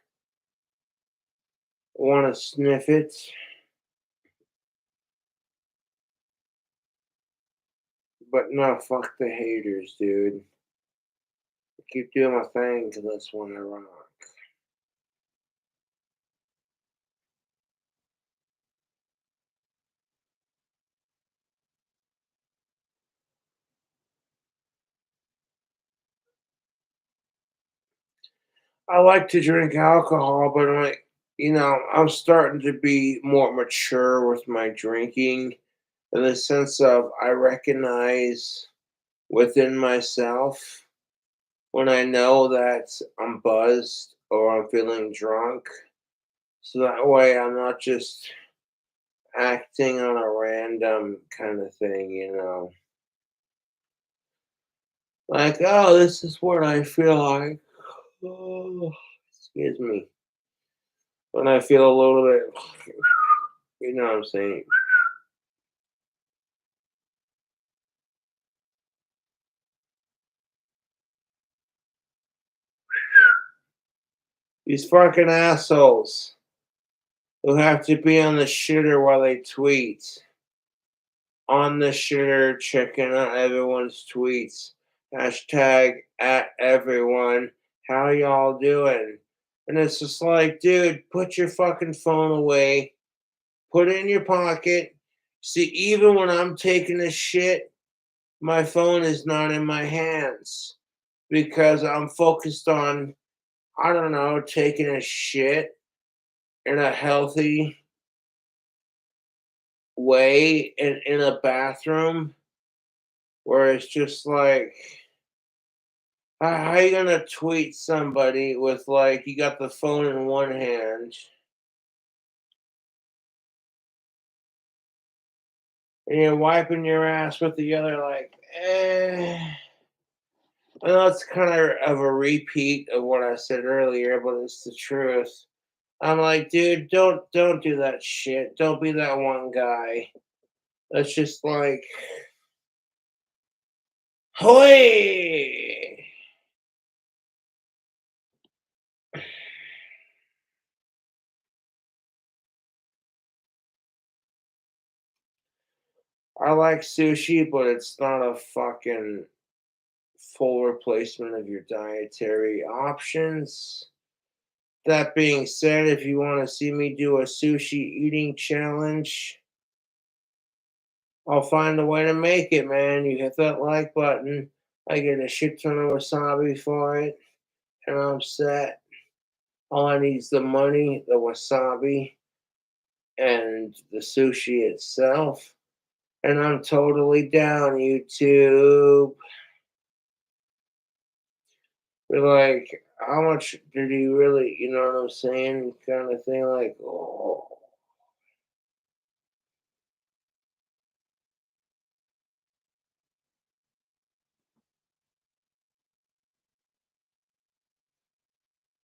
Want to sniff it? But no, fuck the haters, dude. I keep doing my thing because that's when I rock. I like to drink alcohol, but I'm starting to be more mature with my drinking in the sense of I recognize within myself when I know that I'm buzzed or I'm feeling drunk. So that way I'm not just acting on a random kind of thing. Like, oh, this is what I feel like. Oh, excuse me. When I feel a little bit, you know what I'm saying? These fucking assholes who have to be on the shitter while they tweet. On the shitter, checking out everyone's tweets. Hashtag at everyone. How y'all doing? And it's just like, dude, put your fucking phone away. Put it in your pocket. See, even when I'm taking a shit, my phone is not in my hands because I'm focused on, I don't know, taking a shit in a healthy way in a bathroom where it's just like, how you gonna tweet somebody with like you got the phone in one hand and you're wiping your ass with the other? Like, I know it's kind of a repeat of what I said earlier, but it's the truth. I'm like, dude, don't do that shit. Don't be that one guy. That's just like, hoy. I like sushi, but it's not a fucking full replacement of your dietary options. That being said, if you want to see me do a sushi eating challenge, I'll find a way to make it, man. You hit that like button. I get a shit ton of wasabi for it, and I'm set. All I need is the money, the wasabi, and the sushi itself. And I'm totally down, YouTube. But like, how much did he really, you know what I'm saying? Kind of thing, like, oh.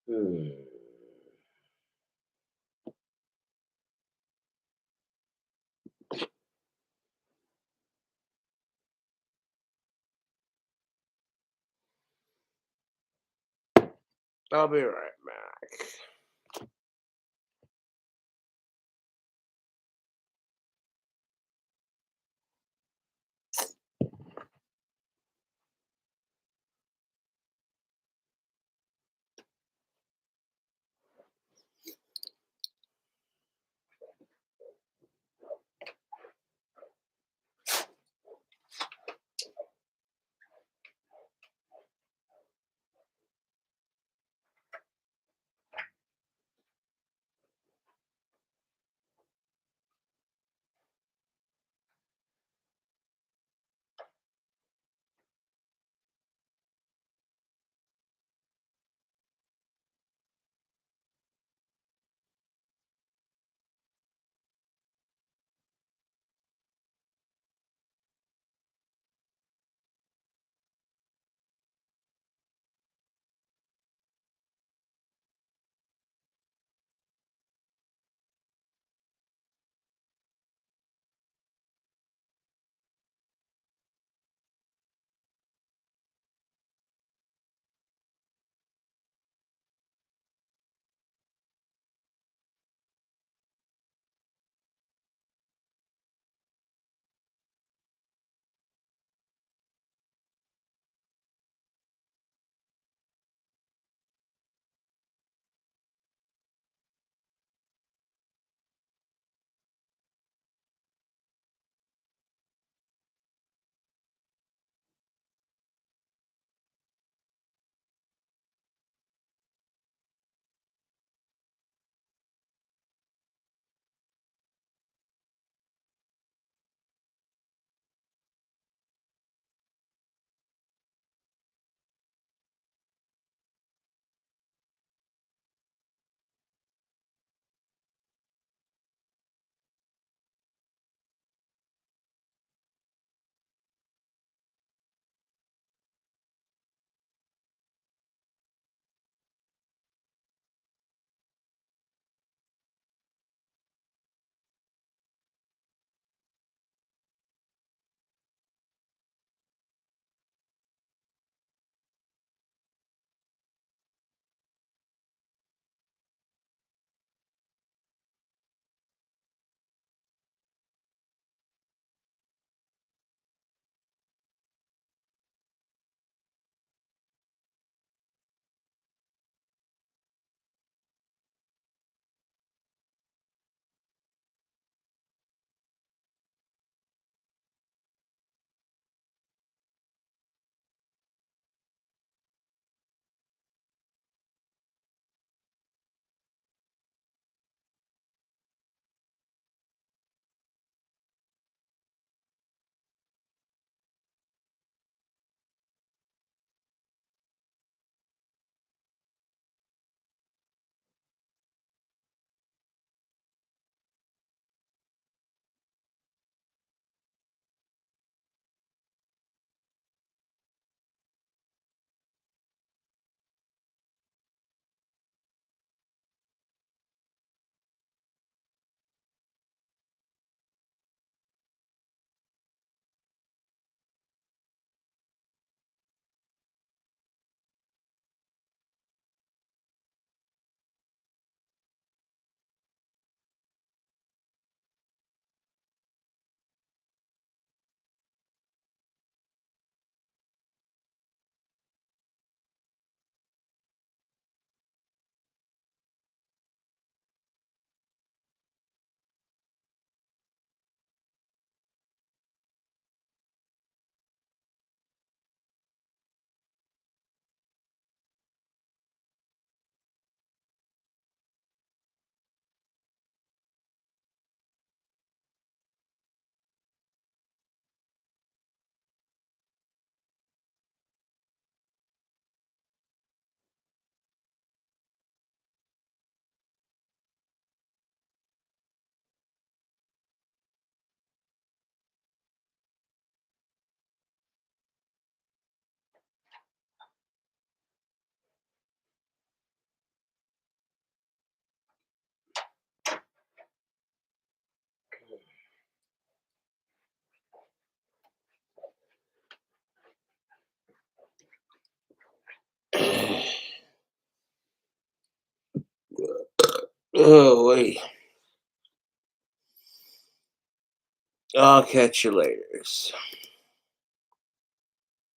Hmm. I'll be right back. Oh, wait. I'll catch you later.